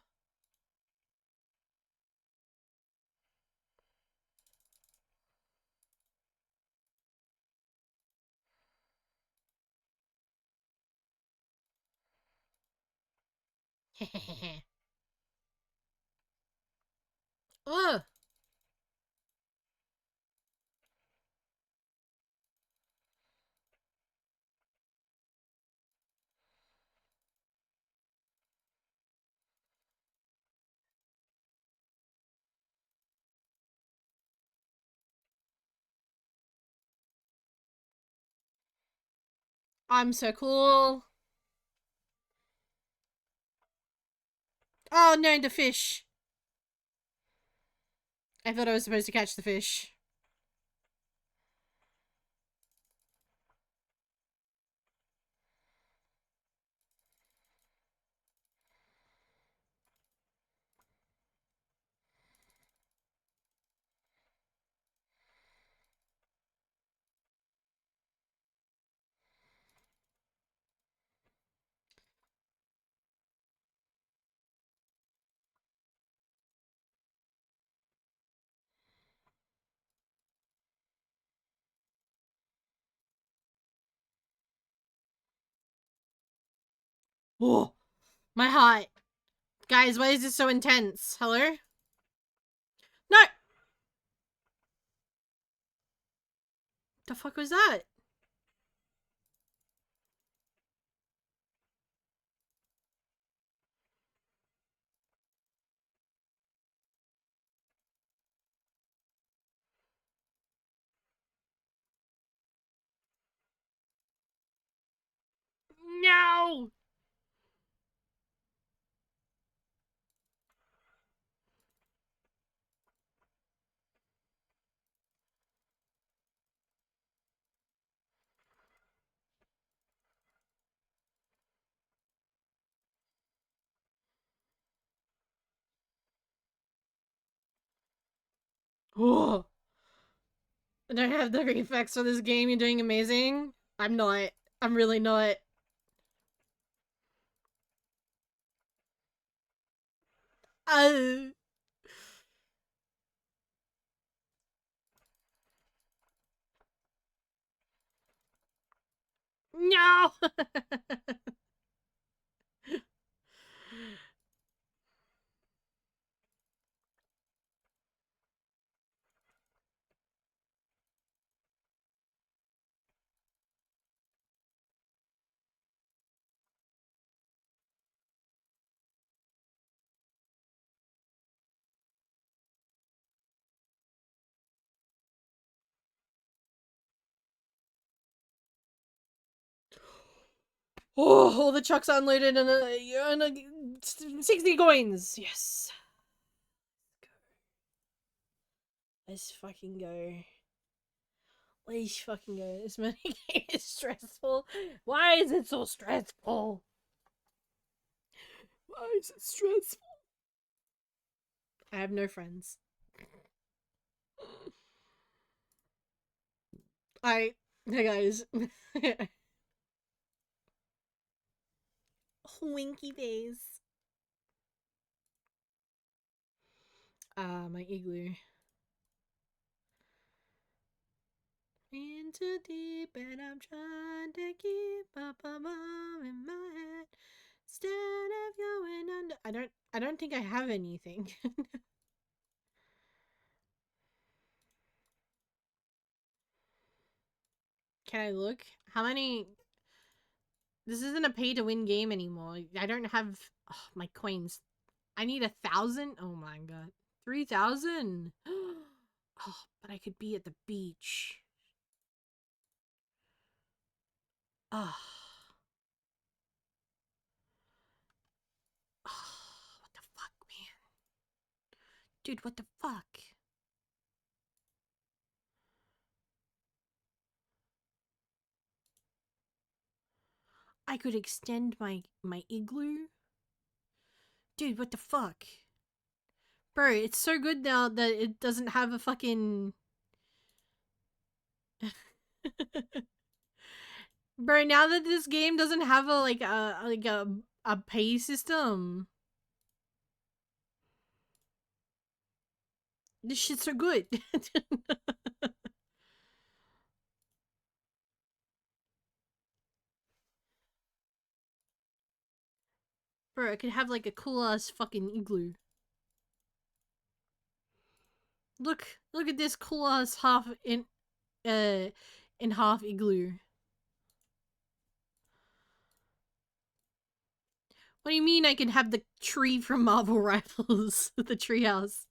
Oh. I'm so cool. Oh no, the fish. I thought I was supposed to catch the fish. Oh, my heart. Guys, why is this so intense? Hello? No! The fuck was that? No! Oh. I don't have the reflex for this game. You're doing amazing. I'm not. I'm really not. Oh. No! Oh, all the trucks unloaded and 60 coins. Yes. Let's fucking go. Let's fucking go. This mini game is stressful. Why is it so stressful? Why is it stressful? I have no friends. Hey guys. Winky face. My igloo. Into deep and I'm trying to keep up a bomb in my head. Instead of going under. I don't think I have anything. Can I look? How many? This isn't a pay to win game anymore. I don't have my coins. I need 1,000. Oh my god, 3,000. Oh, but I could be at the beach. Oh. Oh, what the fuck, man? Dude, what the fuck? I could extend my igloo. Dude, what the fuck? Bro, it's so good now that it doesn't have a fucking Bro, now that this game doesn't have a a pay system. This shit's so good. Bro, I could have like a cool ass fucking igloo. Look at this cool ass in half igloo. What do you mean I can have the tree from Marvel Rivals? The treehouse.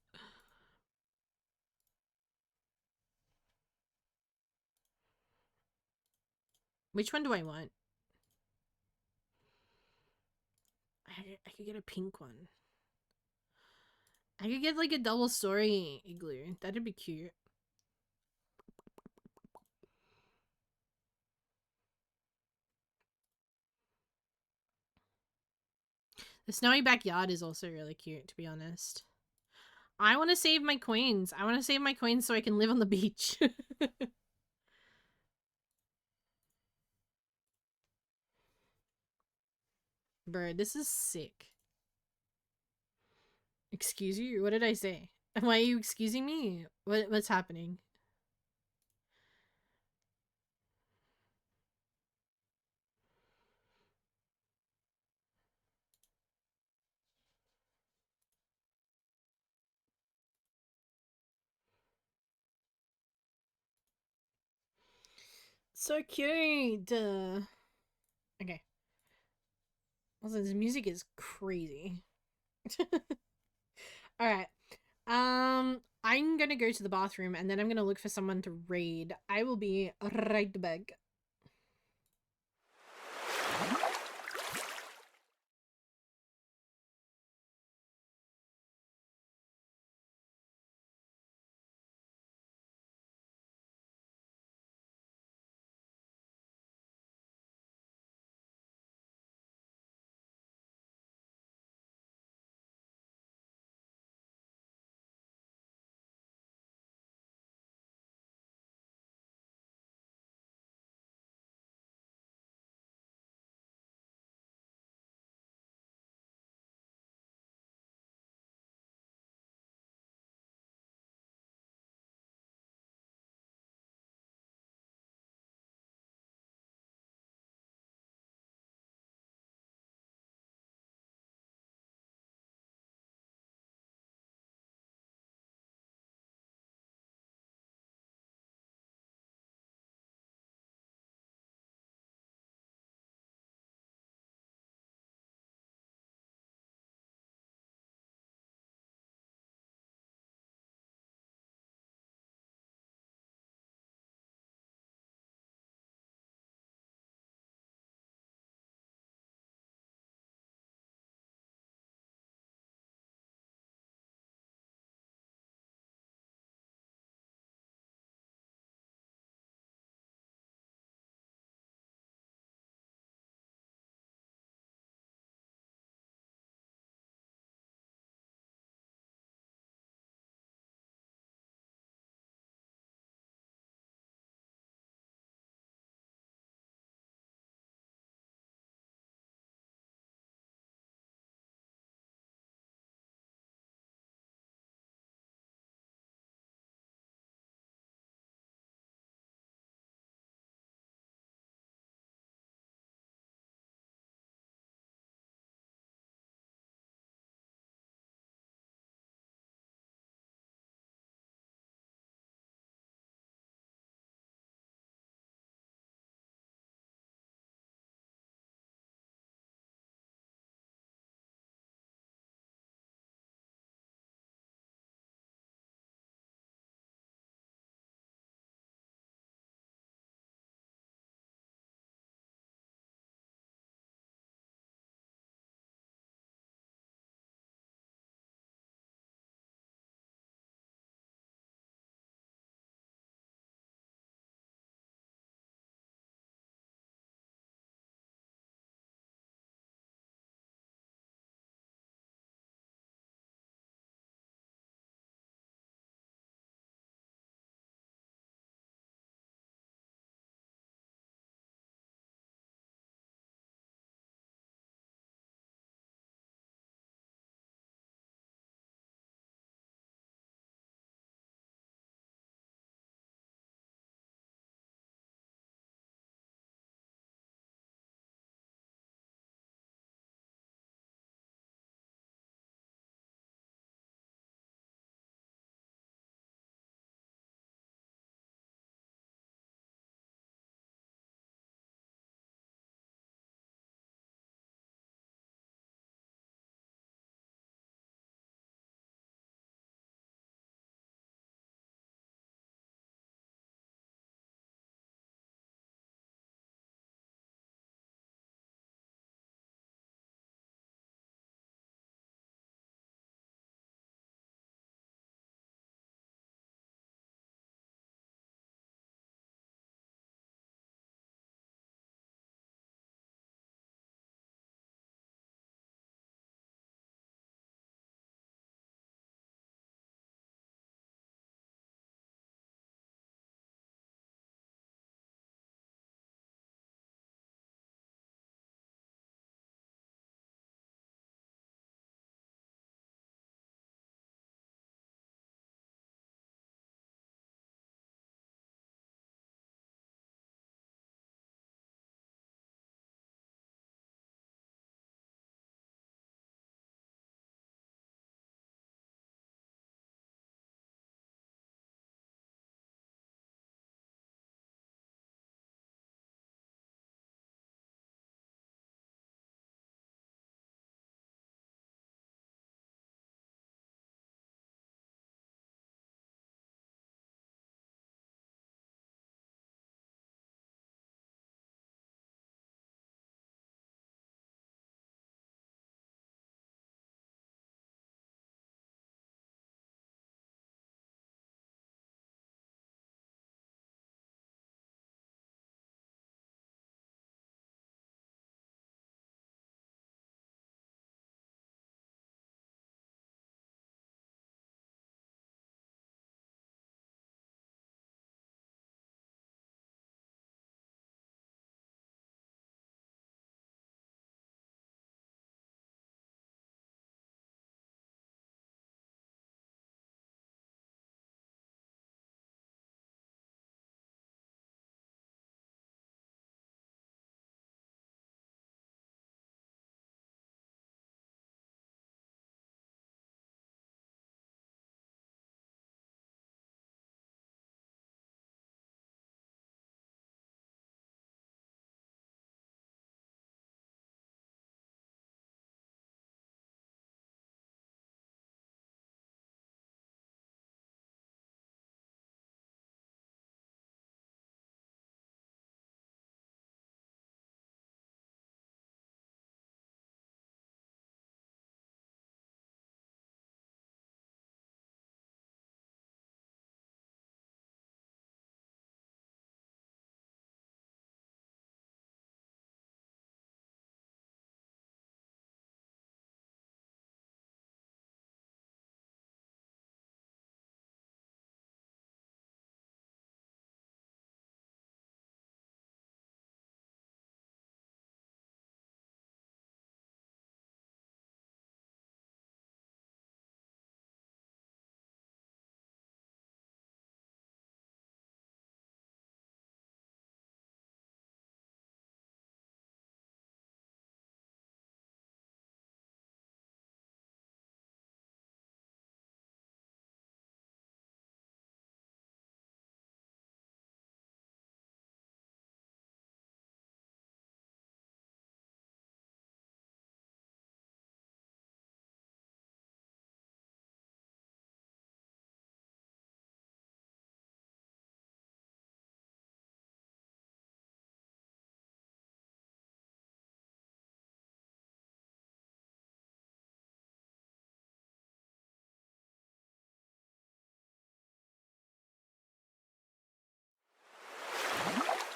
Which one do I want? I could get a pink one. I could get like a double story igloo. That'd be cute. The snowy backyard is also really cute, to be honest. I want to save my coins. I want to save my coins so I can live on the beach. Bro, this is sick. Excuse you? What did I say? Why are you excusing me? What's happening? So cute. Okay. Also, this music is crazy. All right. I'm gonna go to the bathroom and then I'm gonna look for someone to raid. I will be right back.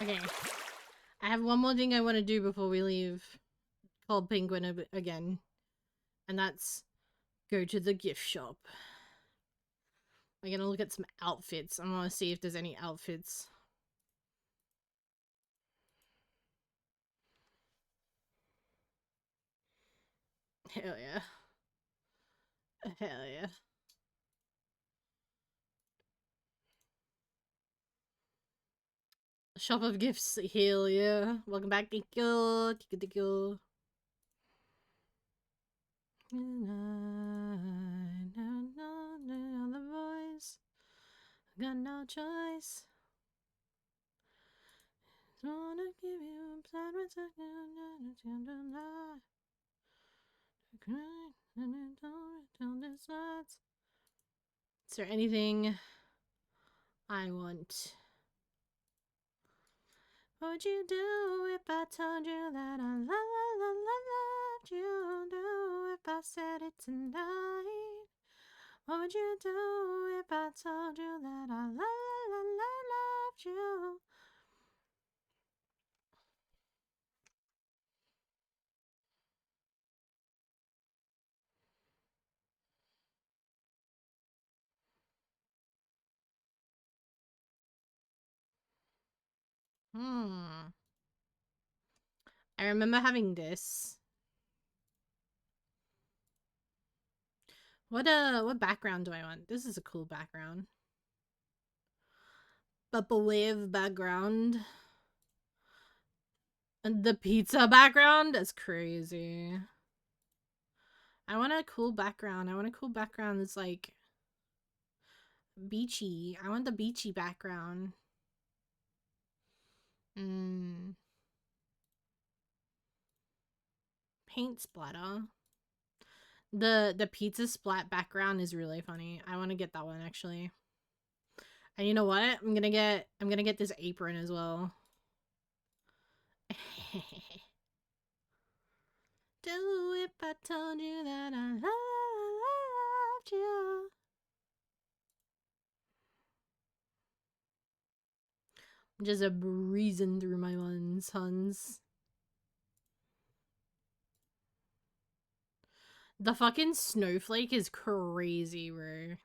Okay. I have one more thing I want to do before we leave. Called Penguin again. And that's go to the gift shop. I'm gonna look at some outfits. I want to see if there's any outfits. Hell yeah. Hell yeah. Shop of gifts. Hell yeah. Welcome back. Thank you. Thank you. The voice. Got no choice. Wanna give you Is there anything I want? What would you do if I told you that I loved you? Do if I said it tonight? What would you do if I told you that I loved you? I remember having this. What background do I want? This is a cool background. Wave background. And the pizza background? That's crazy. I want a cool background. I want a cool background that's like beachy. I want the beachy background. Paint splatter. The pizza splat background is really funny. I want to get that one actually. And you know what? I'm gonna get this apron as well. Do if I told you that I loved you. I'm just a breezing through my ones, Huns. The fucking snowflake is crazy, bro.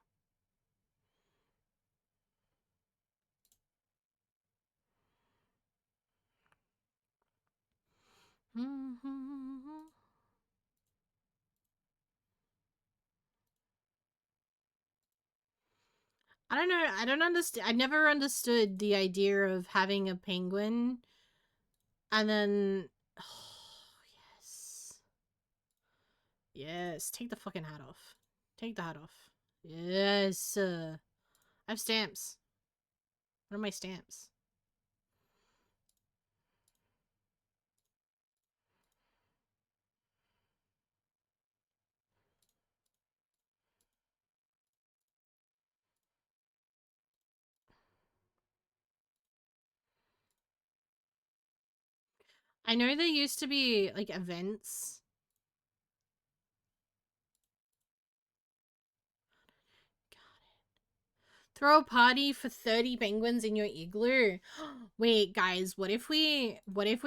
I don't know. I don't understand. I never understood the idea of having a penguin and then. Oh, yes. Yes. Take the fucking hat off. Take the hat off. Yes. I have stamps. What are my stamps? I know there used to be like events. Throw a party for 30 penguins in your igloo. Wait, guys, what if we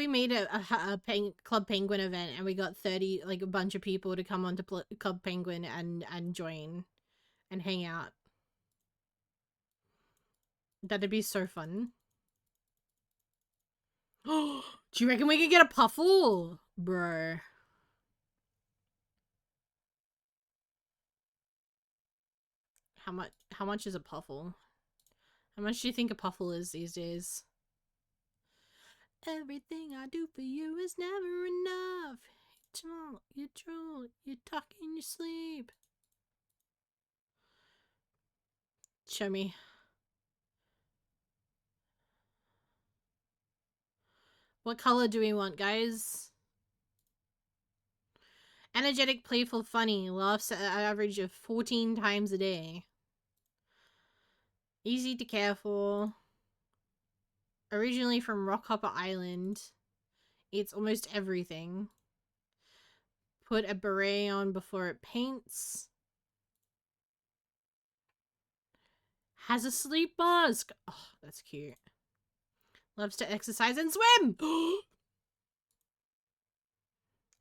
made a Club Penguin event and we got 30 like a bunch of people to come on to Club Penguin and join and hang out? That'd be so fun. Do you reckon we could get a puffle? Bro. How much is a puffle? How much do you think a puffle is these days? Everything I do for you is never enough. You troll, you talk in your sleep. Show me. What color do we want, guys? Energetic, playful, funny. Laughs at an average of 14 times a day. Easy to care for. Originally from Rockhopper Island. Eats almost everything. Put a beret on before it paints. Has a sleep mask. Oh, that's cute. Loves to exercise and swim.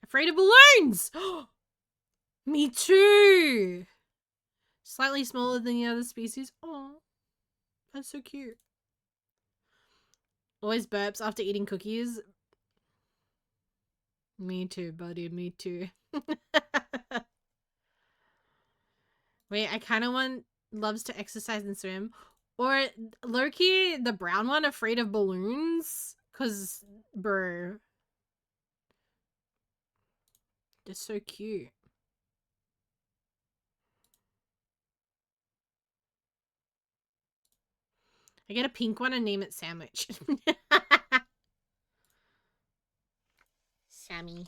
Afraid of balloons. Me too. Slightly smaller than the other species. Oh, that's so cute. Always burps after eating cookies. Me too, buddy. Me too. Wait, I kind of want loves to exercise and swim. Or Loki, the brown one, afraid of balloons. Because, brr. They're so cute. I get a pink one and name it Sandwich. Sammy.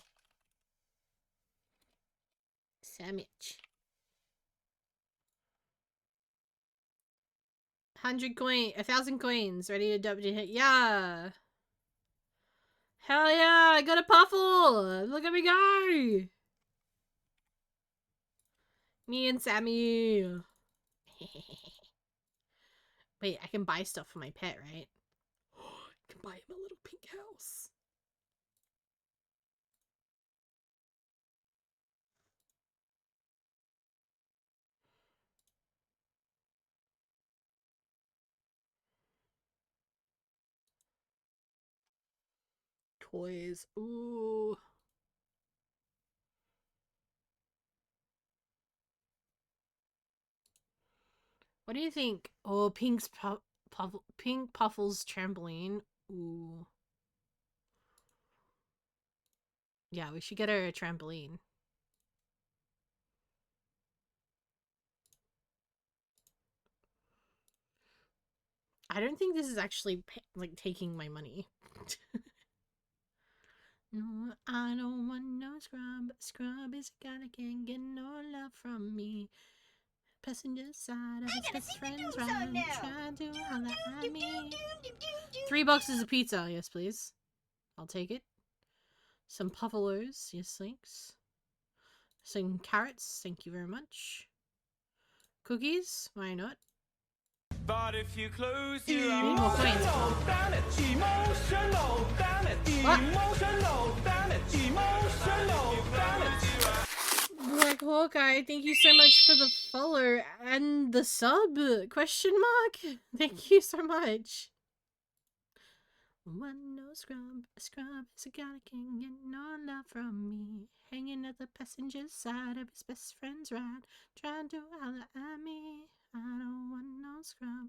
Sandwich. 1,000 coins. Ready to double hit. Yeah. Hell yeah. I got a Puffle. Look at me go. Me and Sammy. Wait, I can buy stuff for my pet, right? I can buy him a little pink house. Toys. Ooh. What do you think? Oh, pink Puffle's trampoline. Ooh. Yeah, we should get her a trampoline. I don't think this is actually like taking my money. No, I don't want no scrub. Scrub is a guy that can't get no love from me. Passenger side of his best friend's ride. Try to holler at me. 3 boxes of pizza, yes please. I'll take it. Some puffalos, yes thanks. Some carrots, thank you very much. Cookies, why not? But if you close your eyes, Emotional, damn it, emotional, damn it, emotional, damn it, emotional, damn it. Black Hawkeye, thank you so much for the follow and the sub? Question mark? Thank you so much. One no scrub, a scrub is a guy that can get no love from me. Hanging at the passenger side of his best friend's ride, trying to holler at me. I don't want no scrub.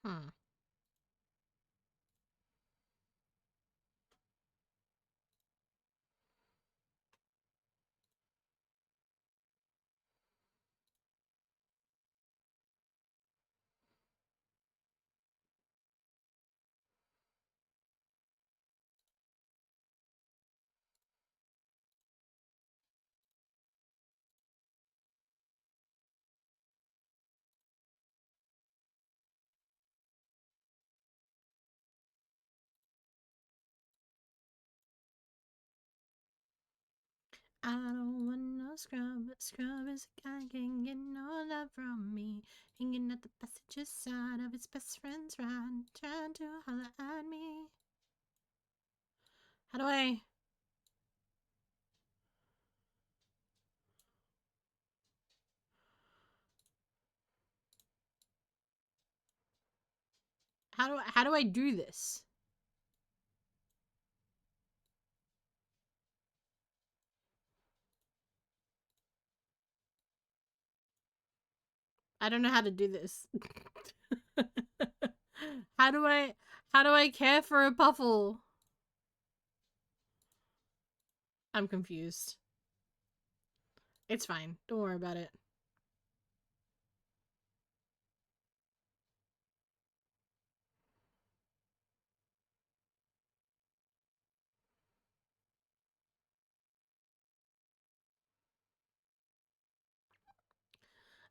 Hmm. I don't want no scrub. Scrub is a guy can get no love from me. Hanging at the passenger side of his best friend's ride, trying to holler at me. How do I? How do I do this? I don't know how to do this. how do I care for a puffle? I'm confused. It's fine. Don't worry about it.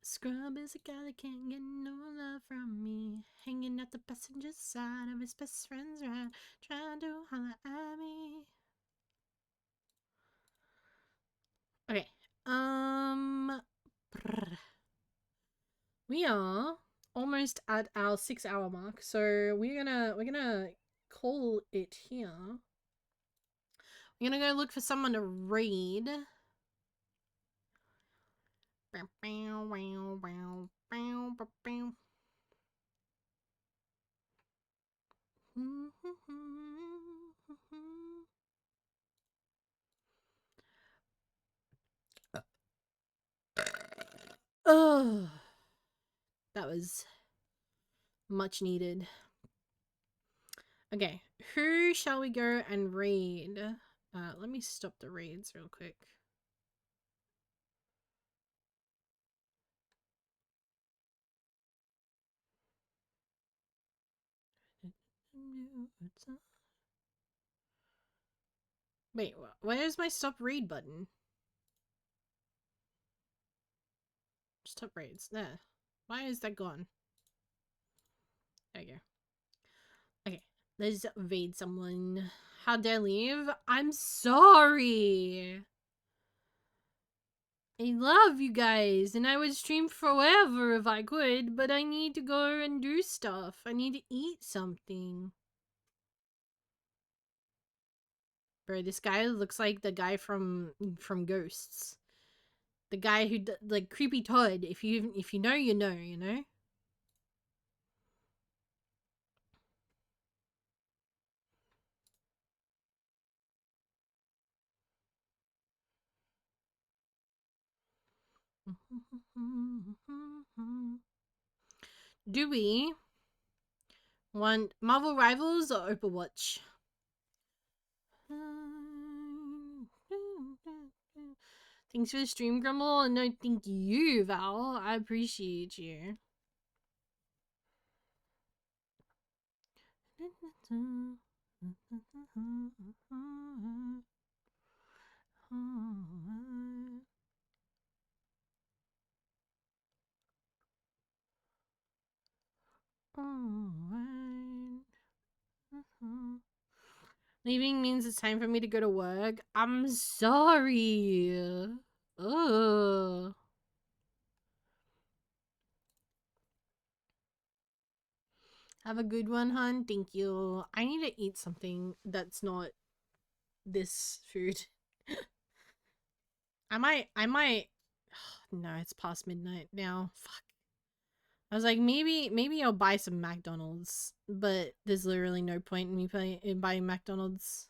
Scrub is a guy that can't get no love from me. Hanging at the passenger side of his best friend's ride, trying to holler at me. Okay. Brr. We are almost at our 6-hour mark, so we're gonna call it here. We're gonna go look for someone to raid. Oh, that was much needed. Okay, who shall we go and raid? Let me stop the raids real quick. Wait, where's my stop raid button? Stop raids. There. Why is that gone? There you go. Okay, let's raid someone. How'd they leave? I'm sorry. I love you guys, and I would stream forever if I could, but I need to go and do stuff. I need to eat something. Bro, this guy looks like the guy from Ghosts. The guy who like creepy Todd. If you know, you know, you know. Do we want Marvel Rivals or Overwatch? Thanks for the stream, Grumble, and no, thank you, Val. I appreciate you. Leaving means it's time for me to go to work. I'm sorry. Ugh. Have a good one, hon. Thank you. I need to eat something that's not this food. I might. No, it's past midnight now. Fuck. I was like, maybe I'll buy some McDonald's, but there's literally no point in me buying McDonald's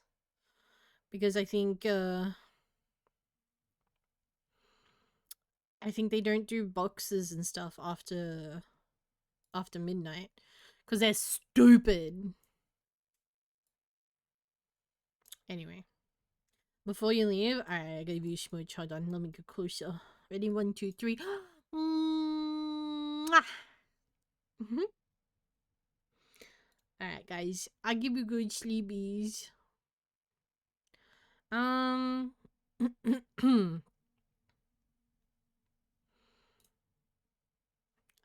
because I think they don't do boxes and stuff after midnight because they're stupid. Anyway, before you leave, I gotta be smooch. Hold on, let me get closer. Ready? 1, 2, 3. Alright, guys. I'll give you good sleepies. um um um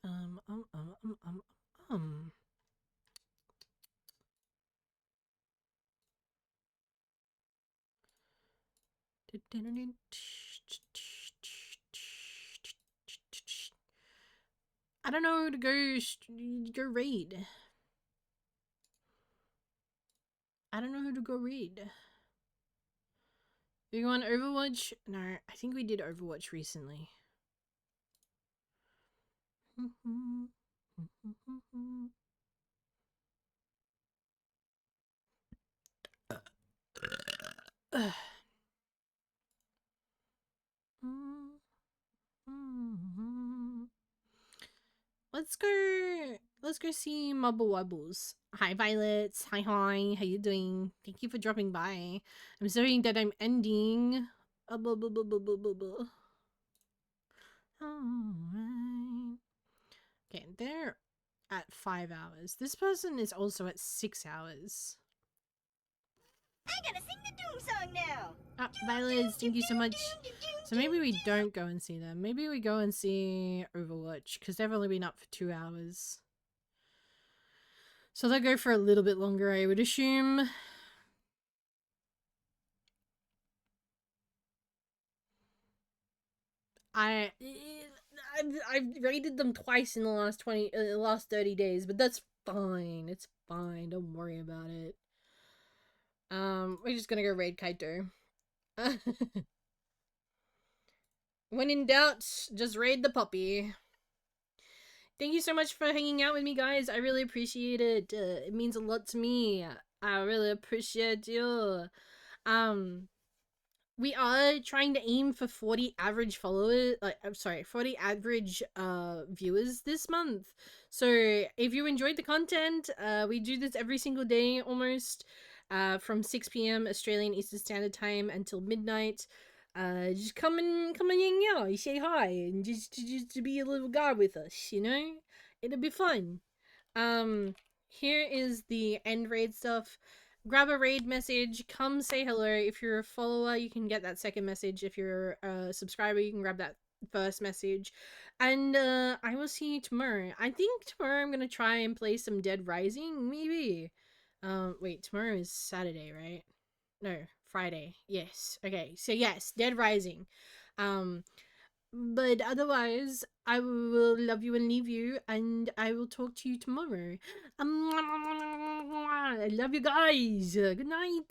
um um um um I don't know who to go raid. I don't know who to go raid. Do you want Overwatch? No, I think we did Overwatch recently. Let's go see Mubble Wubbles. Hi Violets. Hi, how you doing? Thank you for dropping by. I'm sorry that I'm ending. Alright. Okay, they're at 5 hours. This person is also at 6 hours. I gotta sing the Doom song now. Ah, Violets, thank you so much. So maybe we don't go and see them. Maybe we go and see Overwatch, because they've only been up for 2 hours. So they'll go for a little bit longer, I would assume. I've raided them twice in the last 30 days, but that's fine. It's fine. Don't worry about it. We're just gonna go raid Kaito. When in doubt, just raid the puppy. Thank you so much for hanging out with me, guys. I really appreciate it. It means a lot to me. I really appreciate you. We are trying to aim for 40 average followers. I'm sorry, 40 average viewers this month. So if you enjoyed the content, we do this every single day almost, from 6 p.m. Australian Eastern Standard Time until midnight. Just come and hang out, say hi, and just to be a little guy with us, you know? It'll be fun. Here is the end raid stuff. Grab a raid message, come say hello. If you're a follower, you can get that second message. If you're a subscriber, you can grab that first message. And I will see you tomorrow. I think tomorrow I'm gonna try and play some Dead Rising, maybe. Wait, tomorrow is Saturday, right? No, Friday. Yes. Okay, so yes, Dead Rising. But otherwise, I will love you and leave you, and I will talk to you tomorrow. I love you guys. Good night.